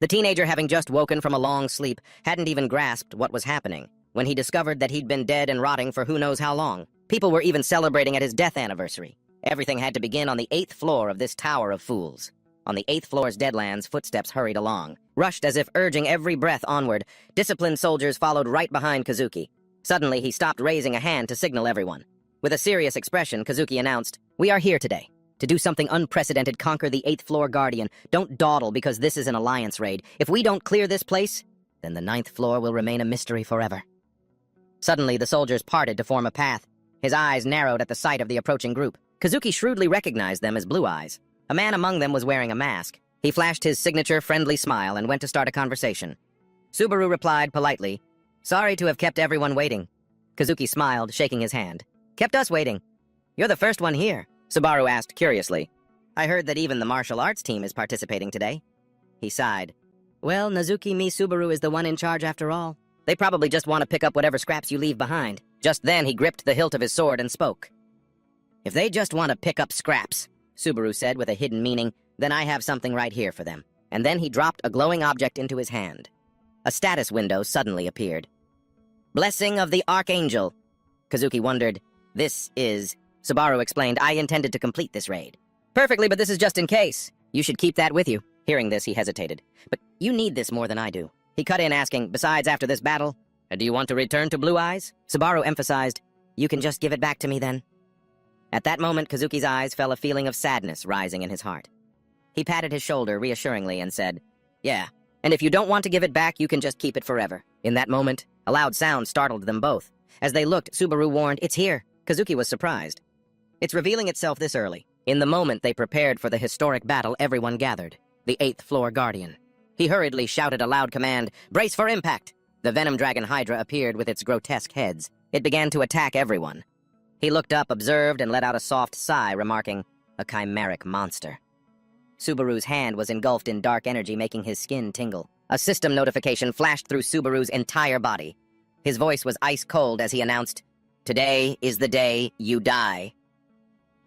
The teenager, having just woken from a long sleep, hadn't even grasped what was happening when he discovered that he'd been dead and rotting for who knows how long. People were even celebrating at his death anniversary. Everything had to begin on the 8th floor of this tower of fools. On the 8th floor's deadlands, footsteps hurried along. Rushed as if urging every breath onward, disciplined soldiers followed right behind Kazuki. Suddenly, he stopped raising a hand to signal everyone. With a serious expression, Kazuki announced, "We are here today to do something unprecedented, conquer the 8th floor Guardian. Don't dawdle because this is an alliance raid. If we don't clear this place, then the 9th floor will remain a mystery forever." Suddenly, the soldiers parted to form a path. His eyes narrowed at the sight of the approaching group. Kazuki shrewdly recognized them as Blue Eyes. A man among them was wearing a mask. He flashed his signature friendly smile and went to start a conversation. Subaru replied politely, "Sorry to have kept everyone waiting." Kazuki smiled, shaking his hand. "Kept us waiting. You're the first one here," Subaru asked curiously. "I heard that even the martial arts team is participating today." He sighed. "Well, Nazuki Mi Subaru is the one in charge after all. They probably just want to pick up whatever scraps you leave behind." Just then, he gripped the hilt of his sword and spoke. "If they just want to pick up scraps," Subaru said with a hidden meaning, "then I have something right here for them." And then he dropped a glowing object into his hand. A status window suddenly appeared. "Blessing of the Archangel." Kazuki wondered. "This is..." Subaru explained, "I intended to complete this raid." "Perfectly, but this is just in case. You should keep that with you." Hearing this, he hesitated. "But you need this more than I do." He cut in, asking, "Besides, after this battle, do you want to return to Blue Eyes?" Subaru emphasized, "You can just give it back to me then." At that moment, Kazuki's eyes felt a feeling of sadness rising in his heart. He patted his shoulder reassuringly and said, "Yeah, and if you don't want to give it back, you can just keep it forever." In that moment, a loud sound startled them both. As they looked, Subaru warned, "It's here." Kazuki was surprised. It's revealing itself this early. In the moment they prepared for the historic battle, everyone gathered. The 8th floor Guardian. He hurriedly shouted a loud command, "Brace for impact!" The Venom Dragon Hydra appeared with its grotesque heads. It began to attack everyone. He looked up, observed, and let out a soft sigh, remarking, "A chimeric monster." Subaru's hand was engulfed in dark energy, making his skin tingle. A system notification flashed through Subaru's entire body. His voice was ice cold as he announced, "Today is the day you die."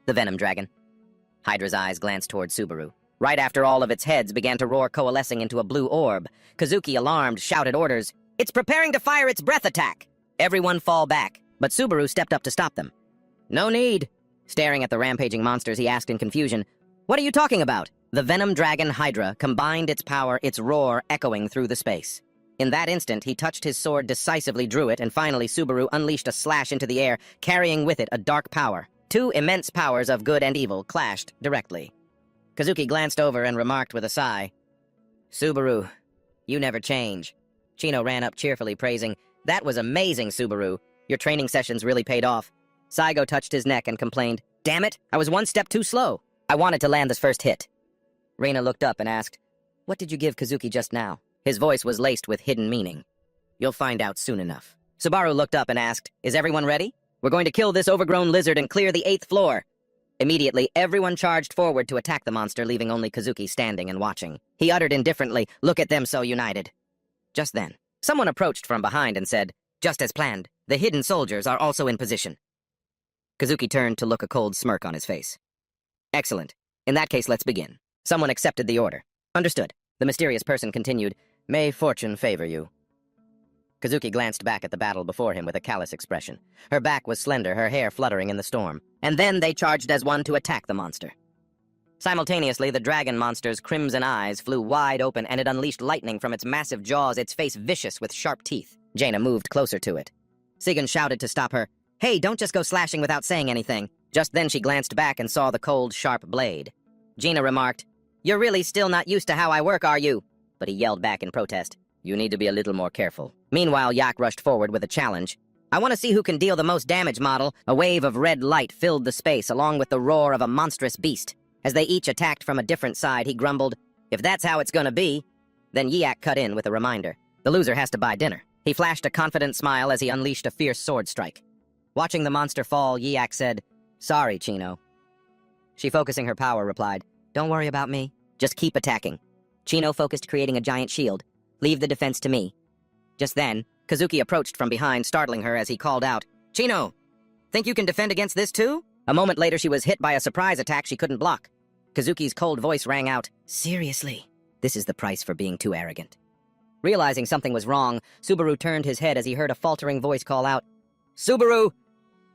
The Venom Dragon. Hydra's eyes glanced toward Subaru. Right after all of its heads began to roar, coalescing into a blue orb. Kazuki, alarmed, shouted orders, "It's preparing to fire its breath attack!" Everyone fall back, but Subaru stepped up to stop them. "No need." Staring at the rampaging monsters, he asked in confusion, "What are you talking about?" The Venom Dragon Hydra combined its power, its roar echoing through the space. In that instant, he touched his sword, decisively drew it, and finally Subaru unleashed a slash into the air, carrying with it a dark power. Two immense powers of good and evil clashed directly. Kazuki glanced over and remarked with a sigh, "Subaru, you never change." Chino ran up cheerfully, praising, "That was amazing, Subaru. Your training sessions really paid off." Saigo touched his neck and complained, "Damn it, I was one step too slow. I wanted to land this first hit." Reina looked up and asked, "What did you give Kazuki just now?" His voice was laced with hidden meaning. "You'll find out soon enough." Subaru looked up and asked, "Is everyone ready? We're going to kill this overgrown lizard and clear the 8th floor." Immediately, everyone charged forward to attack the monster, leaving only Kazuki standing and watching. He uttered indifferently, "Look at them so united." Just then, someone approached from behind and said, "Just as planned, the hidden soldiers are also in position." Kazuki turned to look, a cold smirk on his face. "Excellent. In that case, let's begin." Someone accepted the order. "Understood." The mysterious person continued, "May fortune favor you." Kazuki glanced back at the battle before him with a callous expression. Her back was slender, her hair fluttering in the storm. And then they charged as one to attack the monster. Simultaneously, the dragon monster's crimson eyes flew wide open, and it unleashed lightning from its massive jaws, its face vicious with sharp teeth. Jaina moved closer to it. Sigan shouted to stop her, "Hey, don't just go slashing without saying anything." Just then she glanced back and saw the cold, sharp blade. Gina remarked, "You're really still not used to how I work, are you?" But he yelled back in protest, "You need to be a little more careful." Meanwhile, Yak rushed forward with a challenge. "I want to see who can deal the most damage, model." A wave of red light filled the space, along with the roar of a monstrous beast. As they each attacked from a different side, he grumbled, "If that's how it's gonna be." Then Yak cut in with a reminder. "The loser has to buy dinner." He flashed a confident smile as he unleashed a fierce sword strike. Watching the monster fall, Yak said, "Sorry, Chino." She, focusing her power, replied, "Don't worry about me. Just keep attacking." Chino focused, creating a giant shield. "Leave the defense to me." Just then, Kazuki approached from behind, startling her as he called out, "Chino, think you can defend against this too?" A moment later, she was hit by a surprise attack she couldn't block. Kazuki's cold voice rang out, "Seriously? This is the price for being too arrogant. Realizing something was wrong, Subaru turned his head as he heard a faltering voice call out, "Subaru!"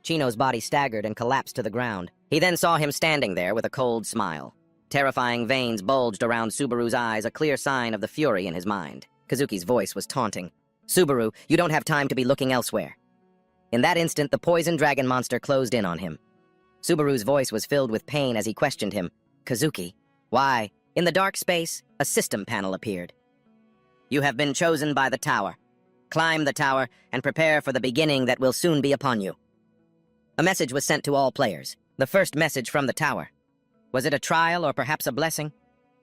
Chino's body staggered and collapsed to the ground. He then saw him standing there with a cold smile. Terrifying veins bulged around Subaru's eyes, a clear sign of the fury in his mind. Kazuki's voice was taunting. "Subaru, you don't have time to be looking elsewhere." In that instant, the poison dragon monster closed in on him. Subaru's voice was filled with pain as he questioned him. "Kazuki, why?" In the dark space, a system panel appeared. "You have been chosen by the tower. Climb the tower and prepare for the beginning that will soon be upon you." A message was sent to all players. The first message from the tower. Was it a trial or perhaps a blessing?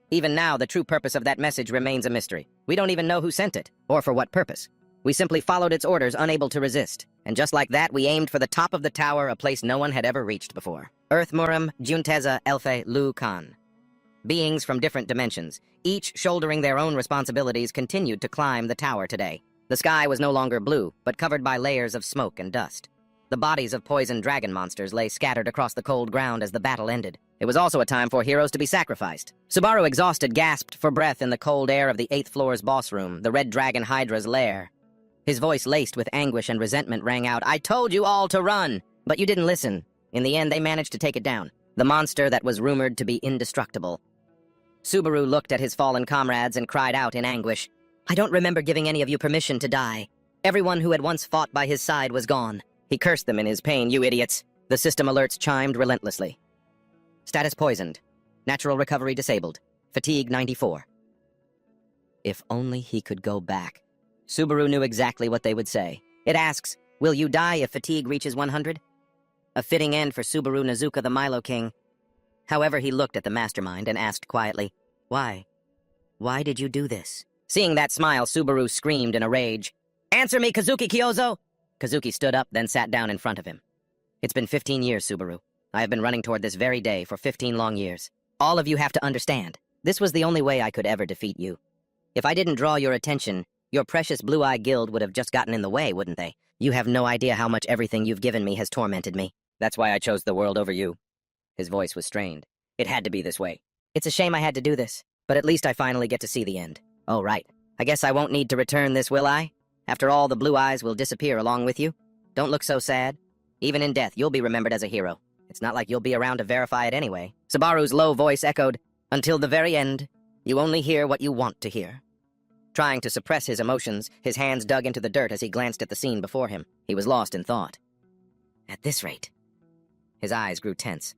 Even now, the true purpose of that message remains a mystery. We don't even know who sent it, or for what purpose. We simply followed its orders, unable to resist. And just like that, we aimed for the top of the tower, a place no one had ever reached before. Earth Muram, Junteza, Elfe, Lu Khan. Beings from different dimensions, each shouldering their own responsibilities, continued to climb the tower today. The sky was no longer blue, but covered by layers of smoke and dust. The bodies of poison dragon monsters lay scattered across the cold ground as the battle ended. It was also a time for heroes to be sacrificed. Subaru, exhausted, gasped for breath in the cold air of the 8th floor's boss room, the Red Dragon Hydra's lair. His voice, laced with anguish and resentment, rang out, "I told you all to run! But you didn't listen. In the end, they managed to take it down. The monster that was rumored to be indestructible." Subaru looked at his fallen comrades and cried out in anguish, "I don't remember giving any of you permission to die. Everyone who had once fought by his side was gone." He cursed them in his pain. "You idiots." The system alerts chimed relentlessly. Status poisoned. Natural recovery disabled. Fatigue 94. If only he could go back. Subaru knew exactly what they would say. It asks, "Will you die if fatigue reaches 100? A fitting end for Subaru Nezuka, the Milo King. However, he looked at the mastermind and asked quietly, "Why? Why did you do this?" Seeing that smile, Subaru screamed in a rage, "Answer me, Kazuki Kyozo!" Kazuki stood up, then sat down in front of him. "It's been 15 years, Subaru. I have been running toward this very day for 15 long years. All of you have to understand, this was the only way I could ever defeat you. If I didn't draw your attention, your precious Blue-Eye Guild would have just gotten in the way, wouldn't they? You have no idea how much everything you've given me has tormented me. That's why I chose the world over you." His voice was strained. "It had to be this way. It's a shame I had to do this, but at least I finally get to see the end. Oh, right. I guess I won't need to return this, will I? After all, the blue eyes will disappear along with you. Don't look so sad. Even in death, you'll be remembered as a hero. It's not like you'll be around to verify it anyway." Subaru's low voice echoed, "Until the very end, you only hear what you want to hear." Trying to suppress his emotions, his hands dug into the dirt as he glanced at the scene before him. He was lost in thought. At this rate, his eyes grew tense.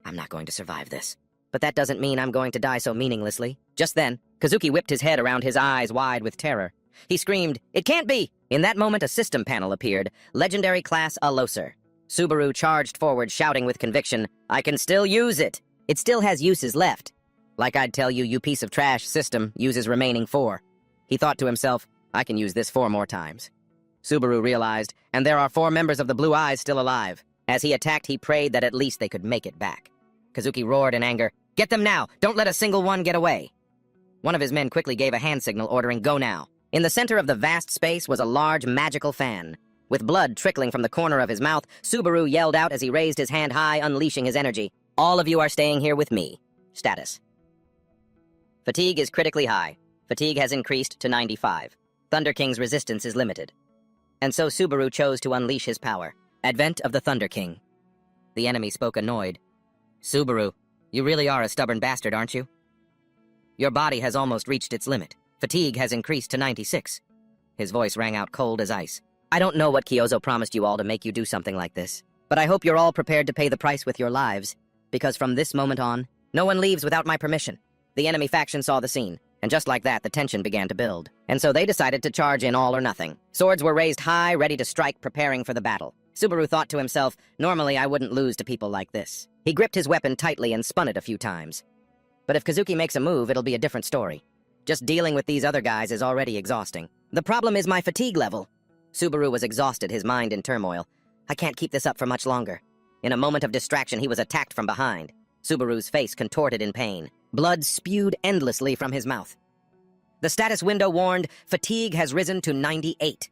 "I'm not going to survive this. But that doesn't mean I'm going to die so meaninglessly." Just then, Kazuki whipped his head around, his eyes wide with terror. He screamed, "It can't be!" In that moment, a system panel appeared, legendary class Aloser. Subaru charged forward, shouting with conviction, "I can still use it! It still has uses left. Like I'd tell you, you piece of trash, system uses remaining 4. He thought to himself, "I can use this 4 more times." Subaru realized, and there are 4 members of the Blue Eyes still alive. As he attacked, he prayed that at least they could make it back. Kazuki roared in anger, "Get them now! Don't let a single one get away!" One of his men quickly gave a hand signal ordering, "Go now." In the center of the vast space was a large magical fan. With blood trickling from the corner of his mouth, Subaru yelled out as he raised his hand high, unleashing his energy. "All of you are staying here with me." Status. Fatigue is critically high. Fatigue has increased to 95. Thunder King's resistance is limited. And so Subaru chose to unleash his power. Advent of the Thunder King. The enemy spoke annoyed. "Subaru, you really are a stubborn bastard, aren't you? Your body has almost reached its limit. Fatigue has increased to 96. His voice rang out cold as ice. "I don't know what Kyozo promised you all to make you do something like this, but I hope you're all prepared to pay the price with your lives, because from this moment on, no one leaves without my permission." The enemy faction saw the scene, and just like that, the tension began to build. And so they decided to charge in all or nothing. Swords were raised high, ready to strike, preparing for the battle. Subaru thought to himself, "Normally I wouldn't lose to people like this." He gripped his weapon tightly and spun it a few times. But if Kazuki makes a move, it'll be a different story. Just dealing with these other guys is already exhausting. The problem is my fatigue level. Subaru was exhausted, his mind in turmoil. I can't keep this up for much longer. In a moment of distraction, he was attacked from behind. Subaru's face contorted in pain. Blood spewed endlessly from his mouth. The status window warned, fatigue has risen to 98.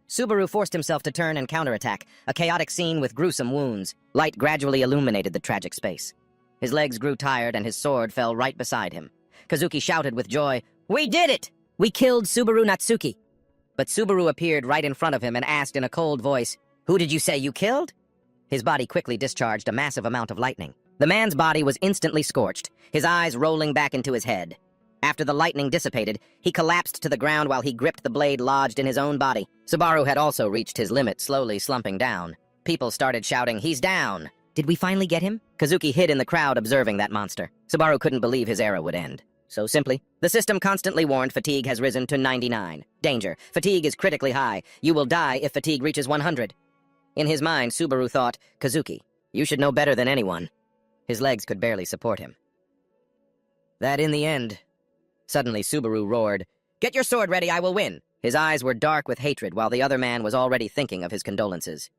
Subaru forced himself to turn and counterattack, a chaotic scene with gruesome wounds. Light gradually illuminated the tragic space. His legs grew tired and his sword fell right beside him. Kazuki shouted with joy, "We did it! We killed Subaru Natsuki!" But Subaru appeared right in front of him and asked in a cold voice, "Who did you say you killed?" His body quickly discharged a massive amount of lightning. The man's body was instantly scorched, his eyes rolling back into his head. After the lightning dissipated, he collapsed to the ground while he gripped the blade lodged in his own body. Subaru had also reached his limit, slowly slumping down. People started shouting, "He's down!" Did we finally get him? Kazuki hid in the crowd observing that monster. Subaru couldn't believe his era would end. So simply, the system constantly warned fatigue has risen to 99. Danger. Fatigue is critically high. You will die if fatigue reaches 100. In his mind, Subaru thought, "Kazuki, you should know better than anyone." His legs could barely support him. That in the end... Suddenly, Subaru roared, "Get your sword ready, I will win!" His eyes were dark with hatred, while the other man was already thinking of his condolences.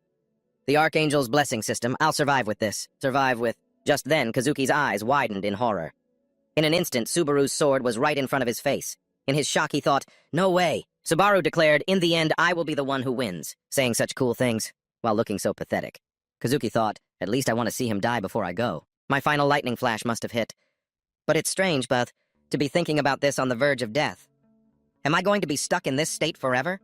The Archangel's blessing system, I'll survive with this. Survive with... Just then, Kazuki's eyes widened in horror. In an instant, Subaru's sword was right in front of his face. In his shock, he thought, "No way!" Subaru declared, "In the end, I will be the one who wins," saying such cool things, while looking so pathetic. Kazuki thought, "At least I want to see him die before I go. My final lightning flash must have hit. But it's strange, Beth, to be thinking about this on the verge of death. Am I going to be stuck in this state forever?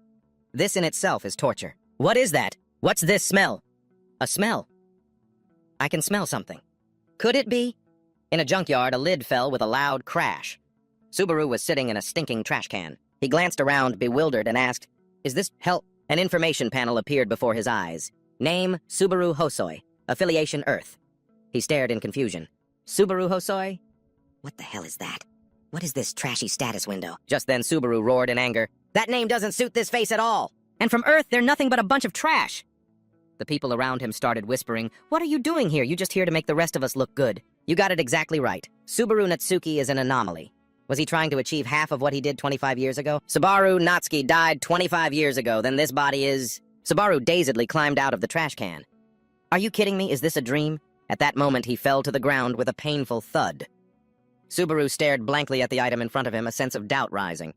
This in itself is torture. What is that? What's this smell? A smell. I can smell something. Could it be?" In a junkyard, a lid fell with a loud crash. Subaru was sitting in a stinking trash can. He glanced around, bewildered, and asked, "Is this hell?" An information panel appeared before his eyes. Name, Subaru Hosoi. Affiliation, Earth. He stared in confusion. Subaru Hosoi? What the hell is that? What is this trashy status window? Just then, Subaru roared in anger. "That name doesn't suit this face at all! And from Earth, they're nothing but a bunch of trash!" The people around him started whispering, "What are you doing here? You're just here to make the rest of us look good." You got it exactly right. Subaru Natsuki is an anomaly. Was he trying to achieve half of what he did 25 years ago? Subaru Natsuki died 25 years ago, then this body is... Subaru dazedly climbed out of the trash can. Are you kidding me? Is this a dream? At that moment, he fell to the ground with a painful thud. Subaru stared blankly at the item in front of him, a sense of doubt rising.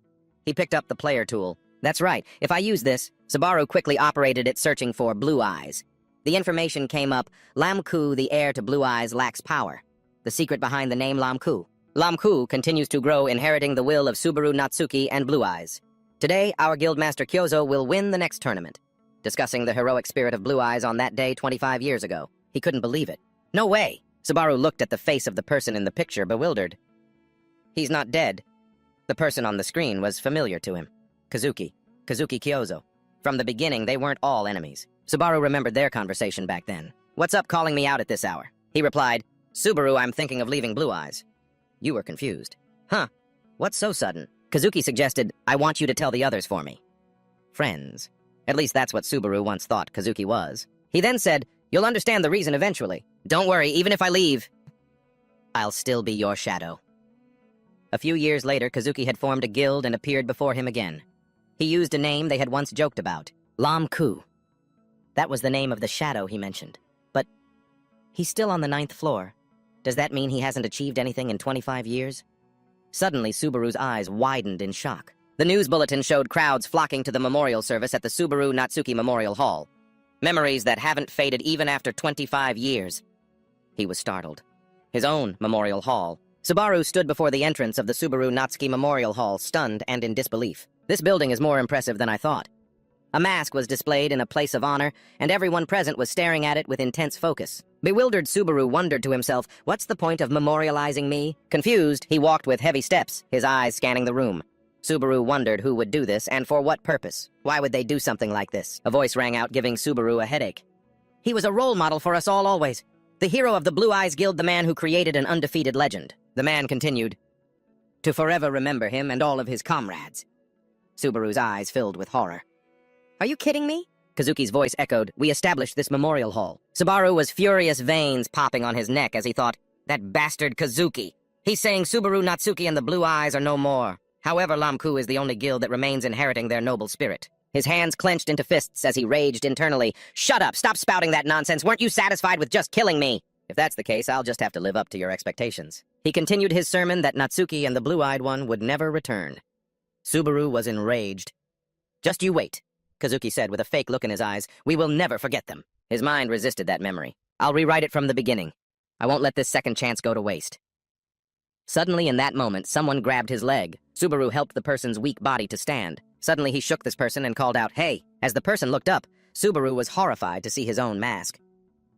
He picked up the player tool. That's right, if I use this... Subaru quickly operated it, searching for Blue Eyes. The information came up, Lamku, the heir to Blue Eyes, lacks power. The secret behind the name Lamku. Lamku continues to grow, inheriting the will of Subaru Natsuki and Blue Eyes. Today, our Guildmaster Kyozo will win the next tournament. Discussing the heroic spirit of Blue Eyes on that day 25 years ago. He couldn't believe it. No way! Subaru looked at the face of the person in the picture, bewildered. He's not dead. The person on the screen was familiar to him. Kazuki Kyozo. From the beginning, they weren't all enemies. Subaru remembered their conversation back then. "What's up calling me out at this hour?" He replied, "Subaru, I'm thinking of leaving Blue Eyes." You were confused. "Huh, what's so sudden?" Kazuki suggested, "I want you to tell the others for me." Friends. At least that's what Subaru once thought Kazuki was. He then said, "You'll understand the reason eventually. Don't worry, even if I leave, I'll still be your shadow." A few years later, Kazuki had formed a guild and appeared before him again. He used a name they had once joked about, Lam Ku. That was the name of the shadow he mentioned. But he's still on the 9th floor. Does that mean he hasn't achieved anything in 25 years? Suddenly, Subaru's eyes widened in shock. The news bulletin showed crowds flocking to the memorial service at the Subaru Natsuki Memorial Hall. Memories that haven't faded even after 25 years. He was startled. His own memorial hall. Subaru stood before the entrance of the Subaru Natsuki Memorial Hall, stunned and in disbelief. This building is more impressive than I thought. A mask was displayed in a place of honor, and everyone present was staring at it with intense focus. Bewildered, Subaru wondered to himself, what's the point of memorializing me? Confused, he walked with heavy steps, his eyes scanning the room. Subaru wondered who would do this, and for what purpose. Why would they do something like this? A voice rang out, giving Subaru a headache. He was a role model for us all always. The hero of the Blue Eyes Guild, the man who created an undefeated legend. The man continued, to forever remember him and all of his comrades. Subaru's eyes filled with horror. Are you kidding me? Kazuki's voice echoed, we established this memorial hall. Subaru was furious, veins popping on his neck as he thought, that bastard Kazuki. He's saying Subaru Natsuki and the Blue Eyes are no more. However, Lamku is the only guild that remains inheriting their noble spirit. His hands clenched into fists as he raged internally. Shut up! Stop spouting that nonsense! Weren't you satisfied with just killing me? If that's the case, I'll just have to live up to your expectations. He continued his sermon that Natsuki and the blue-eyed one would never return. Subaru was enraged. Just you wait, Kazuki said with a fake look in his eyes. We will never forget them. His mind resisted that memory. I'll rewrite it from the beginning. I won't let this second chance go to waste. Suddenly, in that moment, someone grabbed his leg. Subaru helped the person's weak body to stand. Suddenly, he shook this person and called out, "Hey!" As the person looked up, Subaru was horrified to see his own mask.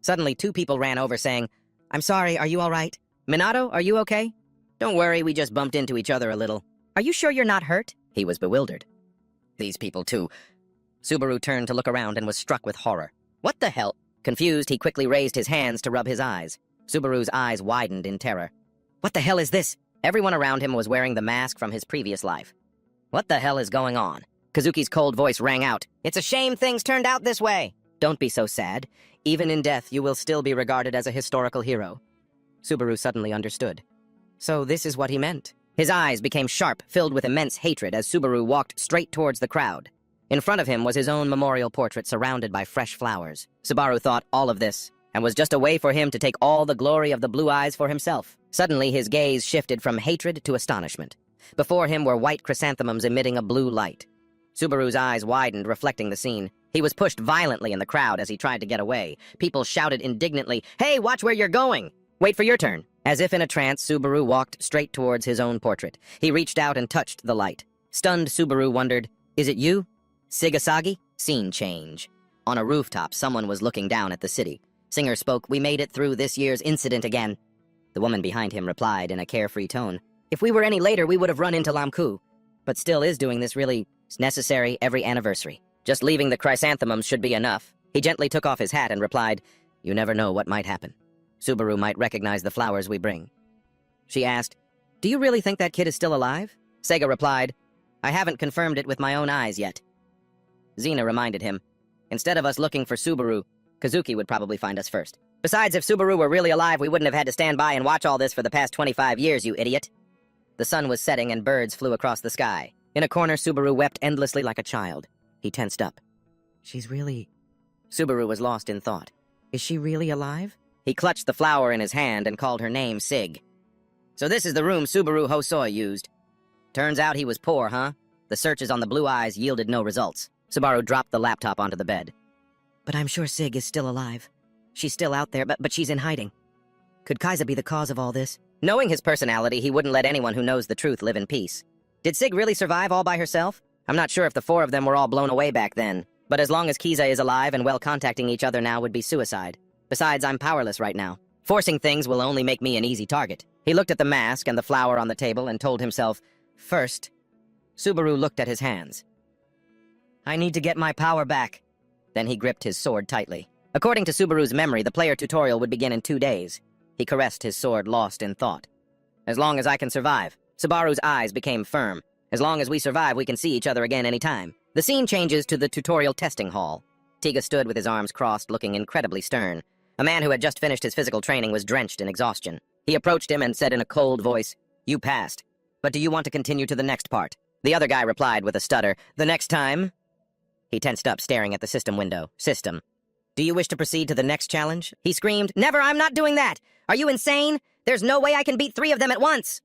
Suddenly, two people ran over saying, "I'm sorry, are you all right? Minato, are you okay?" "Don't worry, we just bumped into each other a little." "Are you sure you're not hurt?" He was bewildered. These people, too. Subaru turned to look around and was struck with horror. What the hell? Confused, he quickly raised his hands to rub his eyes. Subaru's eyes widened in terror. What the hell is this? Everyone around him was wearing the mask from his previous life. What the hell is going on? Kazuki's cold voice rang out. It's a shame things turned out this way. Don't be so sad. Even in death, you will still be regarded as a historical hero. Subaru suddenly understood. So this is what he meant. His eyes became sharp, filled with immense hatred as Subaru walked straight towards the crowd. In front of him was his own memorial portrait surrounded by fresh flowers. Subaru thought all of this, and was just a way for him to take all the glory of the blue eyes for himself. Suddenly, his gaze shifted from hatred to astonishment. Before him were white chrysanthemums emitting a blue light. Subaru's eyes widened, reflecting the scene. He was pushed violently in the crowd as he tried to get away. People shouted indignantly, "Hey, watch where you're going! Wait for your turn!" As if in a trance, Subaru walked straight towards his own portrait. He reached out and touched the light. Stunned, Subaru wondered, "Is it you? Sigasagi?" Scene change. On a rooftop, someone was looking down at the city. Singer spoke, "We made it through this year's incident again." The woman behind him replied in a carefree tone, "If we were any later, we would have run into Lamku. But still, is doing this really necessary every anniversary? Just leaving the chrysanthemums should be enough." He gently took off his hat and replied, "You never know what might happen. Subaru might recognize the flowers we bring." She asked, "Do you really think that kid is still alive?" Sega replied, "I haven't confirmed it with my own eyes yet." Xena reminded him, "Instead of us looking for Subaru, Kazuki would probably find us first. Besides, if Subaru were really alive, we wouldn't have had to stand by and watch all this for the past 25 years, you idiot." The sun was setting and birds flew across the sky. In a corner, Subaru wept endlessly like a child. He tensed up. She's really... Subaru was lost in thought. Is she really alive? He clutched the flower in his hand and called her name Sig. So this is the room Subaru Hosoi used. Turns out he was poor, huh? The searches on the blue eyes yielded no results. Subaru dropped the laptop onto the bed. But I'm sure Sig is still alive. She's still out there, but she's in hiding. Could Kaiser be the cause of all this? Knowing his personality, he wouldn't let anyone who knows the truth live in peace. Did Sig really survive all by herself? I'm not sure if the four of them were all blown away back then. But as long as Kiza is alive and well, contacting each other now would be suicide. Besides, I'm powerless right now. Forcing things will only make me an easy target. He looked at the mask and the flower on the table and told himself, first. Subaru looked at his hands. I need to get my power back. Then he gripped his sword tightly. According to Subaru's memory, the player tutorial would begin in 2 days. He caressed his sword, lost in thought. As long as I can survive. Subaru's eyes became firm. As long as we survive, we can see each other again anytime. The scene changes to the tutorial testing hall. Tiga stood with his arms crossed, looking incredibly stern. A man who had just finished his physical training was drenched in exhaustion. He approached him and said in a cold voice, "You passed. But do you want to continue to the next part?" The other guy replied with a stutter, "The next time?" He tensed up, staring at the system window. System. "Do you wish to proceed to the next challenge?" He screamed, "Never, I'm not doing that! Are you insane? There's no way I can beat 3 of them at once!"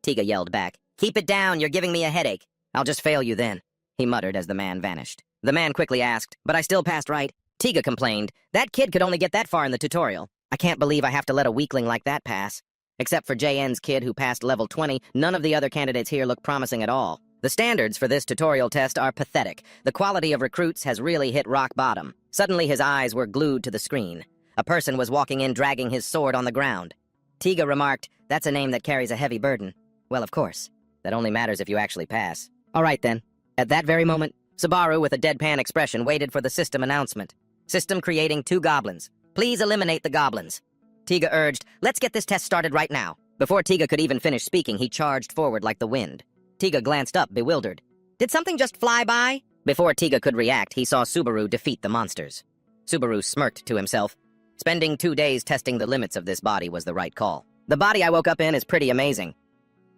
Tiga yelled back, "Keep it down, you're giving me a headache. I'll just fail you then," he muttered as the man vanished. The man quickly asked, "But I still passed, right?" Tiga complained, "That kid could only get that far in the tutorial. I can't believe I have to let a weakling like that pass. Except for JN's kid who passed level 20, none of the other candidates here look promising at all. The standards for this tutorial test are pathetic. The quality of recruits has really hit rock bottom." Suddenly his eyes were glued to the screen. A person was walking in dragging his sword on the ground. Tiga remarked, "That's a name that carries a heavy burden." Well, of course. That only matters if you actually pass. All right, then. At that very moment, Subaru, with a deadpan expression, waited for the system announcement. System creating 2 goblins. Please eliminate the goblins. Tiga urged, "Let's get this test started right now." Before Tiga could even finish speaking, he charged forward like the wind. Tiga glanced up, bewildered. Did something just fly by? Before Tiga could react, he saw Subaru defeat the monsters. Subaru smirked to himself. Spending 2 days testing the limits of this body was the right call. The body I woke up in is pretty amazing.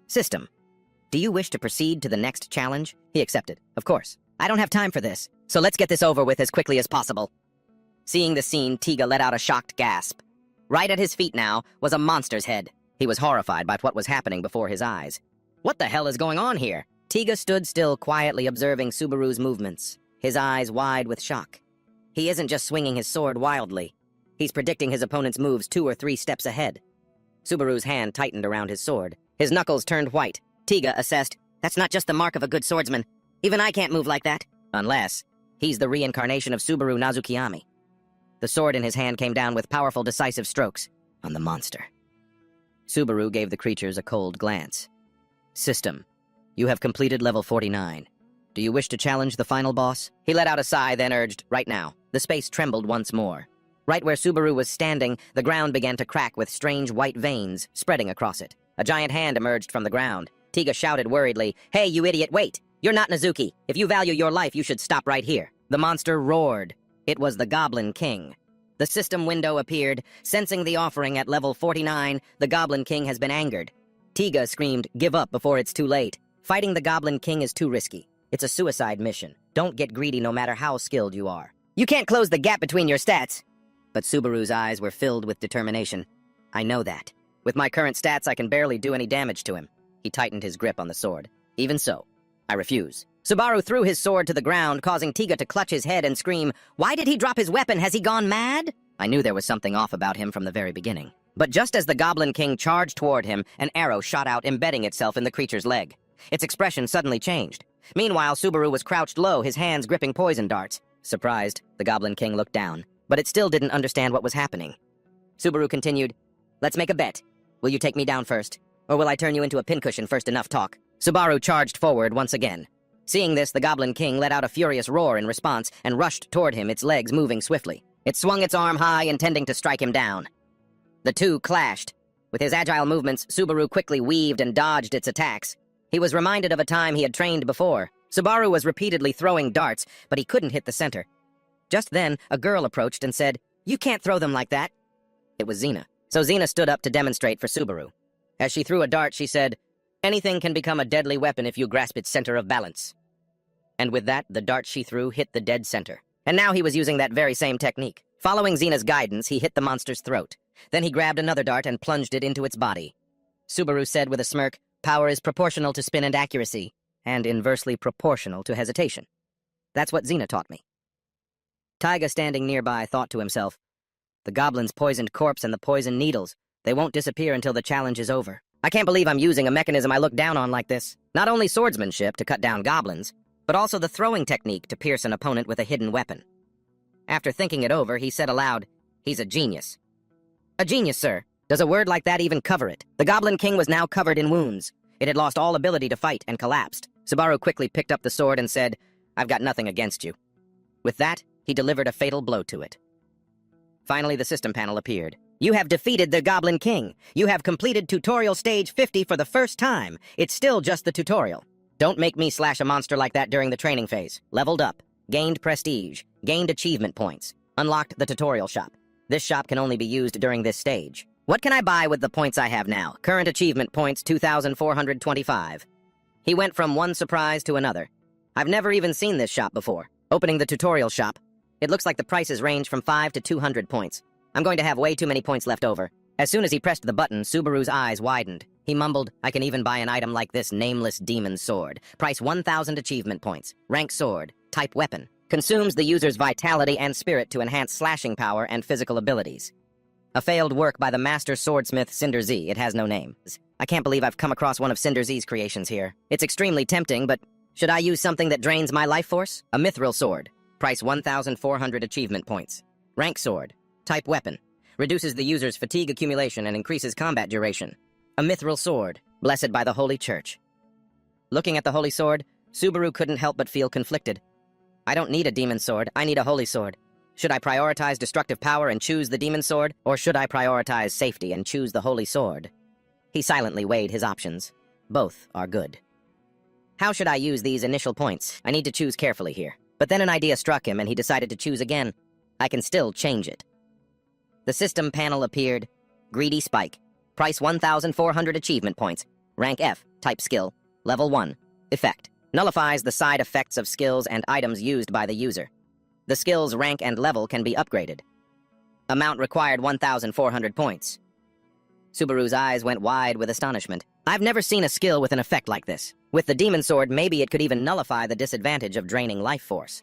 System. Do you wish to proceed to the next challenge? He accepted. Of course. I don't have time for this, so let's get this over with as quickly as possible. Seeing the scene, Tiga let out a shocked gasp. Right at his feet now was a monster's head. He was horrified by what was happening before his eyes. What the hell is going on here? Tiga stood still, quietly observing Subaru's movements, his eyes wide with shock. He isn't just swinging his sword wildly. He's predicting his opponent's moves 2 or 3 steps ahead. Subaru's hand tightened around his sword. His knuckles turned white. Tiga assessed, "That's not just the mark of a good swordsman. Even I can't move like that. Unless he's the reincarnation of Subaru Nazukiyami." The sword in his hand came down with powerful, decisive strokes on the monster. Subaru gave the creatures a cold glance. "System, you have completed level 49. Do you wish to challenge the final boss?" He let out a sigh, then urged, "Right now." The space trembled once more. Right where Subaru was standing, the ground began to crack with strange white veins spreading across it. A giant hand emerged from the ground. Tiga shouted worriedly, "Hey, you idiot, wait! You're not Nazuki. If you value your life, you should stop right here." The monster roared. It was the Goblin King. The system window appeared. Sensing the offering at level 49, the Goblin King has been angered. Tiga screamed, "Give up before it's too late. Fighting the Goblin King is too risky. It's a suicide mission. Don't get greedy no matter how skilled you are. You can't close the gap between your stats." But Subaru's eyes were filled with determination. "I know that. With my current stats, I can barely do any damage to him." He tightened his grip on the sword. "Even so, I refuse." Subaru threw his sword to the ground, causing Tiga to clutch his head and scream, "Why did he drop his weapon? Has he gone mad?" I knew there was something off about him from the very beginning. But just as the Goblin King charged toward him, an arrow shot out, embedding itself in the creature's leg. Its expression suddenly changed. Meanwhile, Subaru was crouched low, his hands gripping poison darts. Surprised, the Goblin King looked down, but it still didn't understand what was happening. Subaru continued, "Let's make a bet. Will you take me down first? Or will I turn you into a pincushion first enough talk?" Subaru charged forward once again. Seeing this, the Goblin King let out a furious roar in response and rushed toward him, its legs moving swiftly. It swung its arm high, intending to strike him down. The two clashed. With his agile movements, Subaru quickly weaved and dodged its attacks. He was reminded of a time he had trained before. Subaru was repeatedly throwing darts, but he couldn't hit the center. Just then, a girl approached and said, "You can't throw them like that." It was Xena. So Xena stood up to demonstrate for Subaru. As she threw a dart, she said, "Anything can become a deadly weapon if you grasp its center of balance." And with that, the dart she threw hit the dead center. And now he was using that very same technique. Following Xena's guidance, he hit the monster's throat. Then he grabbed another dart and plunged it into its body. Subaru said with a smirk, "Power is proportional to spin and accuracy, and inversely proportional to hesitation. That's what Xena taught me." Taiga, standing nearby, thought to himself, "The goblin's poisoned corpse and the poison needles, they won't disappear until the challenge is over. I can't believe I'm using a mechanism I look down on like this. Not only swordsmanship to cut down goblins, but also the throwing technique to pierce an opponent with a hidden weapon." After thinking it over, he said aloud, "He's a genius." "A genius, sir. Does a word like that even cover it?" The Goblin King was now covered in wounds. It had lost all ability to fight and collapsed. Subaru quickly picked up the sword and said, "I've got nothing against you." With that, he delivered a fatal blow to it. Finally, the system panel appeared. "You have defeated the Goblin King. You have completed tutorial stage 50 for the first time. It's still just the tutorial. Don't make me slash a monster like that during the training phase. Leveled up, gained prestige, gained achievement points, unlocked the tutorial shop. This shop can only be used during this stage. What can I buy with the points I have now? Current achievement points 2,425. He went from one surprise to another. I've never even seen this shop before. Opening the tutorial shop. It looks like the prices range from 5 to 200 points. I'm going to have way too many points left over. As soon as he pressed the button, Subaru's eyes widened. He mumbled, "I can even buy an item like this nameless demon sword. Price 1,000 achievement points. Rank sword. Type weapon. Consumes the user's vitality and spirit to enhance slashing power and physical abilities. A failed work by the master swordsmith Cinder Z. It has no name. I can't believe I've come across one of Cinder Z's creations here. It's extremely tempting, but should I use something that drains my life force? A mithril sword. Price 1,400 achievement points. Rank sword. Type weapon. Reduces the user's fatigue accumulation and increases combat duration. A mithril sword, blessed by the Holy Church." Looking at the Holy Sword, Subaru couldn't help but feel conflicted. I don't need a demon sword, I need a holy sword. Should I prioritize destructive power and choose the demon sword, or should I prioritize safety and choose the holy sword? He silently weighed his options. Both are good. How should I use these initial points? I need to choose carefully here. But then an idea struck him and he decided to choose again. I can still change it. The system panel appeared. Greedy Spike. Price 1,400 achievement points. Rank F. Type skill. Level 1. Effect. Nullifies the side effects of skills and items used by the user. The skill's rank and level can be upgraded. Amount required 1,400 points. Subaru's eyes went wide with astonishment. I've never seen a skill with an effect like this. With the demon sword, maybe it could even nullify the disadvantage of draining life force.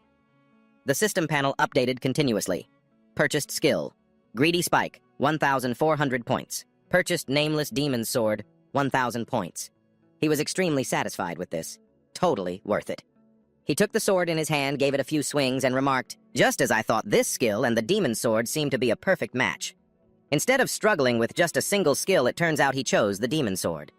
The system panel updated continuously. Purchased skill. Greedy Spike, 1,400 points. Purchased nameless demon sword, 1,000 points. He was extremely satisfied with this. Totally worth it. He took the sword in his hand, gave it a few swings, and remarked, "Just as I thought, this skill and the demon sword seem to be a perfect match." Instead of struggling with just a single skill, it turns out he chose the demon sword.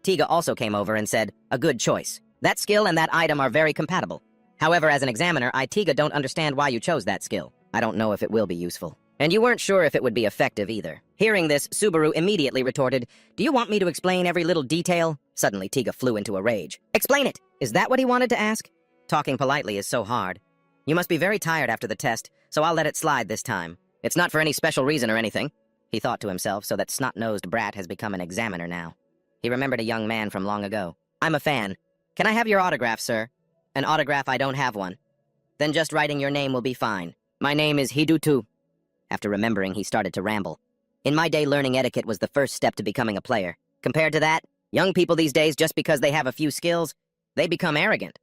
Tiga also came over and said, "A good choice. That skill and that item are very compatible. However, as an examiner, I, Tiga, don't understand why you chose that skill. I don't know if it will be useful. And you weren't sure if it would be effective either." Hearing this, Subaru immediately retorted, "Do you want me to explain every little detail?" Suddenly, Tiga flew into a rage. "Explain it!" Is that what he wanted to ask? Talking politely is so hard. "You must be very tired after the test, so I'll let it slide this time. It's not for any special reason or anything," he thought to himself, so that snot-nosed brat has become an examiner now. He remembered a young man from long ago. "I'm a fan. Can I have your autograph, sir?" "An autograph? I don't have one." "Then just writing your name will be fine. My name is Hidutu." After remembering, he started to ramble. "In my day, learning etiquette was the first step to becoming a player. Compared to that, young people these days, just because they have a few skills, they become arrogant.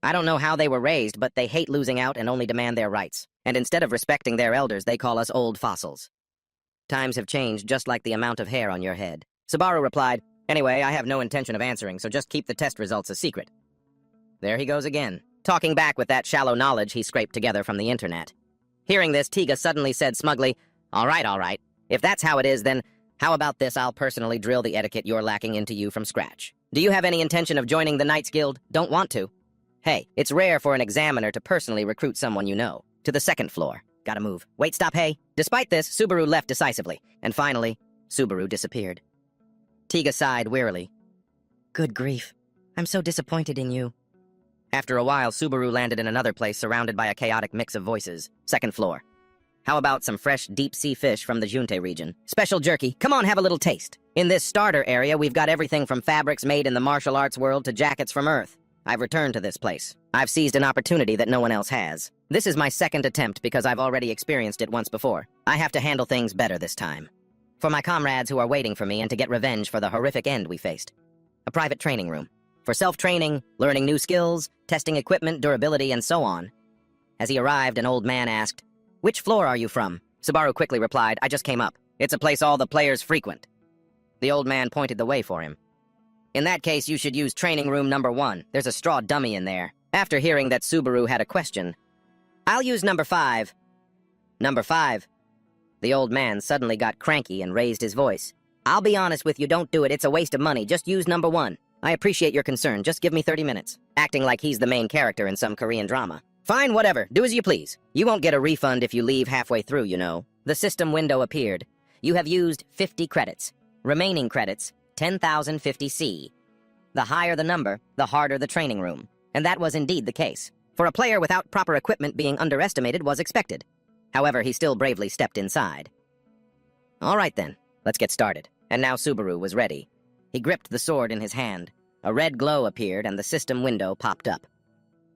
I don't know how they were raised, but they hate losing out and only demand their rights. And instead of respecting their elders, they call us old fossils. Times have changed, just like the amount of hair on your head." Subaru replied, "Anyway, I have no intention of answering, so just keep the test results a secret." There he goes again, talking back with that shallow knowledge he scraped together from the internet. Hearing this, Tiga suddenly said smugly, all right. If that's how it is, then how about this? I'll personally drill the etiquette you're lacking into you from scratch. Do you have any intention of joining the Knights Guild? Don't want to? Hey, it's rare for an examiner to personally recruit someone you know. To the second floor. Gotta move. Wait, stop, hey. Despite this, Subaru left decisively. And finally, Subaru disappeared. Tiga sighed wearily. Good grief. I'm so disappointed in you. After a while, Subaru landed in another place surrounded by a chaotic mix of voices. Second floor. How about some fresh deep-sea fish from the Junte region? Special jerky. Come on, have a little taste. In this starter area, we've got everything from fabrics made in the martial arts world to jackets from Earth. I've returned to this place. I've seized an opportunity that no one else has. This is my second attempt because I've already experienced it once before. I have to handle things better this time. For my comrades who are waiting for me and to get revenge for the horrific end we faced. A private training room. For self-training, learning new skills, testing equipment, durability, and so on. As he arrived, an old man asked, "Which floor are you from?" Subaru quickly replied, "I just came up. It's a place all the players frequent." The old man pointed the way for him. "In that case, you should use training room number 1. There's a straw dummy in there." After hearing that Subaru had a question, "I'll use number 5. "Number 5? The old man suddenly got cranky and raised his voice. "I'll be honest with you, don't do it. It's a waste of money. Just use number 1. I appreciate your concern. Just give me 30 minutes. Acting like he's the main character in some Korean drama. "Fine, whatever. Do as you please. You won't get a refund if you leave halfway through, you know." The system window appeared. "You have used 50 credits. Remaining credits, 10,050 C. The higher the number, the harder the training room." And that was indeed the case. For a player without proper equipment, being underestimated was expected. However, he still bravely stepped inside. All right then, let's get started. And now Subaru was ready. He gripped the sword in his hand. A red glow appeared and the system window popped up.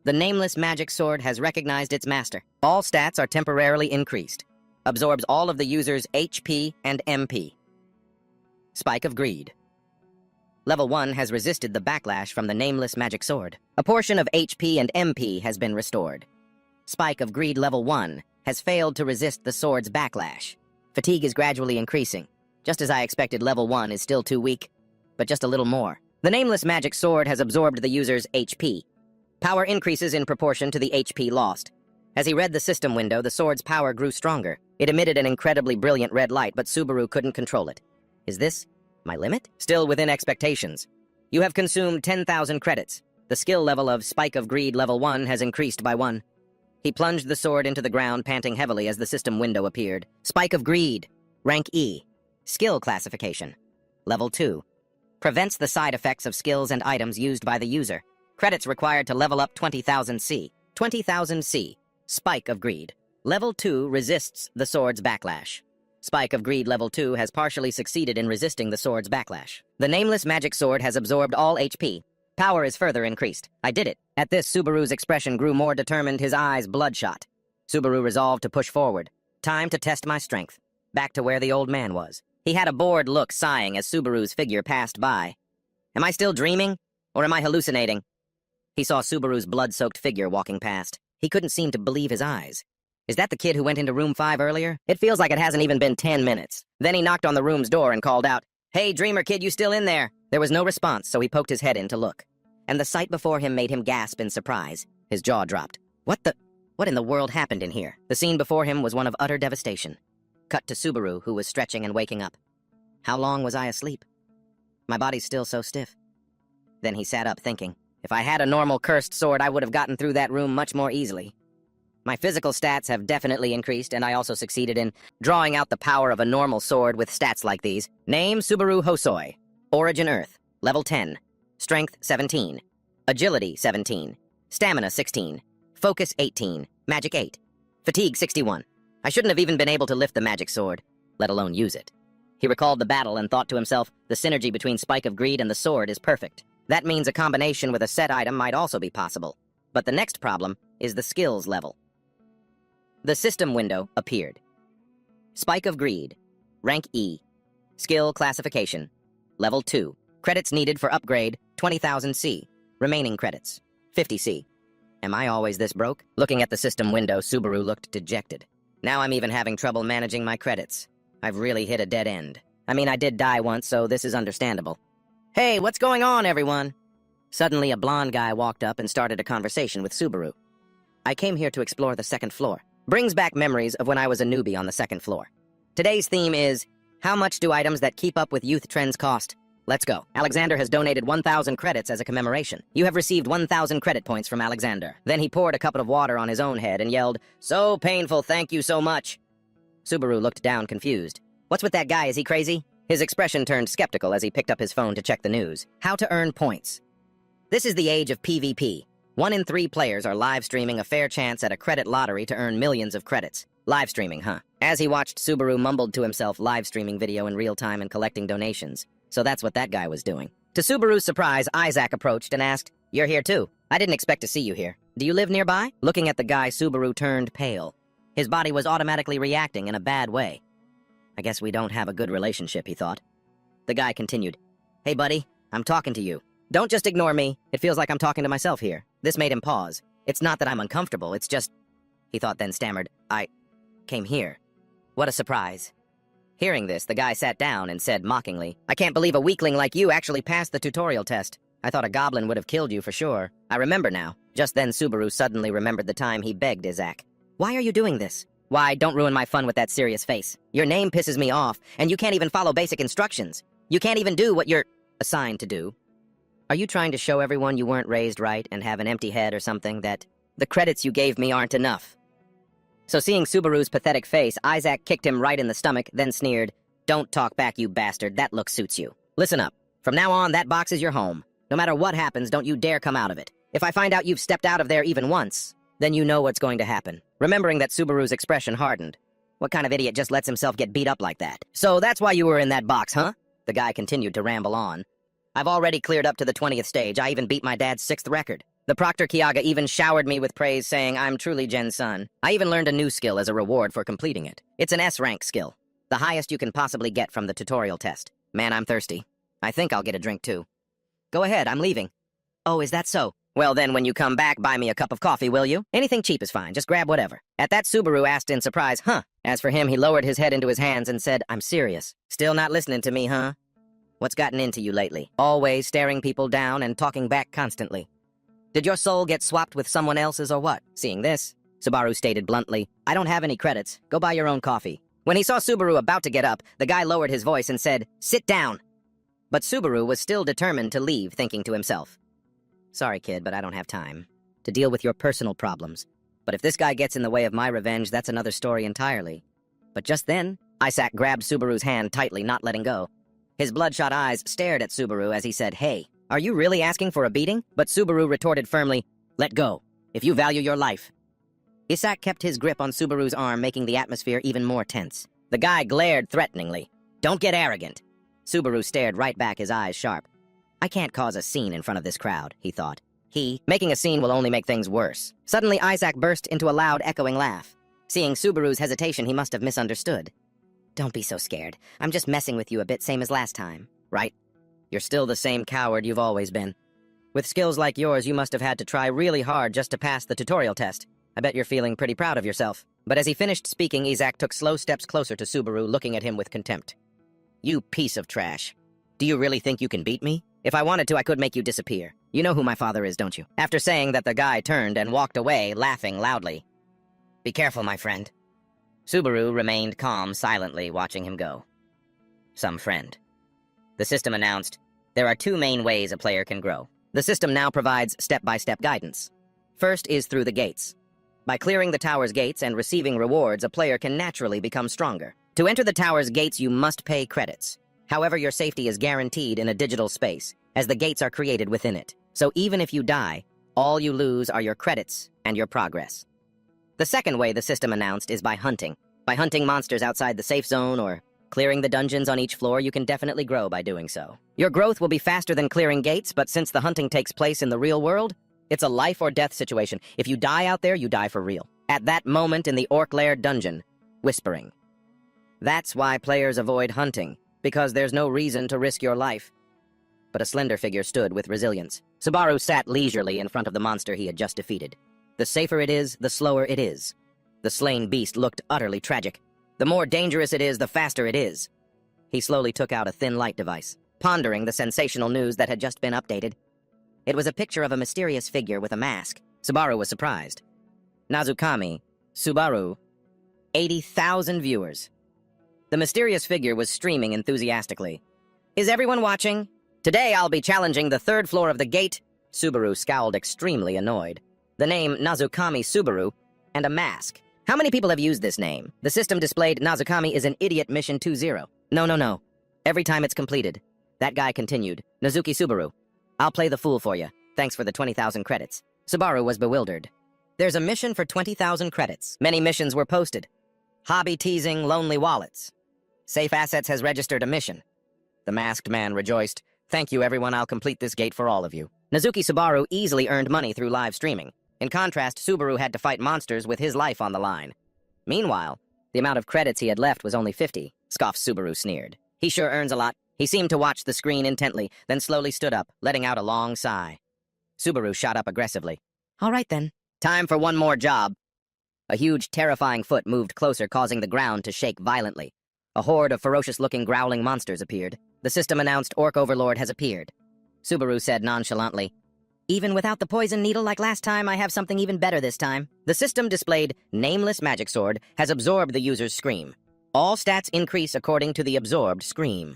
The nameless magic sword has recognized its master. All stats are temporarily increased. Absorbs all of the user's HP and MP. Spike of Greed. Level 1 has resisted the backlash from the nameless magic sword. A portion of HP and MP has been restored. Spike of Greed Level 1 has failed to resist the sword's backlash. Fatigue is gradually increasing. Just as I expected, Level 1 is still too weak, but just a little more. The nameless magic sword has absorbed the user's HP. Power increases in proportion to the HP lost. As he read the system window, the sword's power grew stronger. It emitted an incredibly brilliant red light, but Subaru couldn't control it. Is this my limit? Still within expectations. You have consumed 10,000 credits. The skill level of Spike of Greed Level 1 has increased by 1. He plunged the sword into the ground, panting heavily as the system window appeared. Spike of Greed. Rank E. Skill classification. Level 2. Prevents the side effects of skills and items used by the user. Credits required to level up 20,000 C. 20,000 C. Spike of Greed. Level 2 resists the sword's backlash. Spike of Greed Level 2 has partially succeeded in resisting the sword's backlash. The nameless magic sword has absorbed all HP. Power is further increased. I did it. At this, Subaru's expression grew more determined, his eyes bloodshot. Subaru resolved to push forward. Time to test my strength. Back to where the old man was. He had a bored look, sighing as Subaru's figure passed by. Am I still dreaming? Or am I hallucinating? He saw Subaru's blood-soaked figure walking past. He couldn't seem to believe his eyes. Is that the kid who went into room 5 earlier? It feels like it hasn't even been 10 minutes. Then he knocked on the room's door and called out, Hey, dreamer kid, you still in there? There was no response, so he poked his head in to look. And the sight before him made him gasp in surprise. His jaw dropped. What in the world happened in here? The scene before him was one of utter devastation. Cut to Subaru, who was stretching and waking up. How long was I asleep? My body's still so stiff. Then he sat up thinking, if I had a normal cursed sword, I would have gotten through that room much more easily. My physical stats have definitely increased, and I also succeeded in drawing out the power of a normal sword with stats like these. Name, Subaru Hosoi. Origin, Earth. Level 10. Strength, 17. Agility, 17. Stamina, 16. Focus, 18. Magic, 8. Fatigue, 61. I shouldn't have even been able to lift the magic sword, let alone use it. He recalled the battle and thought to himself, the synergy between Spike of Greed and the sword is perfect. That means a combination with a set item might also be possible. But the next problem is the skills level. The system window appeared. Spike of Greed. Rank E. Skill classification. Level 2. Credits needed for upgrade, 20,000 C. Remaining credits, 50 C. Am I always this broke? Looking at the system window, Subaru looked dejected. Now I'm even having trouble managing my credits. I've really hit a dead end. I mean, I did die once, so this is understandable. Hey, what's going on, everyone? Suddenly, a blonde guy walked up and started a conversation with Subaru. I came here to explore the second floor. Brings back memories of when I was a newbie on the second floor. Today's theme is, how much do items that keep up with youth trends cost? Let's go. Alexander has donated 1,000 credits as a commemoration. You have received 1,000 credit points from Alexander. Then he poured a cup of water on his own head and yelled, "So painful, thank you so much." Subaru looked down, confused. What's with that guy, is he crazy? His expression turned skeptical as he picked up his phone to check the news. How to earn points. This is the age of PvP. 1 in 3 players are live streaming a fair chance at a credit lottery to earn millions of credits. Live streaming, huh? As he watched, Subaru mumbled to himself, live streaming video in real time and collecting donations. So that's what that guy was doing. To Subaru's surprise, Isaac approached and asked, "You're here too? I didn't expect to see you here. Do you live nearby?" Looking at the guy, Subaru turned pale. His body was automatically reacting in a bad way. I guess we don't have a good relationship, he thought. The guy continued, "Hey buddy, I'm talking to you. Don't just ignore me. It feels like I'm talking to myself here." This made him pause. It's not that I'm uncomfortable, it's just... He thought, then stammered, "I came here." What a surprise. Hearing this, the guy sat down and said mockingly, "I can't believe a weakling like you actually passed the tutorial test. I thought a goblin would have killed you for sure. I remember now." Just then, Subaru suddenly remembered the time he begged Isaac. "Why are you doing this?" "Why, don't ruin my fun with that serious face. Your name pisses me off, and you can't even follow basic instructions. You can't even do what you're assigned to do. Are you trying to show everyone you weren't raised right and have an empty head or something, that the credits you gave me aren't enough?" So seeing Subaru's pathetic face, Isaac kicked him right in the stomach, then sneered, "Don't talk back, you bastard. That look suits you. Listen up. From now on, that box is your home. No matter what happens, don't you dare come out of it. If I find out you've stepped out of there even once, then you know what's going to happen." Remembering that, Subaru's expression hardened. What kind of idiot just lets himself get beat up like that? "So that's why you were in that box, huh?" The guy continued to ramble on. "I've already cleared up to the 20th stage. I even beat my dad's 6th record. The Proctor Kiaga even showered me with praise, saying I'm truly Jen's son. I even learned a new skill as a reward for completing it. It's an S-rank skill, the highest you can possibly get from the tutorial test. Man, I'm thirsty. I think I'll get a drink too." "Go ahead, I'm leaving." "Oh, is that so? Well then, when you come back, buy me a cup of coffee, will you? Anything cheap is fine, just grab whatever." At that, Subaru asked in surprise, "Huh?" As for him, he lowered his head into his hands and said, "I'm serious. Still not listening to me, huh? What's gotten into you lately? Always staring people down and talking back constantly. Did your soul get swapped with someone else's or what?" Seeing this, Subaru stated bluntly, "I don't have any credits. Go buy your own coffee." When he saw Subaru about to get up, the guy lowered his voice and said, "Sit down." But Subaru was still determined to leave, thinking to himself, "Sorry, kid, but I don't have time to deal with your personal problems. But if this guy gets in the way of my revenge, that's another story entirely." But just then, Isaac grabbed Subaru's hand tightly, not letting go. His bloodshot eyes stared at Subaru as he said, "Hey, are you really asking for a beating?" But Subaru retorted firmly, "Let go, if you value your life." Isaac kept his grip on Subaru's arm, making the atmosphere even more tense. The guy glared threateningly. "Don't get arrogant." Subaru stared right back, his eyes sharp. "I can't cause a scene in front of this crowd," he thought. Making a scene will only make things worse. Suddenly, Isaac burst into a loud, echoing laugh. Seeing Subaru's hesitation, he must have misunderstood. "Don't be so scared. I'm just messing with you a bit, same as last time." "Right? You're still the same coward you've always been. With skills like yours, you must have had to try really hard just to pass the tutorial test. I bet you're feeling pretty proud of yourself." But as he finished speaking, Isaac took slow steps closer to Subaru, looking at him with contempt. "You piece of trash. Do you really think you can beat me? If I wanted to, I could make you disappear. You know who my father is, don't you? After saying that, the guy turned and walked away, laughing loudly. Be careful, my friend. Subaru remained calm, silently watching him go. Some friend. The system announced, there are 2 main ways a player can grow. The system now provides step-by-step guidance. First is through the gates. By clearing the tower's gates and receiving rewards, a player can naturally become stronger. To enter the tower's gates, you must pay credits. However, your safety is guaranteed in a digital space, as the gates are created within it. So even if you die, all you lose are your credits and your progress. The second way the system announced is by hunting. By hunting monsters outside the safe zone or clearing the dungeons on each floor, you can definitely grow by doing so. Your growth will be faster than clearing gates, but since the hunting takes place in the real world, it's a life or death situation. If you die out there, you die for real. At that moment in the Orc Lair dungeon, whispering. That's why players avoid hunting, because there's no reason to risk your life. But a slender figure stood with resilience. Subaru sat leisurely in front of the monster he had just defeated. The safer it is, the slower it is. The slain beast looked utterly tragic. The more dangerous it is, the faster it is. He slowly took out a thin light device, pondering the sensational news that had just been updated. It was a picture of a mysterious figure with a mask. Subaru was surprised. Nazukami, Subaru, 80,000 viewers. The mysterious figure was streaming enthusiastically. Is everyone watching? Today I'll be challenging the 3rd floor of the gate. Subaru scowled, extremely annoyed. The name Nazukami Subaru and a mask. How many people have used this name? The system displayed Nazukami is an idiot mission 20. No. Every time it's completed. That guy continued. Nazuki Subaru. I'll play the fool for you. Thanks for the 20,000 credits. Subaru was bewildered. There's a mission for 20,000 credits. Many missions were posted. Hobby teasing lonely wallets. Safe Assets has registered a mission. The masked man rejoiced. Thank you, everyone. I'll complete this gate for all of you. Nazuki Subaru easily earned money through live streaming. In contrast, Subaru had to fight monsters with his life on the line. Meanwhile, the amount of credits he had left was only 50. Scoffed Subaru sneered. He sure earns a lot. He seemed to watch the screen intently, then slowly stood up, letting out a long sigh. Subaru shot up aggressively. All right, then. Time for one more job. A huge, terrifying foot moved closer, causing the ground to shake violently. A horde of ferocious-looking, growling monsters appeared. The system announced Orc Overlord has appeared. Subaru said nonchalantly, even without the poison needle like last time, I have something even better this time. The system displayed Nameless Magic Sword has absorbed the user's scream. All stats increase according to the absorbed scream.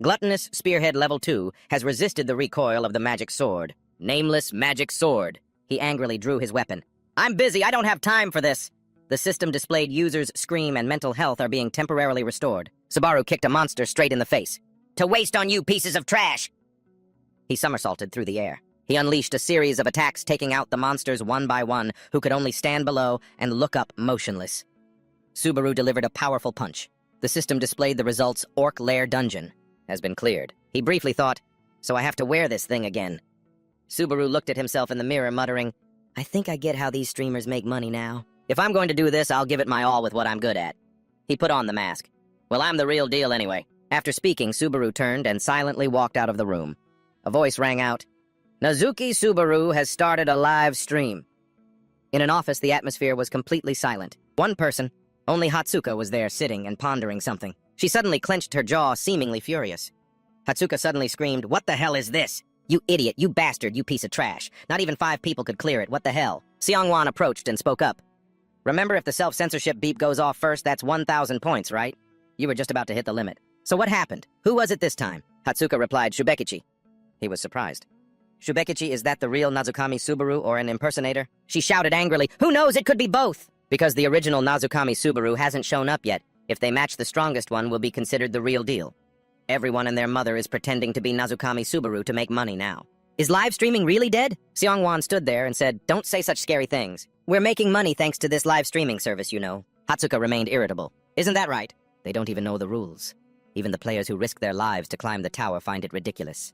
Gluttonous Spearhead Level 2 has resisted the recoil of the magic sword. Nameless Magic Sword. He angrily drew his weapon. I'm busy, I don't have time for this. The system displayed users' scream and mental health are being temporarily restored. Subaru kicked a monster straight in the face. To waste on you pieces of trash! He somersaulted through the air. He unleashed a series of attacks, taking out the monsters one by one, who could only stand below and look up motionless. Subaru delivered a powerful punch. The system displayed the results. Orc Lair Dungeon has been cleared. He briefly thought, so I have to wear this thing again. Subaru looked at himself in the mirror, muttering, I think I get how these streamers make money now. If I'm going to do this, I'll give it my all with what I'm good at. He put on the mask. Well, I'm the real deal anyway. After speaking, Subaru turned and silently walked out of the room. A voice rang out. Nazuki Subaru has started a live stream. In an office, the atmosphere was completely silent. One person, only Hatsuka, was there sitting and pondering something. She suddenly clenched her jaw, seemingly furious. Hatsuka suddenly screamed, What the hell is this? You idiot, you bastard, you piece of trash. Not even 5 people could clear it, what the hell? Seongwan approached and spoke up. Remember, if the self-censorship beep goes off first, that's 1,000 points, right? You were just about to hit the limit. So what happened? Who was it this time? Hatsuka replied, Shubekichi. He was surprised. Shubekichi, is that the real Nazukami Subaru or an impersonator? She shouted angrily, Who knows, it could be both! Because the original Nazukami Subaru hasn't shown up yet. If they match the strongest one, will be considered the real deal. Everyone and their mother is pretending to be Nazukami Subaru to make money now. Is live streaming really dead? Seongwan stood there and said, Don't say such scary things. We're making money thanks to this live streaming service, you know. Hatsuka remained irritable. Isn't that right? They don't even know the rules. Even the players who risk their lives to climb the tower find it ridiculous.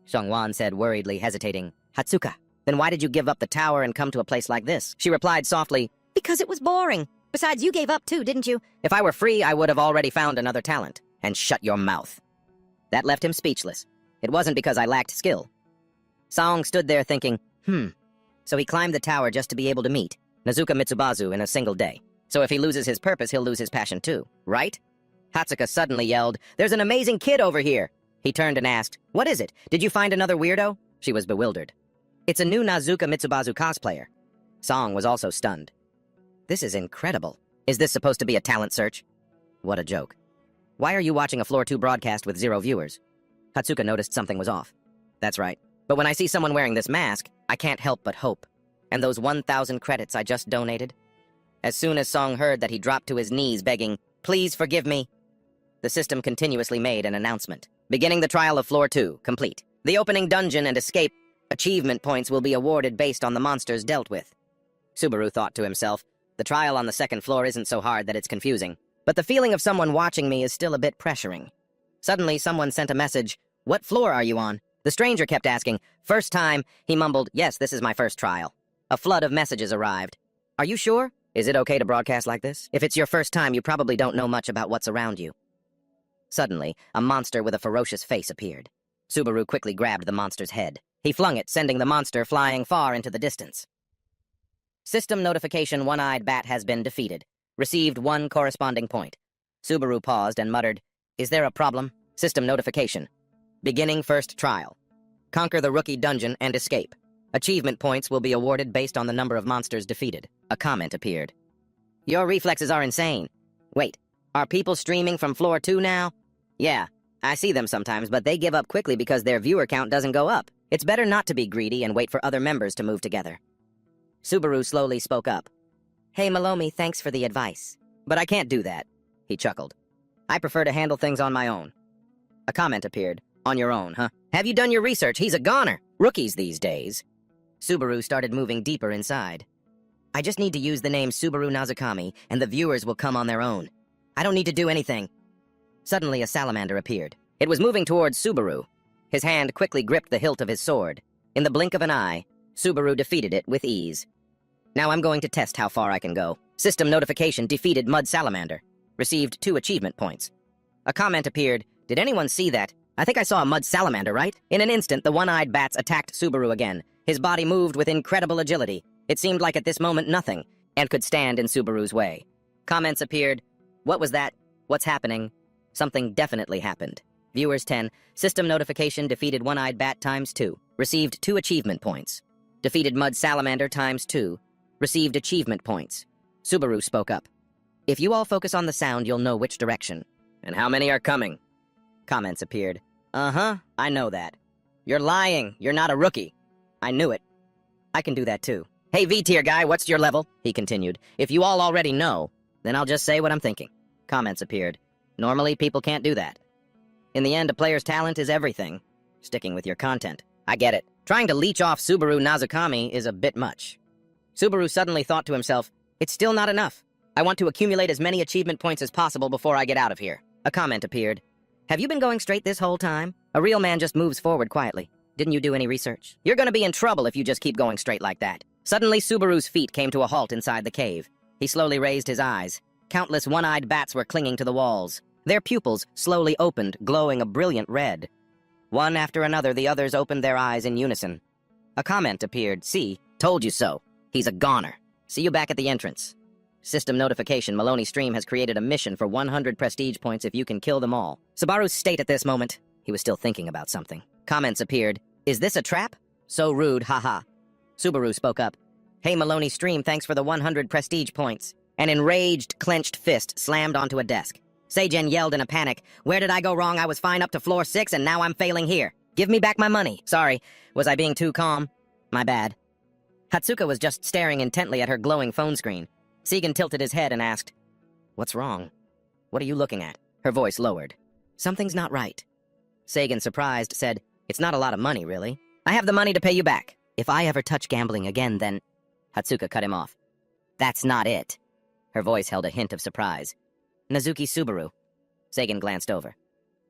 Seongwan said worriedly, hesitating, Hatsuka, then why did you give up the tower and come to a place like this? She replied softly, Because it was boring. Besides, you gave up too, didn't you? If I were free, I would have already found another talent. And shut your mouth. That left him speechless. It wasn't because I lacked skill. Saong stood there thinking, So he climbed the tower just to be able to meet Nazuka Mitsubazu in a single day. So if he loses his purpose, he'll lose his passion too, right? Hatsuka suddenly yelled, There's an amazing kid over here! He turned and asked, "What is it? Did you find another weirdo?" She was bewildered. "It's a new Nazuka Mitsubazu cosplayer." Song was also stunned. "This is incredible. Is this supposed to be a talent search?" What a joke. "Why are you watching a Floor 2 broadcast with 0 viewers?" Hatsuka noticed something was off. "That's right. But when I see someone wearing this mask, I can't help but hope. And those 1,000 credits I just donated?" As soon as Song heard that, he dropped to his knees begging, "Please forgive me." The system continuously made an announcement. "Beginning the trial of Floor 2, complete. The opening dungeon and escape achievement points will be awarded based on the monsters dealt with." Subaru thought to himself, the trial on the second floor isn't so hard that it's confusing, but the feeling of someone watching me is still a bit pressuring. Suddenly, someone sent a message, "What floor are you on?" The stranger kept asking. "First time," he mumbled, "Yes, this is my first trial." A flood of messages arrived. "Are you sure? Is it okay to broadcast like this? If it's your first time, you probably don't know much about what's around you." Suddenly, a monster with a ferocious face appeared. Subaru quickly grabbed the monster's head. He flung it, sending the monster flying far into the distance. System notification: One-Eyed Bat has been defeated. Received 1 corresponding point. Subaru paused and muttered, "Is there a problem?" System notification: Beginning first trial. Conquer the rookie dungeon and escape. Achievement points will be awarded based on the number of monsters defeated. A comment appeared. "Your reflexes are insane. Wait, are people streaming from Floor 2 now?" "Yeah, I see them sometimes, but they give up quickly because their viewer count doesn't go up. It's better not to be greedy and wait for other members to move together." Subaru slowly spoke up. "Hey, Malomi, thanks for the advice. But I can't do that," he chuckled. "I prefer to handle things on my own." A comment appeared. "On your own, huh? Have you done your research? He's a goner. Rookies these days." Subaru started moving deeper inside. "I just need to use the name Subaru Nazukami, and the viewers will come on their own. I don't need to do anything." Suddenly, a salamander appeared. It was moving towards Subaru. His hand quickly gripped the hilt of his sword. In the blink of an eye, Subaru defeated it with ease. "Now I'm going to test how far I can go." System notification: Defeated Mud Salamander. Received 2 achievement points. A comment appeared. "Did anyone see that? I think I saw a mud salamander, right?" In an instant, the one-eyed bats attacked Subaru again. His body moved with incredible agility. It seemed like at this moment nothing, and could stand in Subaru's way. Comments appeared. "What was that? What's happening?" Something definitely happened. Viewers 10. System notification: Defeated one-eyed bat ×2. Received 2 achievement points. Defeated mud salamander ×2. Received achievement points. Subaru spoke up. "If you all focus on the sound, you'll know which direction." "And how many are coming?" Comments appeared. "Uh-huh, I know that." "You're lying. You're not a rookie." "I knew it." "I can do that too." "Hey, V-tier guy, what's your level?" he continued. "If you all already know, then I'll just say what I'm thinking." Comments appeared. "Normally, people can't do that. In the end, a player's talent is everything. Sticking with your content. I get it. Trying to leech off Subaru Nazukami is a bit much." Subaru suddenly thought to himself, "It's still not enough. I want to accumulate as many achievement points as possible before I get out of here." A comment appeared. "Have you been going straight this whole time? A real man just moves forward quietly. Didn't you do any research? You're gonna be in trouble if you just keep going straight like that." Suddenly, Subaru's feet came to a halt inside the cave. He slowly raised his eyes. Countless one-eyed bats were clinging to the walls. Their pupils slowly opened, glowing a brilliant red. One after another, the others opened their eyes in unison. A comment appeared. "See, told you so. He's a goner. See you back at the entrance." System notification: Maloney Stream has created a mission for 100 prestige points if you can kill them all. Subaru's state at this moment. He was still thinking about something. Comments appeared. "Is this a trap? So rude, haha." Subaru spoke up. "Hey, Maloney Stream, thanks for the 100 prestige points." An enraged, clenched fist slammed onto a desk. Seigen yelled in a panic. "Where did I go wrong? I was fine up to floor 6, and now I'm failing here. Give me back my money." "Sorry, was I being too calm? My bad." Hatsuka was just staring intently at her glowing phone screen. Seigen tilted his head and asked, "What's wrong? What are you looking at?" Her voice lowered. "Something's not right." Seigen, surprised, said, "It's not a lot of money, really. I have the money to pay you back. If I ever touch gambling again, then—" Hatsuka cut him off. "That's not it." Her voice held a hint of surprise. "Nazuki Subaru." Seigen glanced over.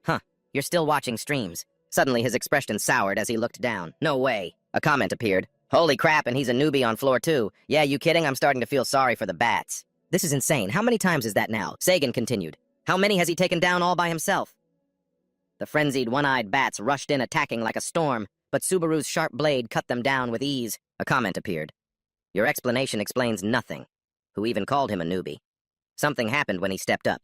"Huh, you're still watching streams." Suddenly his expression soured as he looked down. "No way." A comment appeared. "Holy crap, and he's a newbie on floor 2. Yeah, you kidding? I'm starting to feel sorry for the bats." "This is insane. How many times is that now?" Seigen continued. "How many has he taken down all by himself?" The frenzied one-eyed bats rushed in, attacking like a storm, but Subaru's sharp blade cut them down with ease. A comment appeared. "Your explanation explains nothing. Who even called him a newbie? Something happened when he stepped up.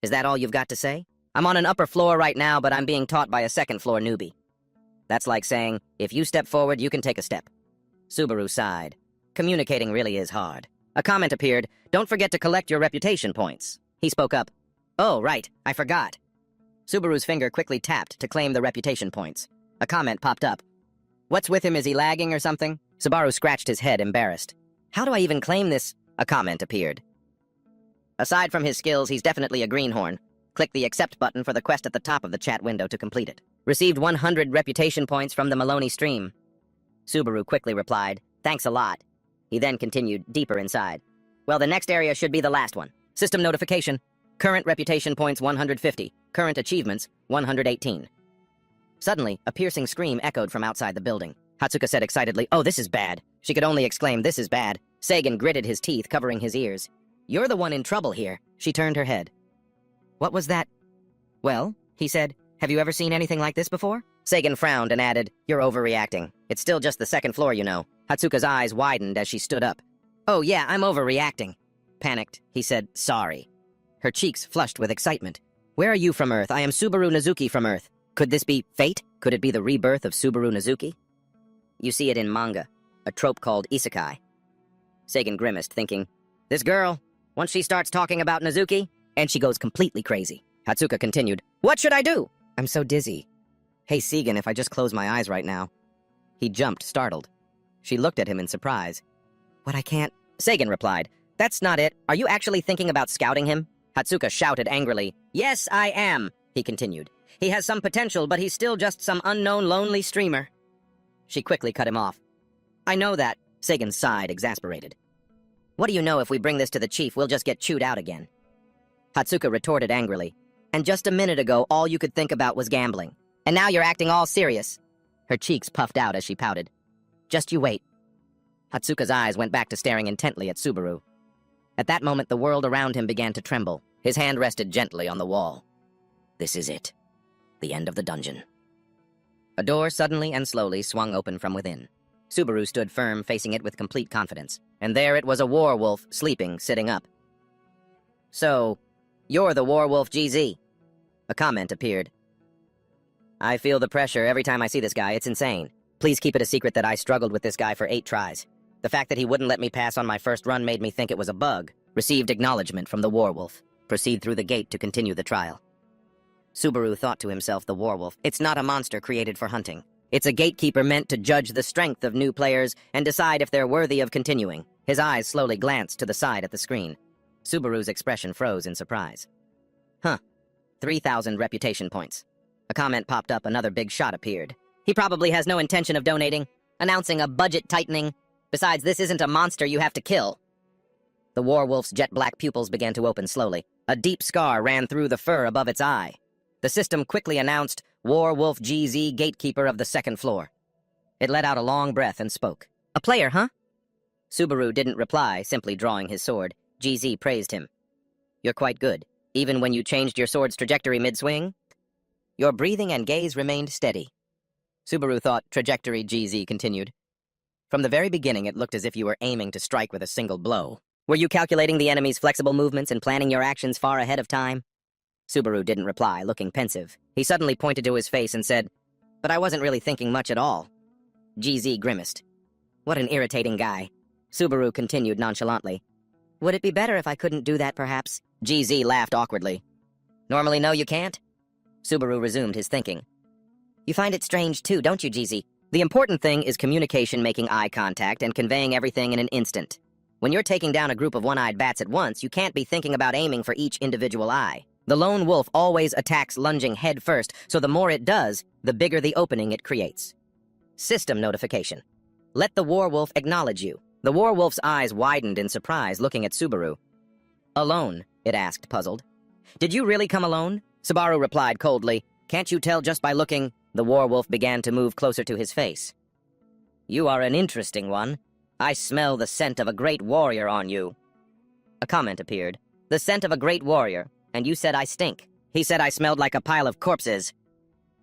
Is that all you've got to say?" I'm on an upper floor right now, but I'm being taught by a second-floor newbie. That's like saying, if you step forward, you can take a step. Subaru sighed. Communicating really is hard. A comment appeared, don't forget to collect your reputation points. He spoke up. Oh, right, I forgot. Subaru's finger quickly tapped to claim the reputation points. A comment popped up. What's with him, is he lagging or something? Subaru scratched his head, embarrassed. How do I even claim this? A comment appeared. Aside from his skills, he's definitely a greenhorn. Click the accept button for the quest at the top of the chat window to complete it. Received 100 reputation points from the Maloney stream. Subaru quickly replied, thanks a lot. He then continued deeper inside. Well, the next area should be the last one. System notification. Current reputation points 150. Current achievements 118. Suddenly, a piercing scream echoed from outside the building. Hatsuka said excitedly, oh, this is bad. She could only exclaim, this is bad. Sagan gritted his teeth, covering his ears. You're the one in trouble here. She turned her head. What was that? Well, he said, have you ever seen anything like this before? Sagan frowned and added, you're overreacting. It's still just the second floor, you know. Hatsuka's eyes widened as she stood up. Oh yeah, I'm overreacting. Panicked, he said, sorry. Her cheeks flushed with excitement. Where are you from Earth? I am Subaru Nazuki from Earth. Could this be fate? Could it be the rebirth of Subaru Nazuki? You see it in manga, a trope called isekai. Sagan grimaced, thinking, this girl, once she starts talking about Nazuki, and she goes completely crazy. Hatsuka continued, what should I do? I'm so dizzy. Hey, Sagan, if I just close my eyes right now. He jumped, startled. She looked at him in surprise. What, I can't? Sagan replied, that's not it. Are you actually thinking about scouting him? Hatsuka shouted angrily. Yes, I am, he continued. He has some potential, but he's still just some unknown lonely streamer. She quickly cut him off. I know that, Sagan sighed, exasperated. What do you know? If we bring this to the chief, we'll just get chewed out again. Hatsuka retorted angrily. And just a minute ago, all you could think about was gambling. And now you're acting all serious. Her cheeks puffed out as she pouted. Just you wait. Hatsuka's eyes went back to staring intently at Subaru. At that moment, the world around him began to tremble. His hand rested gently on the wall. This is it. The end of the dungeon. A door suddenly and slowly swung open from within. Subaru stood firm, facing it with complete confidence. And there it was, a werewolf, sleeping, sitting up. So, you're the werewolf GZ. A comment appeared. I feel the pressure every time I see this guy. It's insane. Please keep it a secret that I struggled with this guy for 8 tries. The fact that he wouldn't let me pass on my first run made me think it was a bug. Received acknowledgement from the werewolf. Proceed through the gate to continue the trial. Subaru thought to himself, the werewolf, it's not a monster created for hunting. It's a gatekeeper meant to judge the strength of new players and decide if they're worthy of continuing. His eyes slowly glanced to the side at the screen. Subaru's expression froze in surprise. 3,000 reputation points. A comment popped up, another big shot appeared. He probably has no intention of donating, announcing a budget tightening. Besides, this isn't a monster you have to kill. The werewolf's jet-black pupils began to open slowly. A deep scar ran through the fur above its eye. The system quickly announced, Werewolf GZ, gatekeeper of the second floor. It let out a long breath and spoke. A player, huh? Subaru didn't reply, simply drawing his sword. GZ praised him. You're quite good, even when you changed your sword's trajectory mid-swing. Your breathing and gaze remained steady. Subaru thought, trajectory, GZ continued. From the very beginning, it looked as if you were aiming to strike with a single blow. Were you calculating the enemy's flexible movements and planning your actions far ahead of time? Subaru didn't reply, looking pensive. He suddenly pointed to his face and said, but I wasn't really thinking much at all. GZ grimaced. What an irritating guy. Subaru continued nonchalantly. Would it be better if I couldn't do that, perhaps? GZ laughed awkwardly. Normally, no, you can't? Subaru resumed his thinking. You find it strange, too, don't you, GZ? The important thing is communication, making eye contact, and conveying everything in an instant. When you're taking down a group of one-eyed bats at once, you can't be thinking about aiming for each individual eye. The lone wolf always attacks lunging head first, so the more it does, the bigger the opening it creates. System notification. Let the werewolf acknowledge you. The werewolf's eyes widened in surprise, looking at Subaru. Alone? It asked, puzzled. Did you really come alone? Subaru replied coldly. Can't you tell just by looking? The werewolf began to move closer to his face. You are an interesting one. I smell the scent of a great warrior on you. A comment appeared. The scent of a great warrior. And you said I stink. He said I smelled like a pile of corpses.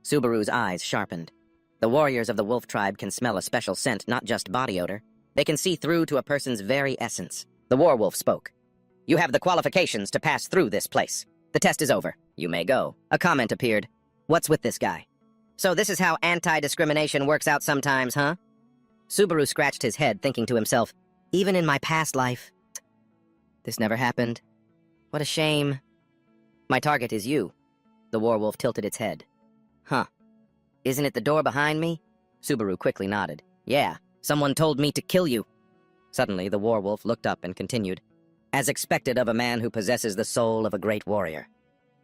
Subaru's eyes sharpened. The warriors of the wolf tribe can smell a special scent, not just body odor. They can see through to a person's very essence. The werewolf spoke. You have the qualifications to pass through this place. The test is over. You may go. A comment appeared. What's with this guy? So this is how anti-discrimination works out sometimes, huh? Subaru scratched his head, thinking to himself, even in my past life, this never happened. What a shame. My target is you. The warwolf tilted its head. Huh. Isn't it the door behind me? Subaru quickly nodded. Yeah, someone told me to kill you. Suddenly, the warwolf looked up and continued, as expected of a man who possesses the soul of a great warrior.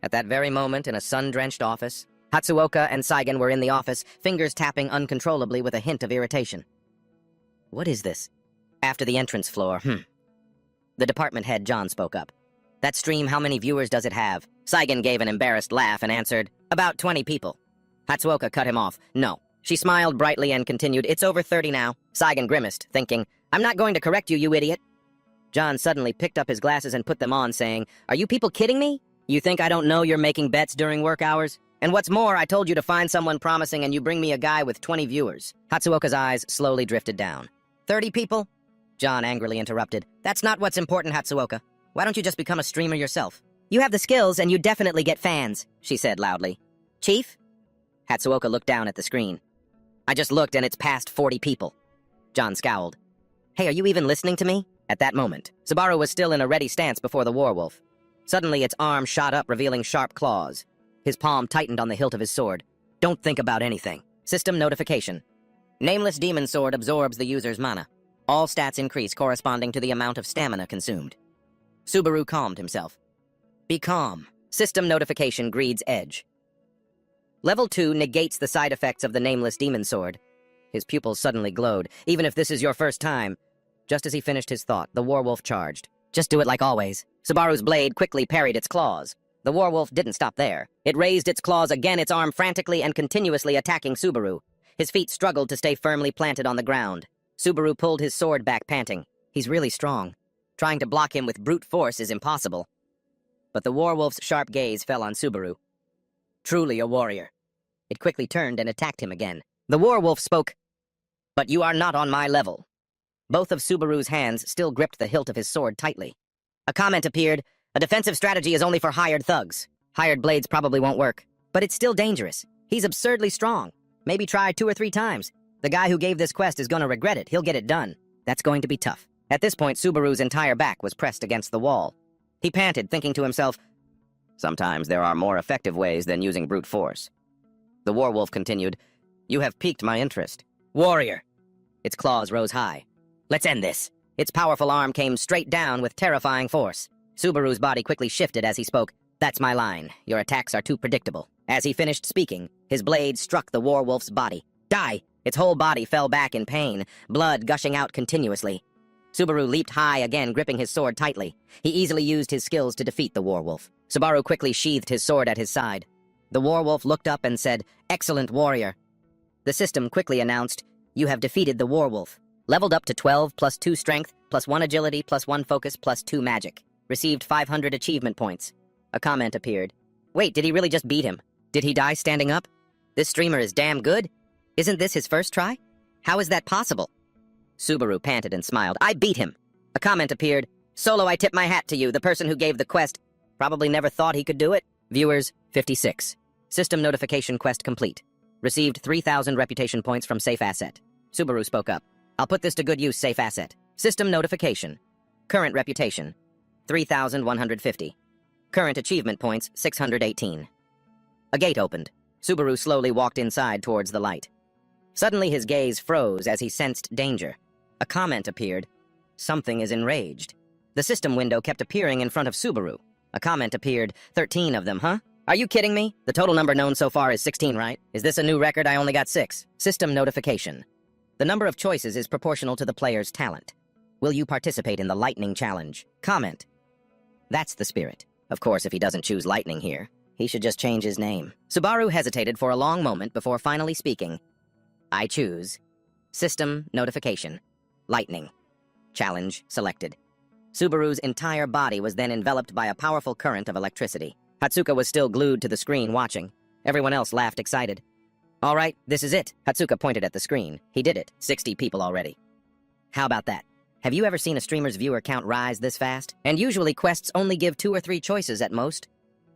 At that very moment, in a sun-drenched office, Hatsuoka and Saigen were in the office, fingers tapping uncontrollably with a hint of irritation. What is this? After the entrance floor, The department head, John, spoke up. That stream, how many viewers does it have? Saigen gave an embarrassed laugh and answered, about 20 people. Hatsuoka cut him off. No. She smiled brightly and continued, it's over 30 now. Saigen grimaced, thinking, I'm not going to correct you, you idiot. John suddenly picked up his glasses and put them on, saying, are you people kidding me? You think I don't know you're making bets during work hours? And what's more, I told you to find someone promising and you bring me a guy with 20 viewers. Hatsuoka's eyes slowly drifted down. 30 people? John angrily interrupted. That's not what's important, Hatsuoka. Why don't you just become a streamer yourself? You have the skills and you definitely get fans, she said loudly. Chief? Hatsuoka looked down at the screen. I just looked and it's past 40 people. John scowled. Hey, are you even listening to me? At that moment, Subaru was still in a ready stance before the warwolf. Suddenly, its arm shot up, revealing sharp claws. His palm tightened on the hilt of his sword. Don't think about anything. System notification. Nameless Demon Sword absorbs the user's mana. All stats increase corresponding to the amount of stamina consumed. Subaru calmed himself. Be calm. System notification greeds edge. Level 2 negates the side effects of the Nameless Demon Sword. His pupils suddenly glowed. Even if this is your first time. Just as he finished his thought, the warwolf charged. Just do it like always. Subaru's blade quickly parried its claws. The warwolf didn't stop there. It raised its claws again, its arm frantically and continuously attacking Subaru. His feet struggled to stay firmly planted on the ground. Subaru pulled his sword back, panting. He's really strong. Trying to block him with brute force is impossible. But the warwolf's sharp gaze fell on Subaru. Truly a warrior. It quickly turned and attacked him again. The warwolf spoke, but you are not on my level. Both of Subaru's hands still gripped the hilt of his sword tightly. A comment appeared, a defensive strategy is only for hired thugs. Hired blades probably won't work, but it's still dangerous. He's absurdly strong. Maybe try 2 or 3 times. The guy who gave this quest is gonna regret it. He'll get it done. That's going to be tough. At this point, Subaru's entire back was pressed against the wall. He panted, thinking to himself, sometimes there are more effective ways than using brute force. The warwolf continued, you have piqued my interest. Warrior! Its claws rose high. Let's end this. Its powerful arm came straight down with terrifying force. Subaru's body quickly shifted as he spoke. That's my line. Your attacks are too predictable. As he finished speaking, his blade struck the warwolf's body. Die! Its whole body fell back in pain, blood gushing out continuously. Subaru leaped high again, gripping his sword tightly. He easily used his skills to defeat the warwolf. Subaru quickly sheathed his sword at his side. The warwolf looked up and said, excellent warrior. The system quickly announced, you have defeated the warwolf. Leveled up to 12 plus 2 strength, plus 1 agility, plus 1 focus, plus 2 magic. Received 500 achievement points. A comment appeared. Wait, did he really just beat him? Did he die standing up? This streamer is damn good. Isn't this his first try? How is that possible? Subaru panted and smiled. I beat him. A comment appeared. Solo, I tip my hat to you, the person who gave the quest. Probably never thought he could do it. Viewers, 56. System notification quest complete. Received 3,000 reputation points from Safe Asset. Subaru spoke up. I'll put this to good use, Safe Asset. System notification. Current reputation, 3,150. Current achievement points, 618. A gate opened. Subaru slowly walked inside towards the light. Suddenly his gaze froze as he sensed danger. A comment appeared. Something is enraged. The system window kept appearing in front of Subaru. A comment appeared. 13 of them, huh? Are you kidding me? The total number known so far is 16, right? Is this a new record? I only got 6. System notification. The number of choices is proportional to the player's talent. Will you participate in the lightning challenge? Comment. That's the spirit. Of course, if he doesn't choose lightning here, he should just change his name. Subaru hesitated for a long moment before finally speaking. I choose. System notification. Lightning. Challenge selected. Subaru's entire body was then enveloped by a powerful current of electricity. Hatsuka was still glued to the screen watching. Everyone else laughed excited. All right, this is it. Hatsuka pointed at the screen. He did it. 60 people already. How about that? Have you ever seen a streamer's viewer count rise this fast? And usually quests only give 2 or 3 choices at most.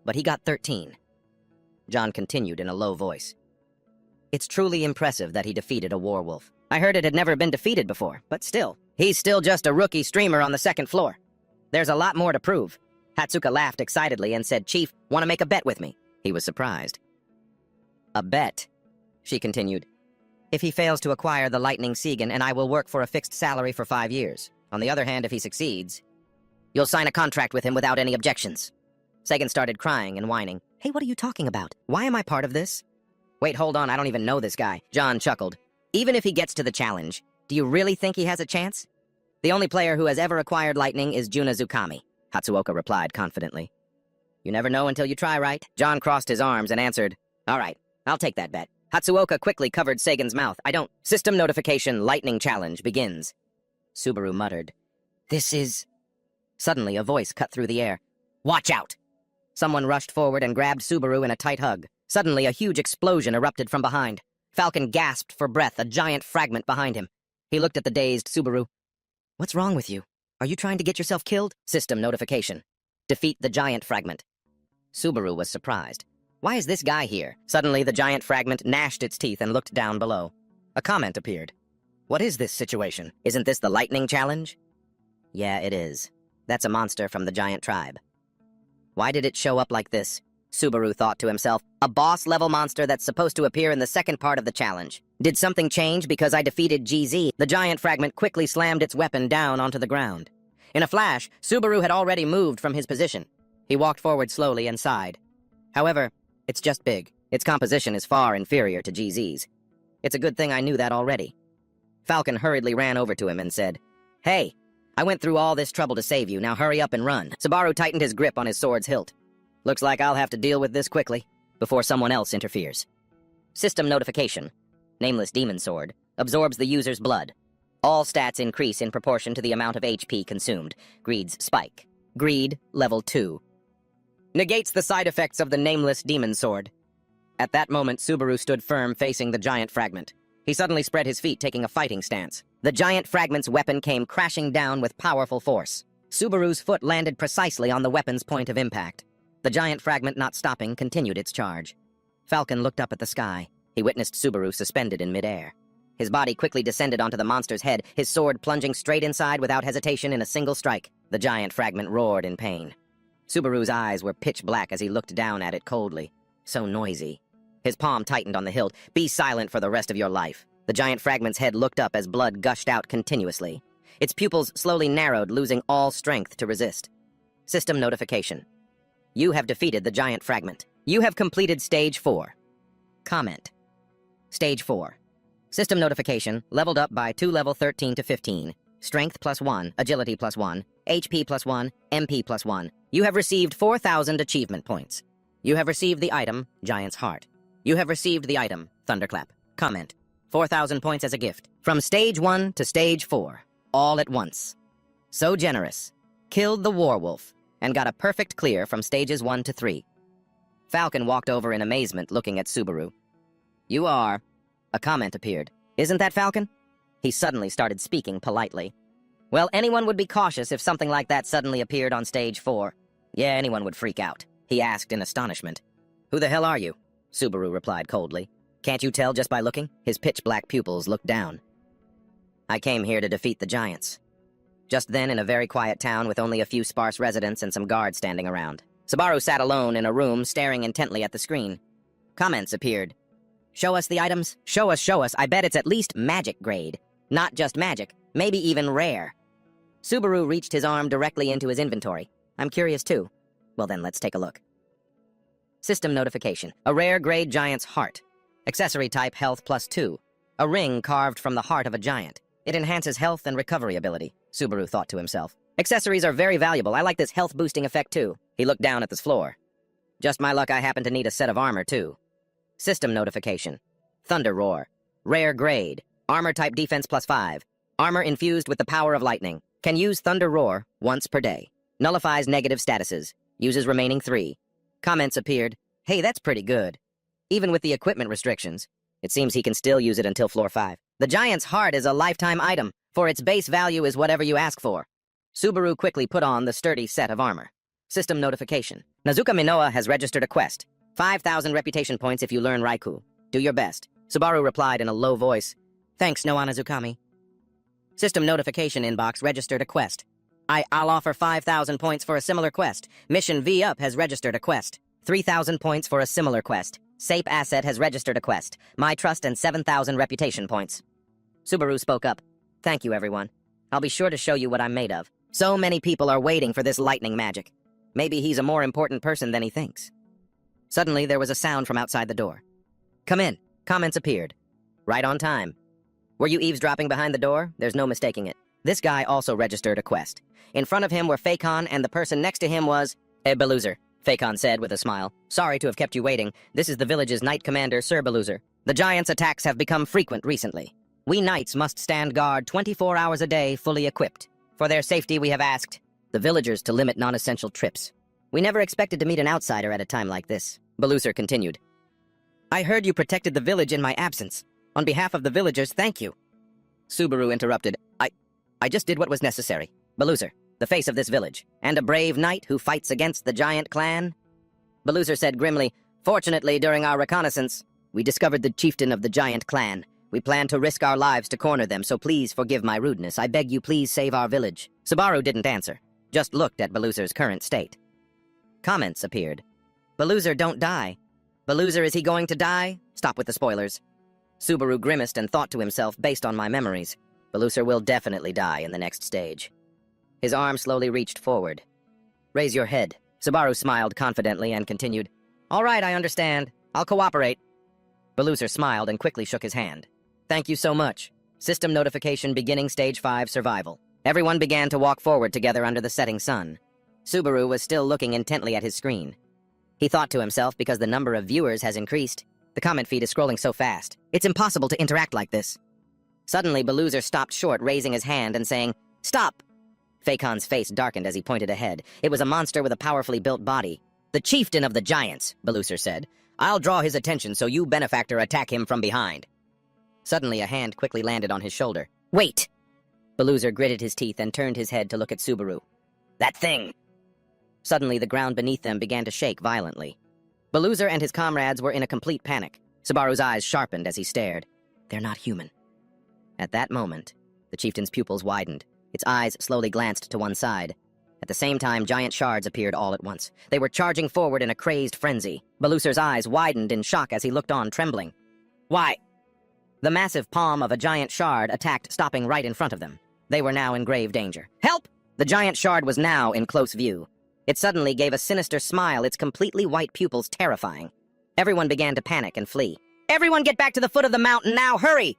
but he got 13. John continued in a low voice. It's truly impressive that he defeated a werewolf. I heard it had never been defeated before, but still, he's still just a rookie streamer on the second floor. There's a lot more to prove. Hatsuka laughed excitedly and said, Chief, want to make a bet with me? He was surprised. A bet, she continued. If he fails to acquire the Lightning Seigen, and I will work for a fixed salary for 5 years. On the other hand, if he succeeds, you'll sign a contract with him without any objections. Seigen started crying and whining. Hey, what are you talking about? Why am I part of this? Wait, hold on, I don't even know this guy. John chuckled. Even if he gets to the challenge, do you really think he has a chance? The only player who has ever acquired lightning is Juna Zukami, Hatsuoka replied confidently. You never know until you try, right? John crossed his arms and answered, All right, I'll take that bet. Hatsuoka quickly covered Seigen's mouth. System notification, lightning challenge begins. Subaru muttered, This is... Suddenly, a voice cut through the air. Watch out! Someone rushed forward and grabbed Subaru in a tight hug. Suddenly, a huge explosion erupted from behind. Falcon gasped for breath, a giant fragment behind him. He looked at the dazed Subaru. What's wrong with you? Are you trying to get yourself killed? System notification. Defeat the giant fragment. Subaru was surprised. Why is this guy here? Suddenly, the giant fragment gnashed its teeth and looked down below. A comment appeared. What is this situation? Isn't this the lightning challenge? Yeah, it is. That's a monster from the giant tribe. Why did it show up like this? Subaru thought to himself. A boss-level monster that's supposed to appear in the second part of the challenge. Did something change because I defeated GZ? The giant fragment quickly slammed its weapon down onto the ground. In a flash, Subaru had already moved from his position. He walked forward slowly and sighed. However, it's just big. Its composition is far inferior to GZ's. It's a good thing I knew that already. Falcon hurriedly ran over to him and said, Hey, I went through all this trouble to save you, now hurry up and run. Subaru tightened his grip on his sword's hilt. Looks like I'll have to deal with this quickly, before someone else interferes. System notification. Nameless Demon Sword. Absorbs the user's blood. All stats increase in proportion to the amount of HP consumed. Greed's spike. Greed, level 2. Negates the side effects of the Nameless Demon Sword. At that moment, Subaru stood firm facing the giant fragment. He suddenly spread his feet, taking a fighting stance. The giant fragment's weapon came crashing down with powerful force. Subaru's foot landed precisely on the weapon's point of impact. The giant fragment, not stopping, continued its charge. Falcon looked up at the sky. He witnessed Subaru suspended in midair. His body quickly descended onto the monster's head, his sword plunging straight inside without hesitation in a single strike. The giant fragment roared in pain. Subaru's eyes were pitch black as he looked down at it coldly. So noisy. His palm tightened on the hilt. Be silent for the rest of your life. The giant fragment's head looked up as blood gushed out continuously. Its pupils slowly narrowed, losing all strength to resist. System notification. You have defeated the giant fragment. You have completed Stage 4. Comment. Stage 4. System notification, leveled up by 2 level 13 to 15. Strength +1, agility +1, HP +1, MP +1. You have received 4,000 achievement points. You have received the item, Giant's Heart. You have received the item, Thunderclap. Comment. 4,000 points as a gift. From Stage 1 to Stage 4. All at once. So generous. Killed the werewolf, and got a perfect clear from Stages 1 to 3. Falcon walked over in amazement, looking at Subaru. You are... A comment appeared. Isn't that Falcon? He suddenly started speaking politely. Well, anyone would be cautious if something like that suddenly appeared on Stage 4. Yeah, anyone would freak out. He asked in astonishment. Who the hell are you? Subaru replied coldly. Can't you tell just by looking? His pitch-black pupils looked down. I came here to defeat the giants. Just then, in a very quiet town with only a few sparse residents and some guards standing around, Subaru sat alone in a room, staring intently at the screen. Comments appeared. Show us the items. Show us. I bet it's at least magic grade. Not just magic, maybe even rare. Subaru reached his arm directly into his inventory. I'm curious too. Well then, let's take a look. System notification. A rare grade giant's heart. Accessory type health +2. A ring carved from the heart of a giant. It enhances health and recovery ability, Subaru thought to himself. Accessories are very valuable. I like this health-boosting effect, too. He looked down at the floor. Just my luck I happen to need a set of armor, too. System notification. Thunder Roar. Rare grade. Armor type defense +5. Armor infused with the power of lightning. Can use Thunder Roar once per day. Nullifies negative statuses. Uses remaining 3. Comments appeared. Hey, that's pretty good. Even with the equipment restrictions, it seems he can still use it until floor 5. The giant's heart is a lifetime item, for its base value is whatever you ask for. Subaru quickly put on the sturdy set of armor. System notification. Nazuka Minoa has registered a quest. 5,000 reputation points if you learn Raikou. Do your best. Subaru replied in a low voice. Thanks, Noa Nazukami. System notification inbox registered a quest. I'll offer 5,000 points for a similar quest. Mission V Up has registered a quest. 3,000 points for a similar quest. Sape Asset has registered a quest. My Trust and 7,000 reputation points. Subaru spoke up. Thank you, everyone. I'll be sure to show you what I'm made of. So many people are waiting for this lightning magic. Maybe he's a more important person than he thinks. Suddenly, there was a sound from outside the door. Come in. Comments appeared. Right on time. Were you eavesdropping behind the door? There's no mistaking it. This guy also registered a quest. In front of him were Fakon, and the person next to him was Beluzer. Fakon said with a smile. Sorry to have kept you waiting. This is the village's knight commander, Sir Beluzer. The giants' attacks have become frequent recently. We knights must stand guard 24 hours a day, fully equipped. For their safety, we have asked the villagers to limit non-essential trips. We never expected to meet an outsider at a time like this. Beluzer continued. I heard you protected the village in my absence. On behalf of the villagers, thank you. Subaru interrupted. I just did what was necessary. Beluzer, the face of this village, and a brave knight who fights against the giant clan? Beluzer said grimly, Fortunately, during our reconnaissance, we discovered the chieftain of the giant clan. We plan to risk our lives to corner them, so please forgive my rudeness. I beg you please save our village. Subaru didn't answer, just looked at Beluzer's current state. Comments appeared. Beluzer, don't die. Beluzer, is he going to die? Stop with the spoilers. Subaru grimaced and thought to himself, based on my memories, Beluzer will definitely die in the next stage. His arm slowly reached forward. Raise your head. Subaru smiled confidently and continued, All right, I understand. I'll cooperate. Beluzer smiled and quickly shook his hand. Thank you so much. System notification beginning Stage 5 survival. Everyone began to walk forward together under the setting sun. Subaru was still looking intently at his screen. He thought to himself, because the number of viewers has increased, the comment feed is scrolling so fast. It's impossible to interact like this. Suddenly, Beluzer stopped short, raising his hand and saying, Stop! Fakon's face darkened as he pointed ahead. It was a monster with a powerfully built body. The chieftain of the giants, Beluzer said. I'll draw his attention so you, benefactor, attack him from behind. Suddenly, a hand quickly landed on his shoulder. Wait! Beluzer gritted his teeth and turned his head to look at Subaru. That thing! Suddenly, the ground beneath them began to shake violently. Beluzer and his comrades were in a complete panic. Subaru's eyes sharpened as he stared. They're not human. At that moment, the chieftain's pupils widened. Its eyes slowly glanced to one side. At the same time, giant shards appeared all at once. They were charging forward in a crazed frenzy. Beluzer's eyes widened in shock as he looked on, trembling. Why? The massive palm of a giant shard attacked, stopping right in front of them. They were now in grave danger. Help! The giant shard was now in close view. It suddenly gave a sinister smile, its completely white pupils terrifying. Everyone began to panic and flee. Everyone get back to the foot of the mountain now, hurry!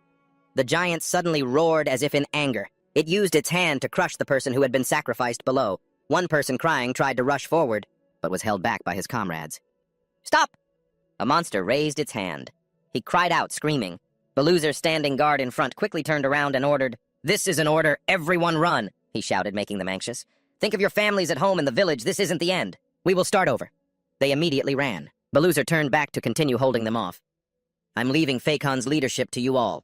The giant suddenly roared as if in anger. It used its hand to crush the person who had been sacrificed below. One person crying tried to rush forward, but was held back by his comrades. Stop! A monster raised its hand. He cried out, screaming. Beluzer, standing guard in front, quickly turned around and ordered, This is an order, everyone run, he shouted, making them anxious. Think of your families at home in the village, this isn't the end. We will start over. They immediately ran. Beluzer turned back to continue holding them off. I'm leaving Fakon's leadership to you all.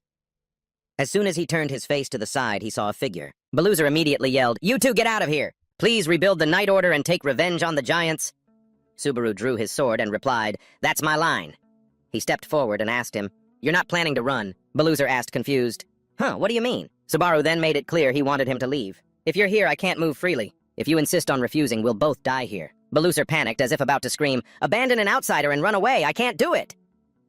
As soon as he turned his face to the side, he saw a figure. Beluzer immediately yelled, You two get out of here! Please rebuild the Night Order and take revenge on the giants. Subaru drew his sword and replied, That's my line. He stepped forward and asked him, You're not planning to run? Beluzer asked, confused. Huh, what do you mean? Subaru then made it clear he wanted him to leave. If you're here, I can't move freely. If you insist on refusing, we'll both die here. Beluzer panicked as if about to scream, Abandon an outsider and run away, I can't do it!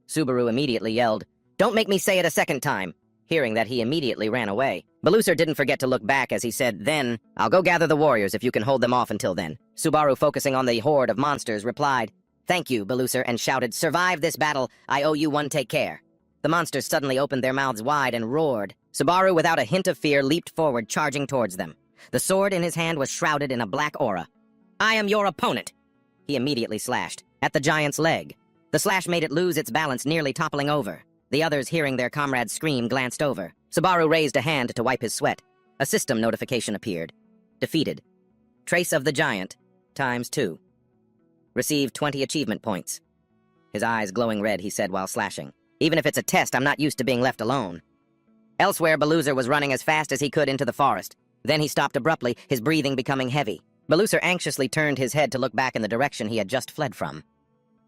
Subaru immediately yelled, Don't make me say it a second time. Hearing that, he immediately ran away. Beluzer didn't forget to look back as he said, Then, I'll go gather the warriors if you can hold them off until then. Subaru, focusing on the horde of monsters, replied, Thank you, Beluzer, and shouted, Survive this battle, I owe you one, take care. The monsters suddenly opened their mouths wide and roared. Subaru, without a hint of fear, leaped forward, charging towards them. The sword in his hand was shrouded in a black aura. I am your opponent! He immediately slashed, at the giant's leg. The slash made it lose its balance, nearly toppling over. The others, hearing their comrade's scream, glanced over. Subaru raised a hand to wipe his sweat. A system notification appeared. Defeated. Trace of the giant, ×2. Received 20 achievement points. His eyes glowing red, he said while slashing. Even if it's a test, I'm not used to being left alone. Elsewhere, Beluzer was running as fast as he could into the forest. Then he stopped abruptly, his breathing becoming heavy. Beluser anxiously turned his head to look back in the direction he had just fled from.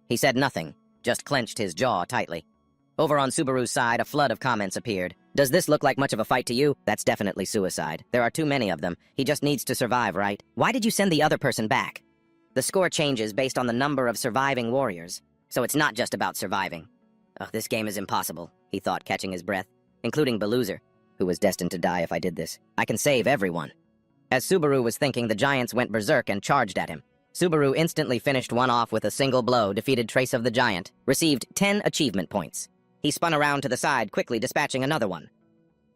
He said nothing, just clenched his jaw tightly. Over on Subaru's side, a flood of comments appeared. Does this look like much of a fight to you? That's definitely suicide. There are too many of them. He just needs to survive, right? Why did you send the other person back? The score changes based on the number of surviving warriors, so it's not just about surviving. Ugh, this game is impossible, he thought, catching his breath, including Beluser, who was destined to die if I did this. I can save everyone. As Subaru was thinking, the giants went berserk and charged at him. Subaru instantly finished one off with a single blow, defeated Trace of the Giant, received 10 achievement points. He spun around to the side, quickly dispatching another one.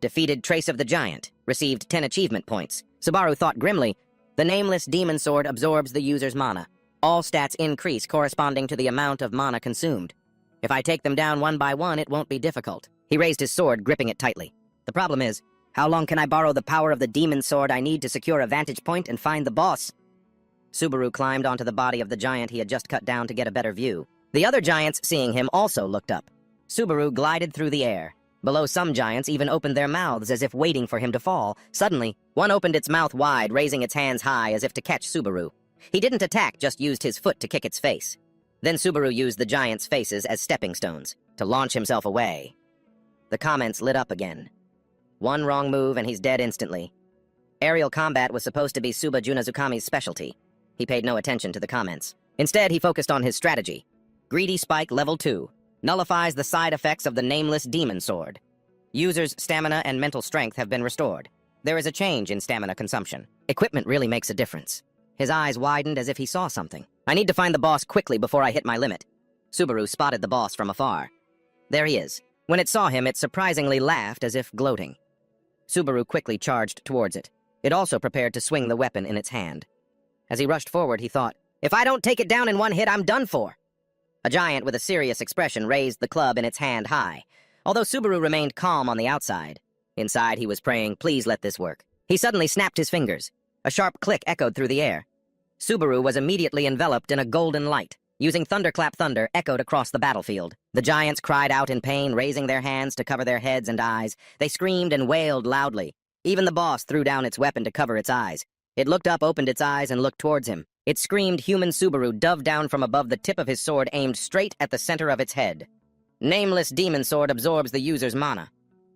Defeated Trace of the Giant, received 10 achievement points. Subaru thought grimly, the nameless demon sword absorbs the user's mana. All stats increase corresponding to the amount of mana consumed. If I take them down one by one, it won't be difficult. He raised his sword, gripping it tightly. The problem is, how long can I borrow the power of the demon sword I need to secure a vantage point and find the boss? Subaru climbed onto the body of the giant he had just cut down to get a better view. The other giants, seeing him, also looked up. Subaru glided through the air. Below, some giants even opened their mouths as if waiting for him to fall. Suddenly, one opened its mouth wide, raising its hands high as if to catch Subaru. He didn't attack, just used his foot to kick its face. Then Subaru used the giants' faces as stepping stones to launch himself away. The comments lit up again. One wrong move and he's dead instantly. Aerial combat was supposed to be Suba Junazukami's specialty. He paid no attention to the comments. Instead, he focused on his strategy. Greedy Spike Level 2. Nullifies the side effects of the nameless demon sword. Users' stamina and mental strength have been restored. There is a change in stamina consumption. Equipment really makes a difference. His eyes widened as if he saw something. I need to find the boss quickly before I hit my limit. Subaru spotted the boss from afar. There he is. When it saw him, it surprisingly laughed as if gloating. Subaru quickly charged towards it. It also prepared to swing the weapon in its hand. As he rushed forward, he thought, if I don't take it down in one hit, I'm done for. A giant with a serious expression raised the club in its hand high, although Subaru remained calm on the outside. Inside, he was praying, please let this work. He suddenly snapped his fingers. A sharp click echoed through the air. Subaru was immediately enveloped in a golden light. Using Thunderclap Thunder echoed across the battlefield. The giants cried out in pain, raising their hands to cover their heads and eyes. They screamed and wailed loudly. Even the boss threw down its weapon to cover its eyes. It looked up, opened its eyes, and looked towards him. It screamed human Subaru dove down from above the tip of his sword aimed straight at the center of its head. Nameless demon sword absorbs the user's mana.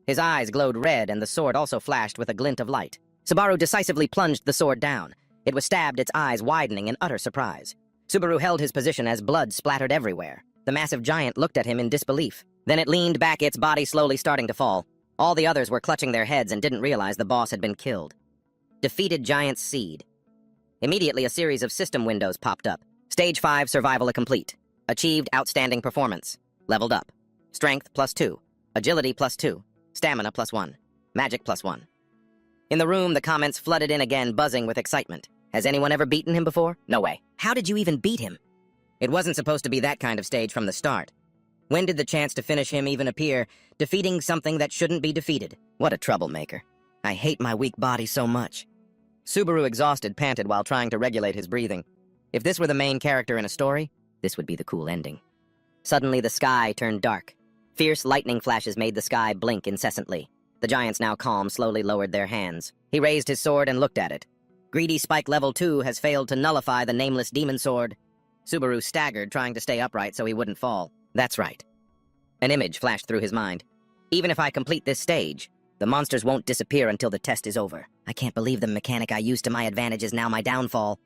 His eyes glowed red and the sword also flashed with a glint of light. Subaru decisively plunged the sword down. It was stabbed, its eyes widening in utter surprise. Subaru held his position as blood splattered everywhere. The massive giant looked at him in disbelief. Then it leaned back, its body slowly starting to fall. All the others were clutching their heads and didn't realize the boss had been killed. Defeated Giant's Seed. Immediately, a series of system windows popped up. Stage 5 survival complete. Achieved outstanding performance. Leveled up. Strength +2. Agility +2. Stamina +1. Magic +1. In the room, the comments flooded in again, buzzing with excitement. Has anyone ever beaten him before? No way. How did you even beat him? It wasn't supposed to be that kind of stage from the start. When did the chance to finish him even appear, defeating something that shouldn't be defeated? What a troublemaker. I hate my weak body so much. Subaru, exhausted, panted while trying to regulate his breathing. If this were the main character in a story, this would be the cool ending. Suddenly, the sky turned dark. Fierce lightning flashes made the sky blink incessantly. The giants, now calm, slowly lowered their hands. He raised his sword and looked at it. Greedy Spike Level 2 has failed to nullify the nameless demon sword. Subaru staggered, trying to stay upright so he wouldn't fall. That's right. An image flashed through his mind. Even if I complete this stage, the monsters won't disappear until the test is over. I can't believe the mechanic I used to my advantage is now my downfall.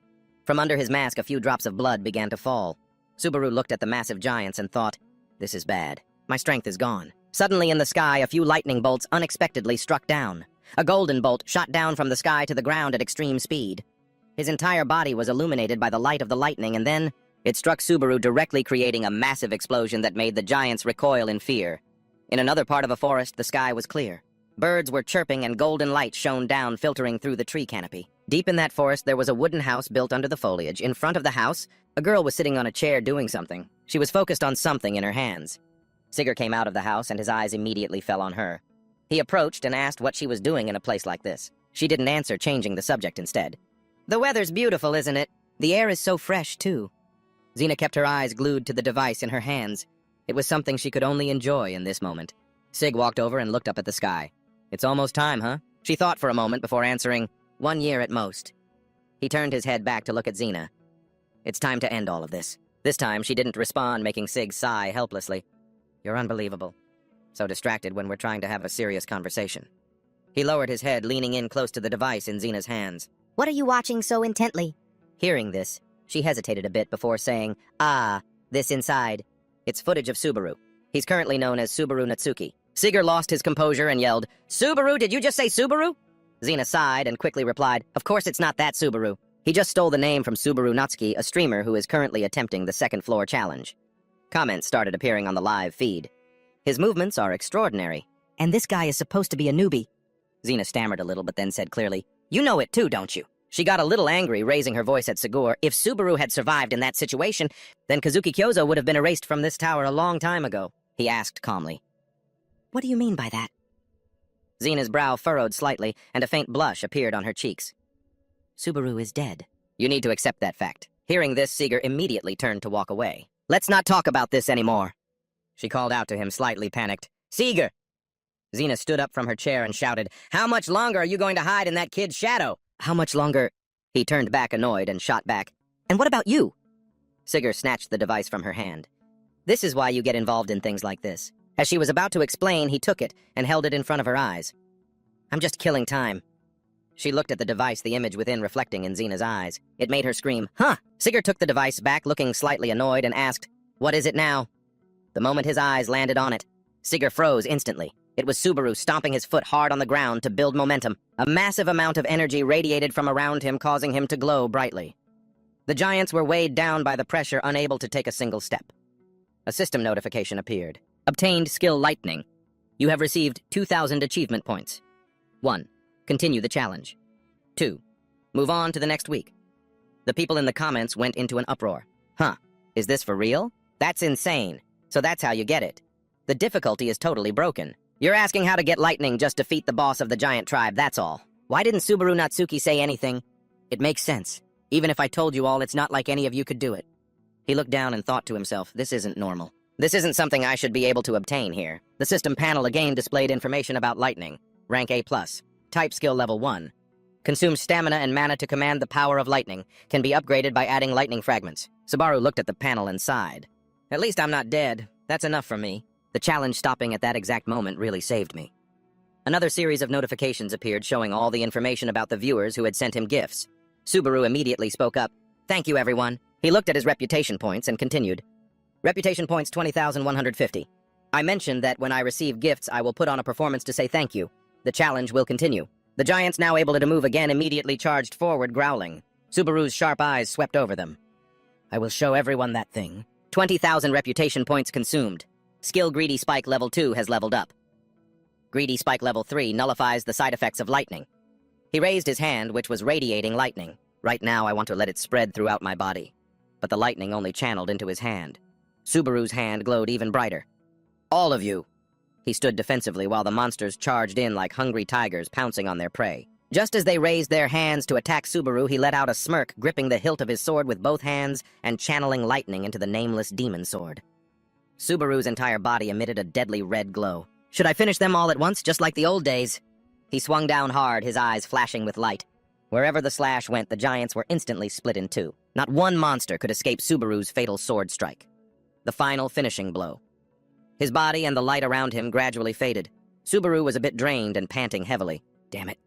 From under his mask, a few drops of blood began to fall. Subaru looked at the massive giants and thought, this is bad. My strength is gone. Suddenly in the sky, a few lightning bolts unexpectedly struck down. A golden bolt shot down from the sky to the ground at extreme speed. His entire body was illuminated by the light of the lightning, and then it struck Subaru directly, creating a massive explosion that made the giants recoil in fear. In another part of a forest, the sky was clear. Birds were chirping and golden light shone down, filtering through the tree canopy. Deep in that forest, there was a wooden house built under the foliage. In front of the house, a girl was sitting on a chair doing something. She was focused on something in her hands. Sigurd came out of the house and his eyes immediately fell on her. He approached and asked what she was doing in a place like this. She didn't answer, changing the subject instead. The weather's beautiful, isn't it? The air is so fresh, too. Xena kept her eyes glued to the device in her hands. It was something she could only enjoy in this moment. Sig walked over and looked up at the sky. It's almost time, huh? She thought for a moment before answering, 1 year at most. He turned his head back to look at Xena. It's time to end all of this. This time, she didn't respond, making Sig sigh helplessly. You're unbelievable. So distracted when we're trying to have a serious conversation. He lowered his head, leaning in close to the device in Xena's hands. What are you watching so intently? Hearing this, she hesitated a bit before saying, "Ah, this inside." It's footage of Subaru. He's currently known as Subaru Natsuki. Siger lost his composure and yelled, "Subaru, did you just say Subaru?" Xena sighed and quickly replied, "Of course it's not that Subaru. He just stole the name from Subaru Natsuki, a streamer who is currently attempting the second floor challenge." Comments started appearing on the live feed. His movements are extraordinary. And this guy is supposed to be a newbie. Xena stammered a little but then said clearly, "You know it too, don't you?" She got a little angry, raising her voice at Sigur. If Subaru had survived in that situation, then Kazuki Kyozo would have been erased from this tower a long time ago, he asked calmly. What do you mean by that? Xena's brow furrowed slightly, and a faint blush appeared on her cheeks. Subaru is dead. You need to accept that fact. Hearing this, Siger immediately turned to walk away. Let's not talk about this anymore. She called out to him, slightly panicked. Siger! Xena stood up from her chair and shouted, "How much longer are you going to hide in that kid's shadow?" How much longer? He turned back annoyed and shot back. And what about you? Siger snatched the device from her hand. This is why you get involved in things like this. As she was about to explain, he took it and held it in front of her eyes. I'm just killing time. She looked at the device, the image within reflecting in Xena's eyes. It made her scream, "Huh!" Siger took the device back, looking slightly annoyed, and asked, "What is it now?" The moment his eyes landed on it, Siger froze instantly. It was Subaru stomping his foot hard on the ground to build momentum. A massive amount of energy radiated from around him, causing him to glow brightly. The giants were weighed down by the pressure, unable to take a single step. A system notification appeared. Obtained skill lightning. You have received 2,000 achievement points. 1. Continue the challenge. 2. Move on to the next week. The people in the comments went into an uproar. Huh, is this for real? That's insane. So that's how you get it. The difficulty is totally broken. You're asking how to get lightning, just defeat the boss of the giant tribe, that's all. Why didn't Subaru Natsuki say anything? It makes sense. Even if I told you all, it's not like any of you could do it. He looked down and thought to himself, this isn't normal. This isn't something I should be able to obtain here. The system panel again displayed information about lightning. Rank A+. Type skill level 1. Consumes stamina and mana to command the power of lightning. Can be upgraded by adding lightning fragments. Subaru looked at the panel and sighed. At least I'm not dead. That's enough for me. The challenge stopping at that exact moment really saved me. Another series of notifications appeared showing all the information about the viewers who had sent him gifts. Subaru immediately spoke up. Thank you, everyone. He looked at his reputation points and continued. Reputation points 20,150. I mentioned that when I receive gifts, I will put on a performance to say thank you. The challenge will continue. The giants, now able to move again, immediately charged forward, growling. Subaru's sharp eyes swept over them. I will show everyone that thing. 20,000 reputation points consumed. Skill Greedy Spike level 2 has leveled up. Greedy Spike level 3 nullifies the side effects of lightning. He raised his hand, which was radiating lightning. Right now, I want to let it spread throughout my body. But the lightning only channeled into his hand. Subaru's hand glowed even brighter. All of you! He stood defensively while the monsters charged in like hungry tigers pouncing on their prey. Just as they raised their hands to attack Subaru, he let out a smirk, gripping the hilt of his sword with both hands and channeling lightning into the nameless demon sword. Subaru's entire body emitted a deadly red glow. Should I finish them all at once, just like the old days? He swung down hard, his eyes flashing with light. Wherever the slash went, the giants were instantly split in two. Not one monster could escape Subaru's fatal sword strike. The final finishing blow. His body and the light around him gradually faded. Subaru was a bit drained and panting heavily. Damn it.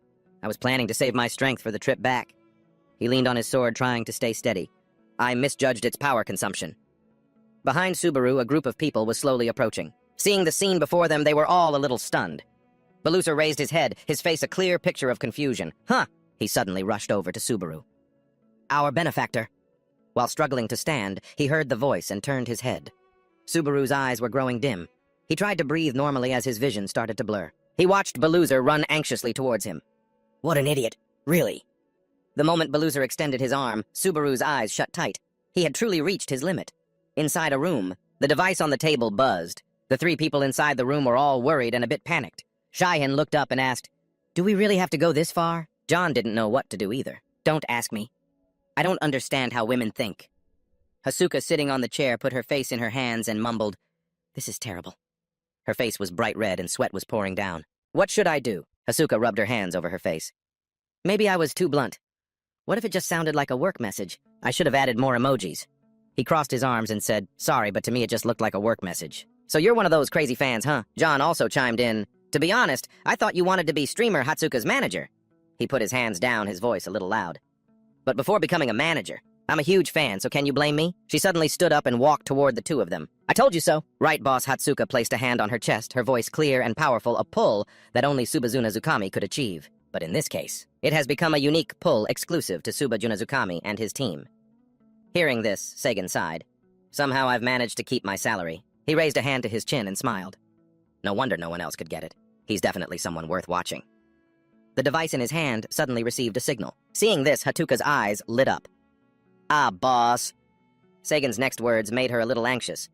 I was planning to save my strength for the trip back. He leaned on his sword, trying to stay steady. I misjudged its power consumption. Behind Subaru, a group of people was slowly approaching. Seeing the scene before them, they were all a little stunned. Belusa raised his head, his face a clear picture of confusion. Huh! He suddenly rushed over to Subaru. Our benefactor. While struggling to stand, he heard the voice and turned his head. Subaru's eyes were growing dim. He tried to breathe normally as his vision started to blur. He watched Belusa run anxiously towards him. What an idiot. Really. The moment Belusa extended his arm, Subaru's eyes shut tight. He had truly reached his limit. Inside a room, the device on the table buzzed. The three people inside the room were all worried and a bit panicked. Shaihan looked up and asked, Do we really have to go this far? John didn't know what to do either. Don't ask me. I don't understand how women think. Hasuka, sitting on the chair, put her face in her hands and mumbled, This is terrible. Her face was bright red and sweat was pouring down. What should I do? Hasuka rubbed her hands over her face. Maybe I was too blunt. What if it just sounded like a work message? I should have added more emojis. He crossed his arms and said, sorry, but to me it just looked like a work message. So you're one of those crazy fans, huh? John also chimed in, to be honest, I thought you wanted to be streamer Hatsuka's manager. He put his hands down, his voice a little loud. But before becoming a manager, I'm a huge fan, so can you blame me? She suddenly stood up and walked toward the two of them. I told you so. Right boss Hatsuka placed a hand on her chest, her voice clear and powerful, a pull that only Subazuna Zukami could achieve. But in this case, it has become a unique pull exclusive to Subazuna Zukami and his team. Hearing this, Seigen sighed. Somehow I've managed to keep my salary. He raised a hand to his chin and smiled. No wonder no one else could get it. He's definitely someone worth watching. The device in his hand suddenly received a signal. Seeing this, Hatuka's eyes lit up. Ah, boss. Seigen's next words made her a little anxious.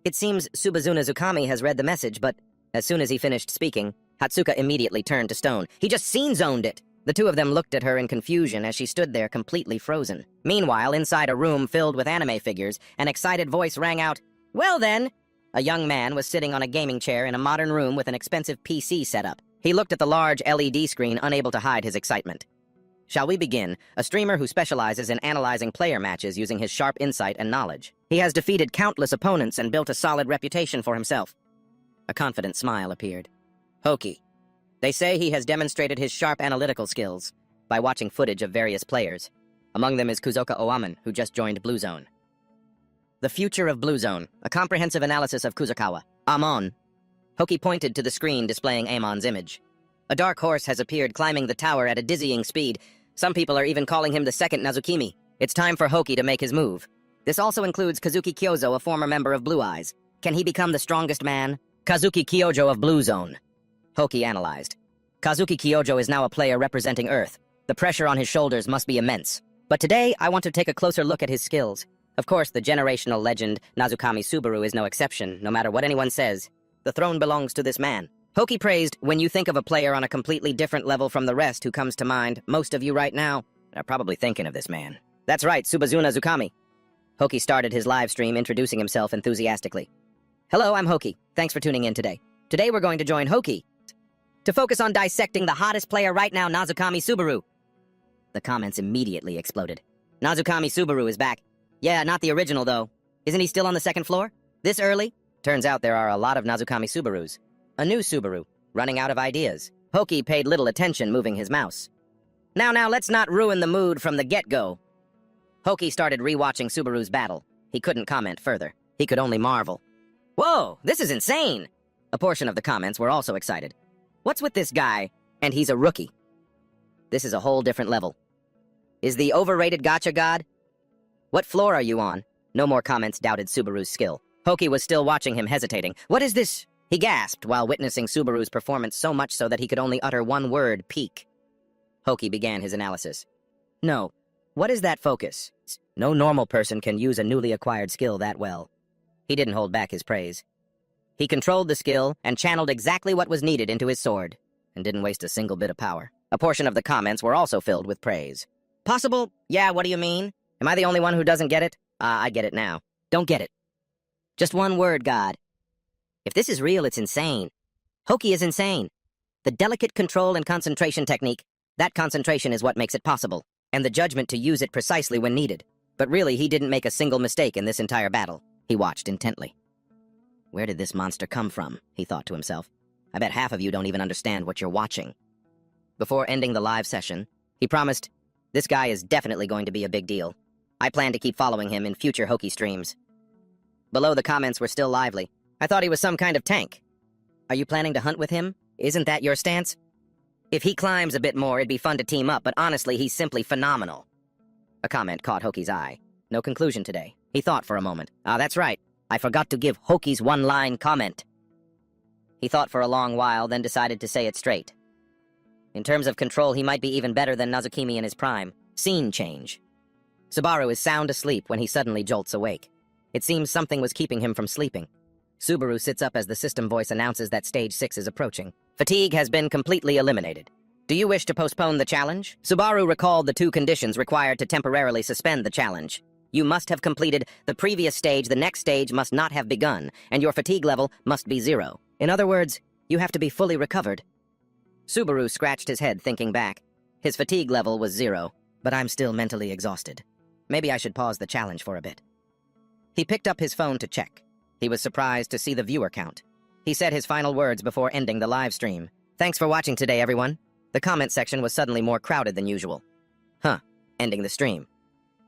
It seems Subazuna Zukami has read the message, but as soon as he finished speaking, Hatsuka immediately turned to stone. He just scene-zoned it. The two of them looked at her in confusion as she stood there completely frozen. Meanwhile, inside a room filled with anime figures, an excited voice rang out, "Well then!" A young man was sitting on a gaming chair in a modern room with an expensive PC setup. He looked at the large LED screen, unable to hide his excitement. Shall we begin? A streamer who specializes in analyzing player matches using his sharp insight and knowledge. He has defeated countless opponents and built a solid reputation for himself. A confident smile appeared. Hoki. They say he has demonstrated his sharp analytical skills by watching footage of various players. Among them is Kuzoka Oamon, who just joined Blue Zone. The future of Blue Zone, a comprehensive analysis of Kuzukawa. Amon. Hoki pointed to the screen displaying Amon's image. A dark horse has appeared climbing the tower at a dizzying speed. Some people are even calling him the second Nazukimi. It's time for Hoki to make his move. This also includes Kazuki Kyozo, a former member of Blue Eyes. Can he become the strongest man? Kazuki Kyojo of Blue Zone. Hoki analyzed. Kazuki Kyojo is now a player representing Earth. The pressure on his shoulders must be immense. But today, I want to take a closer look at his skills. Of course, the generational legend Nazukami Subaru is no exception, no matter what anyone says. The throne belongs to this man. Hoki praised, when you think of a player on a completely different level from the rest who comes to mind, most of you right now are probably thinking of this man. That's right, Subazuna Zukami. Hoki started his live stream introducing himself enthusiastically. Hello, I'm Hoki. Thanks for tuning in today. Today we're going to join Hoki to focus on dissecting the hottest player right now, Nazukami Subaru. The comments immediately exploded. Nazukami Subaru is back. Yeah, not the original though. Isn't he still on the second floor? This early? Turns out there are a lot of Nazukami Subarus. A new Subaru, running out of ideas. Hoki paid little attention moving his mouse. Now, let's not ruin the mood from the get-go. Hoki started rewatching Subaru's battle. He couldn't comment further. He could only marvel. Whoa, this is insane! A portion of the comments were also excited. What's with this guy? And he's a rookie. This is a whole different level. Is the overrated gacha god? What floor are you on? No more comments doubted Subaru's skill. Hoki was still watching him, hesitating. What is this? He gasped while witnessing Subaru's performance, so much so that he could only utter one word, peak. Hoki began his analysis. No. What is that focus? No normal person can use a newly acquired skill that well. He didn't hold back his praise. He controlled the skill and channeled exactly what was needed into his sword, and didn't waste a single bit of power. A portion of the comments were also filled with praise. Possible? Yeah, what do you mean? Am I the only one who doesn't get it? I get it now. Don't get it. Just one word, God. If this is real, it's insane. Hoki is insane. The delicate control and concentration technique, that concentration is what makes it possible, and the judgment to use it precisely when needed. But really, he didn't make a single mistake in this entire battle. He watched intently. Where did this monster come from? He thought to himself. I bet half of you don't even understand what you're watching. Before ending the live session, he promised, this guy is definitely going to be a big deal. I plan to keep following him in future Hoki streams. Below, the comments were still lively. I thought he was some kind of tank. Are you planning to hunt with him? Isn't that your stance? If he climbs a bit more, it'd be fun to team up, but honestly, he's simply phenomenal. A comment caught Hoki's eye. No conclusion today. He thought for a moment. That's right. I forgot to give Hoki's one-line comment. He thought for a long while, then decided to say it straight. In terms of control, he might be even better than Nazukimi in his prime. Scene change. Subaru is sound asleep when he suddenly jolts awake. It seems something was keeping him from sleeping. Subaru sits up as the system voice announces that Stage 6 is approaching. Fatigue has been completely eliminated. Do you wish to postpone the challenge? Subaru recalled the two conditions required to temporarily suspend the challenge. You must have completed the previous stage, the next stage must not have begun, and your fatigue level must be 0. In other words, you have to be fully recovered. Subaru scratched his head, thinking back. His fatigue level was 0. but I'm still mentally exhausted. Maybe I should pause the challenge for a bit. He picked up his phone to check. He was surprised to see the viewer count. He said his final words before ending the live stream. Thanks for watching today, everyone. The comment section was suddenly more crowded than usual. Huh, ending the stream.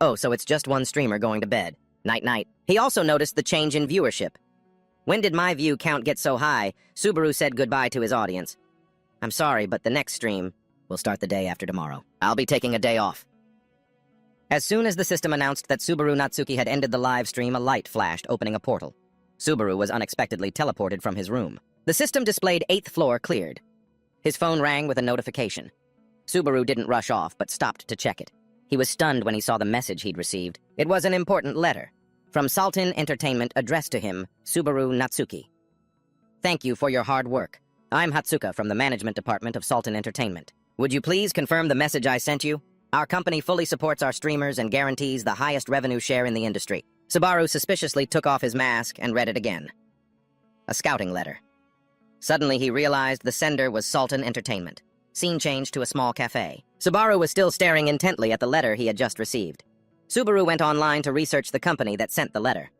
Oh, so it's just one streamer going to bed. Night-night. He also noticed the change in viewership. When did my view count get so high? Subaru said goodbye to his audience. I'm sorry, but the next stream will start the day after tomorrow. I'll be taking a day off. As soon as the system announced that Subaru Natsuki had ended the live stream, a light flashed, opening a portal. Subaru was unexpectedly teleported from his room. The system displayed 8th floor cleared. His phone rang with a notification. Subaru didn't rush off, but stopped to check it. He was stunned when he saw the message he'd received. It was an important letter. From Sultan Entertainment addressed to him, Subaru Natsuki. Thank you for your hard work. I'm Hatsuka from the management department of Sultan Entertainment. Would you please confirm the message I sent you? Our company fully supports our streamers and guarantees the highest revenue share in the industry. Subaru suspiciously took off his mask and read it again. A scouting letter. Suddenly he realized the sender was Sultan Entertainment. Scene changed to a small cafe. Subaru was still staring intently at the letter he had just received. Subaru went online to research the company that sent the letter.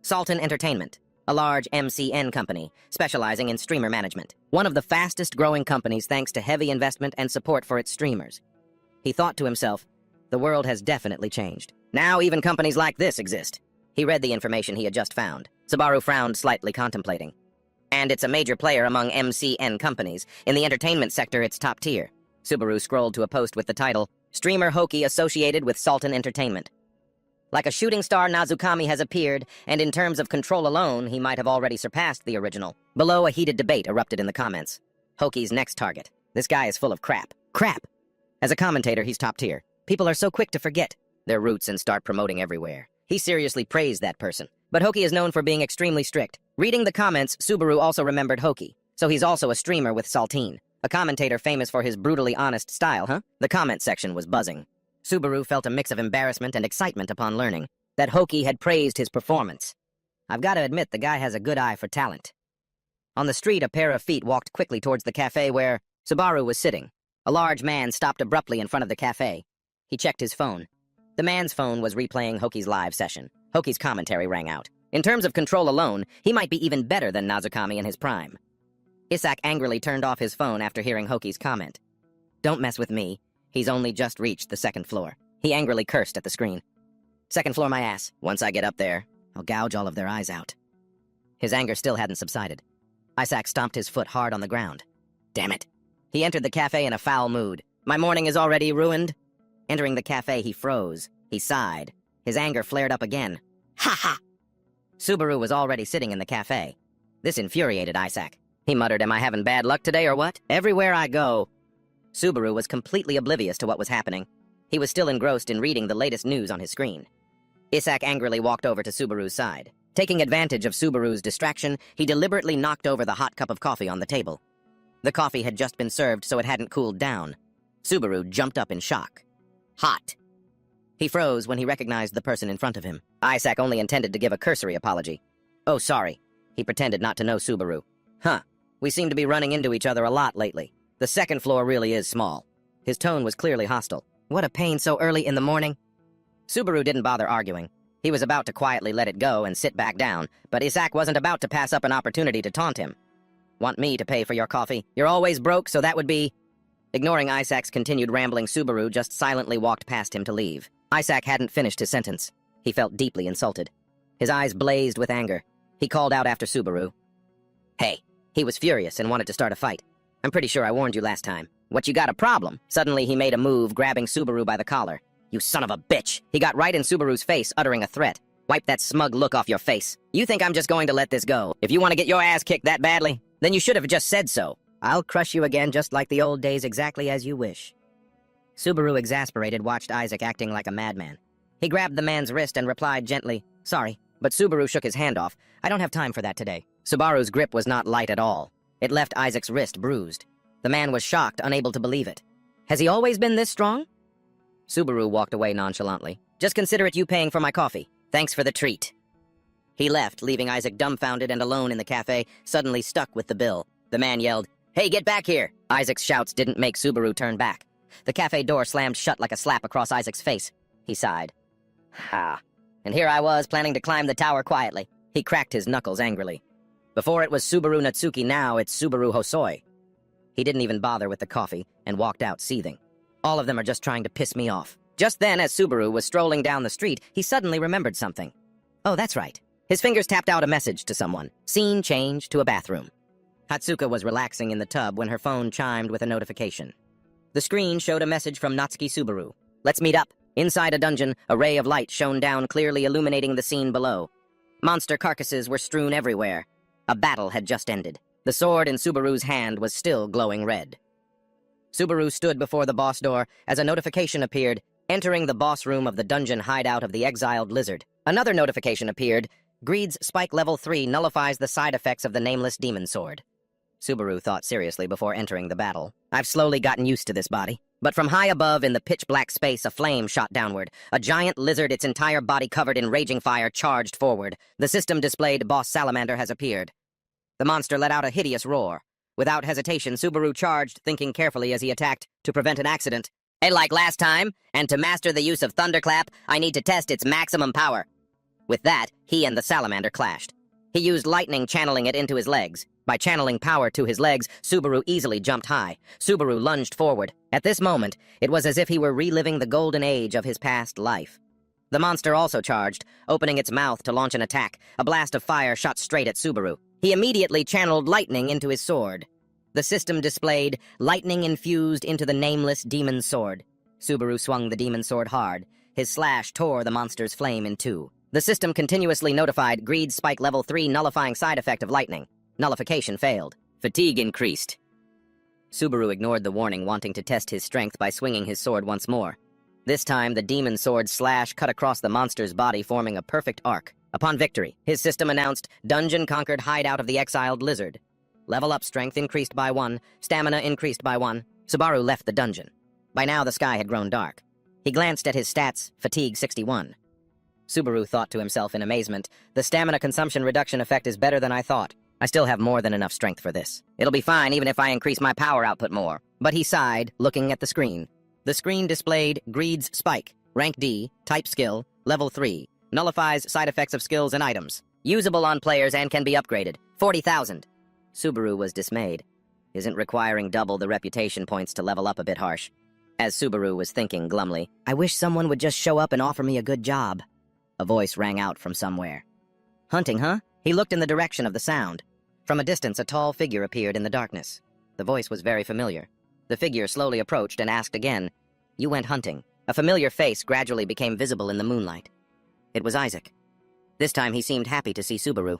Sultan Entertainment, a large MCN company specializing in streamer management. One of the fastest-growing companies thanks to heavy investment and support for its streamers. He thought to himself, the world has definitely changed. Now even companies like this exist. He read the information he had just found. Subaru frowned, slightly contemplating. And it's a major player among MCN companies. In the entertainment sector, it's top tier. Subaru scrolled to a post with the title, Streamer Hoki associated with Sultan Entertainment. Like a shooting star, Nazukami has appeared, and in terms of control alone, he might have already surpassed the original. Below, a heated debate erupted in the comments. Hoki's next target. This guy is full of crap. Crap! As a commentator, he's top tier. People are so quick to forget their roots and start promoting everywhere. He seriously praised that person. But Hoki is known for being extremely strict. Reading the comments, Subaru also remembered Hoki. So he's also a streamer with Saltine. A commentator famous for his brutally honest style, huh? The comment section was buzzing. Subaru felt a mix of embarrassment and excitement upon learning that Hoki had praised his performance. I've got to admit, the guy has a good eye for talent. On the street, a pair of feet walked quickly towards the cafe where Subaru was sitting. A large man stopped abruptly in front of the cafe. He checked his phone. The man's phone was replaying Hoki's live session. Hoki's commentary rang out. In terms of control alone, he might be even better than Nazukami in his prime. Isak angrily turned off his phone after hearing Hoki's comment. Don't mess with me. He's only just reached the 2nd floor. He angrily cursed at the screen. 2nd floor my ass. Once I get up there, I'll gouge all of their eyes out. His anger still hadn't subsided. Isak stomped his foot hard on the ground. Damn it. He entered the cafe in a foul mood. My morning is already ruined. Entering the cafe, he froze. He sighed. His anger flared up again. Ha ha! Subaru was already sitting in the cafe. This infuriated Isak. He muttered, am I having bad luck today or what? Everywhere I go. Subaru was completely oblivious to what was happening. He was still engrossed in reading the latest news on his screen. Isak angrily walked over to Subaru's side. Taking advantage of Subaru's distraction, he deliberately knocked over the hot cup of coffee on the table. The coffee had just been served, so it hadn't cooled down. Subaru jumped up in shock. Hot. He froze when he recognized the person in front of him. Isak only intended to give a cursory apology. Oh, sorry. He pretended not to know Subaru. Huh. We seem to be running into each other a lot lately. The 2nd floor really is small. His tone was clearly hostile. What a pain so early in the morning. Subaru didn't bother arguing. He was about to quietly let it go and sit back down, but Isak wasn't about to pass up an opportunity to taunt him. Want me to pay for your coffee? You're always broke, so that would be... Ignoring Isak's continued rambling, Subaru just silently walked past him to leave. Isak hadn't finished his sentence. He felt deeply insulted. His eyes blazed with anger. He called out after Subaru. Hey. He was furious and wanted to start a fight. I'm pretty sure I warned you last time. What, you got a problem? Suddenly he made a move, grabbing Subaru by the collar. You son of a bitch! He got right in Subaru's face, uttering a threat. Wipe that smug look off your face. You think I'm just going to let this go? If you want to get your ass kicked that badly, then you should have just said so. I'll crush you again just like the old days, exactly as you wish. Subaru, exasperated, watched Isaac acting like a madman. He grabbed the man's wrist and replied gently, sorry, but Subaru shook his hand off. I don't have time for that today. Subaru's grip was not light at all. It left Isaac's wrist bruised. The man was shocked, unable to believe it. Has he always been this strong? Subaru walked away nonchalantly. Just consider it you paying for my coffee. Thanks for the treat. He left, leaving Isaac dumbfounded and alone in the cafe, suddenly stuck with the bill. The man yelled, Hey, get back here! Isaac's shouts didn't make Subaru turn back. The cafe door slammed shut like a slap across Isaac's face. He sighed. Ha. And here I was, planning to climb the tower quietly. He cracked his knuckles angrily. Before it was Subaru Natsuki, now it's Subaru Hosoi. He didn't even bother with the coffee and walked out seething. All of them are just trying to piss me off. Just then, as Subaru was strolling down the street, he suddenly remembered something. Oh, that's right. His fingers tapped out a message to someone. Scene change to a bathroom. Hatsuka was relaxing in the tub when her phone chimed with a notification. The screen showed a message from Natsuki Subaru. Let's meet up. Inside a dungeon, a ray of light shone down, clearly illuminating the scene below. Monster carcasses were strewn everywhere. A battle had just ended. The sword in Subaru's hand was still glowing red. Subaru stood before the boss door as a notification appeared, entering the boss room of the dungeon hideout of the exiled lizard. Another notification appeared. Greed's Spike Level 3 nullifies the side effects of the nameless demon sword. Subaru thought seriously before entering the battle. I've slowly gotten used to this body. But from high above in the pitch-black space, a flame shot downward. A giant lizard, its entire body covered in raging fire, charged forward. The system displayed Boss Salamander has appeared. The monster let out a hideous roar. Without hesitation, Subaru charged, thinking carefully as he attacked to prevent an accident. Hey, like last time, and to master the use of Thunderclap, I need to test its maximum power. With that, he and the salamander clashed. He used lightning, channeling it into his legs. By channeling power to his legs, Subaru easily jumped high. Subaru lunged forward. At this moment, it was as if he were reliving the golden age of his past life. The monster also charged, opening its mouth to launch an attack. A blast of fire shot straight at Subaru. He immediately channeled lightning into his sword. The system displayed lightning infused into the nameless demon sword. Subaru swung the demon sword hard. His slash tore the monster's flame in two. The system continuously notified Greed Spike Level 3 nullifying side effect of lightning. Nullification failed. Fatigue increased. Subaru ignored the warning, wanting to test his strength by swinging his sword once more. This time, the demon sword's slash cut across the monster's body, forming a perfect arc. Upon victory, his system announced, Dungeon conquered hideout of the exiled lizard. Level up strength increased by 1, stamina increased by 1. Subaru left the dungeon. By now, the sky had grown dark. He glanced at his stats, fatigue 61. Subaru thought to himself in amazement, the stamina consumption reduction effect is better than I thought. I still have more than enough strength for this. It'll be fine even if I increase my power output more. But he sighed, looking at the screen. The screen displayed Greed's Spike, Rank D, Type Skill, Level 3, nullifies side effects of skills and items. Usable on players and can be upgraded. 40,000. Subaru was dismayed. Isn't requiring double the reputation points to level up a bit harsh? As Subaru was thinking glumly, I wish someone would just show up and offer me a good job. A voice rang out from somewhere. Hunting, huh? He looked in the direction of the sound. From a distance, a tall figure appeared in the darkness. The voice was very familiar. The figure slowly approached and asked again, You went hunting. A familiar face gradually became visible in the moonlight. It was Isaac. This time he seemed happy to see Subaru.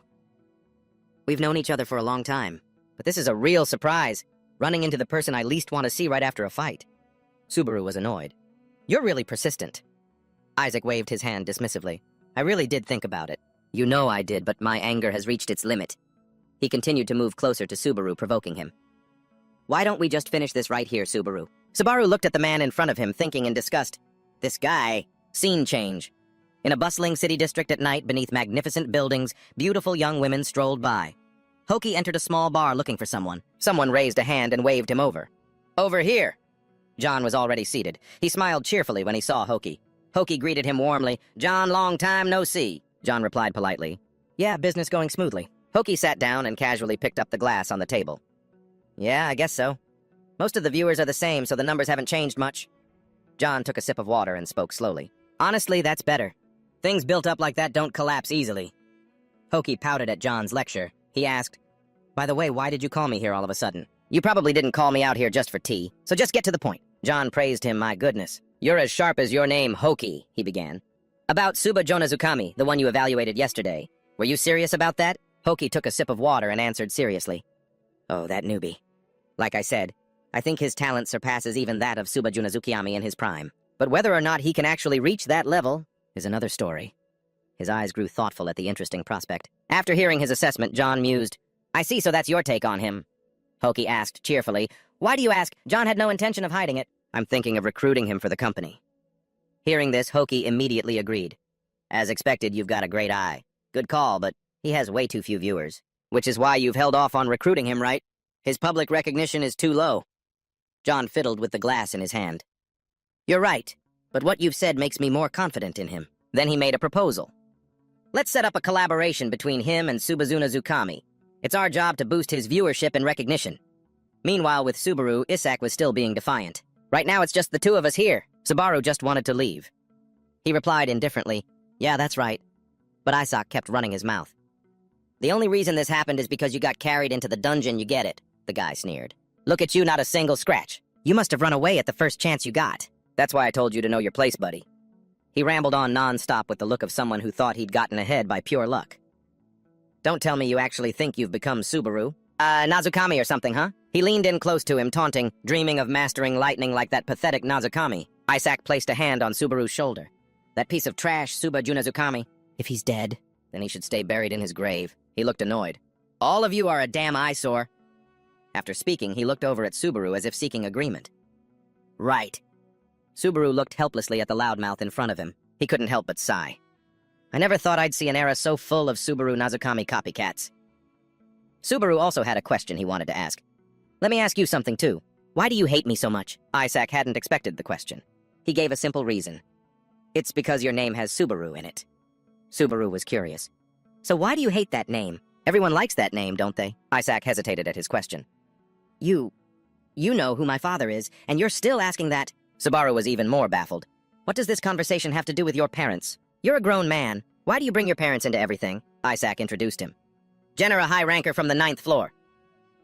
We've known each other for a long time, but this is a real surprise, running into the person I least want to see right after a fight. Subaru was annoyed. You're really persistent. Isaac waved his hand dismissively. I really did think about it. You know I did, but my anger has reached its limit. He continued to move closer to Subaru, provoking him. Why don't we just finish this right here, Subaru? Subaru looked at the man in front of him, thinking in disgust. This guy. Scene change. In a bustling city district at night, beneath magnificent buildings, beautiful young women strolled by. Hoki entered a small bar looking for someone. Someone raised a hand and waved him over. Over here. John was already seated. He smiled cheerfully when he saw Hoki. Hoki greeted him warmly. John, long time no see. John replied politely. Yeah, business going smoothly. Hoki sat down and casually picked up the glass on the table. Yeah, I guess so. Most of the viewers are the same, so the numbers haven't changed much. John took a sip of water and spoke slowly. Honestly, that's better. Things built up like that don't collapse easily. Hoki pouted at John's lecture. He asked, By the way, why did you call me here all of a sudden? You probably didn't call me out here just for tea, so just get to the point. John praised him, my goodness. You're as sharp as your name, Hoki, he began. About Suba Jonazukami, the one you evaluated yesterday. Were you serious about that? Hoki took a sip of water and answered seriously. Oh, that newbie. Like I said, I think his talent surpasses even that of Suba Junazukiami in his prime. But whether or not he can actually reach that level is another story. His eyes grew thoughtful at the interesting prospect. After hearing his assessment, John mused. I see, so that's your take on him. Hoki asked cheerfully. Why do you ask? John had no intention of hiding it. I'm thinking of recruiting him for the company. Hearing this, Hoki immediately agreed. As expected, you've got a great eye. Good call, but he has way too few viewers. Which is why you've held off on recruiting him, right? His public recognition is too low. John fiddled with the glass in his hand. You're right, but what you've said makes me more confident in him. Then he made a proposal. Let's set up a collaboration between him and Subazuna Zukami. It's our job to boost his viewership and recognition. Meanwhile, with Subaru, Isak was still being defiant. Right now, it's just the two of us here. Subaru just wanted to leave. He replied indifferently, Yeah, that's right. But Isak kept running his mouth. The only reason this happened is because you got carried into the dungeon, you get it, the guy sneered. Look at you, not a single scratch. You must have run away at the first chance you got. That's why I told you to know your place, buddy. He rambled on non-stop with the look of someone who thought he'd gotten ahead by pure luck. Don't tell me you actually think you've become Subaru. Nazukami or something, huh? He leaned in close to him, taunting, dreaming of mastering lightning like that pathetic Nazukami. Isak placed a hand on Subaru's shoulder. That piece of trash, Suba Junazukami. If he's dead, then he should stay buried in his grave. He looked annoyed. All of you are a damn eyesore. After speaking, he looked over at Subaru as if seeking agreement. Right. Subaru looked helplessly at the loudmouth in front of him. He couldn't help but sigh. I never thought I'd see an era so full of Subaru Nazukami copycats. Subaru also had a question he wanted to ask. Let me ask you something, too. Why do you hate me so much? Isak hadn't expected the question. He gave a simple reason. It's because your name has Subaru in it. Subaru was curious. So why do you hate that name? Everyone likes that name, don't they? Isak hesitated at his question. You know who my father is, and you're still asking that? Subaru was even more baffled. What does this conversation have to do with your parents? You're a grown man. Why do you bring your parents into everything? Isak introduced him. Jenner, a high ranker from the 9th floor.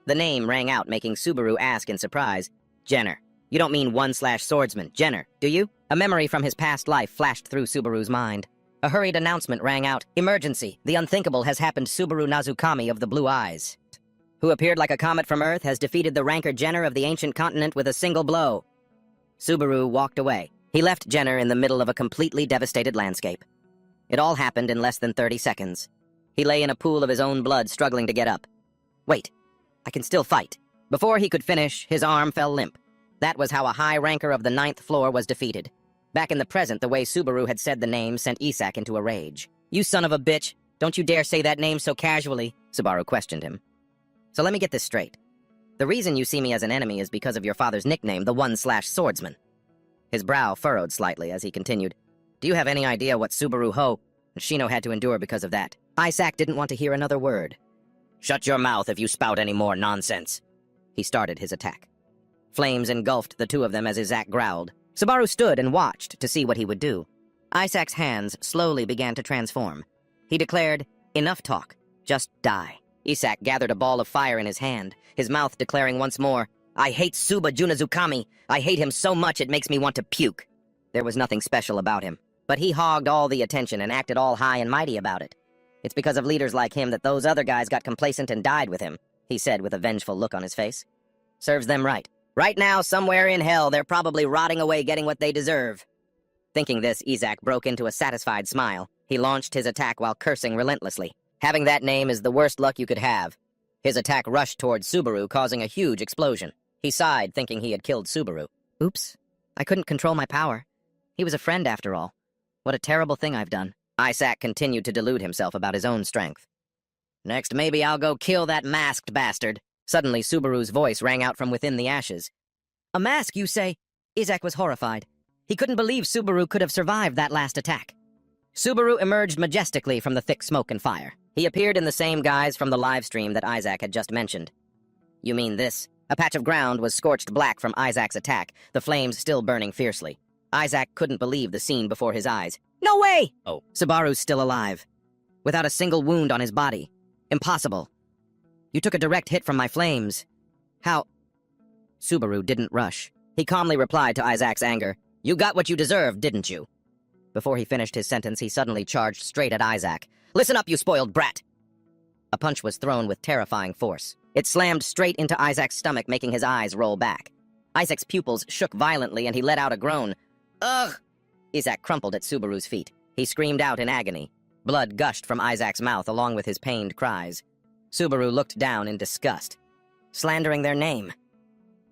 The name rang out, making Subaru ask in surprise. Jenner. You don't mean 1/swordsman, Jenner, do you? A memory from his past life flashed through Subaru's mind. A hurried announcement rang out. Emergency. The unthinkable has happened. Subaru Nazukami of the Blue Eyes, who appeared like a comet from Earth, has defeated the ranker Jenner of the ancient continent with a single blow. Subaru walked away. He left Jenner in the middle of a completely devastated landscape. It all happened in less than 30 seconds. He lay in a pool of his own blood, struggling to get up. Wait, I can still fight. Before he could finish, his arm fell limp. That was how a high ranker of the 9th floor was defeated. Back in the present, the way Subaru had said the name sent Isak into a rage. You son of a bitch, don't you dare say that name so casually, Subaru questioned him. So let me get this straight. The reason you see me as an enemy is because of your father's nickname, the 1/swordsman. His brow furrowed slightly as he continued. Do you have any idea what Subaru Ho and Shino had to endure because of that? Isak didn't want to hear another word. Shut your mouth if you spout any more nonsense. He started his attack. Flames engulfed the two of them as Isak growled. Subaru stood and watched to see what he would do. Isak's hands slowly began to transform. He declared, Enough talk. Just die. Isak gathered a ball of fire in his hand, his mouth declaring once more, I hate Suba Junazukami. I hate him so much it makes me want to puke. There was nothing special about him, but he hogged all the attention and acted all high and mighty about it. It's because of leaders like him that those other guys got complacent and died with him, he said with a vengeful look on his face. Serves them right. Right now, somewhere in hell, they're probably rotting away getting what they deserve. Thinking this, Isak broke into a satisfied smile. He launched his attack while cursing relentlessly. Having that name is the worst luck you could have. His attack rushed towards Subaru, causing a huge explosion. He sighed, thinking he had killed Subaru. Oops, I couldn't control my power. He was a friend after all. What a terrible thing I've done. Isak continued to delude himself about his own strength. Next, maybe I'll go kill that masked bastard. Suddenly, Subaru's voice rang out from within the ashes. A mask, you say? Isak was horrified. He couldn't believe Subaru could have survived that last attack. Subaru emerged majestically from the thick smoke and fire. He appeared in the same guise from the live stream that Isak had just mentioned. You mean this? A patch of ground was scorched black from Isak's attack, the flames still burning fiercely. Isak couldn't believe the scene before his eyes. No way! Oh. Subaru's still alive. Without a single wound on his body. Impossible. You took a direct hit from my flames. How? Subaru didn't rush. He calmly replied to Isak's anger. You got what you deserved, didn't you? Before he finished his sentence, he suddenly charged straight at Isak. Listen up, you spoiled brat! A punch was thrown with terrifying force. It slammed straight into Isak's stomach, making his eyes roll back. Isak's pupils shook violently, and he let out a groan. Ugh! Isak crumpled at Subaru's feet. He screamed out in agony. Blood gushed from Isak's mouth along with his pained cries. Subaru looked down in disgust. Slandering their name.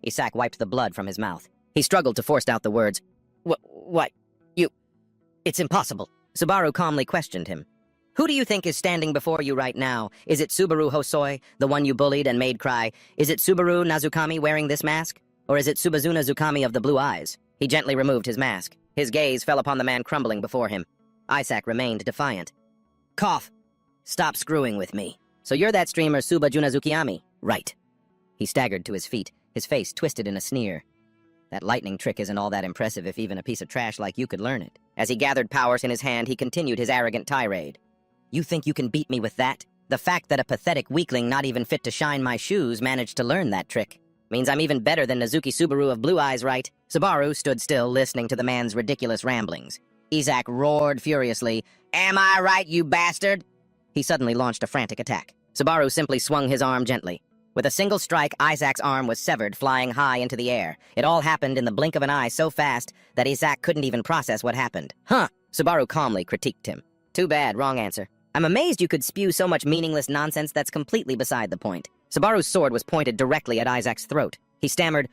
Isak wiped the blood from his mouth. He struggled to force out the words. What? You... It's impossible. Subaru calmly questioned him. Who do you think is standing before you right now? Is it Subaru Hosoi, the one you bullied and made cry? Is it Subaru Nazukami wearing this mask? Or is it Subazuna Zukami of the blue eyes? He gently removed his mask. His gaze fell upon the man crumbling before him. Isaac remained defiant. Cough! Stop screwing with me. So you're that streamer Subazuna Zukami? Right. He staggered to his feet, his face twisted in a sneer. That lightning trick isn't all that impressive if even a piece of trash like you could learn it. As he gathered powers in his hand, he continued his arrogant tirade. You think you can beat me with that? The fact that a pathetic weakling not even fit to shine my shoes managed to learn that trick means I'm even better than Nazuki Subaru of Blue Eyes, right? Subaru stood still, listening to the man's ridiculous ramblings. Isaac roared furiously, Am I right, you bastard? He suddenly launched a frantic attack. Subaru simply swung his arm gently. With a single strike, Isaac's arm was severed, flying high into the air. It all happened in the blink of an eye so fast that Isaac couldn't even process what happened. Huh, Subaru calmly critiqued him. Too bad, wrong answer. I'm amazed you could spew so much meaningless nonsense that's completely beside the point. Subaru's sword was pointed directly at Isaac's throat. He stammered,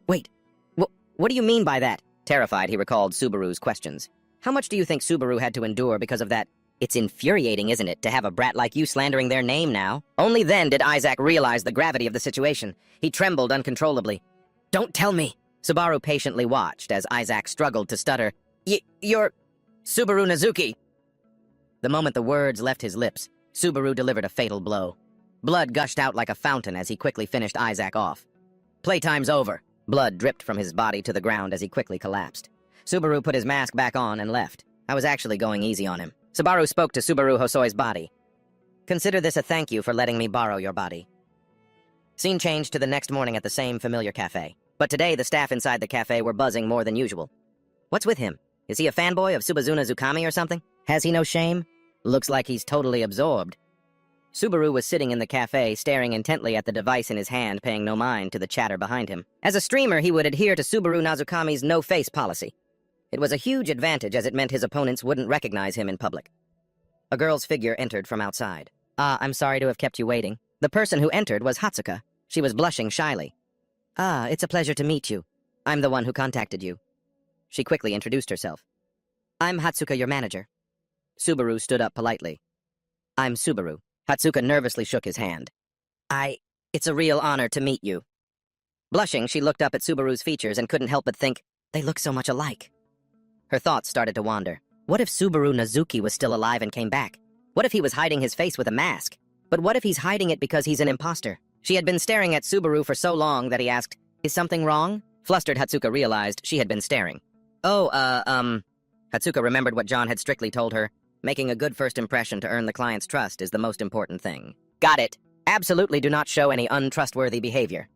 Wait, what do you mean by that? Terrified, he recalled Subaru's questions. How much do you think Subaru had to endure because of that? It's infuriating, isn't it, to have a brat like you slandering their name now? Only then did Isaac realize the gravity of the situation. He trembled uncontrollably. Don't tell me! Subaru patiently watched as Isaac struggled to stutter. You're Subaru Nazuki! The moment the words left his lips, Subaru delivered a fatal blow. Blood gushed out like a fountain as he quickly finished Isaac off. Playtime's over. Blood dripped from his body to the ground as he quickly collapsed. Subaru put his mask back on and left. I was actually going easy on him. Subaru spoke to Subaru Hosoi's body. Consider this a thank you for letting me borrow your body. Scene changed to the next morning at the same familiar cafe. But today the staff inside the cafe were buzzing more than usual. What's with him? Is he a fanboy of Subazuna Zukami or something? Has he no shame? Looks like he's totally absorbed. Subaru was sitting in the cafe, staring intently at the device in his hand, paying no mind to the chatter behind him. As a streamer, he would adhere to Subaru Nazukami's no-face policy. It was a huge advantage as it meant his opponents wouldn't recognize him in public. A girl's figure entered from outside. I'm sorry to have kept you waiting. The person who entered was Hatsuka. She was blushing shyly. It's a pleasure to meet you. I'm the one who contacted you. She quickly introduced herself. I'm Hatsuka, your manager. Subaru stood up politely. I'm Subaru. Hatsuka nervously shook his hand. It's a real honor to meet you. Blushing, she looked up at Subaru's features and couldn't help but think, they look so much alike. Her thoughts started to wander. What if Subaru Nazuki was still alive and came back? What if he was hiding his face with a mask? But what if he's hiding it because he's an imposter? She had been staring at Subaru for so long that he asked, Is something wrong? Flustered, Hatsuka realized she had been staring. Hatsuka remembered what John had strictly told her. Making a good first impression to earn the client's trust is the most important thing. Got it. Absolutely do not show any untrustworthy behavior.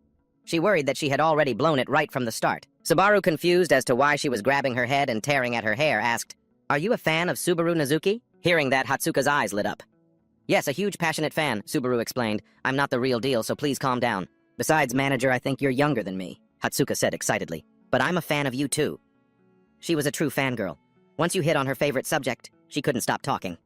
She worried that she had already blown it right from the start. Subaru, confused as to why she was grabbing her head and tearing at her hair, asked, Are you a fan of Subaru Nazuki? Hearing that, Hatsuka's eyes lit up. Yes, a huge passionate fan, Subaru explained. I'm not the real deal, so please calm down. Besides, manager, I think you're younger than me, Hatsuka said excitedly. But I'm a fan of you too. She was a true fangirl. Once you hit on her favorite subject, she couldn't stop talking.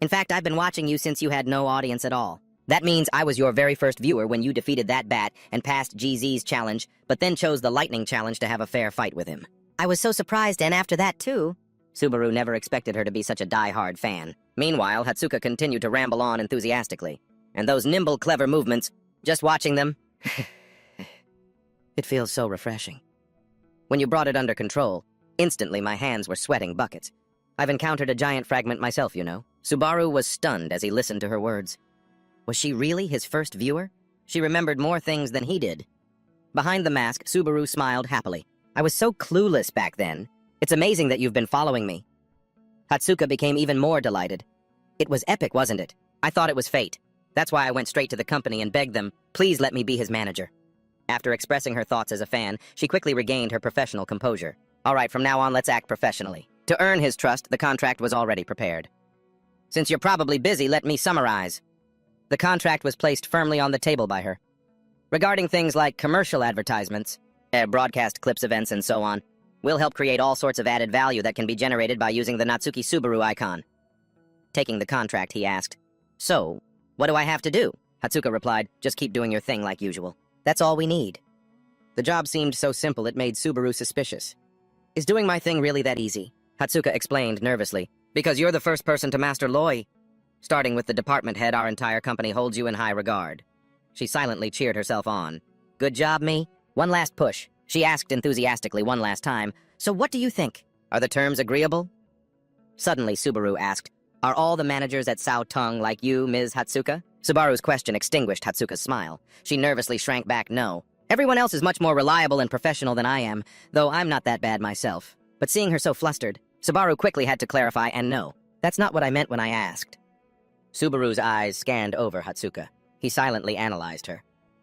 In fact, I've been watching you since you had no audience at all. That means I was your very first viewer when you defeated that bat and passed GZ's challenge, but then chose the lightning challenge to have a fair fight with him. I was so surprised, and after that, too. Subaru never expected her to be such a die-hard fan. Meanwhile, Hatsuka continued to ramble on enthusiastically. And those nimble, clever movements, just watching them, it feels so refreshing. When you brought it under control, instantly my hands were sweating buckets. I've encountered a giant fragment myself, you know. Subaru was stunned as he listened to her words. Was she really his first viewer? She remembered more things than he did. Behind the mask, Subaru smiled happily. I was so clueless back then. It's amazing that you've been following me. Hatsuka became even more delighted. It was epic, wasn't it? I thought it was fate. That's why I went straight to the company and begged them, please let me be his manager. After expressing her thoughts as a fan, she quickly regained her professional composure. All right, from now on, let's act professionally. To earn his trust, the contract was already prepared. Since you're probably busy, let me summarize. The contract was placed firmly on the table by her. Regarding things like commercial advertisements, broadcast clips, events, and so on, we'll help create all sorts of added value that can be generated by using the Natsuki Subaru icon. Taking the contract, he asked, So, what do I have to do? Hatsuka replied, just keep doing your thing like usual. That's all we need. The job seemed so simple it made Subaru suspicious. Is doing my thing really that easy? Hatsuka explained nervously. Because you're the first person to master Loi. Starting with the department head, our entire company holds you in high regard. She silently cheered herself on. Good job, me. One last push. She asked enthusiastically one last time, "So what do you think? Are the terms agreeable?" Suddenly, Subaru asked, "Are all the managers at Sao Tung like you, Ms. Hatsuka?" Subaru's question extinguished Hatsuka's smile. She nervously shrank back, "No. Everyone else is much more reliable and professional than I am, though I'm not that bad myself." But seeing her so flustered, Subaru quickly had to clarify, "And no, that's not what I meant when I asked." Subaru's eyes scanned over Hatsuka. He silently analyzed her.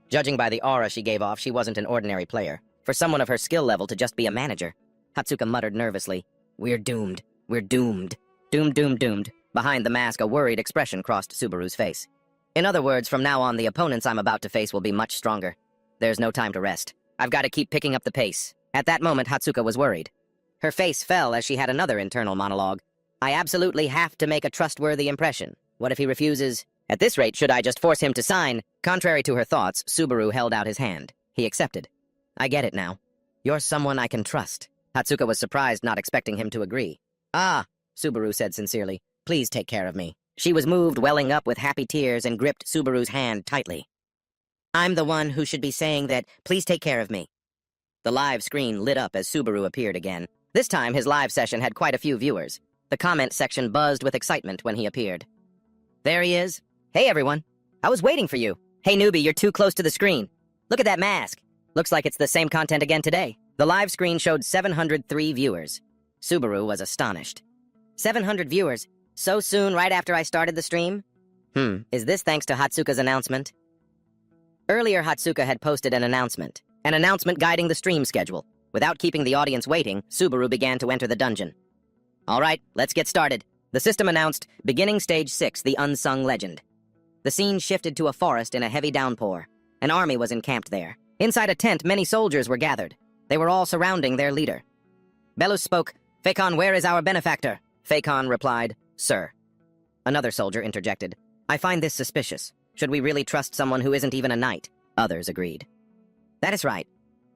Judging by the aura she gave off, she wasn't an ordinary player. For someone of her skill level to just be a manager. Hatsuka muttered nervously, "We're doomed. We're doomed. Doomed, doomed, doomed." Behind the mask, a worried expression crossed Subaru's face. "In other words, from now on, the opponents I'm about to face will be much stronger. There's no time to rest. I've got to keep picking up the pace." At that moment, Hatsuka was worried. Her face fell as she had another internal monologue. "I absolutely have to make a trustworthy impression. What if he refuses? At this rate, should I just force him to sign?" Contrary to her thoughts, Subaru held out his hand. He accepted. "I get it now. You're someone I can trust." Hatsuka was surprised, not expecting him to agree. "Ah," Subaru said sincerely, "please take care of me." She was moved, welling up with happy tears, and gripped Subaru's hand tightly. "I'm the one who should be saying that, please take care of me." The live screen lit up as Subaru appeared again. This time, his live session had quite a few viewers. The comment section buzzed with excitement when he appeared. "There he is. Hey, everyone. I was waiting for you. Hey, newbie, you're too close to the screen. Look at that mask. Looks like it's the same content again today." The live screen showed 703 viewers. Subaru was astonished. 700 viewers? So soon, right after I started the stream? Is this thanks to Hatsuka's announcement? Earlier, Hatsuka had posted an announcement guiding the stream schedule. Without keeping the audience waiting, Subaru began to enter the dungeon. "All right, let's get started." The system announced, "Beginning Stage 6, the Unsung Legend." The scene shifted to a forest in a heavy downpour. An army was encamped there. Inside a tent, many soldiers were gathered. They were all surrounding their leader. Belus spoke, "Fakon, where is our benefactor?" Fakon replied, "Sir." Another soldier interjected, "I find this suspicious. Should we really trust someone who isn't even a knight?" Others agreed. "That is right.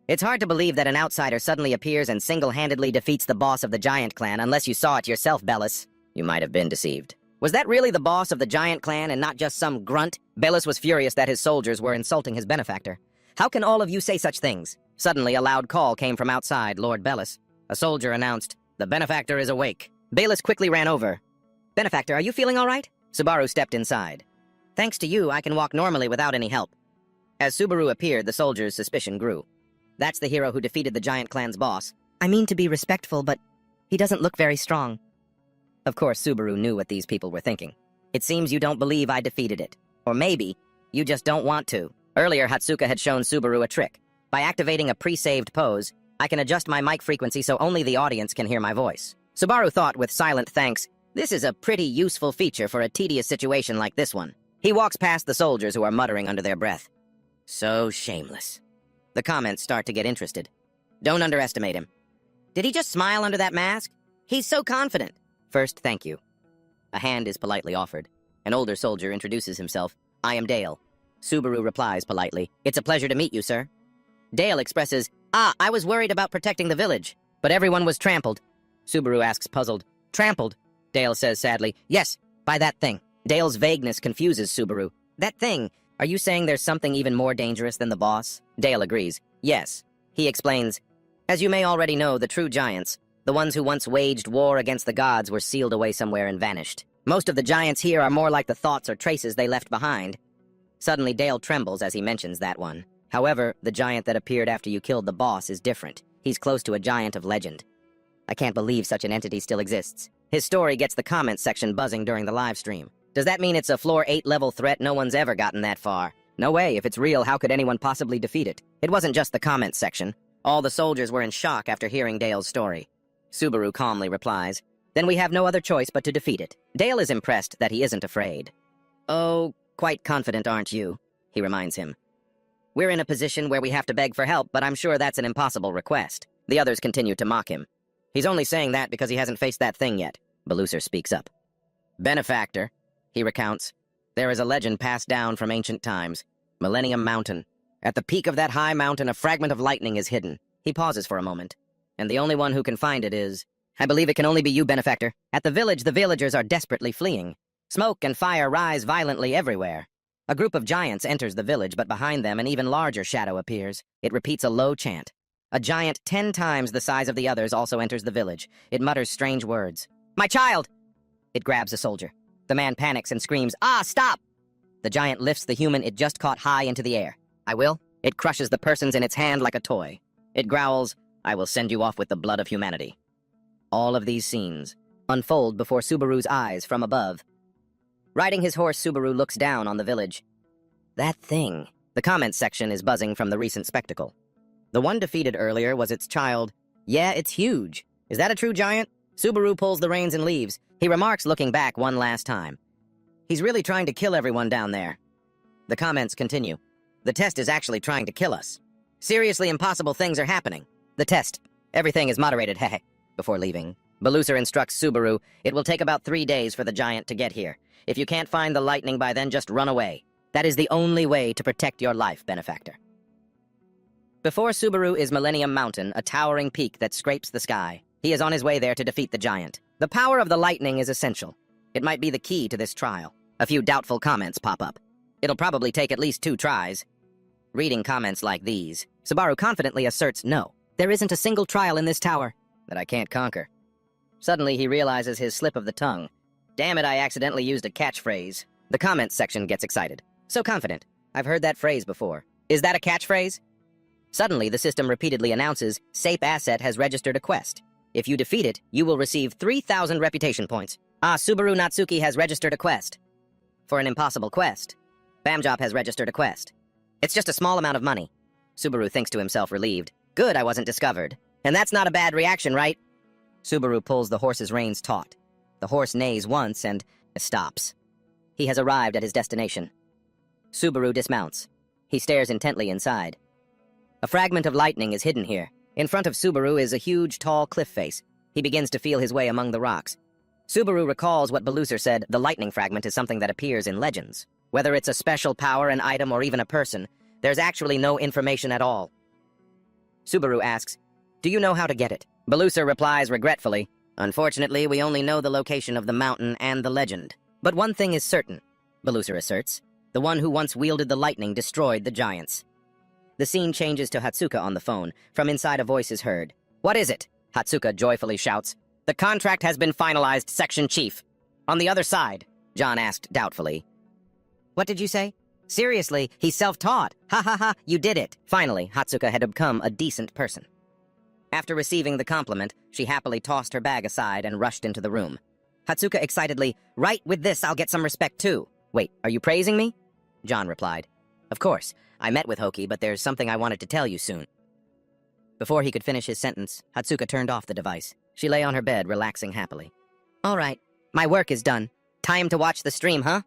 It's hard to believe that an outsider suddenly appears and single-handedly defeats the boss of the Giant Clan unless you saw it yourself, Belus." "You might have been deceived." "Was that really the boss of the Giant Clan and not just some grunt?" Belus was furious that his soldiers were insulting his benefactor. "How can all of you say such things?" Suddenly, a loud call came from outside Lord Belus. A soldier announced, "The benefactor is awake." Belus quickly ran over. "Benefactor, are you feeling all right?" Subaru stepped inside. "Thanks to you, I can walk normally without any help." As Subaru appeared, the soldier's suspicion grew. "That's the hero who defeated the Giant Clan's boss." "I mean to be respectful, but he doesn't look very strong." Of course, Subaru knew what these people were thinking. "It seems you don't believe I defeated it. Or maybe, you just don't want to." Earlier, Hatsuka had shown Subaru a trick. By activating a pre-saved pose, I can adjust my mic frequency so only the audience can hear my voice. Subaru thought with silent thanks, "This is a pretty useful feature for a tedious situation like this one." He walks past the soldiers who are muttering under their breath. "So shameless." The comments start to get interested. "Don't underestimate him. Did he just smile under that mask? He's so confident." "First, thank you." A hand is politely offered. An older soldier introduces himself. "I am Dale." Subaru replies politely, "It's a pleasure to meet you, sir." Dale expresses, I was worried about protecting the village, but everyone was trampled." Subaru asks, puzzled, "Trampled?" Dale says sadly, "Yes, by that thing." Dale's vagueness confuses Subaru. "That thing, are you saying there's something even more dangerous than the boss?" Dale agrees, "Yes." He explains, "As you may already know, the true giants, the ones who once waged war against the gods, were sealed away somewhere and vanished. Most of the giants here are more like the thoughts or traces they left behind." Suddenly, Dale trembles as he mentions that one. However, the giant that appeared after you killed the boss is different. He's close to a giant of legend. I can't believe such an entity still exists. His story gets the comments section buzzing during the live stream. Does that mean it's a floor 8 level threat? No one's ever gotten that far. No way, if it's real, how could anyone possibly defeat it? It wasn't just the comments section. All the soldiers were in shock after hearing Dale's story. Subaru calmly replies, "Then we have no other choice but to defeat it." Dale is impressed that he isn't afraid. "Oh, quite confident, aren't you?" he reminds him. "We're in a position where we have to beg for help, but I'm sure that's an impossible request." The others continue to mock him. "He's only saying that because he hasn't faced that thing yet." Beluser speaks up. "Benefactor," he recounts, "there is a legend passed down from ancient times. Millennium Mountain. At the peak of that high mountain, a fragment of lightning is hidden." He pauses for a moment. "And the only one who can find it is... I believe it can only be you, Benefactor. At the village, the villagers are desperately fleeing. Smoke and fire rise violently everywhere. A group of giants enters the village, but behind them an even larger shadow appears. It repeats a low chant. A giant 10 times the size of the others also enters the village. It mutters strange words. "My child!" It grabs a soldier. The man panics and screams, "Ah, stop!" The giant lifts the human it just caught high into the air. "I will." It crushes the persons in its hand like a toy. It growls, "I will send you off with the blood of humanity." All of these scenes unfold before Subaru's eyes from above. Riding his horse, Subaru looks down on the village. That thing. The comments section is buzzing from the recent spectacle. The one defeated earlier was its child. "Yeah, it's huge. Is that a true giant?" Subaru pulls the reins and leaves. He remarks, looking back one last time. "He's really trying to kill everyone down there." The comments continue. "The test is actually trying to kill us. Seriously impossible things are happening. The test. Everything is moderated, hehe." Before leaving, Beluser instructs Subaru, "It will take about 3 days for the giant to get here. If you can't find the lightning by then, just run away. That is the only way to protect your life, benefactor." Before Subaru is Millennium Mountain, a towering peak that scrapes the sky. He is on his way there to defeat the giant. The power of the lightning is essential. It might be the key to this trial. A few doubtful comments pop up. It'll probably take at least 2 tries. Reading comments like these, Subaru confidently asserts, "No, there isn't a single trial in this tower that I can't conquer." Suddenly, he realizes his slip of the tongue. "Damn it, I accidentally used a catchphrase." The comments section gets excited. "So confident. I've heard that phrase before. Is that a catchphrase?" Suddenly, the system repeatedly announces, "Sape Asset has registered a quest. If you defeat it, you will receive 3,000 reputation points." "Ah, Subaru Natsuki has registered a quest. For an impossible quest. Bamjob has registered a quest. It's just a small amount of money." Subaru thinks to himself, relieved. "Good, I wasn't discovered. And that's not a bad reaction, right?" Subaru pulls the horse's reins taut. The horse neighs once and stops. He has arrived at his destination. Subaru dismounts. He stares intently inside. A fragment of lightning is hidden here. In front of Subaru is a huge, tall cliff face. He begins to feel his way among the rocks. Subaru recalls what Beluser said, the lightning fragment is something that appears in legends. Whether it's a special power, an item, or even a person, there's actually no information at all. Subaru asks, "Do you know how to get it?" Beluser replies regretfully, "Unfortunately, we only know the location of the mountain and the legend. But one thing is certain," Beluser asserts. "The one who once wielded the lightning destroyed the giants." The scene changes to Hatsuka on the phone. From inside, a voice is heard. "What is it?" Hatsuka joyfully shouts. "The contract has been finalized, Section Chief." "On the other side?" John asked doubtfully. "What did you say?" "Seriously, he's self-taught. Ha ha ha, you did it." Finally, Hatsuka had become a decent person. After receiving the compliment, she happily tossed her bag aside and rushed into the room. Hatsuka excitedly, "Right, with this I'll get some respect too." "Wait, are you praising me?" John replied. "Of course. I met with Hoki, but there's something I wanted to tell you soon." Before he could finish his sentence, Hatsuka turned off the device. She lay on her bed, relaxing happily. "All right, my work is done. Time to watch the stream, huh?"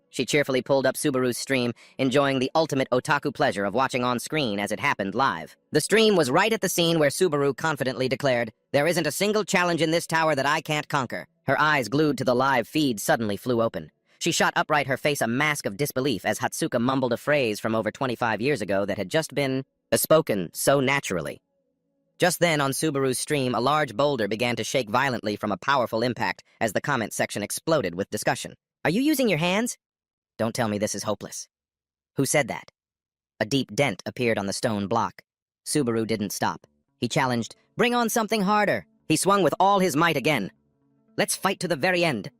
She cheerfully pulled up Subaru's stream, enjoying the ultimate otaku pleasure of watching on screen as it happened live. The stream was right at the scene where Subaru confidently declared, "There isn't a single challenge in this tower that I can't conquer." Her eyes glued to the live feed suddenly flew open. She shot upright, her face a mask of disbelief as Hatsuka mumbled a phrase from over 25 years ago that had just been spoken so naturally. Just then, on Subaru's stream, a large boulder began to shake violently from a powerful impact as the comment section exploded with discussion. "Are you using your hands? Don't tell me this is hopeless." "Who said that?" A deep dent appeared on the stone block. Subaru didn't stop. He challenged, "Bring on something harder." He swung with all his might again. "Let's fight to the very end."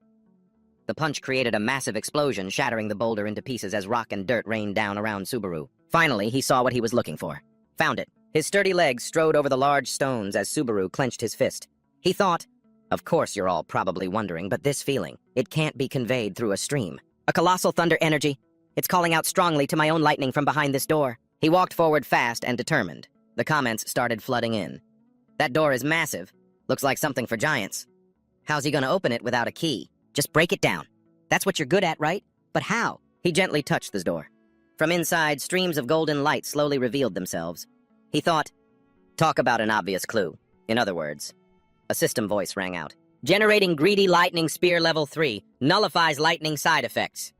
The punch created a massive explosion, shattering the boulder into pieces as rock and dirt rained down around Subaru. Finally, he saw what he was looking for. Found it. His sturdy legs strode over the large stones as Subaru clenched his fist. He thought, "Of course you're all probably wondering, but this feeling, it can't be conveyed through a stream. A colossal thunder energy. It's calling out strongly to my own lightning from behind this door." He walked forward fast and determined. The comments started flooding in. "That door is massive. Looks like something for giants. How's he gonna open it without a key? Just break it down. That's what you're good at, right? But how?" He gently touched the door. From inside, streams of golden light slowly revealed themselves. He thought, "Talk about an obvious clue. In other words." A system voice rang out. "Generating greedy lightning spear level 3. Nullifies lightning side effects."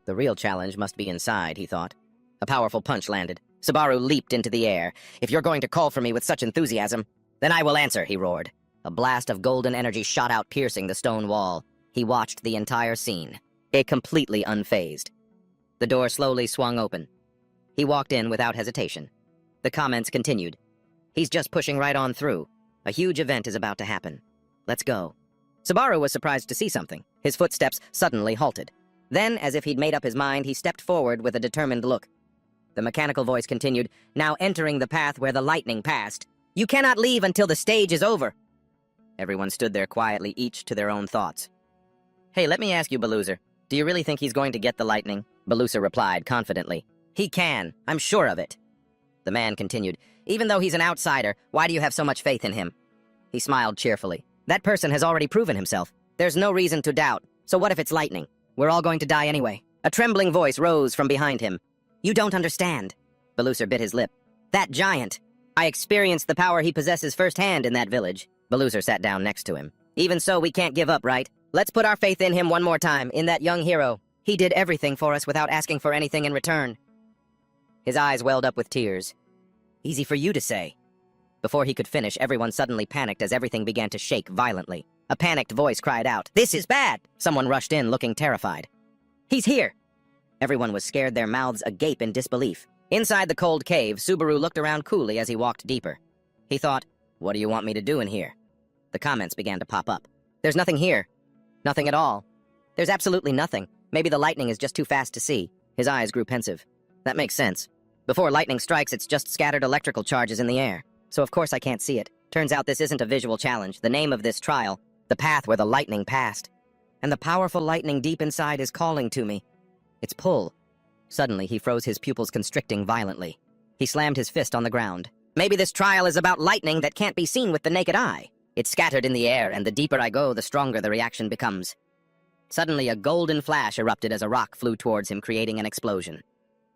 The real challenge must be inside, he thought. A powerful punch landed. Subaru leaped into the air. "If you're going to call for me with such enthusiasm, then I will answer," he roared. A blast of golden energy shot out, piercing the stone wall. He watched the entire scene, completely unfazed. The door slowly swung open. He walked in without hesitation. The comments continued. He's just pushing right on through. A huge event is about to happen. Let's go. Subaru was surprised to see something. His footsteps suddenly halted. Then, as if he'd made up his mind, he stepped forward with a determined look. The mechanical voice continued, now entering the path where the lightning passed. You cannot leave until the stage is over. Everyone stood there quietly, each to their own thoughts. Hey, let me ask you, Baluzer. Do you really think he's going to get the lightning? Baluzer replied confidently. He can. I'm sure of it. The man continued. Even though he's an outsider, why do you have so much faith in him? He smiled cheerfully. That person has already proven himself. There's no reason to doubt. So what if it's lightning? We're all going to die anyway. A trembling voice rose from behind him. You don't understand. Baluzer bit his lip. That giant. I experienced the power he possesses firsthand in that village. Baluzer sat down next to him. Even so, we can't give up, right? Let's put our faith in him one more time, in that young hero. He did everything for us without asking for anything in return. His eyes welled up with tears. Easy for you to say. Before he could finish, everyone suddenly panicked as everything began to shake violently. A panicked voice cried out, This is bad! Someone rushed in, looking terrified. He's here! Everyone was scared, their mouths agape in disbelief. Inside the cold cave, Subaru looked around coolly as he walked deeper. He thought, what do you want me to do in here? The comments began to pop up. There's nothing here. Nothing at all. There's absolutely nothing. Maybe the lightning is just too fast to see. His eyes grew pensive. That makes sense. Before lightning strikes, it's just scattered electrical charges in the air. So of course I can't see it. Turns out this isn't a visual challenge. The name of this trial, the path where the lightning passed. And the powerful lightning deep inside is calling to me. It's pull. Suddenly, he froze, his pupils constricting violently. He slammed his fist on the ground. Maybe this trial is about lightning that can't be seen with the naked eye. It's scattered in the air, and the deeper I go, the stronger the reaction becomes. Suddenly, a golden flash erupted as a rock flew towards him, creating an explosion.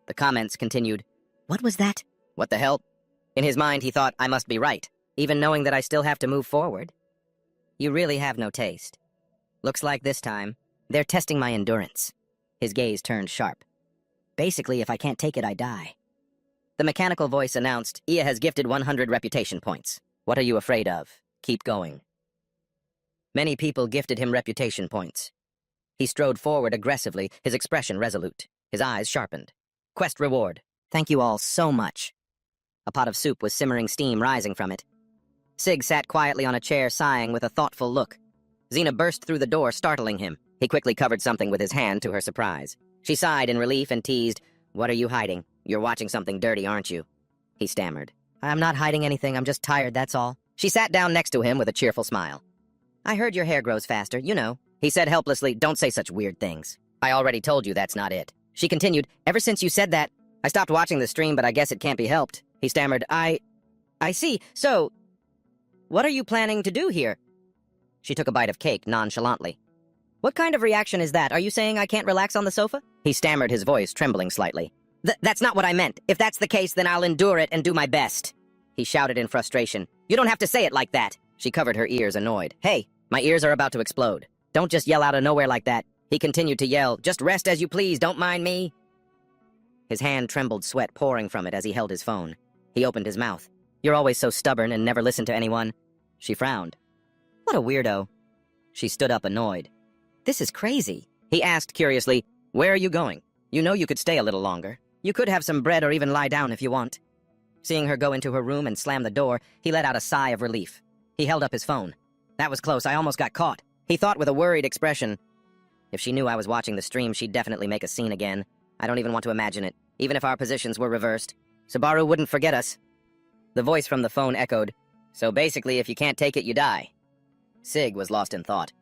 The comments continued. What was that? What the hell? In his mind, he thought, I must be right, even knowing that I still have to move forward. You really have no taste. Looks like this time, they're testing my endurance. His gaze turned sharp. Basically, if I can't take it, I die. The mechanical voice announced, Ia has gifted 100 reputation points. What are you afraid of? Keep going. Many people gifted him reputation points. He strode forward aggressively, his expression resolute, his eyes sharpened. Quest reward. Thank you all so much. A pot of soup was simmering, steam rising from it. Sig sat quietly on a chair, sighing with a thoughtful look. Xena burst through the door, startling him. He quickly covered something with his hand, to her surprise. She sighed in relief and teased, What are you hiding? You're watching something dirty, aren't you? He stammered. I'm not hiding anything, I'm just tired, that's all. She sat down next to him with a cheerful smile. I heard your hair grows faster, you know. He said helplessly, Don't say such weird things. I already told you that's not it. She continued, Ever since you said that, I stopped watching the stream, but I guess it can't be helped. He stammered, I see. So, what are you planning to do here? She took a bite of cake nonchalantly. What kind of reaction is that? Are you saying I can't relax on the sofa? He stammered, his voice trembling slightly. That's not what I meant. If that's the case, then I'll endure it and do my best. He shouted in frustration. You don't have to say it like that. She covered her ears, annoyed. Hey, my ears are about to explode. Don't just yell out of nowhere like that. He continued to yell, Just rest as you please, don't mind me. His hand trembled, sweat pouring from it as he held his phone. He opened his mouth. You're always so stubborn and never listen to anyone. She frowned. What a weirdo. She stood up, annoyed. This is crazy. He asked curiously, Where are you going? You know you could stay a little longer. You could have some bread or even lie down if you want. Seeing her go into her room and slam the door, he let out a sigh of relief. He held up his phone. That was close, I almost got caught. He thought with a worried expression. If she knew I was watching the stream, she'd definitely make a scene again. I don't even want to imagine it, even if our positions were reversed. Subaru wouldn't forget us. The voice from the phone echoed, So basically, if you can't take it, you die. Sig was lost in thought.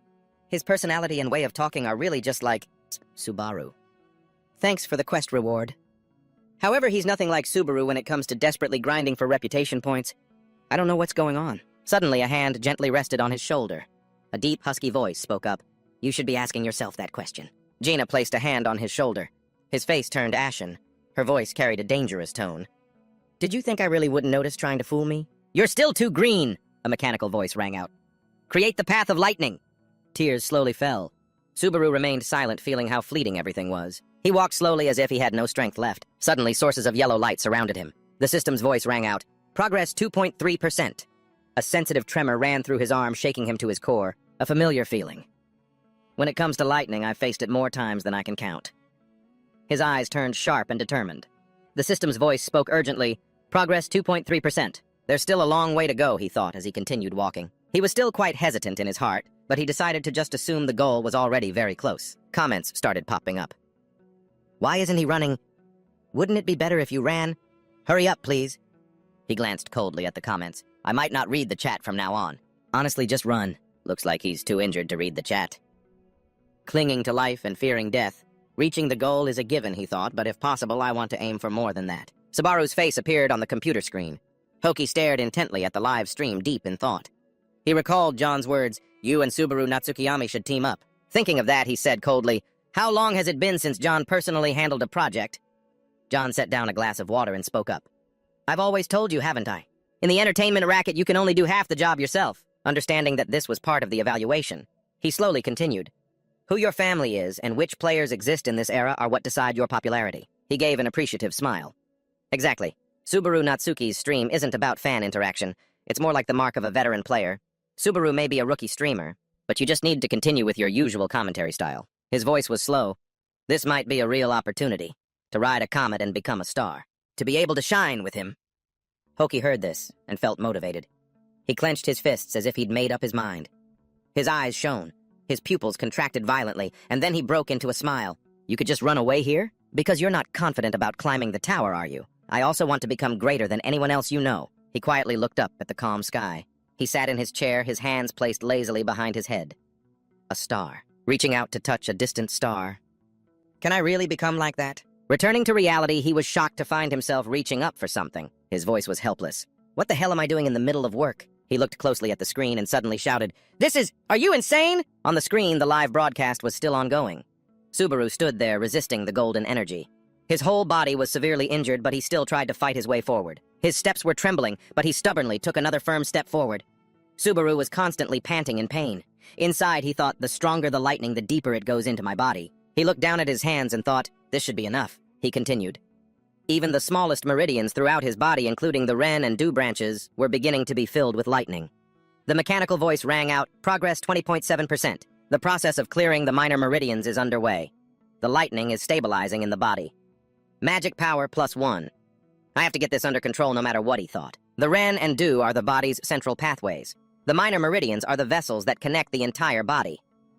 His personality and way of talking are really just like Subaru. Thanks for the quest reward. However, he's nothing like Subaru when it comes to desperately grinding for reputation points. I don't know what's going on. Suddenly, a hand gently rested on his shoulder. A deep, husky voice spoke up. You should be asking yourself that question. Gina placed a hand on his shoulder. His face turned ashen. Her voice carried a dangerous tone. Did you think I really wouldn't notice trying to fool me? You're still too green, a mechanical voice rang out. Create the path of lightning. Tears slowly fell. Subaru remained silent, feeling how fleeting everything was. He walked slowly as if he had no strength left. Suddenly, sources of yellow light surrounded him. The system's voice rang out. Progress 2.3%. A sensitive tremor ran through his arm, shaking him to his core. A familiar feeling. When it comes to lightning, I've faced it more times than I can count. His eyes turned sharp and determined. The system's voice spoke urgently. Progress 2.3%. There's still a long way to go, he thought as he continued walking. He was still quite hesitant in his heart, but he decided to just assume the goal was already very close. Comments started popping up. Why isn't he running? Wouldn't it be better if you ran? Hurry up, please. He glanced coldly at the comments. I might not read the chat from now on. Honestly, just run. Looks like he's too injured to read the chat. Clinging to life and fearing death. Reaching the goal is a given, he thought, but if possible, I want to aim for more than that. Subaru's face appeared on the computer screen. Hoki stared intently at the live stream, deep in thought. He recalled John's words, you and Subaru Natsukiyami should team up. Thinking of that, he said coldly, how long has it been since John personally handled a project? John set down a glass of water and spoke up. I've always told you, haven't I? In the entertainment racket, you can only do half the job yourself. Understanding that this was part of the evaluation, he slowly continued. Who your family is and which players exist in this era are what decide your popularity. He gave an appreciative smile. Exactly. Subaru Natsuki's stream isn't about fan interaction. It's more like the mark of a veteran player. Subaru may be a rookie streamer, but you just need to continue with your usual commentary style. His voice was slow. This might be a real opportunity. To ride a comet and become a star. To be able to shine with him. Hoki heard this and felt motivated. He clenched his fists as if he'd made up his mind. His eyes shone. His pupils contracted violently, and then he broke into a smile. You could just run away here? Because you're not confident about climbing the tower, are you? I also want to become greater than anyone else you know. He quietly looked up at the calm sky. He sat in his chair, his hands placed lazily behind his head. A star. Reaching out to touch a distant star. Can I really become like that? Returning to reality, he was shocked to find himself reaching up for something. His voice was helpless. What the hell am I doing in the middle of work? He looked closely at the screen and suddenly shouted, Are you insane? On the screen, the live broadcast was still ongoing. Subaru stood there, resisting the golden energy. His whole body was severely injured, but he still tried to fight his way forward. His steps were trembling, but he stubbornly took another firm step forward. Subaru was constantly panting in pain. Inside, he thought, the stronger the lightning, the deeper it goes into my body. He looked down at his hands and thought, this should be enough. He continued. Even the smallest meridians throughout his body, including the Ren and Du branches, were beginning to be filled with lightning. The mechanical voice rang out, progress 20.7%. The process of clearing the minor meridians is underway. The lightning is stabilizing in the body. Magic power +1. I have to get this under control no matter what, he thought. The Ren and Du are the body's central pathways. The minor meridians are the vessels that connect the entire body.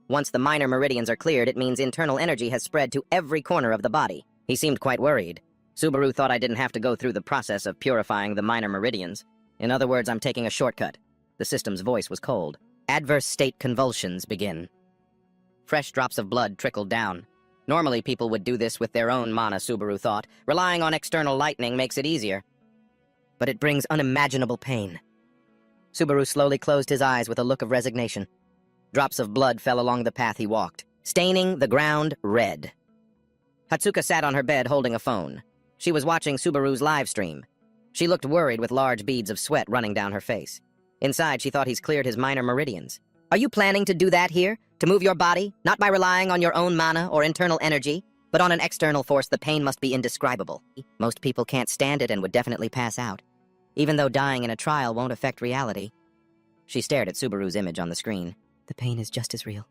Once the minor meridians are cleared, it means internal energy has spread to every corner of the body. He seemed quite worried. Subaru thought I didn't have to go through the process of purifying the minor meridians. In other words, I'm taking a shortcut. The system's voice was cold. Adverse state convulsions begin. Fresh drops of blood trickled down. Normally, people would do this with their own mana, Subaru thought. Relying on external lightning makes it easier. But it brings unimaginable pain. Subaru slowly closed his eyes with a look of resignation. Drops of blood fell along the path he walked, staining the ground red. Hatsuka sat on her bed holding a phone. She was watching Subaru's live stream. She looked worried with large beads of sweat running down her face. Inside, she thought he's cleared his minor meridians. Are you planning to do that here? To move your body, not by relying on your own mana or internal energy, but on an external force? The pain must be indescribable. Most people can't stand it and would definitely pass out. Even though dying in a trial won't affect reality. She stared at Subaru's image on the screen. The pain is just as real.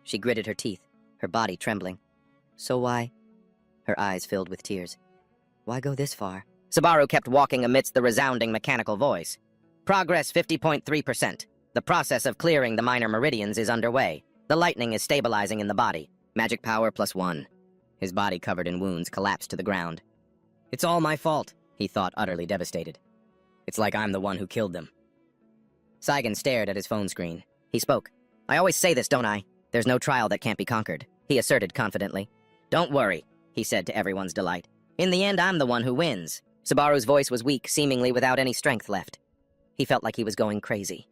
She gritted her teeth, her body trembling. So why? Her eyes filled with tears. Why go this far? Subaru kept walking amidst the resounding mechanical voice. Progress 50.3%. The process of clearing the minor meridians is underway. The lightning is stabilizing in the body. Magic power +1. His body, covered in wounds, collapsed to the ground. It's all my fault, he thought, utterly devastated. It's like I'm the one who killed them. Saigen stared at his phone screen. He spoke. I always say this, don't I? There's no trial that can't be conquered, he asserted confidently. Don't worry, he said to everyone's delight. In the end, I'm the one who wins. Subaru's voice was weak, seemingly without any strength left. He felt like he was going crazy.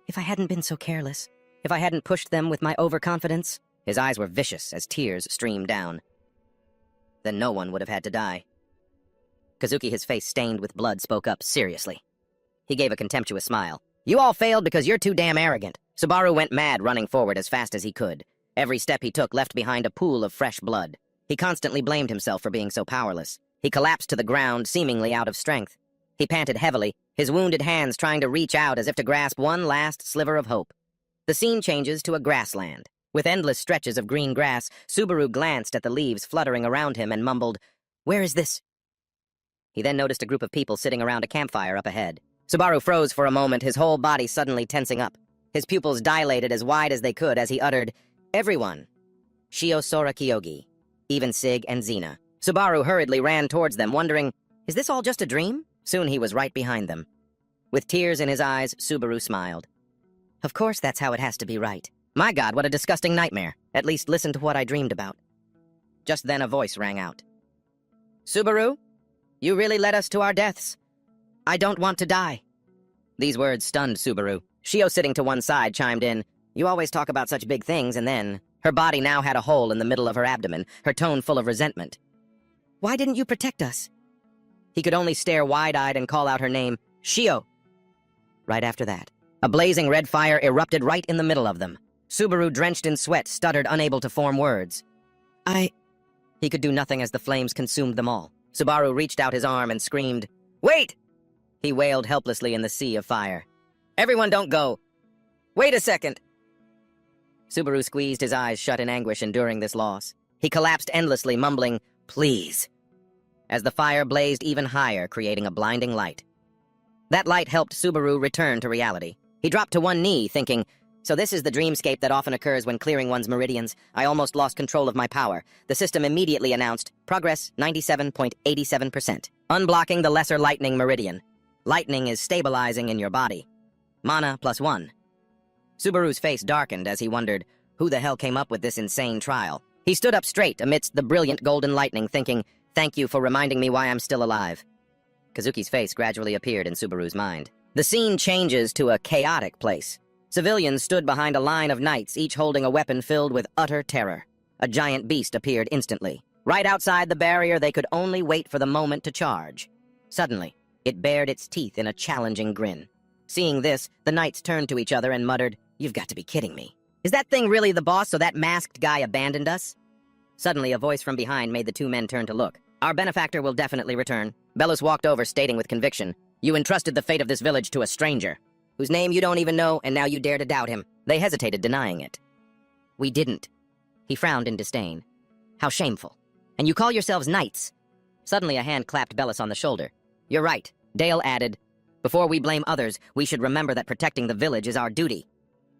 If I hadn't been so careless, if I hadn't pushed them with my overconfidence, his eyes were vicious as tears streamed down. Then no one would have had to die. Kazuki, his face stained with blood, spoke up seriously. He gave a contemptuous smile. You all failed because you're too damn arrogant. Subaru went mad, running forward as fast as he could. Every step he took left behind a pool of fresh blood. He constantly blamed himself for being so powerless. He collapsed to the ground, seemingly out of strength. He panted heavily, his wounded hands trying to reach out as if to grasp one last sliver of hope. The scene changes to a grassland. With endless stretches of green grass, Subaru glanced at the leaves fluttering around him and mumbled, Where is this? He then noticed a group of people sitting around a campfire up ahead. Subaru froze for a moment, his whole body suddenly tensing up. His pupils dilated as wide as they could as he uttered, "Everyone. Shio Sora Kyogi. Even Sig and Xena." Subaru hurriedly ran towards them, wondering, is this all just a dream? Soon he was right behind them. With tears in his eyes, Subaru smiled. Of course that's how it has to be, right? My God, what a disgusting nightmare. At least listen to what I dreamed about. Just then a voice rang out. Subaru, you really led us to our deaths. I don't want to die. These words stunned Subaru. Shio, sitting to one side, chimed in, You always talk about such big things, and then... Her body now had a hole in the middle of her abdomen, her tone full of resentment. Why didn't you protect us? He could only stare wide-eyed and call out her name, Shio. Right after that, a blazing red fire erupted right in the middle of them. Subaru, drenched in sweat, stuttered, unable to form words. He could do nothing as the flames consumed them all. Subaru reached out his arm and screamed, Wait! He wailed helplessly in the sea of fire. Everyone don't go. Wait a second. Subaru squeezed his eyes shut in anguish enduring this loss. He collapsed endlessly, mumbling, Please, as the fire blazed even higher, creating a blinding light. That light helped Subaru return to reality. He dropped to one knee, thinking, So this is the dreamscape that often occurs when clearing one's meridians. I almost lost control of my power. The system immediately announced, Progress 97.87%. Unblocking the lesser lightning meridian. Lightning is stabilizing in your body. Mana +1. Subaru's face darkened as he wondered, who the hell came up with this insane trial? He stood up straight amidst the brilliant golden lightning, thinking, Thank you for reminding me why I'm still alive. Kazuki's face gradually appeared in Subaru's mind. The scene changes to a chaotic place. Civilians stood behind a line of knights, each holding a weapon filled with utter terror. A giant beast appeared instantly. Right outside the barrier, they could only wait for the moment to charge. Suddenly, it bared its teeth in a challenging grin. Seeing this, the knights turned to each other and muttered, You've got to be kidding me. Is that thing really the boss, so that masked guy abandoned us? Suddenly, a voice from behind made the two men turn to look. Our benefactor will definitely return. Belus walked over, stating with conviction, You entrusted the fate of this village to a stranger, whose name you don't even know, and now you dare to doubt him. They hesitated, denying it. We didn't. He frowned in disdain. How shameful. And you call yourselves knights? Suddenly, a hand clapped Belus on the shoulder. You're right. Dale added, Before we blame others, we should remember that protecting the village is our duty.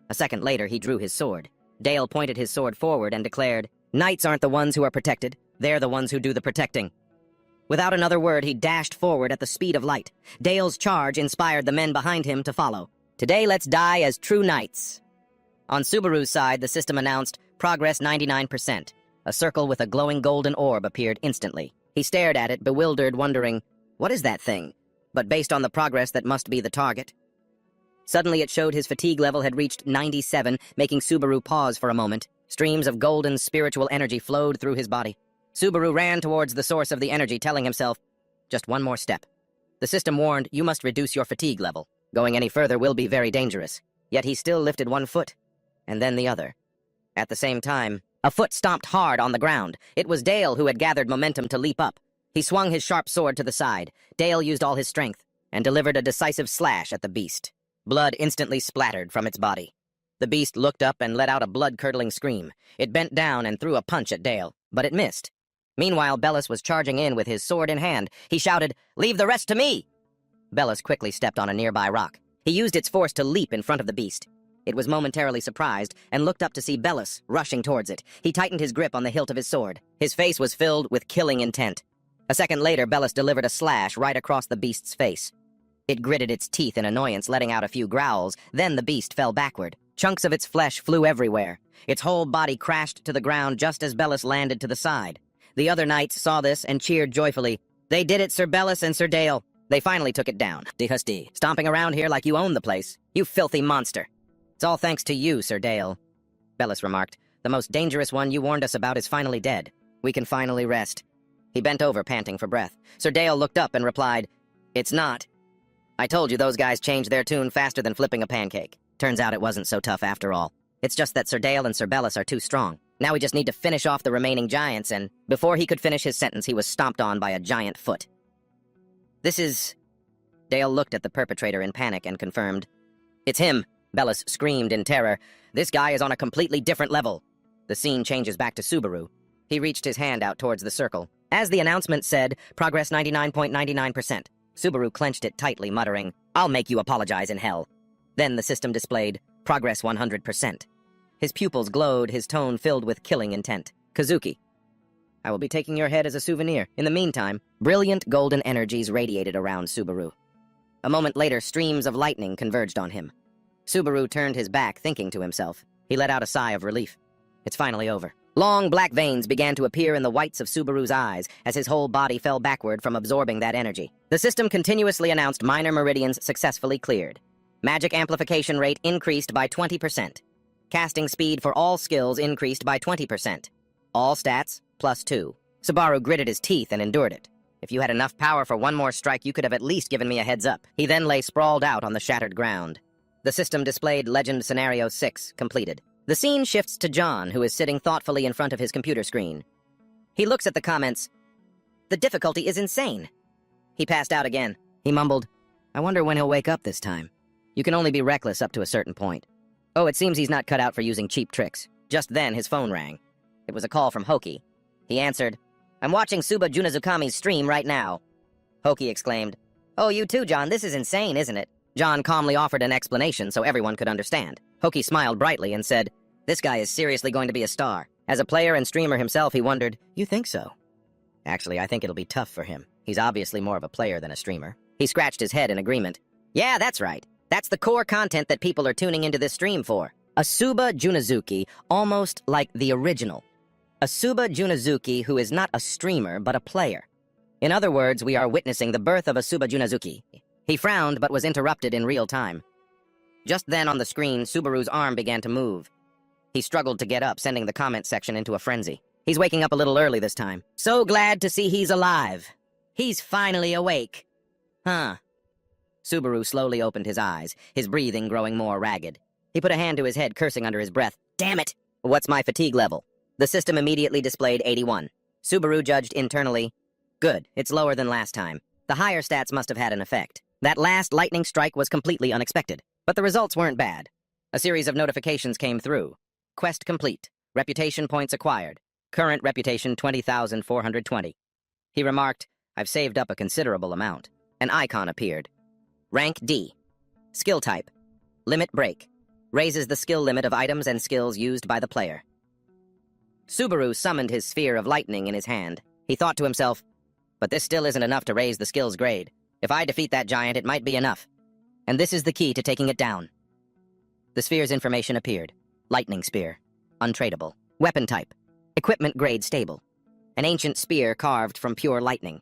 A second later, he drew his sword. Dale pointed his sword forward and declared, Knights aren't the ones who are protected. They're the ones who do the protecting. Without another word, he dashed forward at the speed of light. Dale's charge inspired the men behind him to follow. Today, let's die as true knights. On Subaru's side, the system announced, Progress 99%. A circle with a glowing golden orb appeared instantly. He stared at it, bewildered, wondering, What is that thing? But based on the progress, that must be the target. Suddenly, it showed his fatigue level had reached 97, making Subaru pause for a moment. Streams of golden spiritual energy flowed through his body. Subaru ran towards the source of the energy, telling himself, Just one more step. The system warned, You must reduce your fatigue level. Going any further will be very dangerous. Yet he still lifted one foot, and then the other. At the same time, a foot stomped hard on the ground. It was Dale who had gathered momentum to leap up. He swung his sharp sword to the side. Dale used all his strength, and delivered a decisive slash at the beast. Blood instantly splattered from its body. The beast looked up and let out a blood-curdling scream. It bent down and threw a punch at Dale, but it missed. Meanwhile, Belus was charging in with his sword in hand. He shouted, Leave the rest to me! Belus quickly stepped on a nearby rock. He used its force to leap in front of the beast. It was momentarily surprised and looked up to see Belus rushing towards it. He tightened his grip on the hilt of his sword. His face was filled with killing intent. A second later, Belus delivered a slash right across the beast's face. It gritted its teeth in annoyance, letting out a few growls. Then the beast fell backward. Chunks of its flesh flew everywhere. Its whole body crashed to the ground just as Belus landed to the side. The other knights saw this and cheered joyfully. They did it, Sir Belus and Sir Dale. They finally took it down. Dihusty, stomping around here like you own the place. You filthy monster. It's all thanks to you, Sir Dale. Belus remarked. The most dangerous one you warned us about is finally dead. We can finally rest. He bent over, panting for breath. Sir Dale looked up and replied, It's not. I told you those guys changed their tune faster than flipping a pancake. Turns out it wasn't so tough after all. It's just that Sir Dale and Sir Belus are too strong. Now we just need to finish off the remaining giants, and before he could finish his sentence, he was stomped on by a giant foot. This is... Dale looked at the perpetrator in panic and confirmed. It's him, Belus screamed in terror. This guy is on a completely different level. The scene changes back to Subaru. He reached his hand out towards the circle. As the announcement said, progress 99.99%. Subaru clenched it tightly, muttering, "I'll make you apologize in hell." Then the system displayed, progress 100%. His pupils glowed, his tone filled with killing intent. Kazuki, I will be taking your head as a souvenir. In the meantime, brilliant golden energies radiated around Subaru. A moment later, streams of lightning converged on him. Subaru turned his back, thinking to himself. He let out a sigh of relief. It's finally over. Long black veins began to appear in the whites of Subaru's eyes as his whole body fell backward from absorbing that energy. The system continuously announced minor meridians successfully cleared. Magic amplification rate increased by 20%. Casting speed for all skills increased by 20%. All stats, +2. Subaru gritted his teeth and endured it. If you had enough power for one more strike, you could have at least given me a heads up. He then lay sprawled out on the shattered ground. The system displayed Legend Scenario 6, completed. The scene shifts to John, who is sitting thoughtfully in front of his computer screen. He looks at the comments. The difficulty is insane. He passed out again. He mumbled, I wonder when he'll wake up this time. You can only be reckless up to a certain point. Oh, it seems he's not cut out for using cheap tricks. Just then, his phone rang. It was a call from Hoki. He answered, I'm watching Suba Junazukami's stream right now. Hoki exclaimed, Oh, you too, John. This is insane, isn't it? John calmly offered an explanation so everyone could understand. Hoki smiled brightly and said, This guy is seriously going to be a star. As a player and streamer himself, he wondered, You think so? Actually, I think it'll be tough for him. He's obviously more of a player than a streamer. He scratched his head in agreement. Yeah, that's right. That's the core content that people are tuning into this stream for. A Suba Junazuki, almost like the original. A Suba Junazuki who is not a streamer, but a player. In other words, we are witnessing the birth of a Suba Junazuki. He frowned, but was interrupted in real time. Just then, on the screen, Subaru's arm began to move. He struggled to get up, sending the comment section into a frenzy. He's waking up a little early this time. So glad to see he's alive. He's finally awake. Huh. Subaru slowly opened his eyes, his breathing growing more ragged. He put a hand to his head, cursing under his breath. Damn it! What's my fatigue level? The system immediately displayed 81. Subaru judged internally. Good, it's lower than last time. The higher stats must have had an effect. That last lightning strike was completely unexpected. But the results weren't bad. A series of notifications came through. Quest complete. Reputation points acquired. Current reputation 20,420. He remarked, I've saved up a considerable amount. An icon appeared. Rank D. Skill type. Limit break. Raises the skill limit of items and skills used by the player. Subaru summoned his sphere of lightning in his hand. He thought to himself, but this still isn't enough to raise the skills grade. If I defeat that giant, it might be enough. And this is the key to taking it down. The sphere's information appeared. Lightning spear. Untradeable. Weapon type. Equipment grade stable. An ancient spear carved from pure lightning.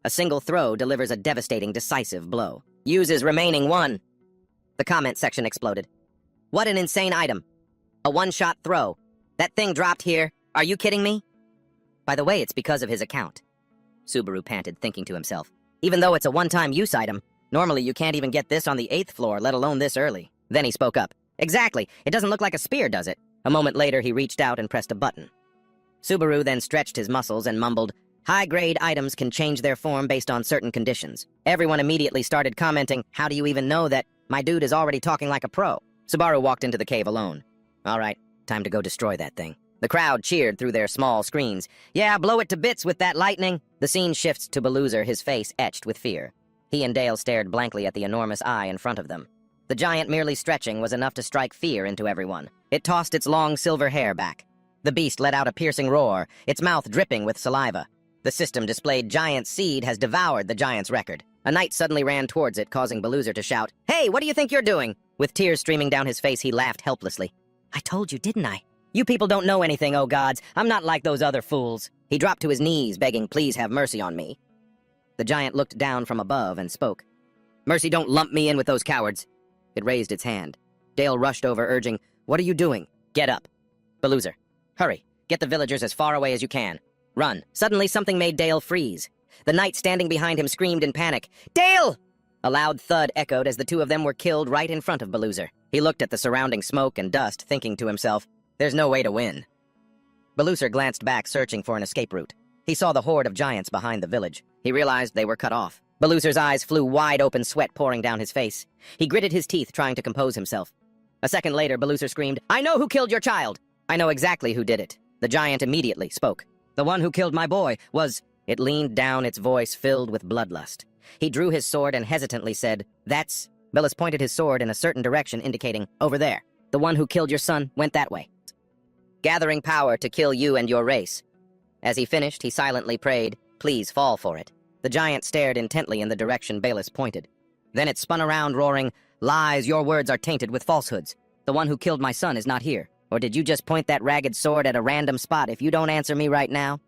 A single throw delivers a devastating, decisive blow. Uses remaining 1. The comment section exploded. What an insane item. A one-shot throw. That thing dropped here. Are you kidding me? By the way, it's because of his account. Subaru panted, thinking to himself. Even though it's a one-time use item, normally you can't even get this on the 8th floor, let alone this early. Then he spoke up. Exactly. It doesn't look like a spear, does it? A moment later, he reached out and pressed a button. Subaru then stretched his muscles and mumbled, High-grade items can change their form based on certain conditions. Everyone immediately started commenting, How do you even know that? My dude is already talking like a pro. Subaru walked into the cave alone. All right, time to go destroy that thing. The crowd cheered through their small screens. Yeah, blow it to bits with that lightning. The scene shifts to Beluzer, his face etched with fear. He and Dale stared blankly at the enormous eye in front of them. The giant merely stretching was enough to strike fear into everyone. It tossed its long silver hair back. The beast let out a piercing roar, its mouth dripping with saliva. The system displayed Giant Seed has devoured the giant's record. A knight suddenly ran towards it, causing Beluzer to shout, Hey, what do you think you're doing? With tears streaming down his face, he laughed helplessly. I told you, didn't I? You people don't know anything, oh gods. I'm not like those other fools. He dropped to his knees, begging, Please have mercy on me. The giant looked down from above and spoke. Mercy, don't lump me in with those cowards. It raised its hand. Dale rushed over, urging, What are you doing? Get up. Beluzer, hurry. Get the villagers as far away as you can. Run. Suddenly, something made Dale freeze. The knight standing behind him screamed in panic, Dale! A loud thud echoed as the two of them were killed right in front of Beluzer. He looked at the surrounding smoke and dust, thinking to himself, There's no way to win. Beluzer glanced back, searching for an escape route. He saw the horde of giants behind the village. He realized they were cut off. Beluzer's eyes flew wide open, sweat pouring down his face. He gritted his teeth, trying to compose himself. A second later, Beluzer screamed, I know who killed your child! I know exactly who did it. The giant immediately spoke. The one who killed my boy was... It leaned down, its voice filled with bloodlust. He drew his sword and hesitantly said, "That's..." Bellis pointed his sword in a certain direction, indicating, "Over there. The one who killed your son went that way. Gathering power to kill you and your race." As he finished, he silently prayed, "Please fall for it." The giant stared intently in the direction Bellis pointed. Then it spun around, roaring, "Lies, your words are tainted with falsehoods. The one who killed my son is not here. Or did you just point that ragged sword at a random spot if you don't answer me right now?"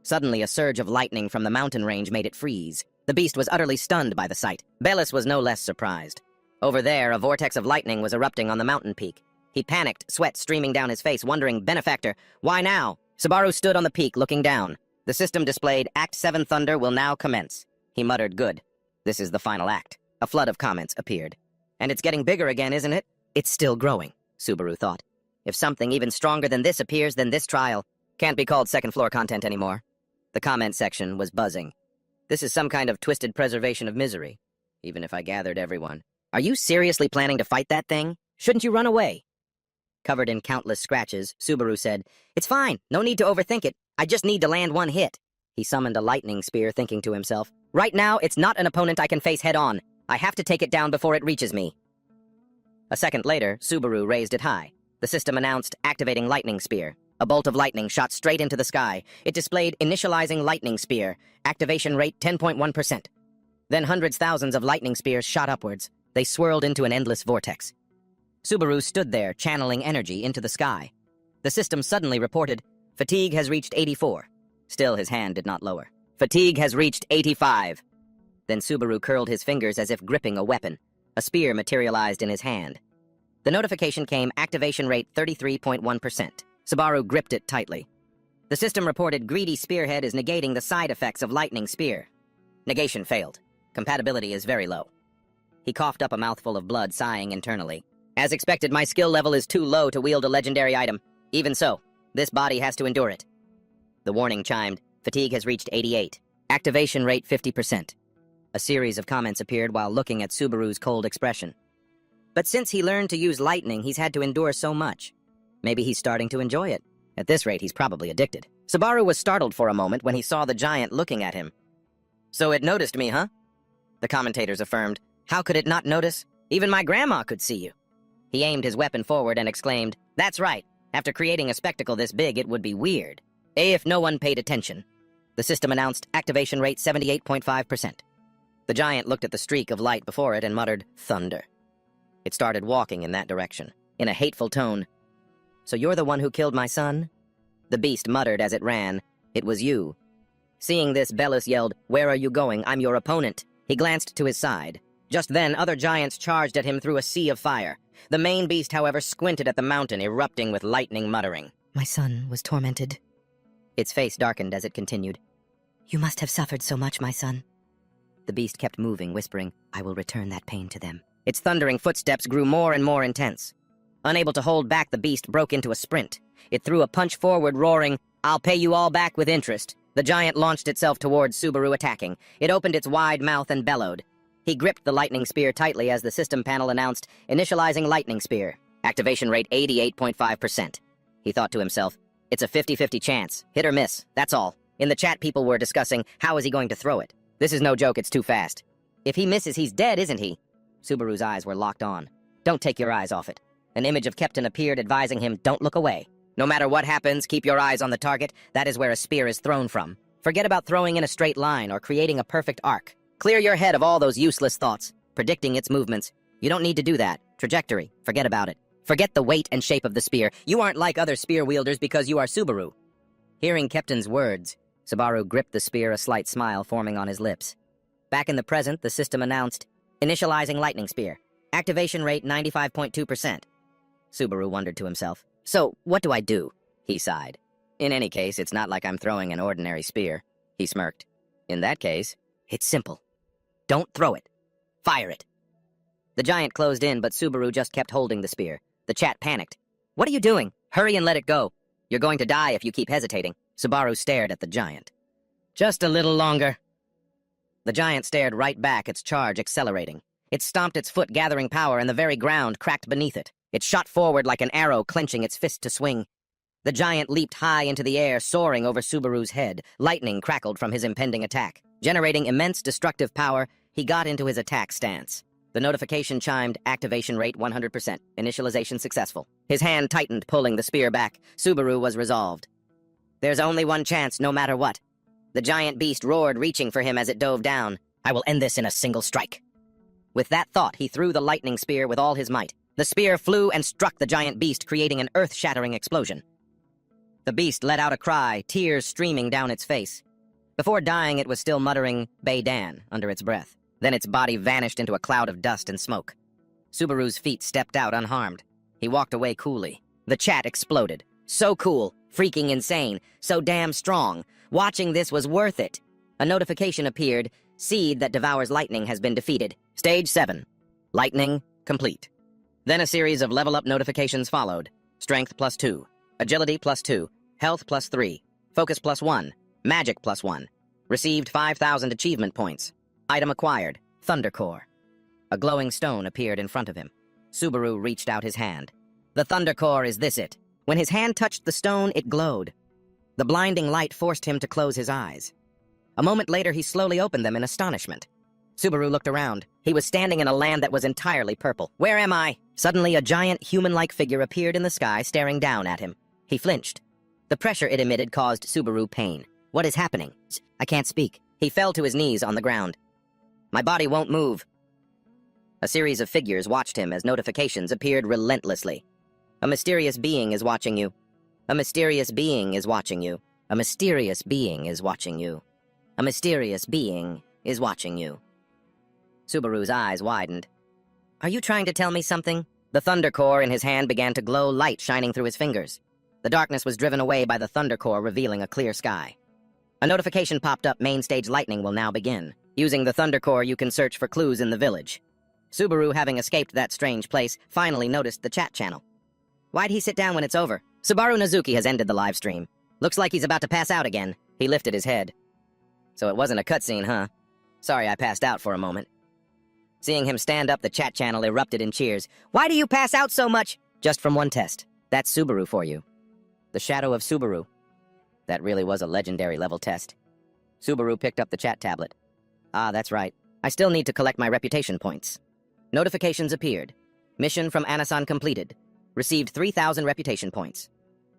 Suddenly, a surge of lightning from the mountain range made it freeze. The beast was utterly stunned by the sight. Bellis was no less surprised. Over there, a vortex of lightning was erupting on the mountain peak. He panicked, sweat streaming down his face, wondering, "Benefactor, why now?" Subaru stood on the peak, looking down. The system displayed, "Act 7 Thunder will now commence." He muttered, "Good. This is the final act." A flood of comments appeared. "And it's getting bigger again, isn't it?" "It's still growing," Subaru thought. "If something even stronger than this appears, then this trial can't be called second-floor content anymore." The comment section was buzzing. "This is some kind of twisted preservation of misery, even if I gathered everyone. Are you seriously planning to fight that thing? Shouldn't you run away?" Covered in countless scratches, Subaru said, "It's fine. No need to overthink it. I just need to land one hit." He summoned a lightning spear, thinking to himself, "Right now, it's not an opponent I can face head-on. I have to take it down before it reaches me." A second later, Subaru raised it high. The system announced, "Activating lightning spear." A bolt of lightning shot straight into the sky. It displayed, "Initializing lightning spear. Activation rate 10.1%. Then thousands of lightning spears shot upwards. They swirled into an endless vortex. Subaru stood there, channeling energy into the sky. The system suddenly reported, "Fatigue has reached 84. Still, his hand did not lower. "Fatigue has reached 85. Then Subaru curled his fingers as if gripping a weapon. A spear materialized in his hand. The notification came, "Activation rate 33.1%. Subaru gripped it tightly. The system reported, "Greedy spearhead is negating the side effects of lightning spear." Negation failed. Compatibility is very low. He coughed up a mouthful of blood, sighing internally. "As expected, my skill level is too low to wield a legendary item. Even so, this body has to endure it." The warning chimed, "Fatigue has reached 88. Activation rate 50%. A series of comments appeared while looking at Subaru's cold expression. But since he learned to use lightning, he's had to endure so much. Maybe he's starting to enjoy it. At this rate, he's probably addicted. Subaru was startled for a moment when he saw the giant looking at him. "So it noticed me, huh?" The commentators affirmed. "How could it not notice? Even my grandma could see you." He aimed his weapon forward and exclaimed, "That's right. After creating a spectacle this big, it would be weird. If no one paid attention." The system announced, "Activation rate 78.5%. The giant looked at the streak of light before it and muttered, "Thunder." It started walking in that direction. In a hateful tone, "So you're the one who killed my son?" The beast muttered as it ran, "It was you." Seeing this, Bellis yelled, "Where are you going? I'm your opponent." He glanced to his side. Just then, other giants charged at him through a sea of fire. The main beast, however, squinted at the mountain, erupting with lightning, muttering. My son was tormented. Its face darkened as it continued. You must have suffered so much, my son. The beast kept moving, whispering, "I will return that pain to them." Its thundering footsteps grew more and more intense. Unable to hold back, the beast broke into a sprint. It threw a punch forward, roaring, "I'll pay you all back with interest." The giant launched itself towards Subaru, attacking. It opened its wide mouth and bellowed. He gripped the lightning spear tightly as the system panel announced, "Initializing lightning spear. Activation rate 88.5%. He thought to himself, "It's a 50-50 chance. Hit or miss, that's all." In the chat, people were discussing, how is he going to throw it? This is no joke, it's too fast. If he misses, he's dead, isn't he? Subaru's eyes were locked on. Don't take your eyes off it. An image of Captain appeared, advising him, "Don't look away. No matter what happens, keep your eyes on the target. That is where a spear is thrown from. Forget about throwing in a straight line or creating a perfect arc. Clear your head of all those useless thoughts, predicting its movements. You don't need to do that. Trajectory, forget about it. Forget the weight and shape of the spear. You aren't like other spear wielders because you are Subaru." Hearing Captain's words, Subaru gripped the spear, a slight smile forming on his lips. Back in the present, the system announced, "Initializing lightning spear. Activation rate 95.2%. Subaru wondered to himself, "So, what do I do?" He sighed. "In any case, it's not like I'm throwing an ordinary spear." He smirked. "In that case, it's simple. Don't throw it. Fire it." The giant closed in, but Subaru just kept holding the spear. The chat panicked. "What are you doing? Hurry and let it go. You're going to die if you keep hesitating." Subaru stared at the giant. "Just a little longer." The giant stared right back, its charge accelerating. It stomped its foot, gathering power, and the very ground cracked beneath it. It shot forward like an arrow, clenching its fist to swing. The giant leaped high into the air, soaring over Subaru's head. Lightning crackled from his impending attack. Generating immense destructive power, he got into his attack stance. The notification chimed, activation rate 100%, initialization successful. His hand tightened, pulling the spear back. Subaru was resolved. There's only one chance, no matter what. The giant beast roared, reaching for him as it dove down. I will end this in a single strike. With that thought, he threw the lightning spear with all his might. The spear flew and struck the giant beast, creating an earth-shattering explosion. The beast let out a cry, tears streaming down its face. Before dying, it was still muttering, Bay Dan, under its breath. Then its body vanished into a cloud of dust and smoke. Subaru's feet stepped out unharmed. He walked away coolly. The chat exploded. So cool, freaking insane, so damn strong. Watching this was worth it. A notification appeared. Seed that devours lightning has been defeated. Stage 7. Lightning complete. Then a series of level-up notifications followed. Strength +2. Agility +2. Health +3. Focus +1. Magic +1. Received 5,000 achievement points. Item acquired. Thunder Core. A glowing stone appeared in front of him. Subaru reached out his hand. The Thunder Core, is this it? When his hand touched the stone, it glowed. The blinding light forced him to close his eyes. A moment later, he slowly opened them in astonishment. Subaru looked around. He was standing in a land that was entirely purple. Where am I? Suddenly, a giant human-like figure appeared in the sky, staring down at him. He flinched. The pressure it emitted caused Subaru pain. What is happening? I can't speak. He fell to his knees on the ground. My body won't move. A series of figures watched him as notifications appeared relentlessly. A mysterious being is watching you. A mysterious being is watching you. A mysterious being is watching you. A mysterious being is watching you. Subaru's eyes widened. Are you trying to tell me something? The Thunder Core in his hand began to glow, light shining through his fingers. The darkness was driven away by the Thunder Core, revealing a clear sky. A notification popped up. Main stage lightning will now begin. Using the Thunder Core, you can search for clues in the village. Subaru, having escaped that strange place, finally noticed the chat channel. Why'd he sit down when it's over? Subaru Nazuki has ended the live stream. Looks like he's about to pass out again. He lifted his head. So it wasn't a cutscene, huh? Sorry I passed out for a moment. Seeing him stand up, the chat channel erupted in cheers. Why do you pass out so much? Just from one test. That's Subaru for you. The Shadow of Subaru. That really was a legendary level test. Subaru picked up the chat tablet. Ah, that's right. I still need to collect my reputation points. Notifications appeared. Mission from Anasan completed. Received 3,000 reputation points.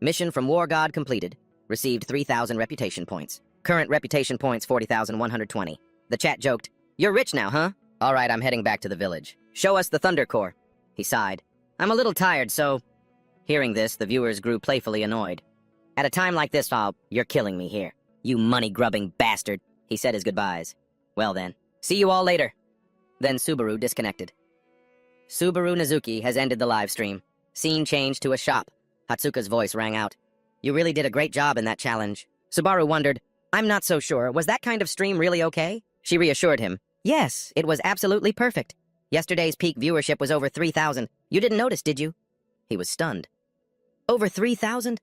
Mission from War God completed. Received 3,000 reputation points. Current reputation points 40,120. The chat joked, You're rich now, huh? All right, I'm heading back to the village. Show us the Thunder Core. He sighed. I'm a little tired, so... Hearing this, the viewers grew playfully annoyed. At a time like this, you're killing me here. You money-grubbing bastard. He said his goodbyes. Well then, see you all later. Then Subaru disconnected. Subaru Nazuki has ended the live stream. Scene changed to a shop. Hatsuka's voice rang out. You really did a great job in that challenge. Subaru wondered, I'm not so sure. Was that kind of stream really okay? She reassured him. Yes, it was absolutely perfect. Yesterday's peak viewership was over 3,000. You didn't notice, did you? He was stunned. Over 3,000?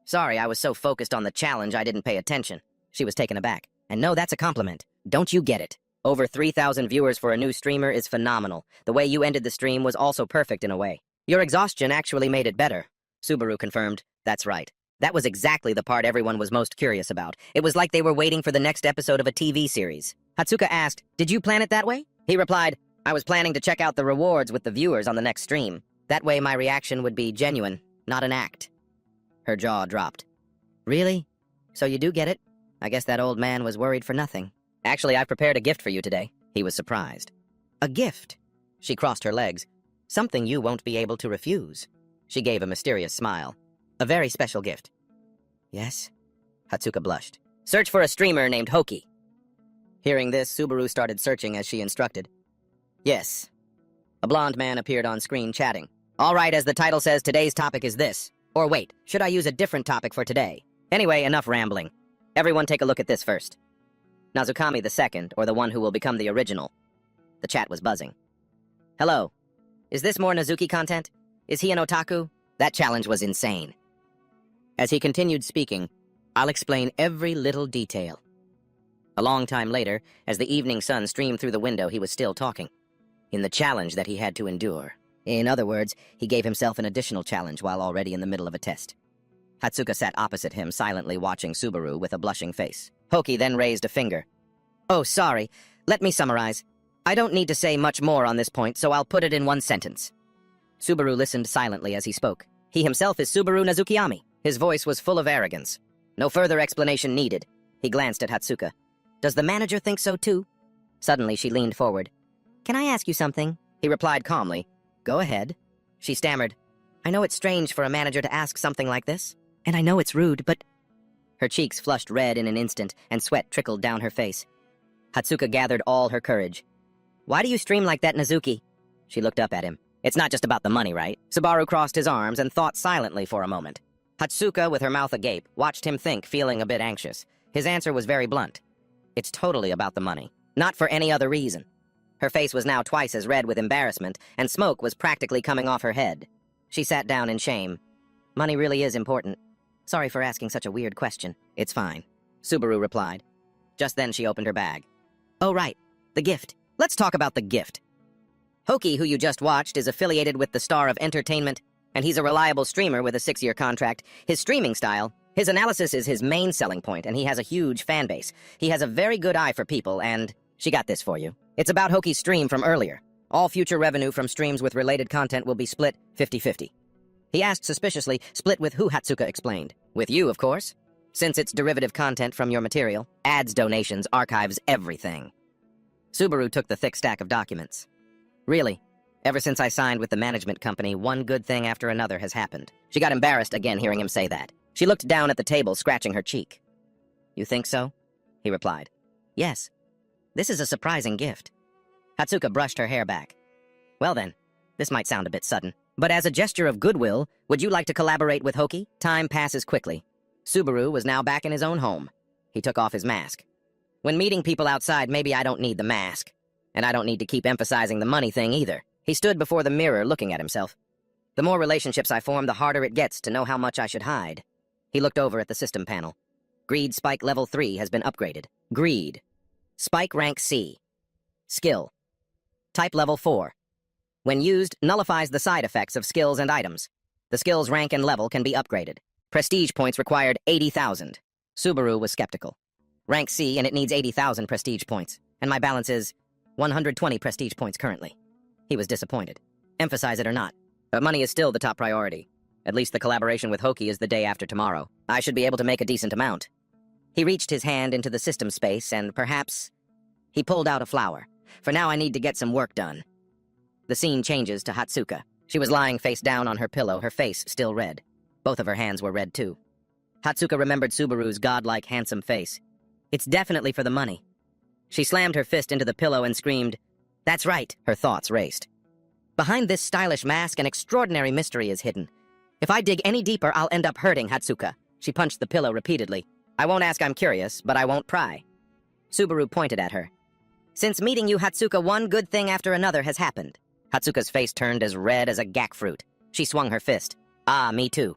Sorry, I was so focused on the challenge I didn't pay attention. She was taken aback. And no, that's a compliment. Don't you get it? Over 3,000 viewers for a new streamer is phenomenal. The way you ended the stream was also perfect in a way. Your exhaustion actually made it better. Subaru confirmed. That's right. That was exactly the part everyone was most curious about. It was like they were waiting for the next episode of a TV series. Hatsuka asked, Did you plan it that way? He replied, I was planning to check out the rewards with the viewers on the next stream. That way my reaction would be genuine, not an act. Her jaw dropped. Really? So you do get it? I guess that old man was worried for nothing. Actually, I've prepared a gift for you today. He was surprised. A gift? She crossed her legs. Something you won't be able to refuse. She gave a mysterious smile. A very special gift. Yes? Hatsuka blushed. Search for a streamer named Hoki. Hearing this, Subaru started searching as she instructed. Yes. A blonde man appeared on screen chatting. All right, as the title says, today's topic is this. Or wait, should I use a different topic for today? Anyway, enough rambling. Everyone take a look at this first. Nazukami the second, or the one who will become the original. The chat was buzzing. Hello. Is this more Nazuki content? Is he an otaku? That challenge was insane. As he continued speaking, I'll explain every little detail. A long time later, as the evening sun streamed through the window, he was still talking. In the challenge that he had to endure. In other words, he gave himself an additional challenge while already in the middle of a test. Hatsuka sat opposite him, silently watching Subaru with a blushing face. Hoki then raised a finger. Oh, sorry. Let me summarize. I don't need to say much more on this point, so I'll put it in one sentence. Subaru listened silently as he spoke. He himself is Subaru Nazukiyami. His voice was full of arrogance. No further explanation needed. He glanced at Hatsuka. Does the manager think so too? Suddenly she leaned forward. Can I ask you something? He replied calmly. Go ahead. She stammered. I know it's strange for a manager to ask something like this, and I know it's rude, but... Her cheeks flushed red in an instant, and sweat trickled down her face. Hatsuka gathered all her courage. Why do you stream like that, Nazuki? She looked up at him. It's not just about the money, right? Subaru crossed his arms and thought silently for a moment. Hatsuka, with her mouth agape, watched him think, feeling a bit anxious. His answer was very blunt. It's totally about the money. Not for any other reason. Her face was now twice as red with embarrassment, and smoke was practically coming off her head. She sat down in shame. Money really is important. Sorry for asking such a weird question. It's fine, Subaru replied. Just then she opened her bag. Oh right, the gift. Let's talk about the gift. Hoki, who you just watched, is affiliated with the Star of Entertainment, and he's a reliable streamer with a 6-year contract. His streaming style, his analysis is his main selling point, and he has a huge fan base. He has a very good eye for people, and she got this for you. It's about Hoki's stream from earlier. All future revenue from streams with related content will be split 50-50. He asked suspiciously, split with who? Hatsuka explained. With you, of course. Since it's derivative content from your material, ads, donations, archives, everything. Subaru took the thick stack of documents. Really, ever since I signed with the management company, one good thing after another has happened. She got embarrassed again hearing him say that. She looked down at the table, scratching her cheek. You think so? He replied. Yes. This is a surprising gift. Hatsuka brushed her hair back. Well then, this might sound a bit sudden, but as a gesture of goodwill, would you like to collaborate with Hoki? Time passes quickly. Subaru was now back in his own home. He took off his mask. When meeting people outside, maybe I don't need the mask. And I don't need to keep emphasizing the money thing either. He stood before the mirror looking at himself. The more relationships I form, the harder it gets to know how much I should hide. He looked over at the system panel. Greed Spike Level 3 has been upgraded. Greed. Spike Rank C. Skill. Type Level 4. When used, nullifies the side effects of skills and items. The skill's rank and level can be upgraded. Prestige points required 80,000. Subaru was skeptical. Rank C, and it needs 80,000 prestige points. And my balance is 120 prestige points currently. He was disappointed. Emphasize it or not, but money is still the top priority. At least the collaboration with Hoki is the day after tomorrow. I should be able to make a decent amount. He reached his hand into the system space and perhaps... He pulled out a flower. For now I need to get some work done. The scene changes to Hatsuka. She was lying face down on her pillow, her face still red. Both of her hands were red too. Hatsuka remembered Subaru's godlike, handsome face. It's definitely for the money. She slammed her fist into the pillow and screamed, That's right, her thoughts raced. Behind this stylish mask, an extraordinary mystery is hidden. If I dig any deeper, I'll end up hurting Hatsuka. She punched the pillow repeatedly. I won't ask I'm curious, but I won't pry. Subaru pointed at her. Since meeting you, Hatsuka, one good thing after another has happened. Hatsuka's face turned as red as a gack fruit. She swung her fist. Ah, me too.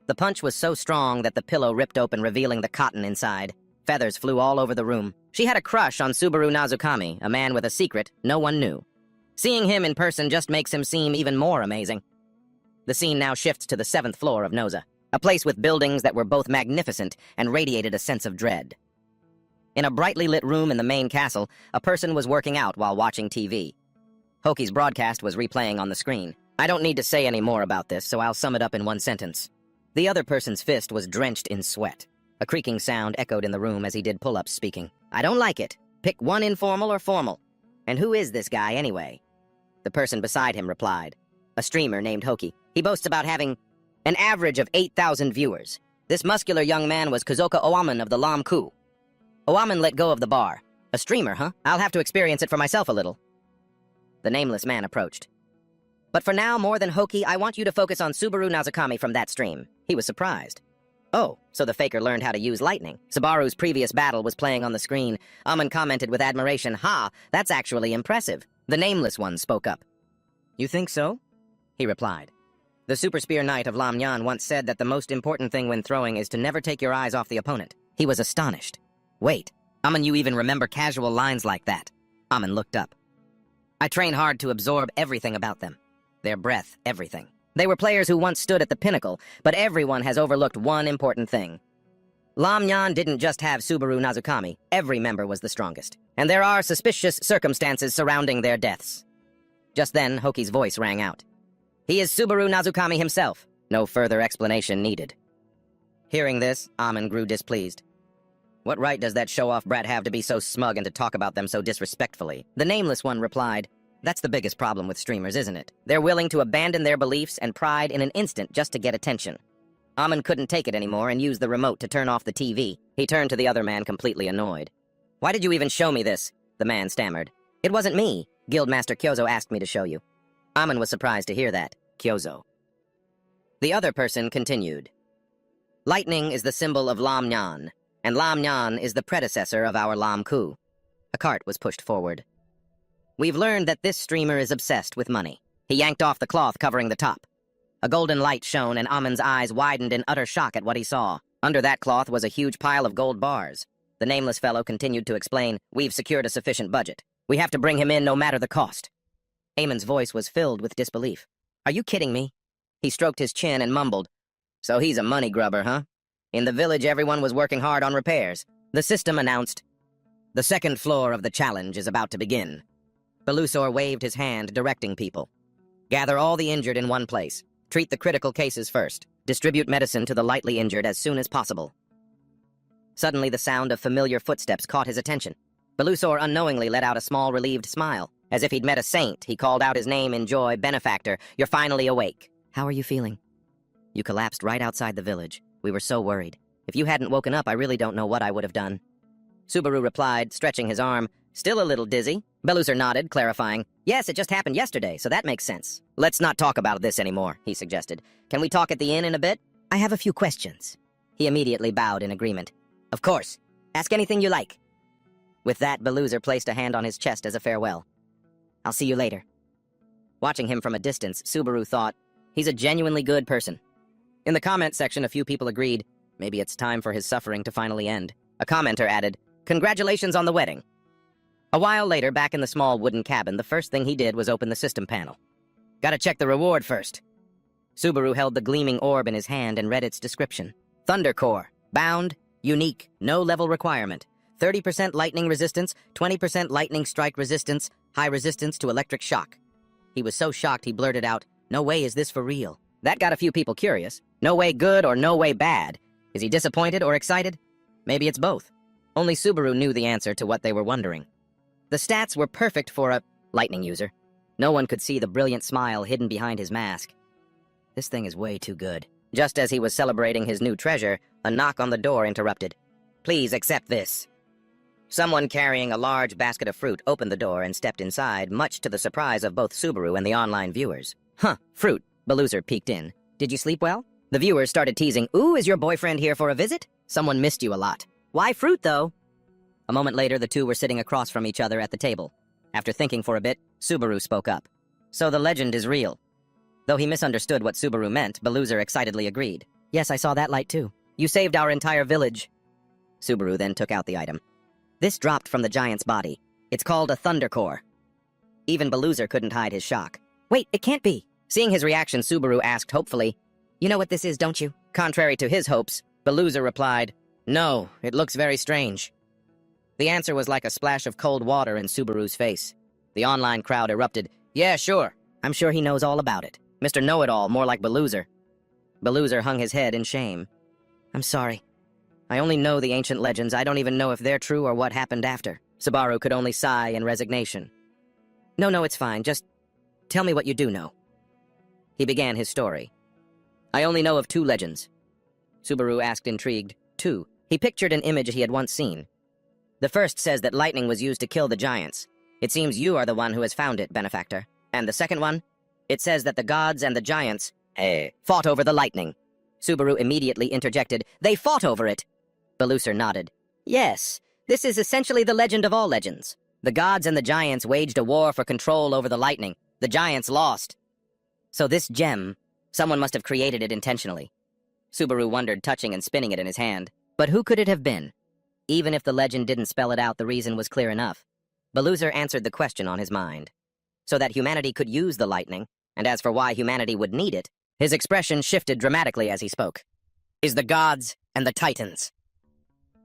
The punch was so strong that the pillow ripped open, revealing the cotton inside. Feathers flew all over the room. She had a crush on Subaru Nazukami, a man with a secret no one knew. Seeing him in person just makes him seem even more amazing. The scene now shifts to the 7th floor of Noza, a place with buildings that were both magnificent and radiated a sense of dread. In a brightly lit room in the main castle, a person was working out while watching TV. Hoki's broadcast was replaying on the screen. I don't need to say any more about this, so I'll sum it up in one sentence. The other person's fist was drenched in sweat. A creaking sound echoed in the room as he did pull-ups, speaking. I don't like it. Pick one, informal or formal. And who is this guy, anyway? The person beside him replied. A streamer named Hoki. He boasts about having an average of 8,000 viewers. This muscular young man was Kozoka Owaman of the Lam Ku. Owaman let go of the bar. A streamer, huh? I'll have to experience it for myself a little. The nameless man approached. But for now, more than Hoki, I want you to focus on Subaru Nazukami from that stream. He was surprised. Oh, so the faker learned how to use lightning. Subaru's previous battle was playing on the screen. Aman commented with admiration, Ha, that's actually impressive. The nameless one spoke up. You think so? He replied. The Super Spear Knight of Lam Yan once said that the most important thing when throwing is to never take your eyes off the opponent. He was astonished. Wait, Aman, you even remember casual lines like that? Aman looked up. I train hard to absorb everything about them. Their breath, everything. They were players who once stood at the pinnacle, but everyone has overlooked one important thing. Lam Nyan didn't just have Subaru Nazukami, every member was the strongest. And there are suspicious circumstances surrounding their deaths. Just then, Hoki's voice rang out. He is Subaru Nazukami himself. No further explanation needed. Hearing this, Amon grew displeased. What right does that show-off brat have to be so smug and to talk about them so disrespectfully? The nameless one replied, That's the biggest problem with streamers, isn't it? They're willing to abandon their beliefs and pride in an instant just to get attention. Amon couldn't take it anymore and used the remote to turn off the TV. He turned to the other man completely annoyed. Why did you even show me this? The man stammered. It wasn't me. Guildmaster Kyozo asked me to show you. Amon was surprised to hear that. Kyozo. The other person continued. Lightning is the symbol of Lam Nyan, and Lam Nyan is the predecessor of our Lam Ku. A cart was pushed forward. We've learned that this streamer is obsessed with money. He yanked off the cloth covering the top. A golden light shone and Amon's eyes widened in utter shock at what he saw. Under that cloth was a huge pile of gold bars. The nameless fellow continued to explain, We've secured a sufficient budget. We have to bring him in no matter the cost. Amon's voice was filled with disbelief. Are you kidding me? He stroked his chin and mumbled. So he's a money grubber, huh? In the village, everyone was working hard on repairs. The system announced, The second floor of the challenge is about to begin. Belusor waved his hand, directing people. Gather all the injured in one place. Treat the critical cases first. Distribute medicine to the lightly injured as soon as possible. Suddenly, the sound of familiar footsteps caught his attention. Belusor unknowingly let out a small, relieved smile. As if he'd met a saint, he called out his name in joy, Benefactor, you're finally awake. How are you feeling? You collapsed right outside the village. We were so worried. If you hadn't woken up, I really don't know what I would have done. Subaru replied, stretching his arm. Still a little dizzy? Belusor nodded, clarifying. Yes, it just happened yesterday, so that makes sense. Let's not talk about this anymore, he suggested. Can we talk at the inn in a bit? I have a few questions. He immediately bowed in agreement. Of course. Ask anything you like. With that, Belusor placed a hand on his chest as a farewell. I'll see you later. Watching him from a distance, Subaru thought, he's a genuinely good person. In the comment section, a few people agreed, maybe it's time for his suffering to finally end. A commenter added, Congratulations on the wedding. A while later, back in the small wooden cabin, the first thing he did was open the system panel. Gotta check the reward first. Subaru held the gleaming orb in his hand and read its description. Thunder Core. Bound. Unique. No level requirement. 30% lightning resistance, 20% lightning strike resistance, high resistance to electric shock. He was so shocked he blurted out, No way is this for real. That got a few people curious. No way good or no way bad. Is he disappointed or excited? Maybe it's both. Only Subaru knew the answer to what they were wondering. The stats were perfect for a lightning user. No one could see the brilliant smile hidden behind his mask. This thing is way too good. Just as he was celebrating his new treasure, a knock on the door interrupted. Please accept this. Someone carrying a large basket of fruit opened the door and stepped inside, much to the surprise of both Subaru and the online viewers. Huh, fruit. Belusor peeked in. Did you sleep well? The viewers started teasing, Ooh, is your boyfriend here for a visit? Someone missed you a lot. Why fruit, though? A moment later, the two were sitting across from each other at the table. After thinking for a bit, Subaru spoke up. So the legend is real. Though he misunderstood what Subaru meant, Belusor excitedly agreed. Yes, I saw that light too. You saved our entire village. Subaru then took out the item. This dropped from the giant's body. It's called a Thunder Core. Even Belusor couldn't hide his shock. Wait, it can't be. Seeing his reaction, Subaru asked hopefully, You know what this is, don't you? Contrary to his hopes, Belusor replied, No, it looks very strange. The answer was like a splash of cold water in Subaru's face. The online crowd erupted, Yeah, sure. I'm sure he knows all about it. Mr. Know-It-All, more like Belusor. Belusor hung his head in shame. I'm sorry. I only know the ancient legends. I don't even know if they're true or what happened after. Subaru could only sigh in resignation. No, it's fine. Just tell me what you do know. He began his story. I only know of 2 legends. Subaru asked, intrigued. 2. He pictured an image he had once seen. The first says that lightning was used to kill the giants. It seems you are the one who has found it, Benefactor. And the second one? It says that the gods and the giants, fought over the lightning. Subaru immediately interjected, They fought over it! Belusor nodded. Yes, this is essentially the legend of all legends. The gods and the giants waged a war for control over the lightning. The giants lost. So this gem, someone must have created it intentionally. Subaru wondered, touching and spinning it in his hand. But who could it have been? Even if the legend didn't spell it out, the reason was clear enough. Belusor answered the question on his mind. So that humanity could use the lightning, and as for why humanity would need it, His expression shifted dramatically as he spoke. Is the gods and the titans.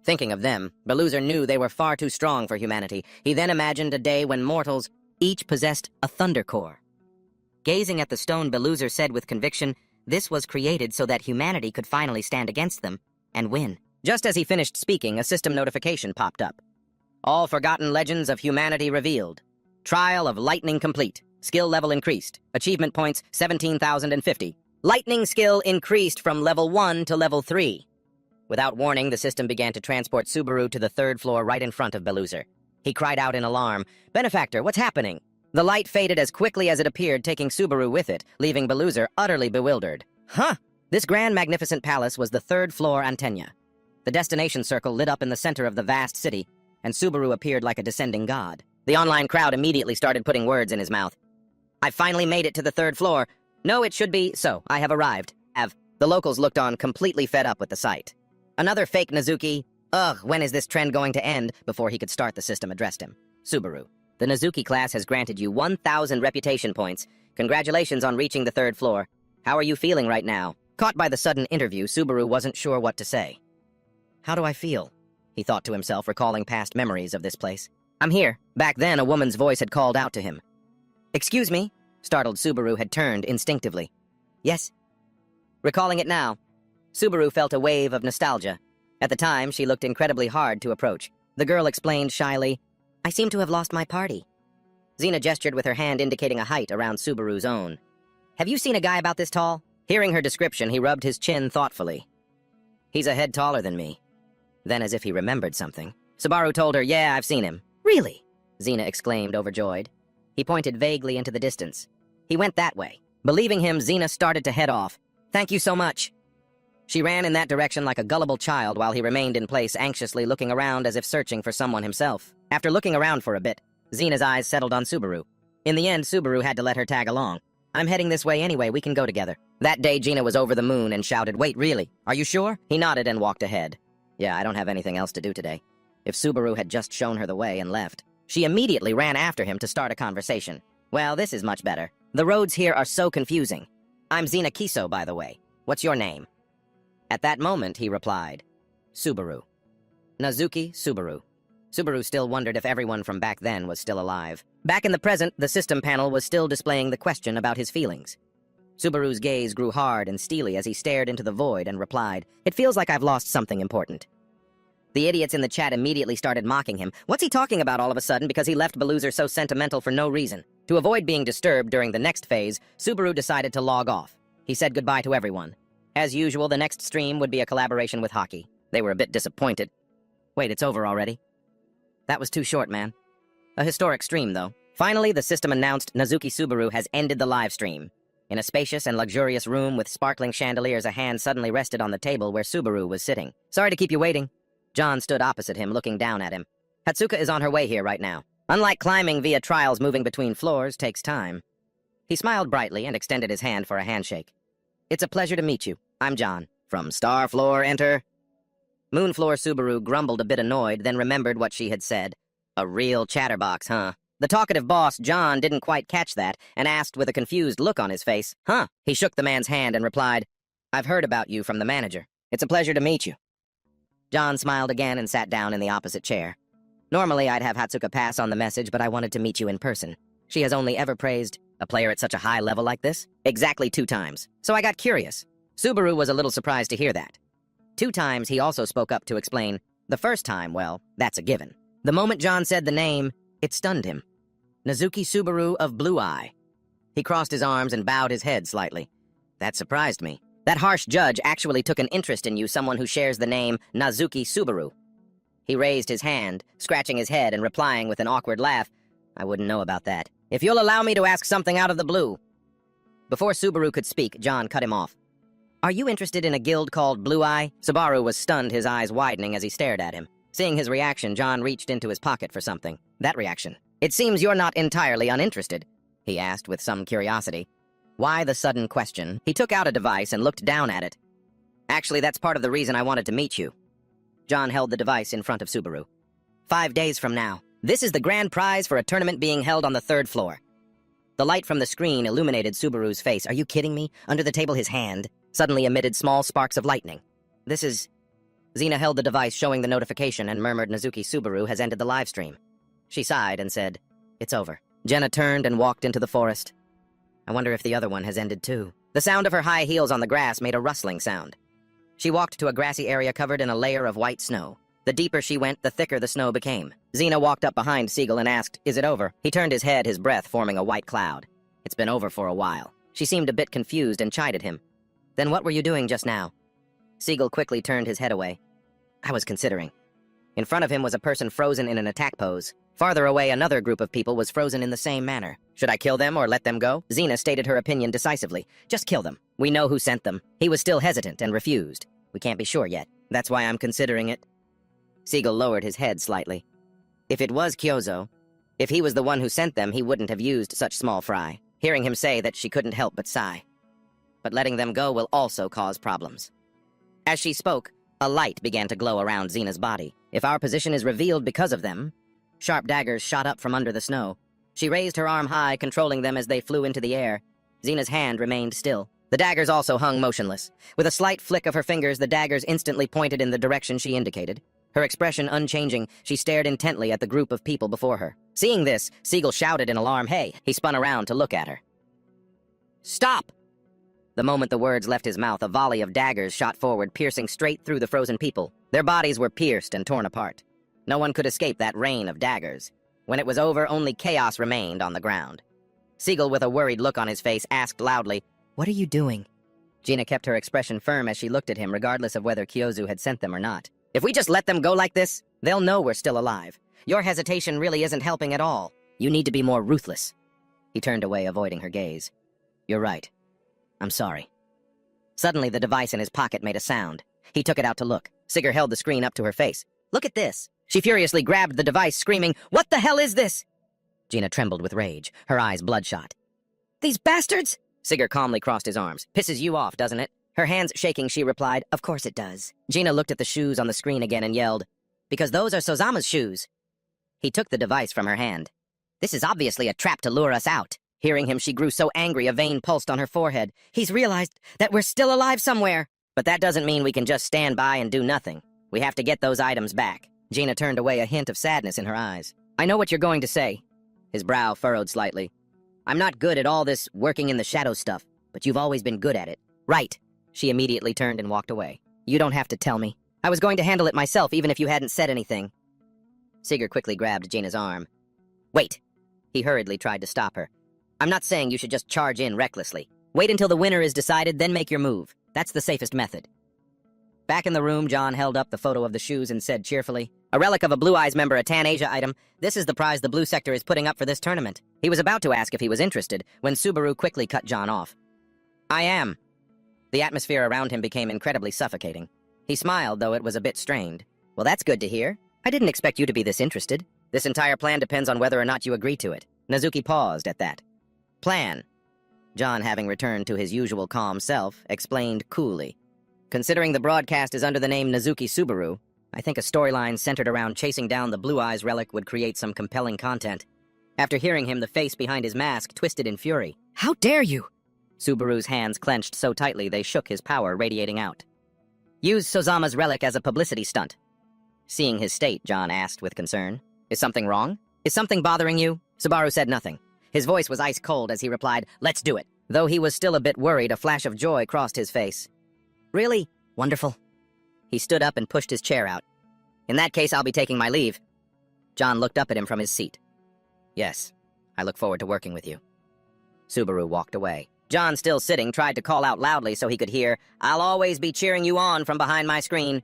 Thinking of them, Beluzer knew they were far too strong for humanity. He then imagined a day when mortals each possessed a thunder core. Gazing at the stone, Beluzer said with conviction, this was created so that humanity could finally stand against them and win. Just as he finished speaking, a system notification popped up. All forgotten legends of humanity revealed. Trial of lightning complete. Skill level increased. Achievement points 17,050. Lightning skill increased from level 1 to level 3. Without warning, the system began to transport Subaru to the third floor right in front of Beluzer. He cried out in alarm, Benefactor, what's happening? The light faded as quickly as it appeared, taking Subaru with it, leaving Beluzer utterly bewildered. Huh! This grand, magnificent palace was the third floor Antenya. The destination circle lit up in the center of the vast city, and Subaru appeared like a descending god. The online crowd immediately started putting words in his mouth. I finally made it to the third floor. No, it should be so. I have arrived. The locals looked on, completely fed up with the sight. Another fake Nazuki. Ugh, when is this trend going to end? Before he could start, the system addressed him. Subaru, the Nazuki class has granted you 1,000 reputation points. Congratulations on reaching the third floor. How are you feeling right now? Caught by the sudden interview, Subaru wasn't sure what to say. How do I feel? He thought to himself, recalling past memories of this place. I'm here. Back then, a woman's voice had called out to him. Excuse me? Startled Subaru had turned instinctively. Yes? Recalling it now, Subaru felt a wave of nostalgia. At the time, she looked incredibly hard to approach. The girl explained shyly, I seem to have lost my party. Xena gestured with her hand indicating a height around Subaru's own. Have you seen a guy about this tall? Hearing her description, he rubbed his chin thoughtfully. He's a head taller than me. Then, as if he remembered something, Subaru told her, Yeah, I've seen him. Really? Xena exclaimed, overjoyed. He pointed vaguely into the distance. He went that way. Believing him, Xena started to head off. Thank you so much. She ran in that direction like a gullible child while he remained in place, anxiously looking around as if searching for someone himself. After looking around for a bit, Xena's eyes settled on Subaru. In the end, Subaru had to let her tag along. I'm heading this way anyway, we can go together. That day, Gina was over the moon and shouted, Wait, really? Are you sure? He nodded and walked ahead. Yeah, I don't have anything else to do today. If Subaru had just shown her the way and left, she immediately ran after him to start a conversation. Well, this is much better. The roads here are so confusing. I'm Xena Kiso, by the way. What's your name? At that moment, he replied, Subaru. Nazuki Subaru. Subaru still wondered if everyone from back then was still alive. Back in the present, the system panel was still displaying the question about his feelings. Subaru's gaze grew hard and steely as he stared into the void and replied, It feels like I've lost something important. The idiots in the chat immediately started mocking him. What's he talking about all of a sudden because he left Beluzer so sentimental for no reason? To avoid being disturbed during the next phase, Subaru decided to log off. He said goodbye to everyone. As usual, the next stream would be a collaboration with Hockey. They were a bit disappointed. Wait, it's over already? That was too short, man. A historic stream, though. Finally, the system announced Nazuki Subaru has ended the live stream. In a spacious and luxurious room with sparkling chandeliers, a hand suddenly rested on the table where Subaru was sitting. Sorry to keep you waiting. John stood opposite him, looking down at him. Hatsuka is on her way here right now. Unlike climbing via trials, moving between floors takes time. He smiled brightly and extended his hand for a handshake. It's a pleasure to meet you. I'm John. From Star Floor, enter. Moonfloor Subaru grumbled a bit annoyed, then remembered what she had said. A real chatterbox, huh? The talkative boss, John, didn't quite catch that and asked with a confused look on his face, Huh? He shook the man's hand and replied, I've heard about you from the manager. It's a pleasure to meet you. John smiled again and sat down in the opposite chair. Normally, I'd have Hatsuka pass on the message, but I wanted to meet you in person. She has only ever praised a player at such a high level like this? Exactly 2 times. So I got curious. Subaru was a little surprised to hear that. 2 times, he also spoke up to explain. The first time, well, that's a given. The moment John said the name, it stunned him. Nazuki Subaru of Blue Eye. He crossed his arms and bowed his head slightly. That surprised me. That harsh judge actually took an interest in you, someone who shares the name Nazuki Subaru. He raised his hand, scratching his head and replying with an awkward laugh, I wouldn't know about that. If you'll allow me to ask something out of the blue. Before Subaru could speak, John cut him off. Are you interested in a guild called Blue Eye? Subaru was stunned, his eyes widening as he stared at him. Seeing his reaction, John reached into his pocket for something. That reaction. It seems you're not entirely uninterested, he asked with some curiosity. Why the sudden question? He took out a device and looked down at it. Actually, that's part of the reason I wanted to meet you. John held the device in front of Subaru. 5 days from now. This is the grand prize for a tournament being held on the 3rd floor. The light from the screen illuminated Subaru's face. Are you kidding me? Under the table, his hand suddenly emitted small sparks of lightning. This is... Xena held the device showing the notification and murmured, Nazuki Subaru has ended the live stream. She sighed and said, it's over. Jenna turned and walked into the forest. I wonder if the other one has ended too. The sound of her high heels on the grass made a rustling sound. She walked to a grassy area covered in a layer of white snow. The deeper she went, the thicker the snow became. Xena walked up behind Siegel and asked, is it over? He turned his head, his breath forming a white cloud. It's been over for a while. She seemed a bit confused and chided him. Then what were you doing just now? Siegel quickly turned his head away. I was considering. In front of him was a person frozen in an attack pose. Farther away, another group of people was frozen in the same manner. Should I kill them or let them go? Xena stated her opinion decisively. Just kill them. We know who sent them. He was still hesitant and refused. We can't be sure yet. That's why I'm considering it. Siegel lowered his head slightly. If it was Kyozo, if he was the one who sent them, he wouldn't have used such small fry. Hearing him say that, she couldn't help but sigh. But letting them go will also cause problems. As she spoke, a light began to glow around Xena's body. If our position is revealed because of them... Sharp daggers shot up from under the snow. She raised her arm high, controlling them as they flew into the air. Xena's hand remained still. The daggers also hung motionless. With a slight flick of her fingers, the daggers instantly pointed in the direction she indicated. Her expression unchanging, she stared intently at the group of people before her. Seeing this, Siegel shouted in alarm, hey! He spun around to look at her. Stop! The moment the words left his mouth, a volley of daggers shot forward, piercing straight through the frozen people. Their bodies were pierced and torn apart. No one could escape that rain of daggers. When it was over, only chaos remained on the ground. Siegel, with a worried look on his face, asked loudly, what are you doing? Gina kept her expression firm as she looked at him, regardless of whether Kyozu had sent them or not. If we just let them go like this, they'll know we're still alive. Your hesitation really isn't helping at all. You need to be more ruthless. He turned away, avoiding her gaze. You're right. I'm sorry. Suddenly, the device in his pocket made a sound. He took it out to look. Sigger held the screen up to her face. Look at this. She furiously grabbed the device, screaming, what the hell is this? Gina trembled with rage, her eyes bloodshot. These bastards? Sigger calmly crossed his arms. Pisses you off, doesn't it? Her hands shaking, she replied, of course it does. Gina looked at the shoes on the screen again and yelled, because those are Sozama's shoes. He took the device from her hand. This is obviously a trap to lure us out. Hearing him, she grew so angry a vein pulsed on her forehead. He's realized that we're still alive somewhere. But that doesn't mean we can just stand by and do nothing. We have to get those items back. Gina turned away, a hint of sadness in her eyes. I know what you're going to say. His brow furrowed slightly. I'm not good at all this working in the shadow stuff, but you've always been good at it. Right. She immediately turned and walked away. You don't have to tell me. I was going to handle it myself, even if you hadn't said anything. Sigger quickly grabbed Gina's arm. Wait. He hurriedly tried to stop her. I'm not saying you should just charge in recklessly. Wait until the winner is decided, then make your move. That's the safest method. Back in the room, John held up the photo of the shoes and said cheerfully, a relic of a Blue Eyes member, a Tan Asia item. This is the prize the Blue Sector is putting up for this tournament. He was about to ask if he was interested when Subaru quickly cut John off. I am. The atmosphere around him became incredibly suffocating. He smiled, though it was a bit strained. Well, that's good to hear. I didn't expect you to be this interested. This entire plan depends on whether or not you agree to it. Nazuki paused at that. Plan. John, having returned to his usual calm self, explained coolly. Considering the broadcast is under the name Nazuki Subaru, I think a storyline centered around chasing down the Blue Eyes relic would create some compelling content. After hearing him, the face behind his mask twisted in fury. How dare you! Subaru's hands clenched so tightly they shook, his power radiating out. Use Sozama's relic as a publicity stunt. Seeing his state, John asked with concern. Is something wrong? Is something bothering you? Subaru said nothing. His voice was ice cold as he replied, let's do it. Though he was still a bit worried, a flash of joy crossed his face. Really? Wonderful. He stood up and pushed his chair out. In that case, I'll be taking my leave. John looked up at him from his seat. Yes, I look forward to working with you. Subaru walked away. John, still sitting, tried to call out loudly so he could hear, I'll always be cheering you on from behind my screen.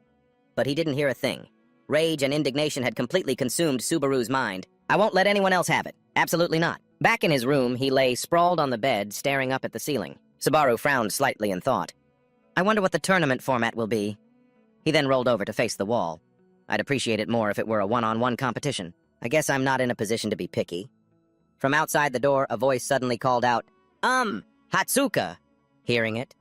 But he didn't hear a thing. Rage and indignation had completely consumed Subaru's mind. I won't let anyone else have it. Absolutely not. Back in his room, he lay sprawled on the bed, staring up at the ceiling. Subaru frowned slightly in thought. I wonder what the tournament format will be. He then rolled over to face the wall. I'd appreciate it more if it were a one-on-one competition. I guess I'm not in a position to be picky. From outside the door, a voice suddenly called out, Hatsuka! Hearing it,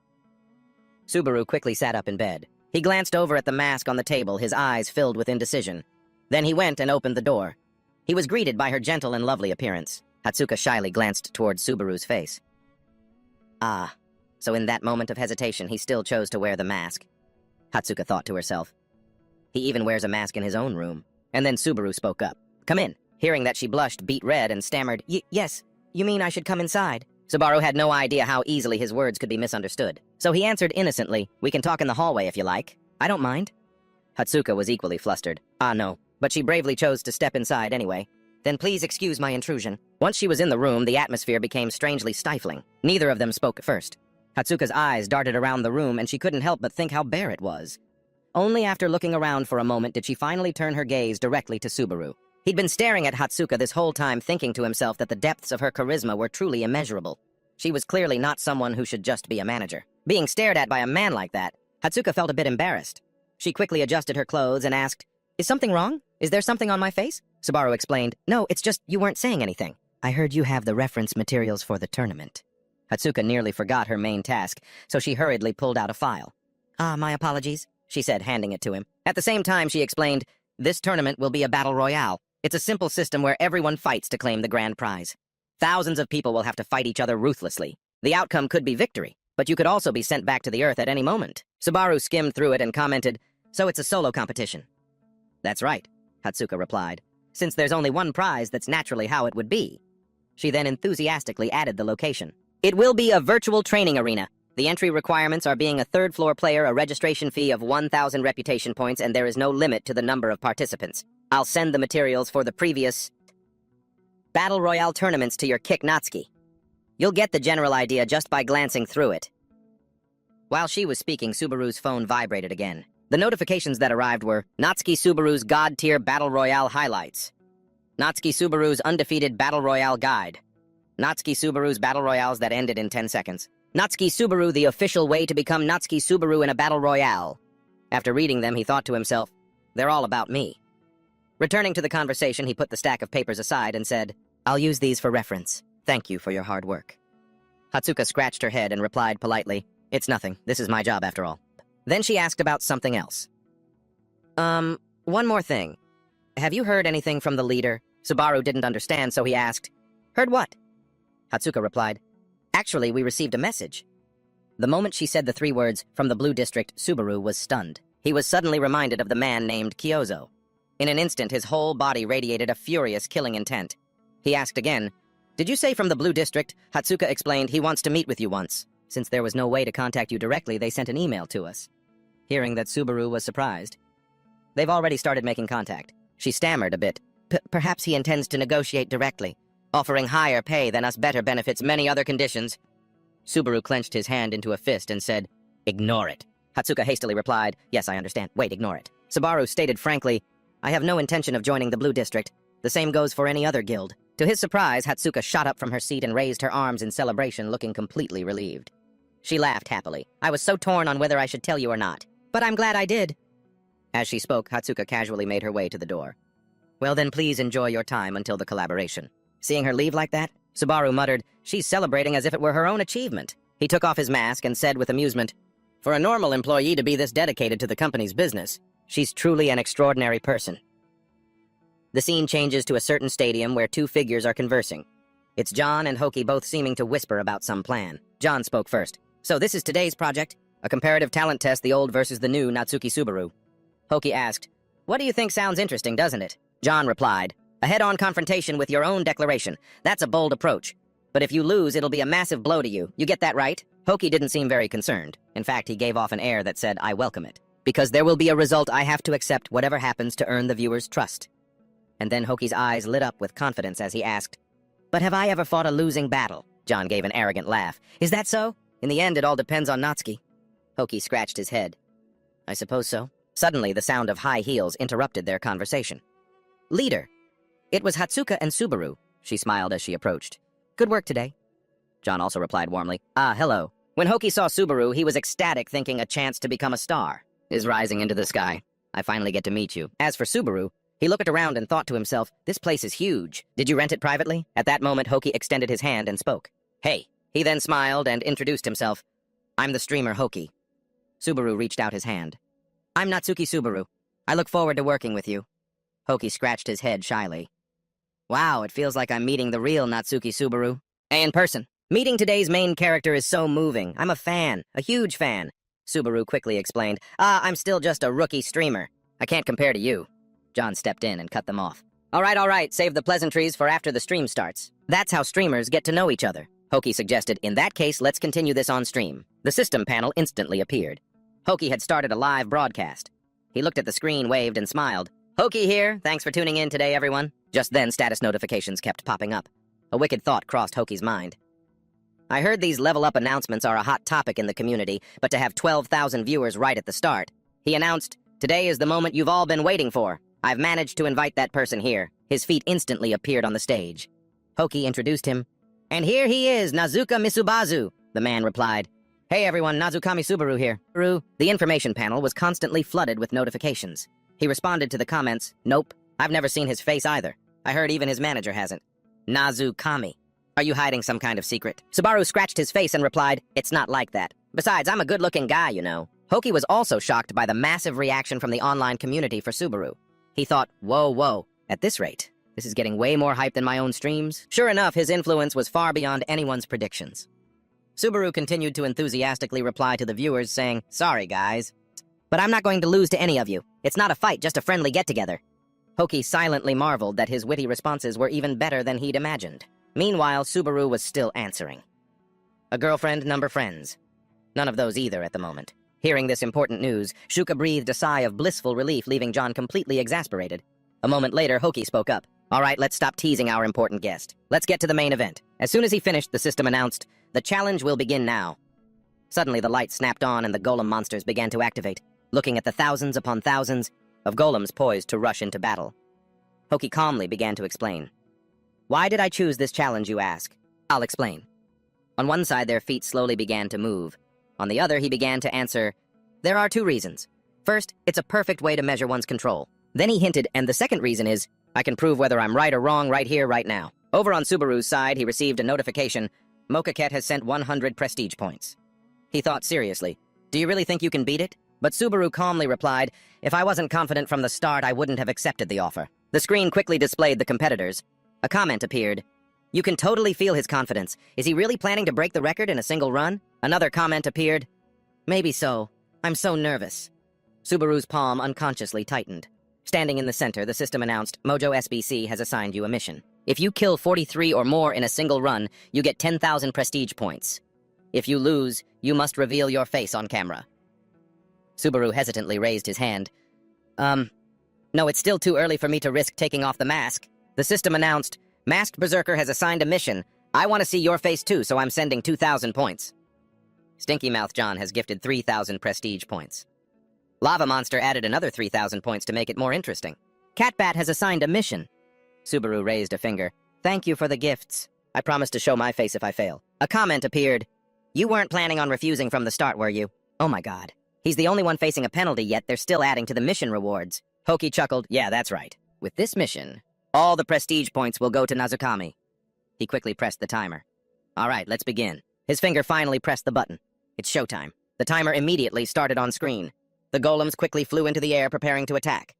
Subaru quickly sat up in bed. He glanced over at the mask on the table, his eyes filled with indecision. Then he went and opened the door. He was greeted by her gentle and lovely appearance. Hatsuka shyly glanced toward Subaru's face. Ah, so in that moment of hesitation, he still chose to wear the mask. Hatsuka thought to herself. He even wears a mask in his own room. And then Subaru spoke up. Come in. Hearing that she blushed, beat red, and stammered, Yes, you mean I should come inside? Subaru had no idea how easily his words could be misunderstood. So he answered innocently, We can talk in the hallway if you like. I don't mind. Hatsuka was equally flustered. Ah, no. But she bravely chose to step inside anyway. Then please excuse my intrusion. Once she was in the room, the atmosphere became strangely stifling. Neither of them spoke at first. Hatsuka's eyes darted around the room, and she couldn't help but think how bare it was. Only after looking around for a moment did she finally turn her gaze directly to Subaru. He'd been staring at Hatsuka this whole time, thinking to himself that the depths of her charisma were truly immeasurable. She was clearly not someone who should just be a manager. Being stared at by a man like that, Hatsuka felt a bit embarrassed. She quickly adjusted her clothes and asked, Is something wrong? Is there something on my face? Subaru explained, No, it's just you weren't saying anything. I heard you have the reference materials for the tournament. Hatsuka nearly forgot her main task, so she hurriedly pulled out a file. Ah, my apologies, she said, handing it to him. At the same time, she explained, This tournament will be a battle royale. It's a simple system where everyone fights to claim the grand prize. Thousands of people will have to fight each other ruthlessly. The outcome could be victory, but you could also be sent back to the Earth at any moment. Subaru skimmed through it and commented, So it's a solo competition. That's right, Hatsuka replied. Since there's only one prize, that's naturally how it would be. She then enthusiastically added the location. It will be a virtual training arena. The entry requirements are being a third-floor player, a registration fee of 1,000 reputation points, and there is no limit to the number of participants. I'll send the materials for the previous Battle Royale tournaments to your Kick Natsuki. You'll get the general idea just by glancing through it. While she was speaking, Subaru's phone vibrated again. The notifications that arrived were Natsuki Subaru's God-tier Battle Royale highlights, Natsuki Subaru's undefeated Battle Royale guide, Natsuki Subaru's Battle Royales that ended in 10 seconds, Natsuki Subaru, the official way to become Natsuki Subaru in a Battle Royale. After reading them, he thought to himself, They're all about me. Returning to the conversation, he put the stack of papers aside and said, I'll use these for reference. Thank you for your hard work. Hatsuka scratched her head and replied politely, It's nothing. This is my job after all. Then she asked about something else. One more thing. Have you heard anything from the leader? Subaru didn't understand, so he asked, Heard what? Hatsuka replied, Actually, we received a message. The moment she said the 3 words, from the Blue District, Subaru was stunned. He was suddenly reminded of the man named Kyozo. In an instant, his whole body radiated a furious killing intent. He asked again, Did you say from the Blue District? Hatsuka explained he wants to meet with you once. Since there was no way to contact you directly, they sent an email to us. Hearing that, Subaru was surprised. They've already started making contact. She stammered a bit. Perhaps he intends to negotiate directly, offering higher pay than us, better benefits, many other conditions. Subaru clenched his hand into a fist and said, Ignore it. Hatsuka hastily replied, Yes, I understand. Wait, ignore it. Subaru stated frankly, I have no intention of joining the Blue District. The same goes for any other guild. To his surprise, Hatsuka shot up from her seat and raised her arms in celebration, looking completely relieved. She laughed happily. I was so torn on whether I should tell you or not. But I'm glad I did. As she spoke, Hatsuka casually made her way to the door. Well then, please enjoy your time until the collaboration. Seeing her leave like that, Subaru muttered, She's celebrating as if it were her own achievement. He took off his mask and said with amusement, For a normal employee to be this dedicated to the company's business, she's truly an extraordinary person. The scene changes to a certain stadium where 2 figures are conversing. It's John and Hoki both seeming to whisper about some plan. John spoke first. So this is today's project? A comparative talent test, the old versus the new Natsuki Subaru. Hoki asked, What do you think sounds interesting, doesn't it? John replied, A head-on confrontation with your own declaration. That's a bold approach. But if you lose, it'll be a massive blow to you. You get that right? Hoki didn't seem very concerned. In fact, he gave off an air that said, I welcome it. Because there will be a result I have to accept whatever happens to earn the viewer's trust. And then Hoki's eyes lit up with confidence as he asked, But have I ever fought a losing battle? John gave an arrogant laugh. Is that so? In the end, it all depends on Natsuki. Hoki scratched his head. I suppose so. Suddenly, the sound of high heels interrupted their conversation. Leader. It was Hatsuka and Subaru. She smiled as she approached. Good work today. John also replied warmly. Ah, hello. When Hoki saw Subaru, he was ecstatic, thinking a chance to become a star is rising into the sky. I finally get to meet you. As for Subaru, he looked around and thought to himself, this place is huge. Did you rent it privately? At that moment, Hoki extended his hand and spoke. Hey. He then smiled and introduced himself. I'm the streamer Hoki. Subaru reached out his hand. I'm Natsuki Subaru. I look forward to working with you. Hoki scratched his head shyly. Wow, it feels like I'm meeting the real Natsuki Subaru. Hey, in person. Meeting today's main character is so moving. I'm a fan, a huge fan. Subaru quickly explained. I'm still just a rookie streamer. I can't compare to you. John stepped in and cut them off. All right, save the pleasantries for after the stream starts. That's how streamers get to know each other. Hoki suggested, in that case, let's continue this on stream. The system panel instantly appeared. Hoki had started a live broadcast. He looked at the screen, waved, and smiled. Hoki here, thanks for tuning in today, everyone. Just then, status notifications kept popping up. A wicked thought crossed Hoki's mind. I heard these level-up announcements are a hot topic in the community, but to have 12,000 viewers right at the start. He announced, today is the moment you've all been waiting for. I've managed to invite that person here. His feet instantly appeared on the stage. Hoki introduced him. And here he is, Nazuka Misubazu, the man replied. Hey everyone, Nazukami Subaru here. The information panel was constantly flooded with notifications. He responded to the comments, nope, I've never seen his face either. I heard even his manager hasn't. Nazukami. Are you hiding some kind of secret? Subaru scratched his face and replied, it's not like that. Besides, I'm a good-looking guy, you know. Hoki was also shocked by the massive reaction from the online community for Subaru. He thought, whoa, at this rate, this is getting way more hype than my own streams. Sure enough, his influence was far beyond anyone's predictions. Subaru continued to enthusiastically reply to the viewers, saying, sorry, guys, but I'm not going to lose to any of you. It's not a fight, just a friendly get-together. Hoki silently marveled that his witty responses were even better than he'd imagined. Meanwhile, Subaru was still answering. A girlfriend, number friends. None of those either at the moment. Hearing this important news, Shuka breathed a sigh of blissful relief, leaving John completely exasperated. A moment later, Hoki spoke up. All right, let's stop teasing our important guest. Let's get to the main event. As soon as he finished, the system announced, the challenge will begin now. Suddenly, the lights snapped on and the golem monsters began to activate, looking at the thousands upon thousands of golems poised to rush into battle. Hoki calmly began to explain. Why did I choose this challenge, you ask? I'll explain. On one side, their feet slowly began to move. On the other, he began to answer, there are two reasons. First, it's a perfect way to measure one's control. Then he hinted, and the second reason is, I can prove whether I'm right or wrong right here, right now. Over on Subaru's side, he received a notification, Mokaket has sent 100 prestige points. He thought seriously, do you really think you can beat it? But Subaru calmly replied, if I wasn't confident from the start, I wouldn't have accepted the offer. The screen quickly displayed the competitors. A comment appeared. You can totally feel his confidence. Is he really planning to break the record in a single run? Another comment appeared. Maybe so. I'm so nervous. Subaru's palm unconsciously tightened. Standing in the center, the system announced, Mojo SBC has assigned you a mission. If you kill 43 or more in a single run, you get 10,000 prestige points. If you lose, you must reveal your face on camera. Subaru hesitantly raised his hand. No, it's still too early for me to risk taking off the mask. The system announced, Masked Berserker has assigned a mission. I want to see your face too, so I'm sending 2,000 points. Stinky Mouth John has gifted 3,000 prestige points. Lava Monster added another 3,000 points to make it more interesting. Catbat has assigned a mission. Subaru raised a finger. Thank you for the gifts. I promise to show my face if I fail. A comment appeared. You weren't planning on refusing from the start, were you? Oh my god. He's the only one facing a penalty, yet they're still adding to the mission rewards. Hoki chuckled. Yeah, that's right. With this mission, all the prestige points will go to Nazukami. He quickly pressed the timer. All right, let's begin. His finger finally pressed the button. It's showtime. The timer immediately started on screen. The golems quickly flew into the air, preparing to attack.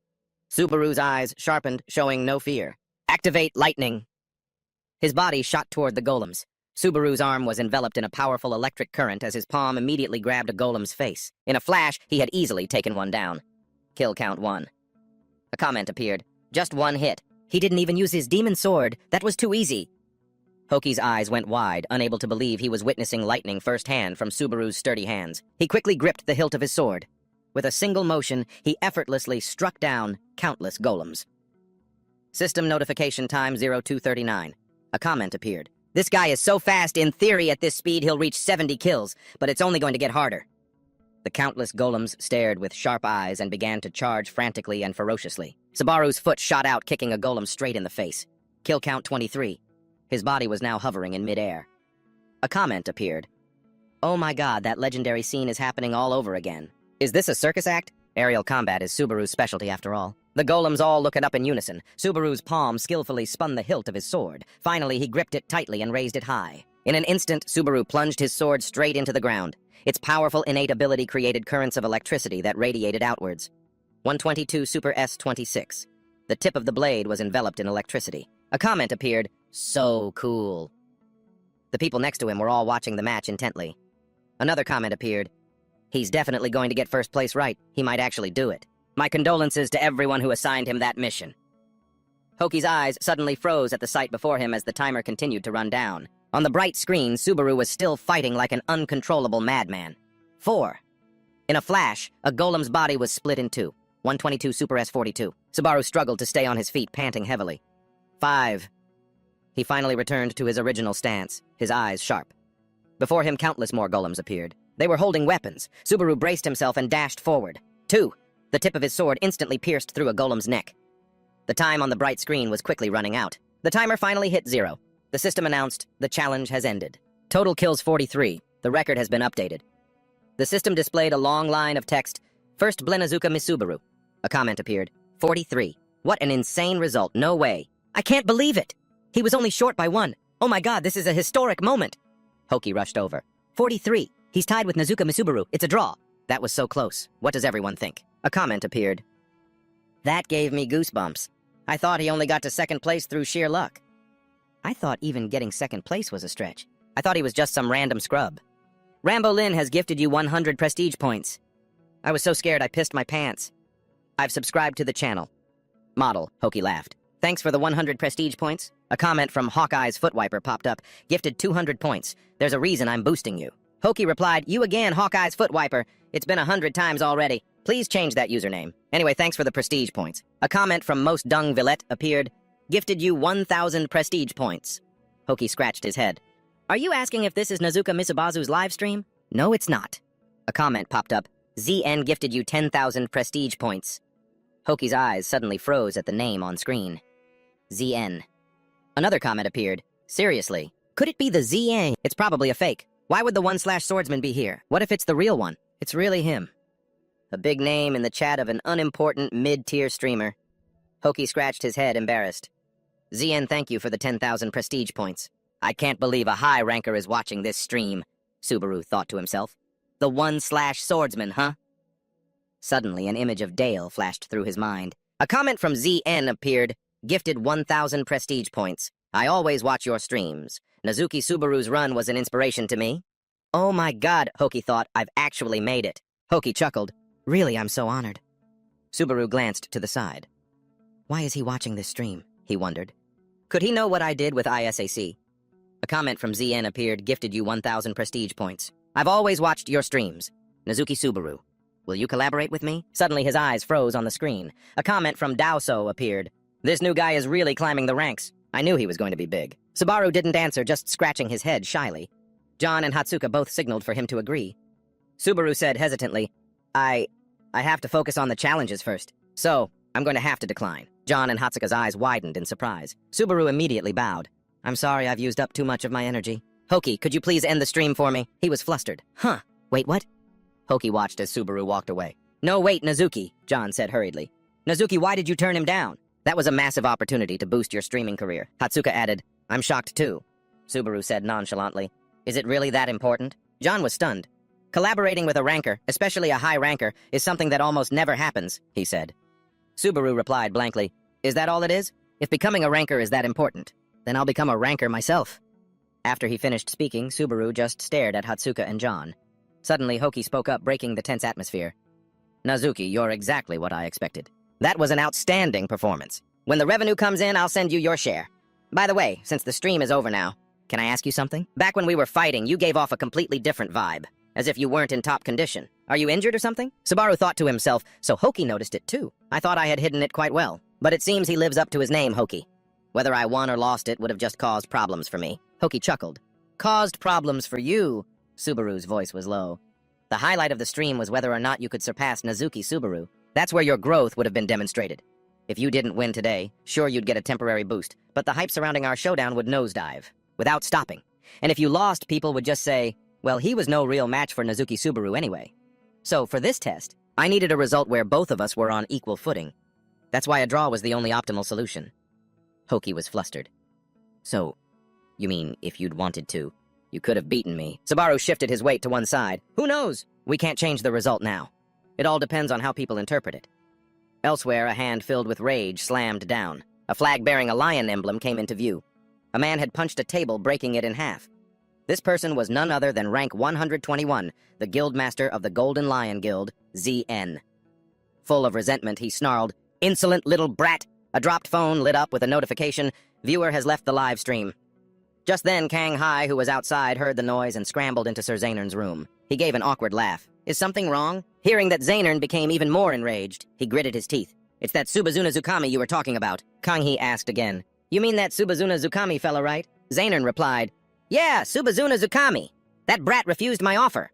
Subaru's eyes sharpened, showing no fear. Activate lightning. His body shot toward the golems. Subaru's arm was enveloped in a powerful electric current as his palm immediately grabbed a golem's face. In a flash, he had easily taken one down. Kill count 1. A comment appeared. Just one hit. He didn't even use his demon sword. That was too easy. Hoki's eyes went wide, unable to believe he was witnessing lightning firsthand from Subaru's sturdy hands. He quickly gripped the hilt of his sword. With a single motion, he effortlessly struck down countless golems. System notification time 0239. A comment appeared. This guy is so fast, in theory at this speed he'll reach 70 kills, but it's only going to get harder. The countless golems stared with sharp eyes and began to charge frantically and ferociously. Subaru's foot shot out, kicking a golem straight in the face. Kill count 23. His body was now hovering in midair. A comment appeared. Oh my god, that legendary scene is happening all over again. Is this a circus act? Aerial combat is Subaru's specialty after all. The golems all looked up in unison. Subaru's palm skillfully spun the hilt of his sword. Finally, he gripped it tightly and raised it high. In an instant, Subaru plunged his sword straight into the ground. Its powerful innate ability created currents of electricity that radiated outwards. 122 Super S26. The tip of the blade was enveloped in electricity. A comment appeared, "So cool." The people next to him were all watching the match intently. Another comment appeared, "He's definitely going to get first place right. He might actually do it. My condolences to everyone who assigned him that mission." Hoki's eyes suddenly froze at the sight before him as the timer continued to run down. On the bright screen, Subaru was still fighting like an uncontrollable madman. 4. In a flash, a golem's body was split in two. 122 Super S-42. Subaru struggled to stay on his feet, panting heavily. 5. He finally returned to his original stance, his eyes sharp. Before him, countless more golems appeared. They were holding weapons. Subaru braced himself and dashed forward. 2. The tip of his sword instantly pierced through a golem's neck. The time on the bright screen was quickly running out. The timer finally hit 0. The system announced, "The challenge has ended." Total kills 43. The record has been updated. The system displayed a long line of text, "First Blenazuka Misubaru." A comment appeared, 43. What an insane result, no way. I can't believe it. He was only short by 1. Oh my god, this is a historic moment. Hoki rushed over. 43. He's tied with Nazuka Misubaru. It's a draw. That was so close. What does everyone think? A comment appeared. That gave me goosebumps. I thought he only got to second place through sheer luck. I thought even getting second place was a stretch. I thought he was just some random scrub. Rambo Lin has gifted you 100 prestige points. I was so scared I pissed my pants. I've subscribed to the channel. Model, Hoki laughed. Thanks for the 100 prestige points. A comment from Hawkeye's Footwiper popped up. Gifted 200 points. There's a reason I'm boosting you. Hoki replied, "You again, Hawkeye's Footwiper. It's been 100 times already. Please change that username. Anyway, thanks for the prestige points." A comment from Most Dung Villette appeared. Gifted you 1,000 prestige points. Hoki scratched his head. Are you asking if this is Nazuka Misubazu's live stream? No, it's not. A comment popped up. ZN gifted you 10,000 prestige points. Hoki's eyes suddenly froze at the name on screen. ZN. Another comment appeared. Seriously, could it be the ZN? It's probably a fake. Why would the 1/swordsman be here? What if it's the real one? It's really him. A big name in the chat of an unimportant mid-tier streamer. Hoki scratched his head, embarrassed. ZN, thank you for the 10,000 prestige points. I can't believe a high ranker is watching this stream, Subaru thought to himself. The 1/swordsman, huh? Suddenly, an image of Dale flashed through his mind. A comment from ZN appeared. Gifted 1,000 prestige points. I always watch your streams. Nazuki Subaru's run was an inspiration to me. Oh my god, Hoki thought, I've actually made it. Hoki chuckled. Really, I'm so honored. Subaru glanced to the side. Why is he watching this stream? He wondered. Could he know what I did with ISAC? A comment from ZN appeared. Gifted you 1,000 prestige points. I've always watched your streams. Nazuki Subaru. Will you collaborate with me? Suddenly his eyes froze on the screen. A comment from Daoso appeared. This new guy is really climbing the ranks. I knew he was going to be big. Subaru didn't answer, just scratching his head shyly. John and Hatsuka both signaled for him to agree. Subaru said hesitantly, I have to focus on the challenges first. So, I'm going to have to decline. John and Hatsuka's eyes widened in surprise. Subaru immediately bowed. I'm sorry I've used up too much of my energy. Hoki, could you please end the stream for me? He was flustered. Huh. Wait, what? Hoki watched as Subaru walked away. No, wait, Nazuki, John said hurriedly. Nazuki, why did you turn him down? That was a massive opportunity to boost your streaming career. Hatsuka added, I'm shocked too. Subaru said nonchalantly. Is it really that important? John was stunned. Collaborating with a ranker, especially a high ranker, is something that almost never happens, he said. Subaru replied blankly, Is that all it is? If becoming a ranker is that important, then I'll become a ranker myself. After he finished speaking, Subaru just stared at Hatsuka and John. Suddenly, Hoki spoke up, breaking the tense atmosphere. Nazuki, you're exactly what I expected. That was an outstanding performance. When the revenue comes in, I'll send you your share. By the way, since the stream is over now, can I ask you something? Back when we were fighting, you gave off a completely different vibe, as if you weren't in top condition. Are you injured or something? Subaru thought to himself, so Hoki noticed it too. I thought I had hidden it quite well. But it seems he lives up to his name, Hoki. Whether I won or lost it would have just caused problems for me. Hoki chuckled. Caused problems for you? Subaru's voice was low. The highlight of the stream was whether or not you could surpass Nazuki Subaru. That's where your growth would have been demonstrated. If you didn't win today, sure you'd get a temporary boost, but the hype surrounding our showdown would nosedive, without stopping. And if you lost, people would just say, well, he was no real match for Nazuki Subaru anyway. So for this test, I needed a result where both of us were on equal footing. That's why a draw was the only optimal solution. Hoki was flustered. So, you mean if you'd wanted to, you could have beaten me? Subaru shifted his weight to one side. Who knows? We can't change the result now. It all depends on how people interpret it. Elsewhere, a hand filled with rage slammed down. A flag bearing a lion emblem came into view. A man had punched a table, breaking it in half. This person was none other than rank 121, the guildmaster of the Golden Lion Guild, ZN. Full of resentment, he snarled, "Insolent little brat!" A dropped phone lit up with a notification, "Viewer has left the live stream." Just then, Kang Hai, who was outside, heard the noise and scrambled into Sir Zainern's room. He gave an awkward laugh. "Is something wrong?" Hearing that, Zainern became even more enraged. He gritted his teeth. "It's that Subazuna Zukami you were talking about," Kang He asked again. "You mean that Subazuna Zukami fella, right?" Zainern replied, "Yeah, Subazuna Zukami. That brat refused my offer."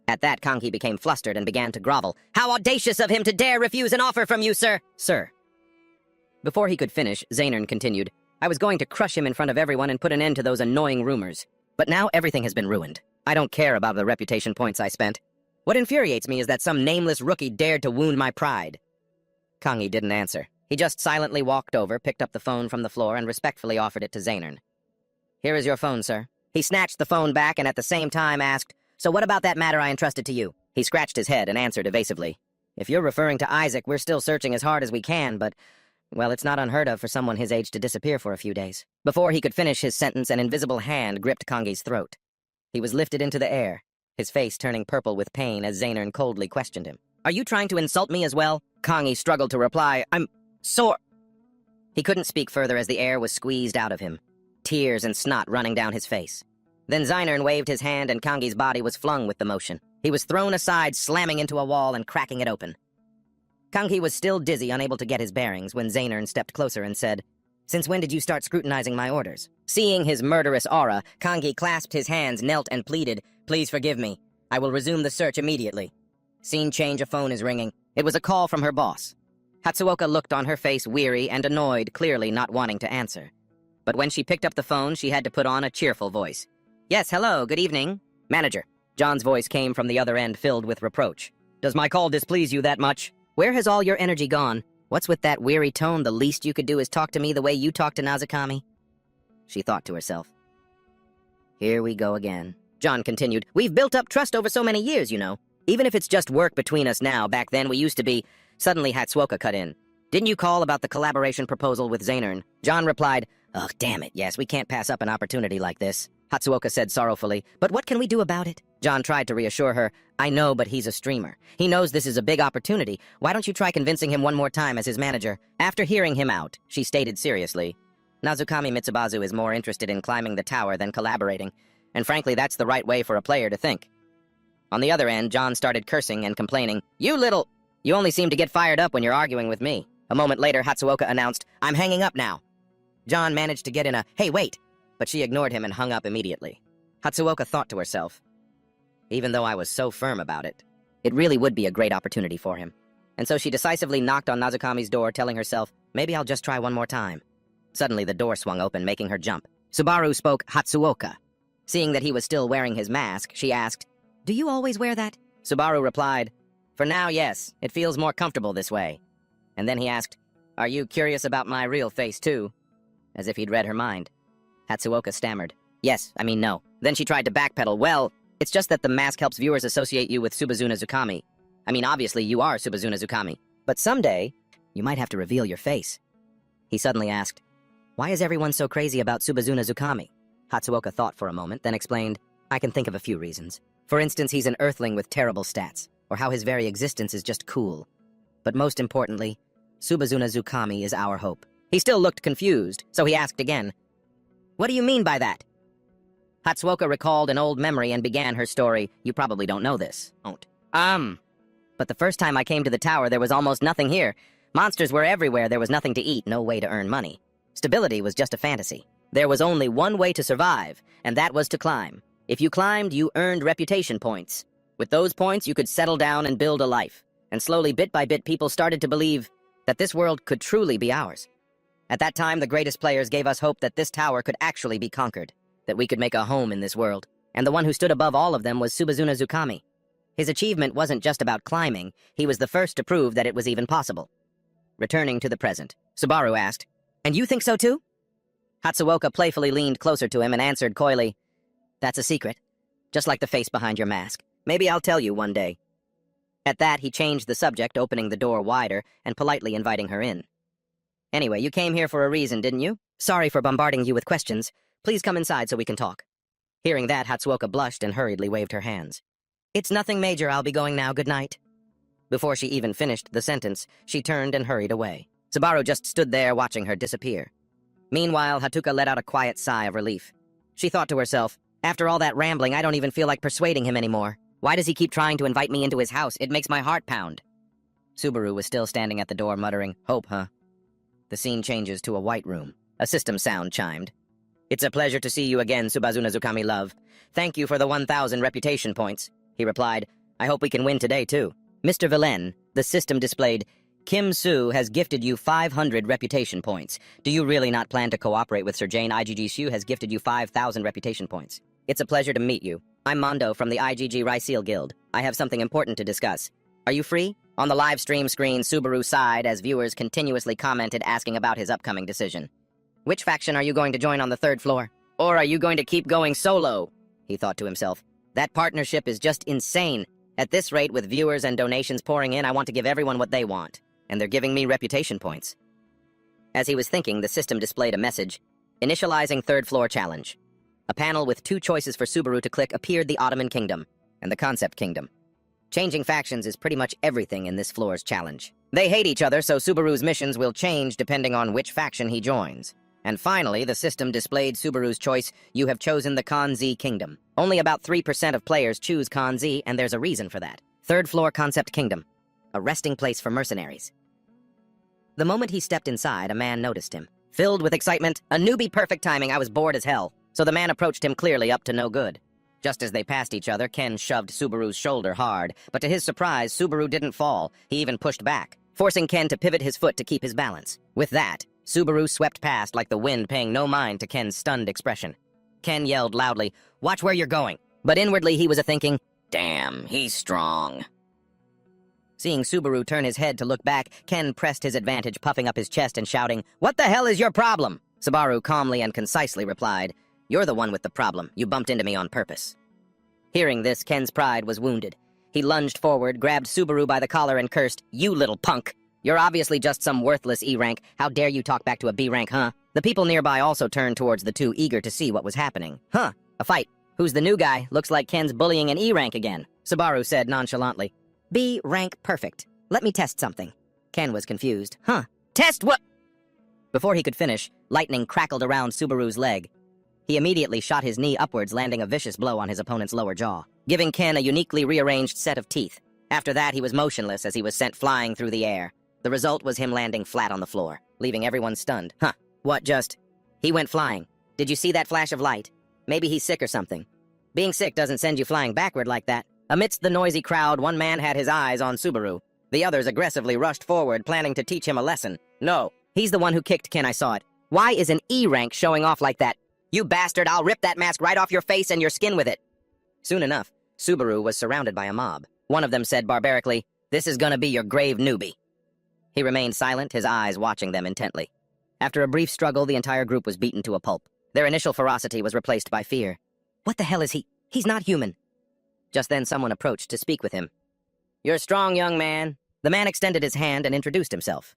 At that, Kang He became flustered and began to grovel. "How audacious of him to dare refuse an offer from you, sir!" "Sir." Before he could finish, Zainern continued, "I was going to crush him in front of everyone and put an end to those annoying rumors. But now everything has been ruined. I don't care about the reputation points I spent. What infuriates me is that some nameless rookie dared to wound my pride." Kang He didn't answer. He just silently walked over, picked up the phone from the floor, and respectfully offered it to Zainern. "Here is your phone, sir." He snatched the phone back and at the same time asked, "So what about that matter I entrusted to you?" He scratched his head and answered evasively, "If you're referring to Isaac, we're still searching as hard as we can, but, well, it's not unheard of for someone his age to disappear for a few days." Before he could finish his sentence, an invisible hand gripped Kang He's throat. He was lifted into the air, his face turning purple with pain as Zainern coldly questioned him. "Are you trying to insult me as well?" Kang He struggled to reply, "I'm sore." He couldn't speak further as the air was squeezed out of him, tears and snot running down his face. Then Zainern waved his hand and Kang He's body was flung with the motion. He was thrown aside, slamming into a wall and cracking it open. Kang He was still dizzy, unable to get his bearings, when Zainern stepped closer and said, "Since when did you start scrutinizing my orders?" Seeing his murderous aura, Kang He clasped his hands, knelt, and pleaded, "Please forgive me. I will resume the search immediately." Scene change, a phone is ringing. It was a call from her boss. Hatsuoka looked on her face weary and annoyed, clearly not wanting to answer. But when she picked up the phone, she had to put on a cheerful voice. "Yes, hello, good evening." "Manager." John's voice came from the other end, filled with reproach. "Does my call displease you that much? Where has all your energy gone? What's with that weary tone? The least you could do is talk to me the way you talk to Nazukami?" She thought to herself. "Here we go again." John continued, "We've built up trust over so many years, you know. Even if it's just work between us now, back then we used to be..." Suddenly Hatsuoka cut in. "Didn't you call about the collaboration proposal with Zainern?" John replied, "Ugh, damn it, yes, we can't pass up an opportunity like this." Hatsuoka said sorrowfully, "But what can we do about it?" John tried to reassure her, "I know, but he's a streamer. He knows this is a big opportunity. Why don't you try convincing him one more time as his manager?" After hearing him out, she stated seriously, "Nazukami Mitsubazu is more interested in climbing the tower than collaborating, and frankly, that's the right way for a player to think." On the other end, John started cursing and complaining, You only seem to get fired up when you're arguing with me." A moment later, Hatsuoka announced, "I'm hanging up now." John managed to get in a, "Hey, wait," but she ignored him and hung up immediately. Hatsuoka thought to herself, even though I was so firm about it, it really would be a great opportunity for him. And so she decisively knocked on Nazukami's door, telling herself, maybe I'll just try one more time. Suddenly, the door swung open, making her jump. Subaru spoke Hatsuoka. Seeing that he was still wearing his mask, she asked, "Do you always wear that?" Subaru replied, "For now, yes. It feels more comfortable this way." And then he asked, "Are you curious about my real face, too?" As if he'd read her mind. Hatsuoka stammered, no. Then she tried to backpedal, "Well, it's just that the mask helps viewers associate you with Subazuna Zukami. Obviously, you are Subazuna Zukami. But someday, you might have to reveal your face." He suddenly asked, "Why is everyone so crazy about Subazuna Zukami?" Hatsuoka thought for a moment, then explained, "I can think of a few reasons. For instance, he's an earthling with terrible stats, or how his very existence is just cool. But most importantly, Subazuna Zukami is our hope." He still looked confused, so he asked again, "What do you mean by that?" Hatsuoka recalled an old memory and began her story. "You probably don't know this. But the first time I came to the tower, there was almost nothing here. Monsters were everywhere, there was nothing to eat, no way to earn money. Stability was just a fantasy. There was only one way to survive, and that was to climb. If you climbed, you earned reputation points. With those points, you could settle down and build a life. And slowly, bit by bit, people started to believe that this world could truly be ours. At that time, the greatest players gave us hope that this tower could actually be conquered, that we could make a home in this world. And the one who stood above all of them was Subazuna Zukami. His achievement wasn't just about climbing, he was the first to prove that it was even possible." Returning to the present, Subaru asked, "And you think so too?" Hatsuoka playfully leaned closer to him and answered coyly, "That's a secret, just like the face behind your mask. Maybe I'll tell you one day." At that, he changed the subject, opening the door wider and politely inviting her in. Anyway, you came here for a reason, didn't you? Sorry for bombarding you with questions. Please come inside so we can talk. Hearing that, Hatsuoka blushed and hurriedly waved her hands. It's nothing major, I'll be going now, good night. Before she even finished the sentence, she turned and hurried away. Subaru just stood there watching her disappear. Meanwhile, Hatuka let out a quiet sigh of relief. She thought to herself, after all that rambling, I don't even feel like persuading him anymore. Why does he keep trying to invite me into his house? It makes my heart pound. Subaru was still standing at the door muttering, hope, huh? The scene changes to a white room. A system sound chimed. It's a pleasure to see you again, Subazuna Zukami love. Thank you for the 1,000 reputation points, he replied. I hope we can win today, too. Mr. Villain, the system displayed, Kim Soo has gifted you 500 reputation points. Do you really not plan to cooperate with Sir Jane? IGG Shu has gifted you 5,000 reputation points. It's a pleasure to meet you. I'm Mondo from the IGG Ryseal Guild. I have something important to discuss. Are you free? On the live stream screen, Subaru sighed as viewers continuously commented asking about his upcoming decision. Which faction are you going to join on the 3rd floor? Or are you going to keep going solo? He thought to himself. That partnership is just insane. At this rate, with viewers and donations pouring in, I want to give everyone what they want. And they're giving me reputation points. As he was thinking, the system displayed a message. Initializing 3rd floor challenge. A panel with 2 choices for Subaru to click appeared: the Ottoman Kingdom and the Concept Kingdom. Changing factions is pretty much everything in this floor's challenge. They hate each other, so Subaru's missions will change depending on which faction he joins. And finally, the system displayed Subaru's choice. You have chosen the Kanzi Kingdom. Only about 3% of players choose Kanzi, and there's a reason for that. 3rd floor Concept Kingdom. A resting place for mercenaries. The moment he stepped inside, a man noticed him. Filled with excitement, a newbie, perfect timing, I was bored as hell. So the man approached him, clearly up to no good. Just as they passed each other, Ken shoved Subaru's shoulder hard, but to his surprise, Subaru didn't fall. He even pushed back, forcing Ken to pivot his foot to keep his balance. With that, Subaru swept past like the wind, paying no mind to Ken's stunned expression. Ken yelled loudly, "Watch where you're going." But inwardly he was thinking, damn, he's strong. Seeing Subaru turn his head to look back, Ken pressed his advantage, puffing up his chest and shouting, "What the hell is your problem?" Subaru calmly and concisely replied, "You're the one with the problem. You bumped into me on purpose." Hearing this, Ken's pride was wounded. He lunged forward, grabbed Subaru by the collar and cursed, "You little punk! You're obviously just some worthless E-rank. How dare you talk back to a B-rank, huh?" The people nearby also turned towards the two, eager to see what was happening. "Huh, a fight. Who's the new guy? Looks like Ken's bullying an E-rank again," Subaru said nonchalantly. "B-rank perfect. Let me test something." Ken was confused. "Huh? Test what?" Before he could finish, lightning crackled around Subaru's leg. He immediately shot his knee upwards, landing a vicious blow on his opponent's lower jaw, giving Ken a uniquely rearranged set of teeth. After that, he was motionless as he was sent flying through the air. The result was him landing flat on the floor, leaving everyone stunned. Huh, what just? He went flying. Did you see that flash of light? Maybe he's sick or something. Being sick doesn't send you flying backward like that. Amidst the noisy crowd, one man had his eyes on Subaru. The others aggressively rushed forward, planning to teach him a lesson. "No, he's the one who kicked Ken, I saw it. Why is an E-rank showing off like that? You bastard, I'll rip that mask right off your face and your skin with it." Soon enough, Subaru was surrounded by a mob. One of them said barbarically, "This is gonna be your grave, newbie." He remained silent, his eyes watching them intently. After a brief struggle, the entire group was beaten to a pulp. Their initial ferocity was replaced by fear. "What the hell is he? He's not human." Just then someone approached to speak with him. "You're strong, young man." The man extended his hand and introduced himself.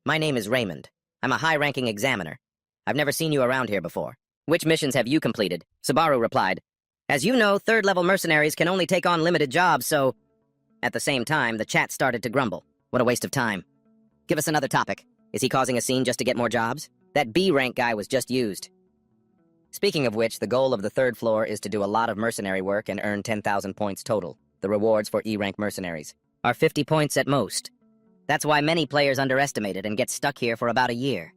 "My name is Raymond. I'm a high-ranking examiner. I've never seen you around here before. Which missions have you completed?" Subaru replied, "As you know, 3rd-level mercenaries can only take on limited jobs, so..." At the same time, the chat started to grumble. "What a waste of time. Give us another topic. Is he causing a scene just to get more jobs? That B-rank guy was just used." Speaking of which, the goal of the 3rd floor is to do a lot of mercenary work and earn 10,000 points total. The rewards for E-rank mercenaries are 50 points at most. That's why many players underestimate it and get stuck here for about a year.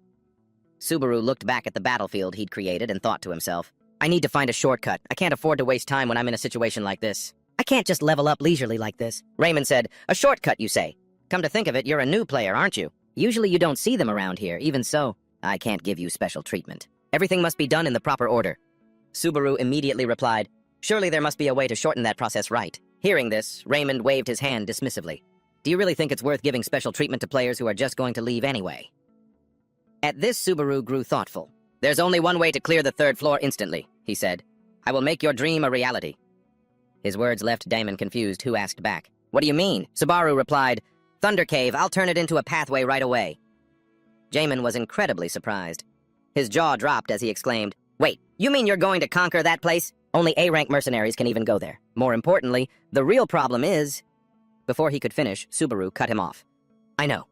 Subaru looked back at the battlefield he'd created and thought to himself, "I need to find a shortcut. I can't afford to waste time when I'm in a situation like this. I can't just level up leisurely like this." Raymond said, "A shortcut, you say? Come to think of it, you're a new player, aren't you? Usually you don't see them around here. Even so, I can't give you special treatment. Everything must be done in the proper order." Subaru immediately replied, "Surely there must be a way to shorten that process, right?" Hearing this, Raymond waved his hand dismissively. "Do you really think it's worth giving special treatment to players who are just going to leave anyway?" At this, Subaru grew thoughtful. "There's only one way to clear the 3rd floor instantly," he said. "I will make your dream a reality." His words left Damon confused, who asked back, "What do you mean?" Subaru replied, "Thunder Cave, I'll turn it into a pathway right away." Jamin was incredibly surprised. His jaw dropped as he exclaimed, "Wait, you mean you're going to conquer that place? Only A-rank mercenaries can even go there. More importantly, the real problem is..." Before he could finish, Subaru cut him off. "I know.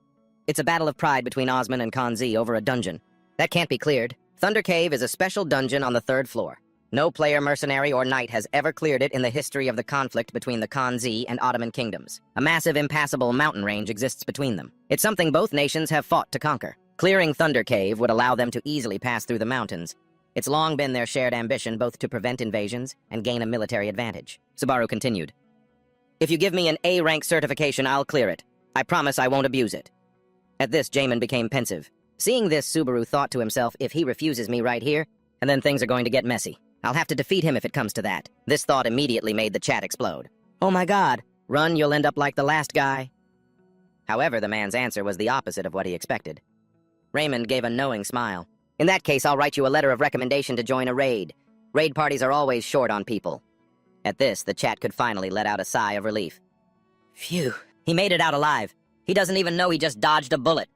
It's a battle of pride between Osman and Kanzi over a dungeon. That can't be cleared. Thunder Cave is a special dungeon on the 3rd floor. No player, mercenary, or knight has ever cleared it in the history of the conflict between the Kanzi and Ottoman kingdoms. A massive, impassable mountain range exists between them. It's something both nations have fought to conquer. Clearing Thunder Cave would allow them to easily pass through the mountains. It's long been their shared ambition both to prevent invasions and gain a military advantage." Subaru continued. "If you give me an A-rank certification, I'll clear it. I promise I won't abuse it." At this, Jamin became pensive. Seeing this, Subaru thought to himself, if he refuses me right here, and then things are going to get messy. I'll have to defeat him if it comes to that. This thought immediately made the chat explode. "Oh my god, run, you'll end up like the last guy." However, the man's answer was the opposite of what he expected. Raymond gave a knowing smile. "In that case, I'll write you a letter of recommendation to join a raid. Raid parties are always short on people." At this, the chat could finally let out a sigh of relief. Phew, he made it out alive. He doesn't even know he just dodged a bullet.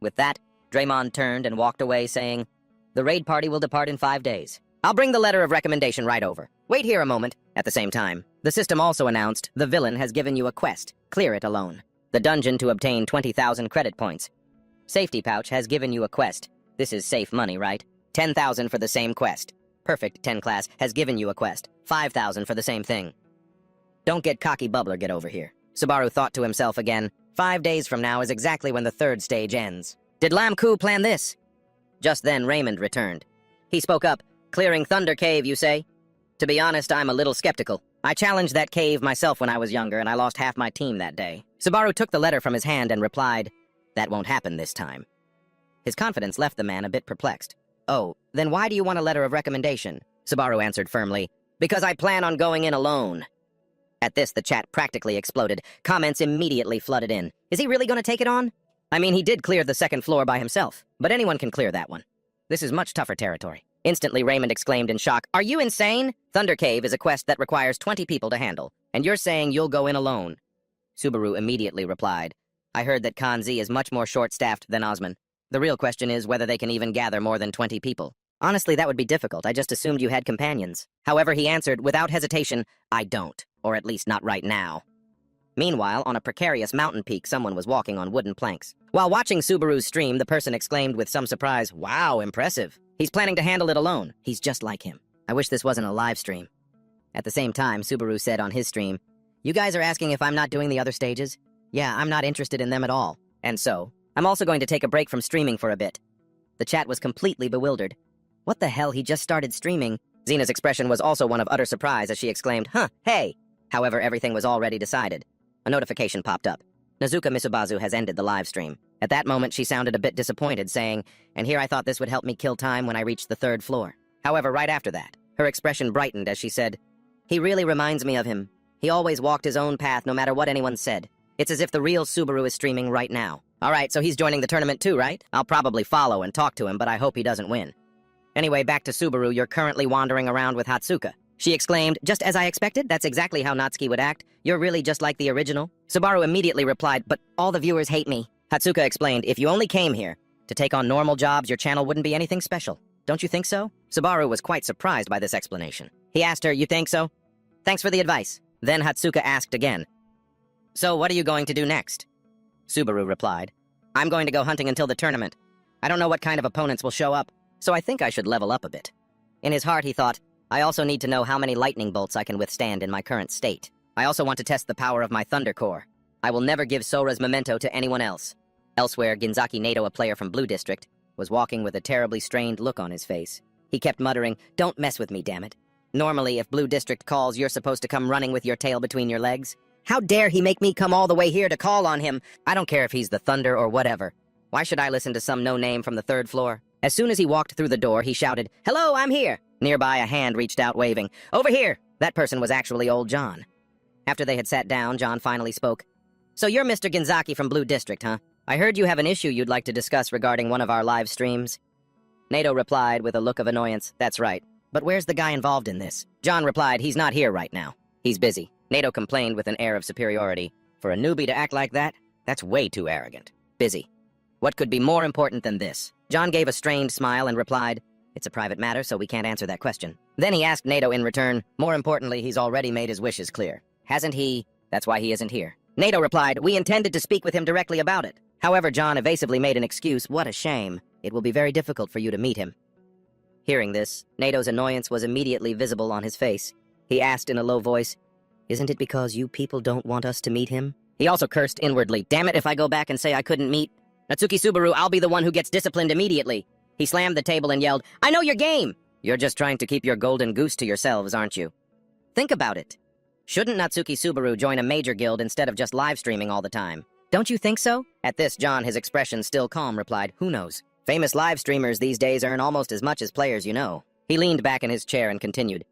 With that, Draymond turned and walked away, saying, "The raid party will depart in 5 days. I'll bring the letter of recommendation right over. Wait here a moment." At the same time, the system also announced, "The villain has given you a quest. Clear it alone. The dungeon to obtain 20,000 credit points. Safety Pouch has given you a quest. This is safe money, right? 10,000 for the same quest. Perfect 10 class has given you a quest. 5,000 for the same thing. Don't get cocky, bubbler, get over here." Subaru thought to himself again, 5 days from now is exactly when the 3rd stage ends. Did Lam Ku plan this? Just then, Raymond returned. He spoke up. "Clearing Thunder Cave, you say? To be honest, I'm a little skeptical. I challenged that cave myself when I was younger, and I lost half my team that day." Subaru took the letter from his hand and replied, "That won't happen this time." His confidence left the man a bit perplexed. "Oh, then why do you want a letter of recommendation?" Subaru answered firmly, "Because I plan on going in alone." At this, the chat practically exploded. Comments immediately flooded in. Is he really going to take it on? I mean, he did clear the 2nd floor by himself, but anyone can clear that one. This is much tougher territory. Instantly, Raymond exclaimed in shock, "Are you insane? Thunder Cave is a quest that requires 20 people to handle, and you're saying you'll go in alone." Subaru immediately replied, "I heard that Kanzi is much more short-staffed than Osman. The real question is whether they can even gather more than 20 people. Honestly, that would be difficult. I just assumed you had companions." However, he answered without hesitation, "I don't, or at least not right now." Meanwhile, on a precarious mountain peak, someone was walking on wooden planks. While watching Subaru's stream, the person exclaimed with some surprise, "Wow, impressive. He's planning to handle it alone. He's just like him. I wish this wasn't a live stream." At the same time, Subaru said on his stream, "You guys are asking if I'm not doing the other stages? Yeah, I'm not interested in them at all. And so, I'm also going to take a break from streaming for a bit." The chat was completely bewildered. What the hell, he just started streaming? Xena's expression was also one of utter surprise as she exclaimed, "Huh, hey!" However, everything was already decided. A notification popped up. Nazuka Misubazu has ended the live stream. At that moment, she sounded a bit disappointed, saying, "And here I thought this would help me kill time when I reached the 3rd floor." However, right after that, her expression brightened as she said, "He really reminds me of him. He always walked his own path no matter what anyone said. It's as if the real Subaru is streaming right now. Alright, so he's joining the tournament too, right? I'll probably follow and talk to him, but I hope he doesn't win." Anyway, back to Subaru, you're currently wandering around with Hatsuka. She exclaimed, "Just as I expected, that's exactly how Natsuki would act. You're really just like the original." Subaru immediately replied, "But all the viewers hate me." Hatsuka explained, "If you only came here to take on normal jobs, your channel wouldn't be anything special. Don't you think so?" Subaru was quite surprised by this explanation. He asked her, "You think so? Thanks for the advice." Then Hatsuka asked again, "So what are you going to do next?" Subaru replied, "I'm going to go hunting until the tournament. I don't know what kind of opponents will show up, so I think I should level up a bit." In his heart, he thought, "I also need to know how many lightning bolts I can withstand in my current state. I also want to test the power of my Thunder Core. I will never give Sora's memento to anyone else." Elsewhere, Ginzaki Nato, a player from Blue District, was walking with a terribly strained look on his face. He kept muttering, "Don't mess with me, damn it. Normally, if Blue District calls, you're supposed to come running with your tail between your legs. How dare he make me come all the way here to call on him? I don't care if he's the Thunder or whatever. Why should I listen to some no-name from the 3rd floor?" As soon as he walked through the door, he shouted, "Hello, I'm here!" Nearby, a hand reached out waving, "Over here!" That person was actually old John. After they had sat down, John finally spoke. "So you're Mr. Ginzaki from Blue District, huh? I heard you have an issue you'd like to discuss regarding one of our live streams." Nato replied with a look of annoyance, "That's right. But where's the guy involved in this?" John replied, "He's not here right now. He's busy." Nato complained with an air of superiority. "For a newbie to act like that? That's way too arrogant. Busy. What could be more important than this? John gave a strained smile and replied, "It's a private matter, so we can't answer that question." Then he asked NATO in return, "More importantly, he's already made his wishes clear. Hasn't he? That's why he isn't here." NATO replied, "We intended to speak with him directly about it." However, John evasively made an excuse. "What a shame. It will be very difficult for you to meet him." Hearing this, NATO's annoyance was immediately visible on his face. He asked in a low voice, "Isn't it because you people don't want us to meet him?" He also cursed inwardly, "Damn it, if I go back and say I couldn't meet Natsuki Subaru, I'll be the one who gets disciplined immediately." He slammed the table and yelled, "I know your game!" "You're just trying to keep your golden goose to yourselves, aren't you? Think about it. Shouldn't Natsuki Subaru join a major guild instead of just live streaming all the time? Don't you think so?" At this, John, his expression still calm, replied, "Who knows? Famous live streamers these days earn almost as much as players you know." He leaned back in his chair and continued,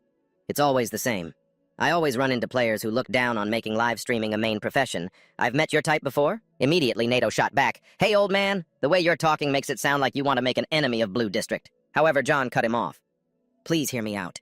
"It's always the same. I always run into players who look down on making live streaming a main profession. I've met your type before?" Immediately, NATO shot back, "Hey, old man, the way you're talking makes it sound like you want to make an enemy of Blue District." However, John cut him off. "Please hear me out.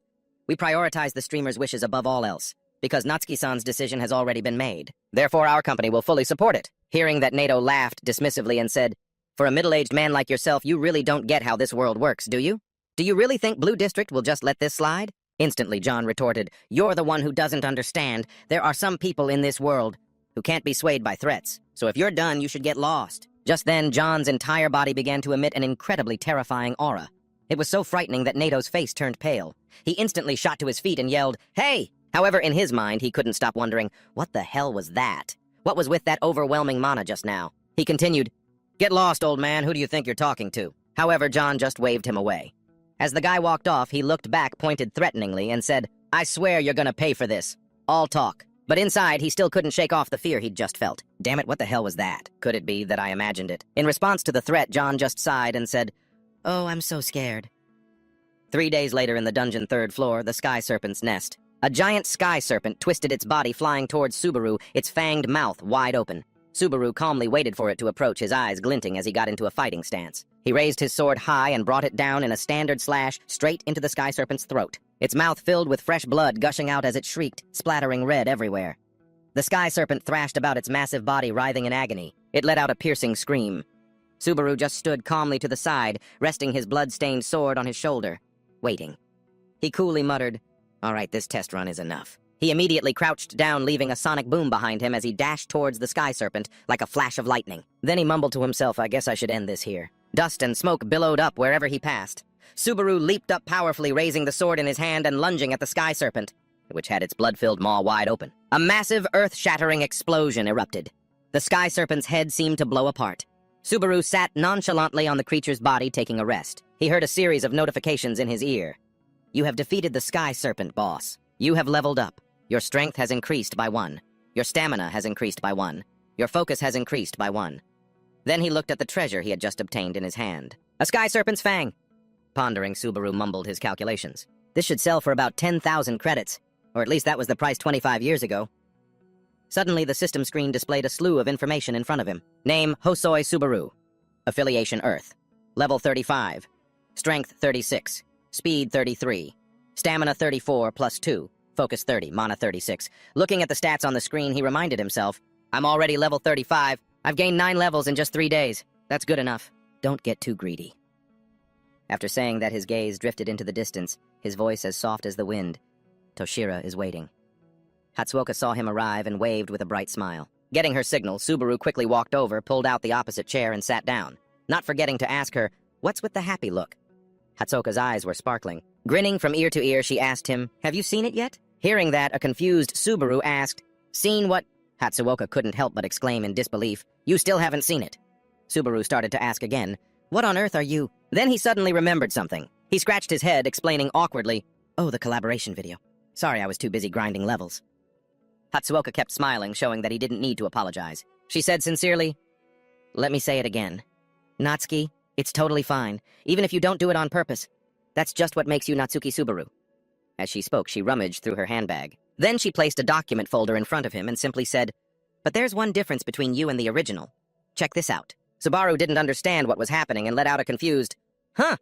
We prioritize the streamer's wishes above all else, because Natsuki-san's decision has already been made. Therefore, our company will fully support it." Hearing that, NATO laughed dismissively and said, "For a middle-aged man like yourself, you really don't get how this world works, do you? Do you really think Blue District will just let this slide?" Instantly, John retorted, "You're the one who doesn't understand. There are some people in this world who can't be swayed by threats. So if you're done, you should get lost." Just then, John's entire body began to emit an incredibly terrifying aura. It was so frightening that NATO's face turned pale. He instantly shot to his feet and yelled, "Hey!" However, in his mind, he couldn't stop wondering, what the hell was that? What was with that overwhelming mana just now? He continued, "Get lost, old man. Who do you think you're talking to?" However, John just waved him away. As the guy walked off, he looked back, pointed threateningly, and said, "I swear you're gonna pay for this. All talk." But inside, he still couldn't shake off the fear he'd just felt. Damn it, what the hell was that? Could it be that I imagined it? In response to the threat, John just sighed and said, "Oh, I'm so scared." 3 days later in the dungeon 3rd floor, the Sky Serpent's nest. A giant sky serpent twisted its body flying towards Subaru, its fanged mouth wide open. Subaru calmly waited for it to approach, his eyes glinting as he got into a fighting stance. He raised his sword high and brought it down in a standard slash straight into the sky serpent's throat, its mouth filled with fresh blood gushing out as it shrieked, splattering red everywhere. The sky serpent thrashed about its massive body, writhing in agony. It let out a piercing scream. Subaru just stood calmly to the side, resting his blood-stained sword on his shoulder, waiting. He coolly muttered, "All right, this test run is enough." He immediately crouched down, leaving a sonic boom behind him as he dashed towards the sky serpent like a flash of lightning. Then he mumbled to himself, "I guess I should end this here." Dust and smoke billowed up wherever he passed. Subaru leaped up powerfully, raising the sword in his hand and lunging at the sky serpent, which had its blood-filled maw wide open. A massive, earth-shattering explosion erupted. The sky serpent's head seemed to blow apart. Subaru sat nonchalantly on the creature's body, taking a rest. He heard a series of notifications in his ear. "You have defeated the sky serpent, boss. You have leveled up. Your strength has increased by 1. Your stamina has increased by 1. Your focus has increased by 1. Then he looked at the treasure he had just obtained in his hand. A sky serpent's fang. Pondering, Subaru mumbled his calculations. This should sell for about 10,000 credits, or at least that was the price 25 years ago. Suddenly, the system screen displayed a slew of information in front of him. Name, Hosoi Subaru. Affiliation, Earth. Level 35. Strength, 36. Speed, 33. Stamina, 34, plus 2. Focus, 30. Mana, 36. Looking at the stats on the screen, he reminded himself, "I'm already level 35. I've gained 9 levels in just 3 days. That's good enough. Don't get too greedy." After saying that, his gaze drifted into the distance, his voice as soft as the wind. "Toshira is waiting." Hatsuoka saw him arrive and waved with a bright smile. Getting her signal, Subaru quickly walked over, pulled out the opposite chair, and sat down, not forgetting to ask her, "What's with the happy look?" Hatsuoka's eyes were sparkling. Grinning from ear to ear, she asked him, "Have you seen it yet?" Hearing that, a confused Subaru asked, "Seen what?" Hatsuoka couldn't help but exclaim in disbelief, "You still haven't seen it." Subaru started to ask again, "What on earth are you?" Then he suddenly remembered something. He scratched his head, explaining awkwardly, "Oh, the collaboration video. Sorry, I was too busy grinding levels." Hatsuoka kept smiling, showing that he didn't need to apologize. She said sincerely, "Let me say it again. Natsuki, it's totally fine, even if you don't do it on purpose. That's just what makes you Natsuki Subaru." As she spoke, she rummaged through her handbag. Then she placed a document folder in front of him and simply said, "But there's one difference between you and the original. Check this out." Subaru didn't understand what was happening and let out a confused, "Huh?"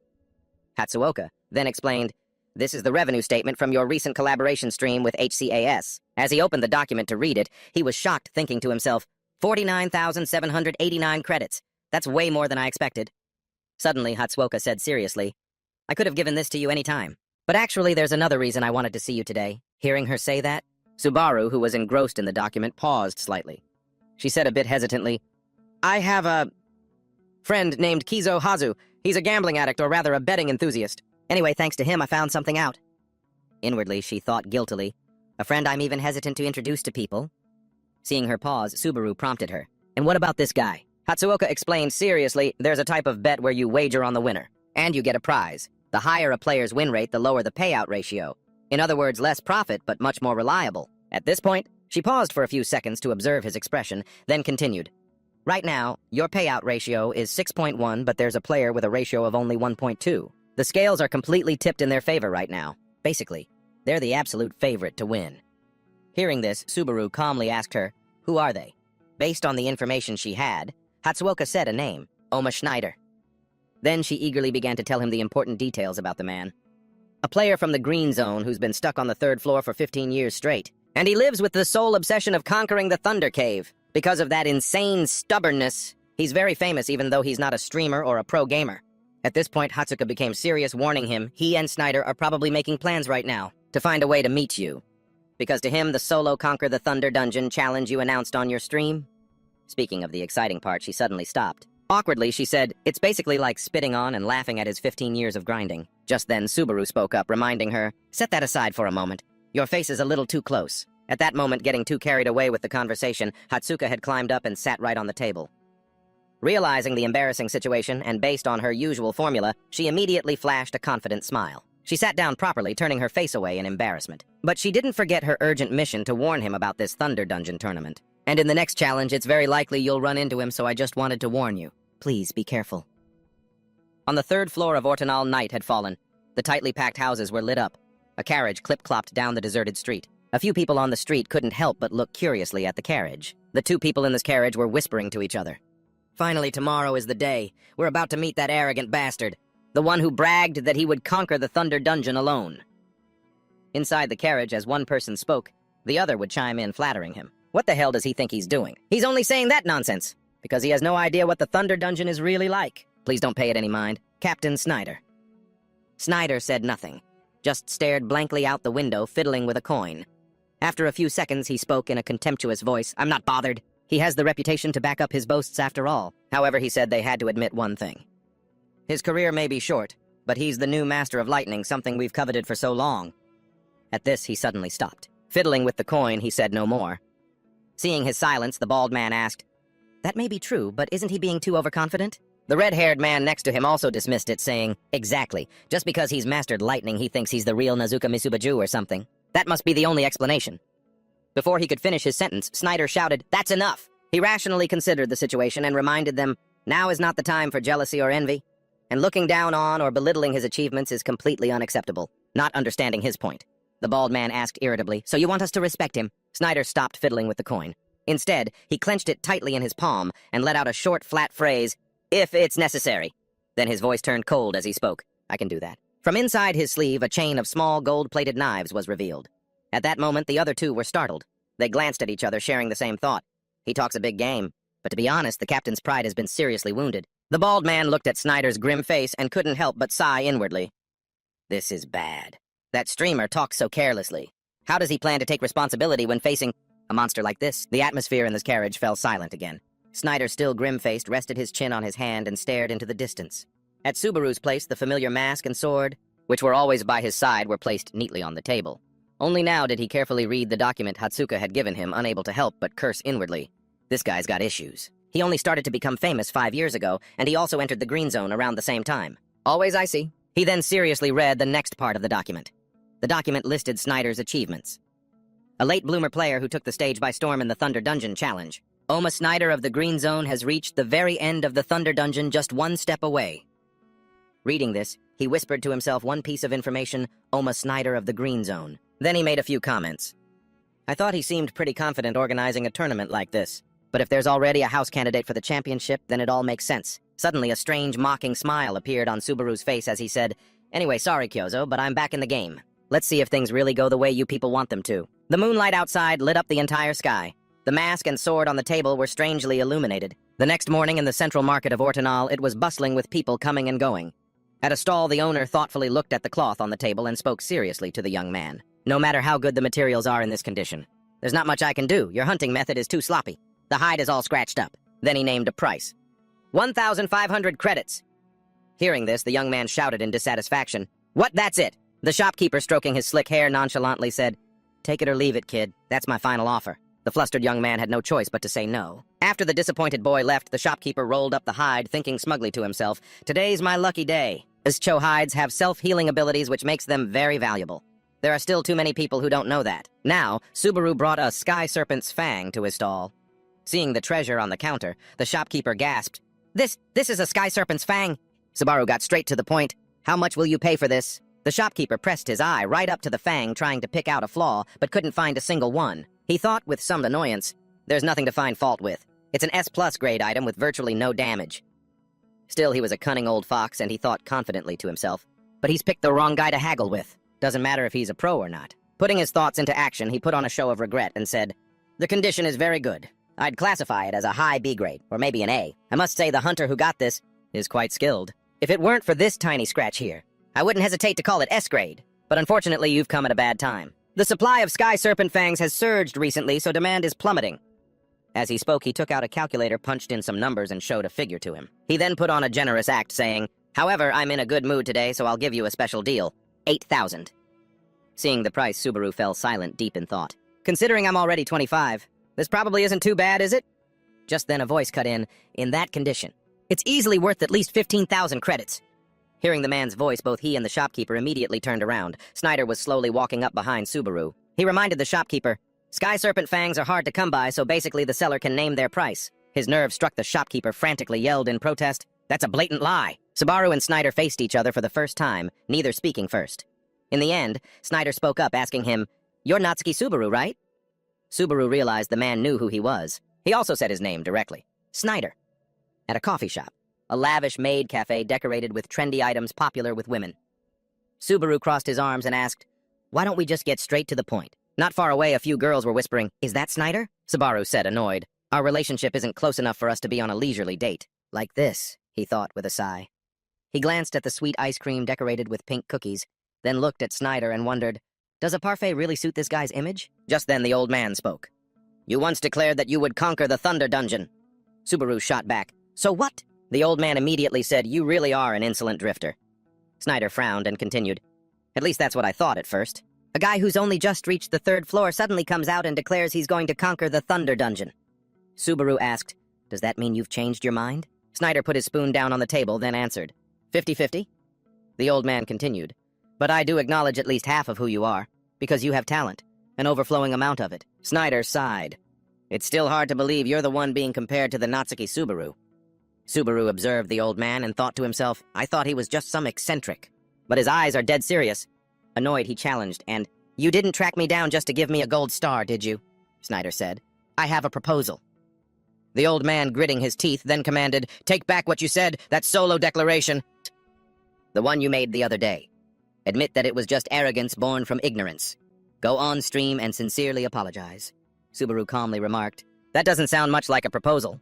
Hatsuoka then explained, "This is the revenue statement from your recent collaboration stream with HCAS." As he opened the document to read it, he was shocked, thinking to himself, 49,789 credits. That's way more than I expected. Suddenly, Hatsuoka said seriously, I could have given this to you any time. But actually, there's another reason I wanted to see you today. Hearing her say that, Subaru, who was engrossed in the document, paused slightly. She said a bit hesitantly, I have a friend named Kizo Hazu. He's a gambling addict, or rather a betting enthusiast. Anyway, thanks to him, I found something out. Inwardly, she thought guiltily, a friend I'm even hesitant to introduce to people. Seeing her pause, Subaru prompted her. And what about this guy? Hatsuoka explained seriously, there's a type of bet where you wager on the winner, and you get a prize. The higher a player's win rate, the lower the payout ratio. In other words, less profit, but much more reliable. At this point, she paused for a few seconds to observe his expression, then continued. Right now, your payout ratio is 6.1, but there's a player with a ratio of only 1.2. The scales are completely tipped in their favor right now. Basically, they're the absolute favorite to win. Hearing this, Subaru calmly asked her, who are they? Based on the information she had, Hatsuoka said a name, Oma Schneider. Then she eagerly began to tell him the important details about the man. A player from the Green Zone who's been stuck on the 3rd floor for 15 years straight. And he lives with the sole obsession of conquering the Thunder Cave. Because of that insane stubbornness, he's very famous even though he's not a streamer or a pro gamer. At this point, Hatsuka became serious, warning him he and Snyder are probably making plans right now to find a way to meet you. Because to him, the solo Conquer the Thunder Dungeon challenge you announced on your stream? Speaking of the exciting part, she suddenly stopped. Awkwardly, she said, it's basically like spitting on and laughing at his 15 years of grinding. Just then, Subaru spoke up, reminding her, set that aside for a moment. Your face is a little too close. At that moment, getting too carried away with the conversation, Hatsuka had climbed up and sat right on the table. Realizing the embarrassing situation, and based on her usual formula, she immediately flashed a confident smile. She sat down properly, turning her face away in embarrassment. But she didn't forget her urgent mission to warn him about this Thunder Dungeon tournament. And in the next challenge, it's very likely you'll run into him, so I just wanted to warn you. Please be careful. On the 3rd floor of Ortonal, night had fallen. The tightly packed houses were lit up. A carriage clip-clopped down the deserted street. A few people on the street couldn't help but look curiously at the carriage. The 2 people in this carriage were whispering to each other. Finally, tomorrow is the day. We're about to meet that arrogant bastard. The one who bragged that he would conquer the Thunder Dungeon alone. Inside the carriage, as one person spoke, the other would chime in, flattering him. What the hell does he think he's doing? He's only saying that nonsense because he has no idea what the Thunder Dungeon is really like. Please don't pay it any mind. Captain Snyder. Snyder said nothing, just stared blankly out the window, fiddling with a coin. After a few seconds, he spoke in a contemptuous voice. I'm not bothered. He has the reputation to back up his boasts after all. However, he said they had to admit one thing. His career may be short, but he's the new Master of Lightning, something we've coveted for so long. At this, he suddenly stopped. Fiddling with the coin, he said no more. Seeing his silence, the bald man asked, that may be true, but isn't he being too overconfident? The red-haired man next to him also dismissed it, saying, exactly. Just because he's mastered lightning, he thinks he's the real Nazuka Misubaju or something. That must be the only explanation. Before he could finish his sentence, Snyder shouted, that's enough! He rationally considered the situation and reminded them, now is not the time for jealousy or envy, and looking down on or belittling his achievements is completely unacceptable, not understanding his point. The bald man asked irritably, so you want us to respect him? Snyder stopped fiddling with the coin. Instead, he clenched it tightly in his palm and let out a short, flat phrase, if it's necessary. Then his voice turned cold as he spoke. I can do that. From inside his sleeve, a chain of small gold-plated knives was revealed. At that moment, the other 2 were startled. They glanced at each other, sharing the same thought. He talks a big game, but to be honest, the captain's pride has been seriously wounded. The bald man looked at Snyder's grim face and couldn't help but sigh inwardly. This is bad. That streamer talks so carelessly. How does he plan to take responsibility when facing a monster like this? The atmosphere in this carriage fell silent again. Snyder, still grim-faced, rested his chin on his hand and stared into the distance. At Subaru's place, the familiar mask and sword, which were always by his side, were placed neatly on the table. Only now did he carefully read the document Hatsuka had given him, unable to help but curse inwardly. This guy's got issues. He only started to become famous 5 years ago, and he also entered the Green Zone around the same time. Always icy. He then seriously read the next part of the document. The document listed Snyder's achievements. A late bloomer player who took the stage by storm in the Thunder Dungeon challenge. Oma Snyder of the Green Zone has reached the very end of the Thunder Dungeon, just 1 step away. Reading this, he whispered to himself one piece of information, Oma Snyder of the Green Zone. Then he made a few comments. I thought he seemed pretty confident organizing a tournament like this. But if there's already a house candidate for the championship, then it all makes sense. Suddenly, a strange, mocking smile appeared on Subaru's face as he said, Anyway, sorry, Kyozo, but I'm back in the game. Let's see if things really go the way you people want them to. The moonlight outside lit up the entire sky. The mask and sword on the table were strangely illuminated. The next morning in the central market of Ortonal, it was bustling with people coming and going. At a stall, the owner thoughtfully looked at the cloth on the table and spoke seriously to the young man. No matter how good the materials are in this condition, there's not much I can do. Your hunting method is too sloppy. The hide is all scratched up. Then he named a price. 1,500 credits. Hearing this, the young man shouted in dissatisfaction. What, that's it? The shopkeeper, stroking his slick hair, nonchalantly said, Take it or leave it, kid. That's my final offer. The flustered young man had no choice but to say no. After the disappointed boy left, the shopkeeper rolled up the hide, thinking smugly to himself, Today's my lucky day. As Cho hides have self-healing abilities which makes them very valuable. There are still too many people who don't know that. Now, Subaru brought a sky serpent's fang to his stall. Seeing the treasure on the counter, the shopkeeper gasped, This is a sky serpent's fang. Subaru got straight to the point. How much will you pay for this? The shopkeeper pressed his eye right up to the fang, trying to pick out a flaw, but couldn't find a single one. He thought with some annoyance, There's nothing to find fault with. It's an S+ grade item with virtually no damage. Still, he was a cunning old fox, and he thought confidently to himself, But he's picked the wrong guy to haggle with. Doesn't matter if he's a pro or not. Putting his thoughts into action, he put on a show of regret and said, The condition is very good. I'd classify it as a high B grade, or maybe an A. I must say the hunter who got this is quite skilled. If it weren't for this tiny scratch here, I wouldn't hesitate to call it S grade. But unfortunately, you've come at a bad time. The supply of sky serpent fangs has surged recently, so demand is plummeting. As he spoke, he took out a calculator, punched in some numbers, and showed a figure to him. He then put on a generous act, saying, However, I'm in a good mood today, so I'll give you a special deal. 8,000. Seeing the price, Subaru fell silent, deep in thought. Considering I'm already 25, this probably isn't too bad, is it? Just then a voice cut in that condition. It's easily worth at least 15,000 credits. Hearing the man's voice, both he and the shopkeeper immediately turned around. Snyder was slowly walking up behind Subaru. He reminded the shopkeeper, Sky serpent fangs are hard to come by, so basically the seller can name their price. His nerve struck. The shopkeeper frantically yelled in protest, That's a blatant lie. Subaru and Snyder faced each other for the first time, neither speaking first. In the end, Snyder spoke up, asking him, You're Natsuki Subaru, right? Subaru realized the man knew who he was. He also said his name directly. Snyder. At a coffee shop. A lavish maid cafe decorated with trendy items popular with women. Subaru crossed his arms and asked, Why don't we just get straight to the point? Not far away, a few girls were whispering, Is that Snyder? Subaru said, annoyed. Our relationship isn't close enough for us to be on a leisurely date. Like this, he thought with a sigh. He glanced at the sweet ice cream decorated with pink cookies, then looked at Snyder and wondered, Does a parfait really suit this guy's image? Just then the old man spoke. You once declared that you would conquer the Thunder Dungeon. Subaru shot back. So what? The old man immediately said, You really are an insolent drifter. Snyder frowned and continued, At least that's what I thought at first. A guy who's only just reached the 3rd floor suddenly comes out and declares he's going to conquer the Thunder Dungeon. Subaru asked, Does that mean you've changed your mind? Snyder put his spoon down on the table, then answered, 50-50? The old man continued, But I do acknowledge at least half of who you are, because you have talent, an overflowing amount of it. Snyder sighed. It's still hard to believe you're the one being compared to the Natsuki Subaru. Subaru observed the old man and thought to himself, I thought he was just some eccentric. But his eyes are dead serious. Annoyed, he challenged, and, You didn't track me down just to give me a gold star, did you? Snyder said. I have a proposal. The old man, gritting his teeth, then commanded, Take back what you said, that solo declaration. The one you made the other day. Admit that it was just arrogance born from ignorance. Go on stream and sincerely apologize. Subaru calmly remarked, That doesn't sound much like a proposal.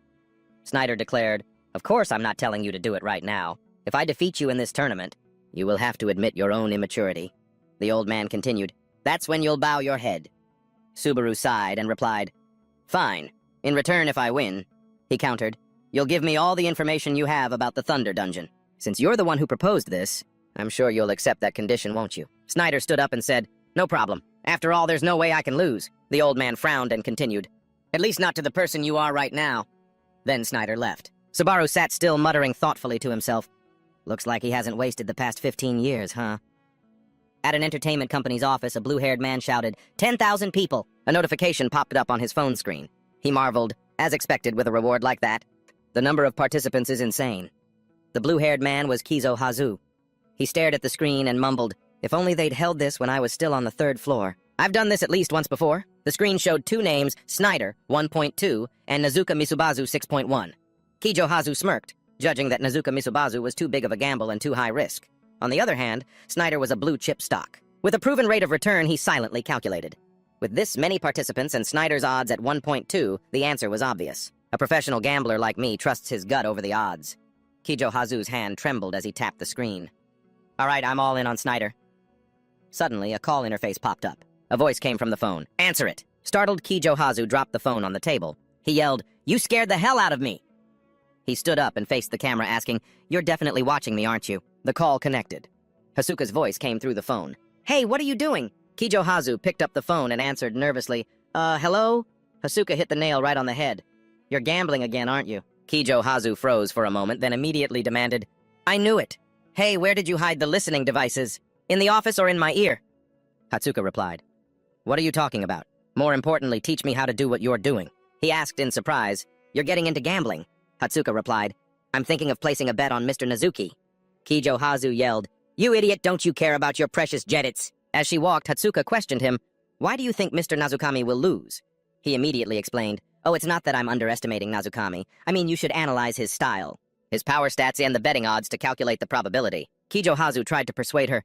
Snyder declared, Of course I'm not telling you to do it right now. If I defeat you in this tournament, you will have to admit your own immaturity. The old man continued, That's when you'll bow your head. Subaru sighed and replied, Fine. In return, if I win, he countered, You'll give me all the information you have about the Thunder Dungeon. Since you're the one who proposed this, I'm sure you'll accept that condition, won't you? Snyder stood up and said, No problem. After all, there's no way I can lose. The old man frowned and continued, At least not to the person you are right now. Then Snyder left. Subaru sat still, muttering thoughtfully to himself, Looks like he hasn't wasted the past 15 years, huh? At an entertainment company's office, a blue-haired man shouted, 10,000 people! A notification popped up on his phone screen. He marveled, as expected with a reward like that. The number of participants is insane. The blue-haired man was Kizo Hazu. He stared at the screen and mumbled, If only they'd held this when I was still on the 3rd floor. I've done this at least once before. The screen showed 2 names, Snyder, 1.2, and Nazuka Misubazu, 6.1. Kijo Hazu smirked, judging that Nazuka Misubazu was too big of a gamble and too high risk. On the other hand, Snyder was a blue-chip stock. With a proven rate of return, he silently calculated. With this many participants and Snyder's odds at 1.2, the answer was obvious. A professional gambler like me trusts his gut over the odds. Kijo Hazu's hand trembled as he tapped the screen. All right, I'm all in on Snyder. Suddenly, a call interface popped up. A voice came from the phone. Answer it! Startled, Kijo Hazu dropped the phone on the table. He yelled, "You scared the hell out of me!" He stood up and faced the camera, asking, "You're definitely watching me, aren't you?" The call connected. Hasuka's voice came through the phone. "Hey, what are you doing?" Kijo Hazu picked up the phone and answered nervously, hello?" Hasuka hit the nail right on the head. "You're gambling again, aren't you?" Kijo Hazu froze for a moment, then immediately demanded, "I knew it. Hey, where did you hide the listening devices? In the office or in my ear?" Hatsuka replied, "What are you talking about? More importantly, teach me how to do what you're doing." He asked in surprise, "You're getting into gambling?" Hatsuka replied, "I'm thinking of placing a bet on Mr. Nazuki." Kijo Hazu yelled, "You idiot, don't you care about your precious jedits?" As she walked, Hatsuka questioned him, "Why do you think Mr. Nazukami will lose?" He immediately explained, "Oh, it's not that I'm underestimating Nazukami. I mean, you should analyze his style, his power stats, and the betting odds to calculate the probability." Kijo Hazu tried to persuade her.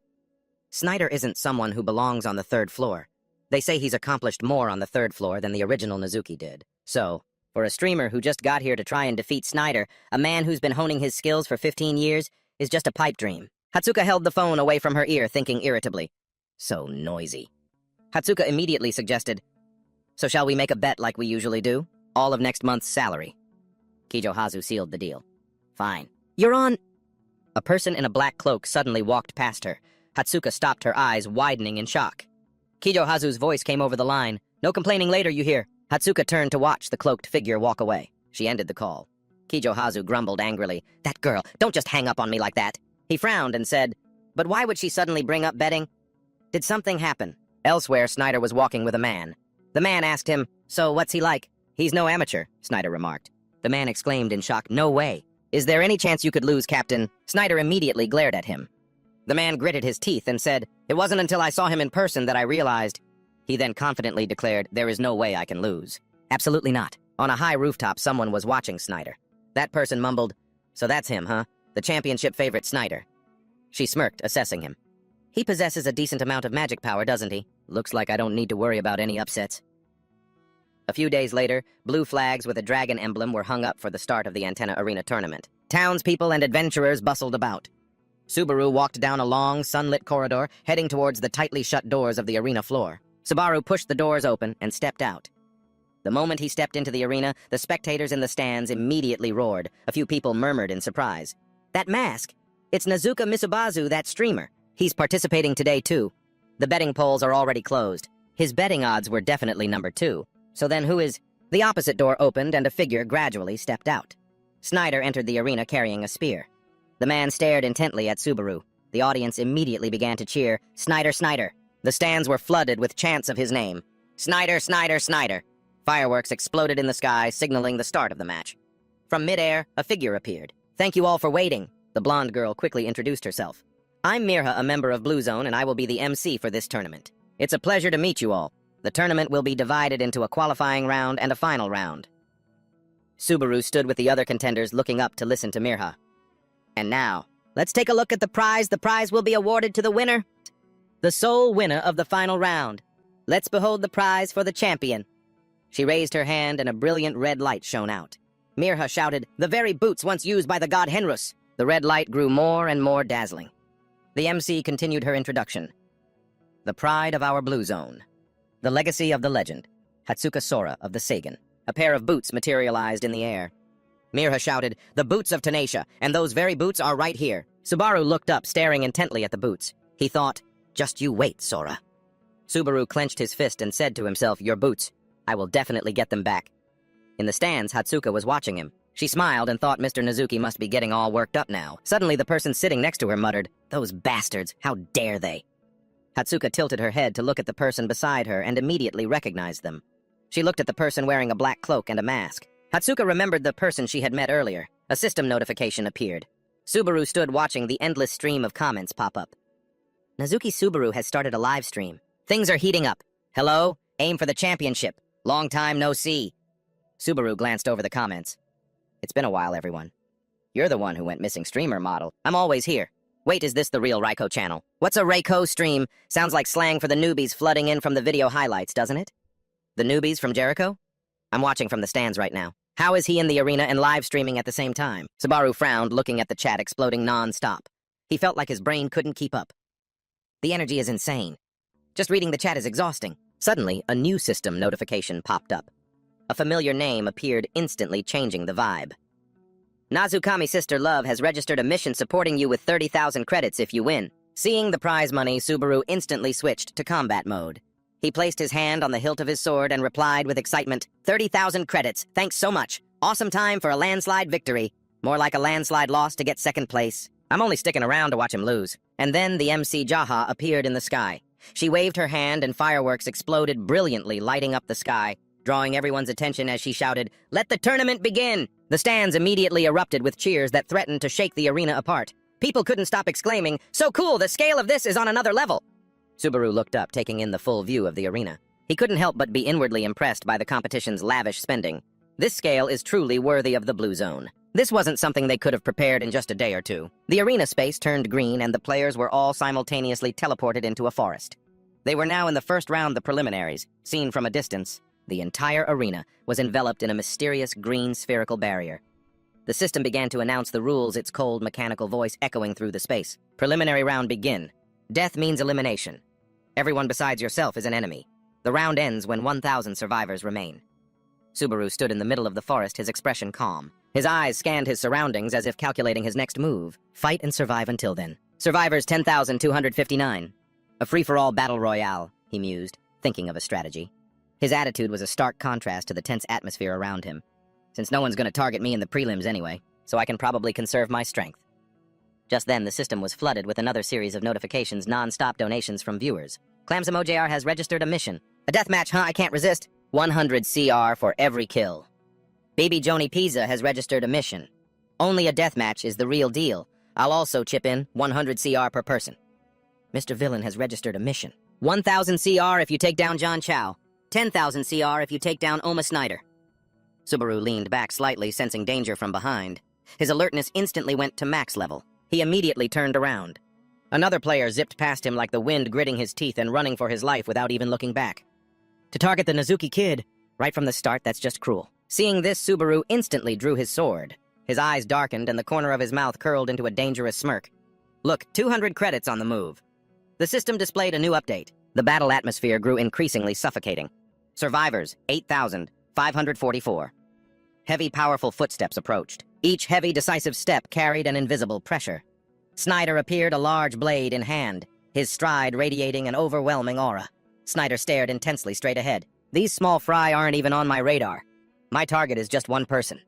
"Snyder isn't someone who belongs on the third floor. They say he's accomplished more on the third floor than the original Nazuki did. So, for a streamer who just got here to try and defeat Snyder, a man who's been honing his skills for 15 years, is just a pipe dream." Hatsuka held the phone away from her ear, thinking irritably, "So noisy." Hatsuka immediately suggested, "So shall we make a bet like we usually do? All of next month's salary." Kijo Hazu sealed the deal. "Fine. You're on—" A person in a black cloak suddenly walked past her. Hatsuka stopped, her eyes widening in shock. Kijo Hazu's voice came over the line. "No complaining later, you hear." Hatsuka turned to watch the cloaked figure walk away. She ended the call. Kijo Hazu grumbled angrily, "That girl, don't just hang up on me like that." He frowned and said, "But why would she suddenly bring up betting? Did something happen?" Elsewhere, Snyder was walking with a man. The man asked him, "So what's he like?" "He's no amateur," Snyder remarked. The man exclaimed in shock, "No way. Is there any chance you could lose, Captain?" Snyder immediately glared at him. The man gritted his teeth and said, "It wasn't until I saw him in person that I realized." He then confidently declared, "There is no way I can lose." "Absolutely not." On a high rooftop, someone was watching Snyder. That person mumbled, "So that's him, huh? The championship favorite Snyder." She smirked, assessing him. "He possesses a decent amount of magic power, doesn't he? Looks like I don't need to worry about any upsets." A few days later, blue flags with a dragon emblem were hung up for the start of the Antenna Arena tournament. Townspeople and adventurers bustled about. Subaru walked down a long, sunlit corridor, heading towards the tightly shut doors of the arena floor. Subaru pushed the doors open and stepped out. The moment he stepped into the arena, the spectators in the stands immediately roared. A few people murmured in surprise. "That mask! It's Nazuka Misubazu, that streamer. He's participating today, too." The betting polls are already closed. His betting odds were definitely number 2. So then who is— The opposite door opened and a figure gradually stepped out. Snyder entered the arena carrying a spear. The man stared intently at Subaru. The audience immediately began to cheer, "Snyder, Snyder." The stands were flooded with chants of his name. "Snyder, Snyder, Snyder." Fireworks exploded in the sky, signaling the start of the match. From midair, a figure appeared. "Thank you all for waiting." The blonde girl quickly introduced herself. "I'm Mirha, a member of Blue Zone, and I will be the MC for this tournament. It's a pleasure to meet you all. The tournament will be divided into a qualifying round and a final round." Subaru stood with the other contenders, looking up to listen to Mirha. "And now, let's take a look at the prize. The prize will be awarded to the winner, the sole winner of the final round. Let's behold the prize for the champion." She raised her hand and a brilliant red light shone out. Mirha shouted, "The very boots once used by the god Henrus." The red light grew more and more dazzling. The MC continued her introduction. "The pride of our Blue Zone. The legacy of the legend, Hatsuka Sora of the Sagan." A pair of boots materialized in the air. Mirha shouted, "The boots of Tanisha, and those very boots are right here." Subaru looked up, staring intently at the boots. He thought, "Just you wait, Sora." Subaru clenched his fist and said to himself, "Your boots. I will definitely get them back." In the stands, Hatsuka was watching him. She smiled and thought Mr. Nazuki must be getting all worked up now. Suddenly, the person sitting next to her muttered, "Those bastards, how dare they?" Hatsuka tilted her head to look at the person beside her and immediately recognized them. She looked at the person wearing a black cloak and a mask. Hatsuka remembered the person she had met earlier. A system notification appeared. Subaru stood watching the endless stream of comments pop up. "Nazuki Subaru has started a live stream. Things are heating up. Hello? Aim for the championship. Long time no see." Subaru glanced over the comments. "It's been a while, everyone. You're the one who went missing streamer model. I'm always here. Wait, is this the real Raiko channel? What's a Raiko stream? Sounds like slang for the newbies flooding in from the video highlights, doesn't it? The newbies from Jericho? I'm watching from the stands right now. How is he in the arena and live streaming at the same time? Subaru frowned, looking at the chat exploding non-stop. He felt like his brain couldn't keep up. The energy is insane. Just reading the chat is exhausting. Suddenly, a new system notification popped up. A familiar name appeared, instantly changing the vibe. Nazukami Sister Love has registered a mission supporting you with 30,000 credits if you win. Seeing the prize money, Subaru instantly switched to combat mode. He placed his hand on the hilt of his sword and replied with excitement, 30,000 credits, thanks so much. Awesome time for a landslide victory. More like a landslide loss to get second place. I'm only sticking around to watch him lose. And then the MC Jaha appeared in the sky. She waved her hand and fireworks exploded brilliantly, lighting up the sky, drawing everyone's attention as she shouted, "Let the tournament begin!" The stands immediately erupted with cheers that threatened to shake the arena apart. People couldn't stop exclaiming, "So cool, the scale of this is on another level!" Subaru looked up, taking in the full view of the arena. He couldn't help but be inwardly impressed by the competition's lavish spending. This scale is truly worthy of the Blue Zone. This wasn't something they could have prepared in just a day or two. The arena space turned green and the players were all simultaneously teleported into a forest. They were now in the first round, the preliminaries. Seen from a distance, the entire arena was enveloped in a mysterious green spherical barrier. The system began to announce the rules, its cold mechanical voice echoing through the space. Preliminary round begin. Death means elimination. Everyone besides yourself is an enemy. The round ends when 1,000 survivors remain. Subaru stood in the middle of the forest, his expression calm. His eyes scanned his surroundings as if calculating his next move. Fight and survive until then. Survivors 10,259. A free-for-all battle royale, he mused, thinking of a strategy. His attitude was a stark contrast to the tense atmosphere around him. Since no one's going to target me in the prelims anyway, so I can probably conserve my strength. Just then, the system was flooded with another series of notifications, non-stop donations from viewers. Clamsamo JR has registered a mission. A deathmatch, huh? I can't resist. 100 CR for every kill. Baby Joni Pizza has registered a mission. Only a deathmatch is the real deal. I'll also chip in 100 CR per person. Mr. Villain has registered a mission. 1,000 CR if you take down John Chow. 10,000 CR if you take down Oma Snyder. Subaru leaned back slightly, sensing danger from behind. His alertness instantly went to max level. He immediately turned around. Another player zipped past him like the wind, gritting his teeth and running for his life without even looking back. To target the Nazuki kid, right from the start, that's just cruel. Seeing this, Subaru instantly drew his sword. His eyes darkened and the corner of his mouth curled into a dangerous smirk. Look, 200 credits on the move. The system displayed a new update. The battle atmosphere grew increasingly suffocating. Survivors, 8,544. Heavy, powerful footsteps approached. Each heavy, decisive step carried an invisible pressure. Snyder appeared, a large blade in hand, his stride radiating an overwhelming aura. Snyder stared intensely straight ahead. These small fry aren't even on my radar. My target is just one person.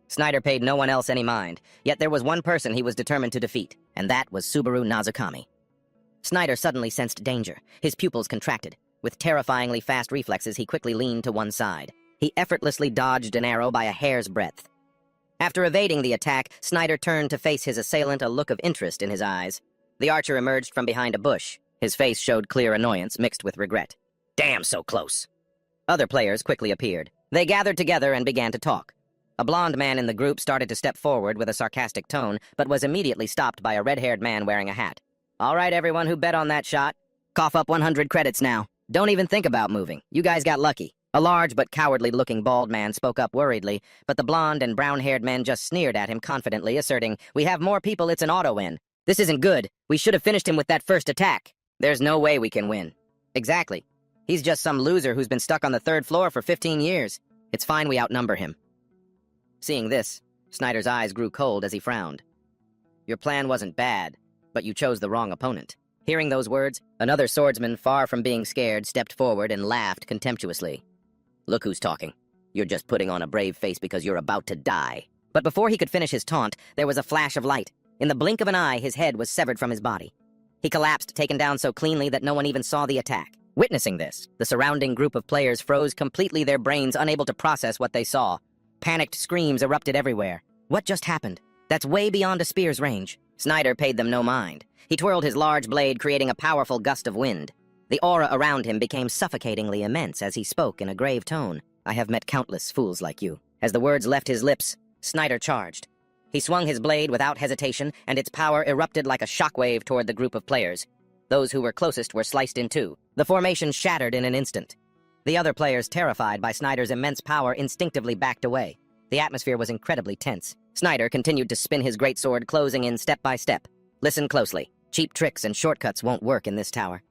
Snyder paid no one else any mind, yet there was one person he was determined to defeat, and that was Subaru Nazukami. Snyder suddenly sensed danger. His pupils contracted. With terrifyingly fast reflexes, he quickly leaned to one side. He effortlessly dodged an arrow by a hair's breadth. After evading the attack, Snyder turned to face his assailant, a look of interest in his eyes. The archer emerged from behind a bush. His face showed clear annoyance mixed with regret. Damn, so close. Other players quickly appeared. They gathered together and began to talk. A blond man in the group started to step forward with a sarcastic tone, but was immediately stopped by a red-haired man wearing a hat. All right, everyone who bet on that shot, cough up 100 credits now. Don't even think about moving. You guys got lucky. A large but cowardly-looking bald man spoke up worriedly, but the blonde and brown-haired men just sneered at him confidently, asserting, "We have more people, it's an auto-win. This isn't good. We should have finished him with that first attack. There's no way we can win." Exactly. He's just some loser who's been stuck on the third floor for 15 years. It's fine we outnumber him. Seeing this, Snyder's eyes grew cold as he frowned. Your plan wasn't bad, but you chose the wrong opponent. Hearing those words, another swordsman, far from being scared, stepped forward and laughed contemptuously. Look who's talking. You're just putting on a brave face because you're about to die. But before he could finish his taunt, there was a flash of light. In the blink of an eye, his head was severed from his body. He collapsed, taken down so cleanly that no one even saw the attack. Witnessing this, the surrounding group of players froze completely, their brains unable to process what they saw. Panicked screams erupted everywhere. What just happened? That's way beyond a spear's range. Snyder paid them no mind. He twirled his large blade, creating a powerful gust of wind. The aura around him became suffocatingly immense as he spoke in a grave tone. I have met countless fools like you. As the words left his lips, Snyder charged. He swung his blade without hesitation, and its power erupted like a shockwave toward the group of players. Those who were closest were sliced in two. The formation shattered in an instant. The other players, terrified by Snyder's immense power, instinctively backed away. The atmosphere was incredibly tense. Snyder continued to spin his greatsword, closing in step by step. Listen closely. Cheap tricks and shortcuts won't work in this tower.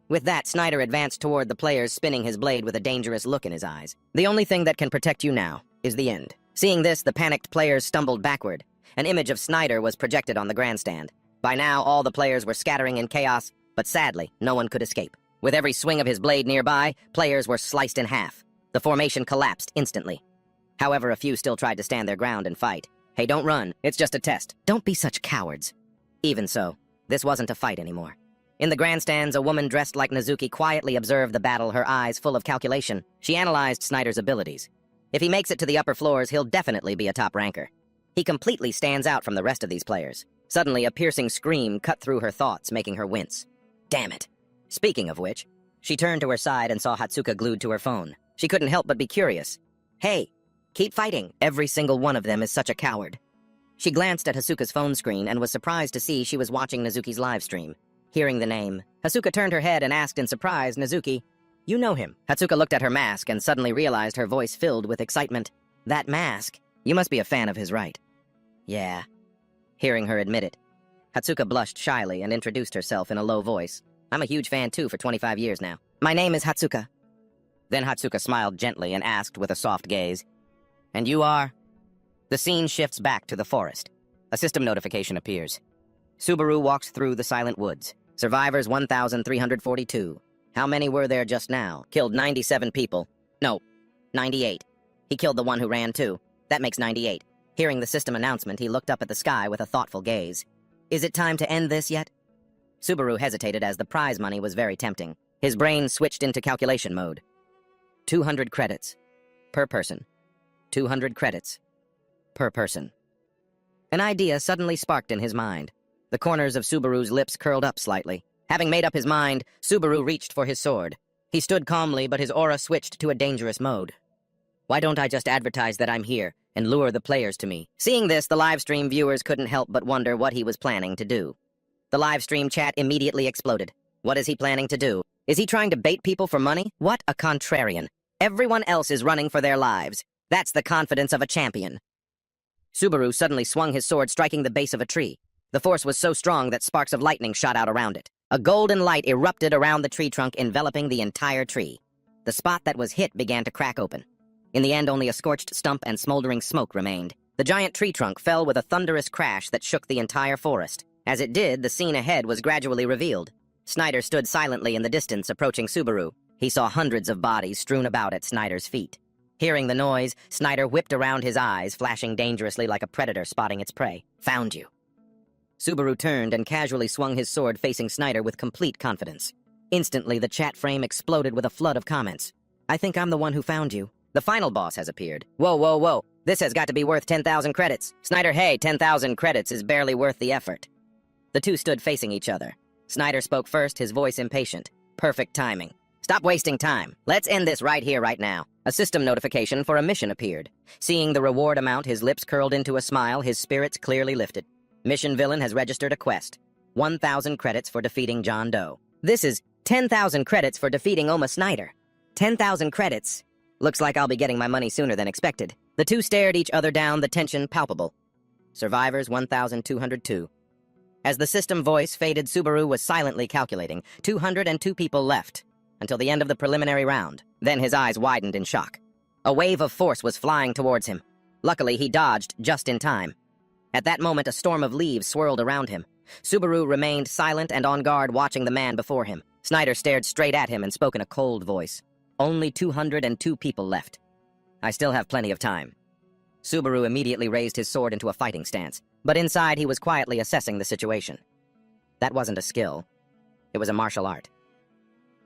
With that, Snyder advanced toward the players, spinning his blade with a dangerous look in his eyes. The only thing that can protect you now is the end. Seeing this, the panicked players stumbled backward. An image of Snyder was projected on the grandstand. By now, all the players were scattering in chaos, but sadly, no one could escape. With every swing of his blade nearby, players were sliced in half. The formation collapsed instantly. However, a few still tried to stand their ground and fight. Hey, don't run. It's just a test. Don't be such cowards. Even so, this wasn't a fight anymore. In the grandstands, a woman dressed like Nezuki quietly observed the battle, her eyes full of calculation. She analyzed Snyder's abilities. If he makes it to the upper floors, he'll definitely be a top ranker. He completely stands out from the rest of these players. Suddenly, a piercing scream cut through her thoughts, making her wince. Damn it. Speaking of which, she turned to her side and saw Hatsuka glued to her phone. She couldn't help but be curious. Hey, keep fighting. Every single one of them is such a coward. She glanced at Hasuka's phone screen and was surprised to see she was watching Nezuki's live stream. Hearing the name, Hasuka turned her head and asked in surprise, Nezuki, you know him. Hatsuka looked at her mask and suddenly realized her voice filled with excitement. That mask? You must be a fan of his, right? Yeah. Hearing her admit it, Hatsuka blushed shyly and introduced herself in a low voice. I'm a huge fan too for 25 years now. My name is Hatsuka. Then Hatsuka smiled gently and asked with a soft gaze, and you are? The scene shifts back to the forest. A system notification appears. Subaru walks through the silent woods. Survivors 1,342. How many were there just now? Killed 97 people. No, 98. He killed the one who ran too. That makes 98. Hearing the system announcement, he looked up at the sky with a thoughtful gaze. Is it time to end this yet? Subaru hesitated as the prize money was very tempting. His brain switched into calculation mode. 200 credits. Per person. 200 credits. Per person. An idea suddenly sparked in his mind. The corners of Subaru's lips curled up slightly. Having made up his mind, Subaru reached for his sword. He stood calmly, but his aura switched to a dangerous mode. Why don't I just advertise that I'm here and lure the players to me? Seeing this, the livestream viewers couldn't help but wonder what he was planning to do. The livestream chat immediately exploded. What is he planning to do? Is he trying to bait people for money? What a contrarian. Everyone else is running for their lives. That's the confidence of a champion. Subaru suddenly swung his sword, striking the base of a tree. The force was so strong that sparks of lightning shot out around it. A golden light erupted around the tree trunk, enveloping the entire tree. The spot that was hit began to crack open. In the end, only a scorched stump and smoldering smoke remained. The giant tree trunk fell with a thunderous crash that shook the entire forest. As it did, the scene ahead was gradually revealed. Snyder stood silently in the distance, approaching Subaru. He saw hundreds of bodies strewn about at Snyder's feet. Hearing the noise, Snyder whipped around, his eyes flashing dangerously like a predator spotting its prey. Found you. Subaru turned and casually swung his sword, facing Snyder with complete confidence. Instantly, the chat frame exploded with a flood of comments. I think I'm the one who found you. The final boss has appeared. Whoa, whoa, whoa. This has got to be worth 10,000 credits. Snyder, hey, 10,000 credits is barely worth the effort. The two stood facing each other. Snyder spoke first, his voice impatient. Perfect timing. Stop wasting time. Let's end this right here, right now. A system notification for a mission appeared. Seeing the reward amount, his lips curled into a smile, his spirits clearly lifted. Mission villain has registered a quest. 1,000 credits for defeating John Doe. This is 10,000 credits for defeating Oma Snyder. 10,000 credits. Looks like I'll be getting my money sooner than expected. The two stared each other down, the tension palpable. Survivors 1,202. As the system voice faded, Subaru was silently calculating. 202 people left, until the end of the preliminary round. Then his eyes widened in shock. A wave of force was flying towards him. Luckily, he dodged just in time. At that moment, a storm of leaves swirled around him. Subaru remained silent and on guard, watching the man before him. Snyder stared straight at him and spoke in a cold voice. Only 202 people left. I still have plenty of time. Subaru immediately raised his sword into a fighting stance, but inside he was quietly assessing the situation. That wasn't a skill. It was a martial art.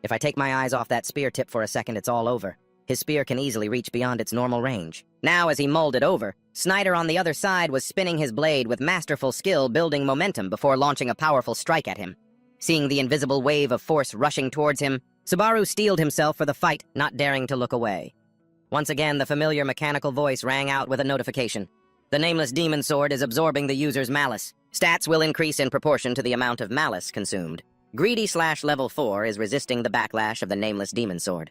If I take my eyes off that spear tip for a second, it's all over. His spear can easily reach beyond its normal range. Now, as he mulled it over, Snyder on the other side was spinning his blade with masterful skill, building momentum before launching a powerful strike at him. Seeing the invisible wave of force rushing towards him, Subaru steeled himself for the fight, not daring to look away. Once again, the familiar mechanical voice rang out with a notification. The Nameless Demon Sword is absorbing the user's malice. Stats will increase in proportion to the amount of malice consumed. Greedy/level 4 is resisting the backlash of the Nameless Demon Sword.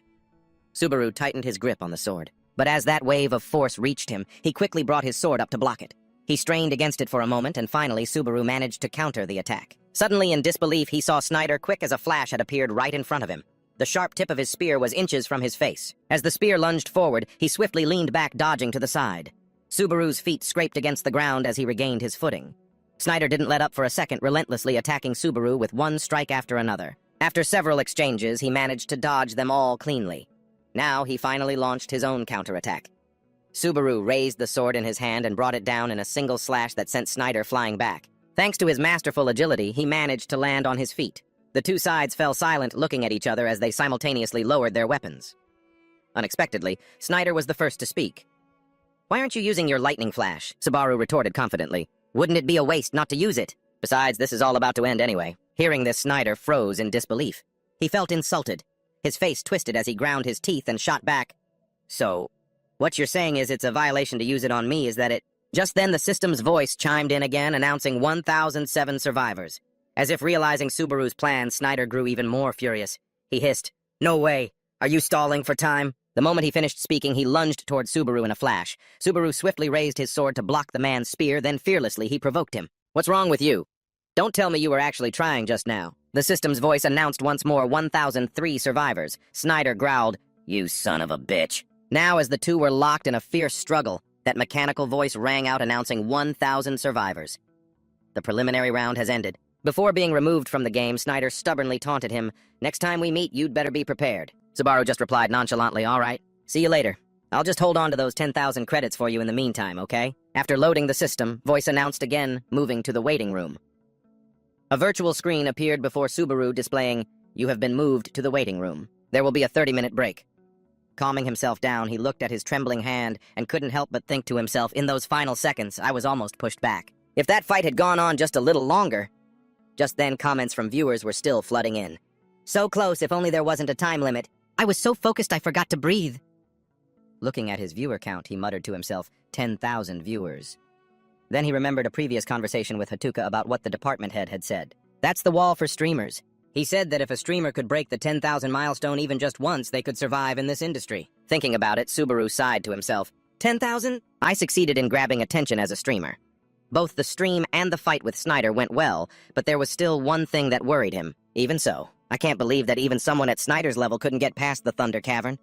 Subaru tightened his grip on the sword. But as that wave of force reached him, he quickly brought his sword up to block it. He strained against it for a moment, and finally Subaru managed to counter the attack. Suddenly, in disbelief, he saw Snyder quick as a flash had appeared right in front of him. The sharp tip of his spear was inches from his face. As the spear lunged forward, he swiftly leaned back, dodging to the side. Subaru's feet scraped against the ground as he regained his footing. Snyder didn't let up for a second, relentlessly attacking Subaru with one strike after another. After several exchanges, he managed to dodge them all cleanly. Now he finally launched his own counterattack. Subaru raised the sword in his hand and brought it down in a single slash that sent Snyder flying back. Thanks to his masterful agility, he managed to land on his feet. The two sides fell silent, looking at each other as they simultaneously lowered their weapons. Unexpectedly, Snyder was the first to speak. "Why aren't you using your lightning flash?" Subaru retorted confidently. "Wouldn't it be a waste not to use it? Besides, this is all about to end anyway." Hearing this, Snyder froze in disbelief. He felt insulted. His face twisted as he ground his teeth and shot back. "So, what you're saying is it's a violation to use it on me, is that it—" Just then the system's voice chimed in again, announcing 1,007 survivors. As if realizing Subaru's plan, Snyder grew even more furious. He hissed, "No way! Are you stalling for time?" The moment he finished speaking, he lunged toward Subaru in a flash. Subaru swiftly raised his sword to block the man's spear, then fearlessly he provoked him. "What's wrong with you? Don't tell me you were actually trying just now." The system's voice announced once more 1,003 survivors. Snyder growled, "You son of a bitch." Now, as the two were locked in a fierce struggle, that mechanical voice rang out announcing 1,000 survivors. The preliminary round has ended. Before being removed from the game, Snyder stubbornly taunted him, "Next time we meet, you'd better be prepared." Subaru just replied nonchalantly, "All right. See you later. I'll just hold on to those 10,000 credits for you in the meantime, okay?" After loading the system, voice announced again, moving to the waiting room. A virtual screen appeared before Subaru displaying, "You have been moved to the waiting room. There will be a 30-minute break." Calming himself down, he looked at his trembling hand and couldn't help but think to himself, in those final seconds, I was almost pushed back. If that fight had gone on just a little longer... Just then, comments from viewers were still flooding in. "So close, if only there wasn't a time limit. I was so focused I forgot to breathe." Looking at his viewer count, he muttered to himself, 10,000 viewers. Then he remembered a previous conversation with Hatuka about what the department head had said. That's the wall for streamers. He said that if a streamer could break the 10,000 milestone even just once, they could survive in this industry. Thinking about it, Subaru sighed to himself. 10,000? I succeeded in grabbing attention as a streamer. Both the stream and the fight with Snyder went well, but there was still one thing that worried him. Even so, I can't believe that even someone at Snyder's level couldn't get past the Thunder Cavern.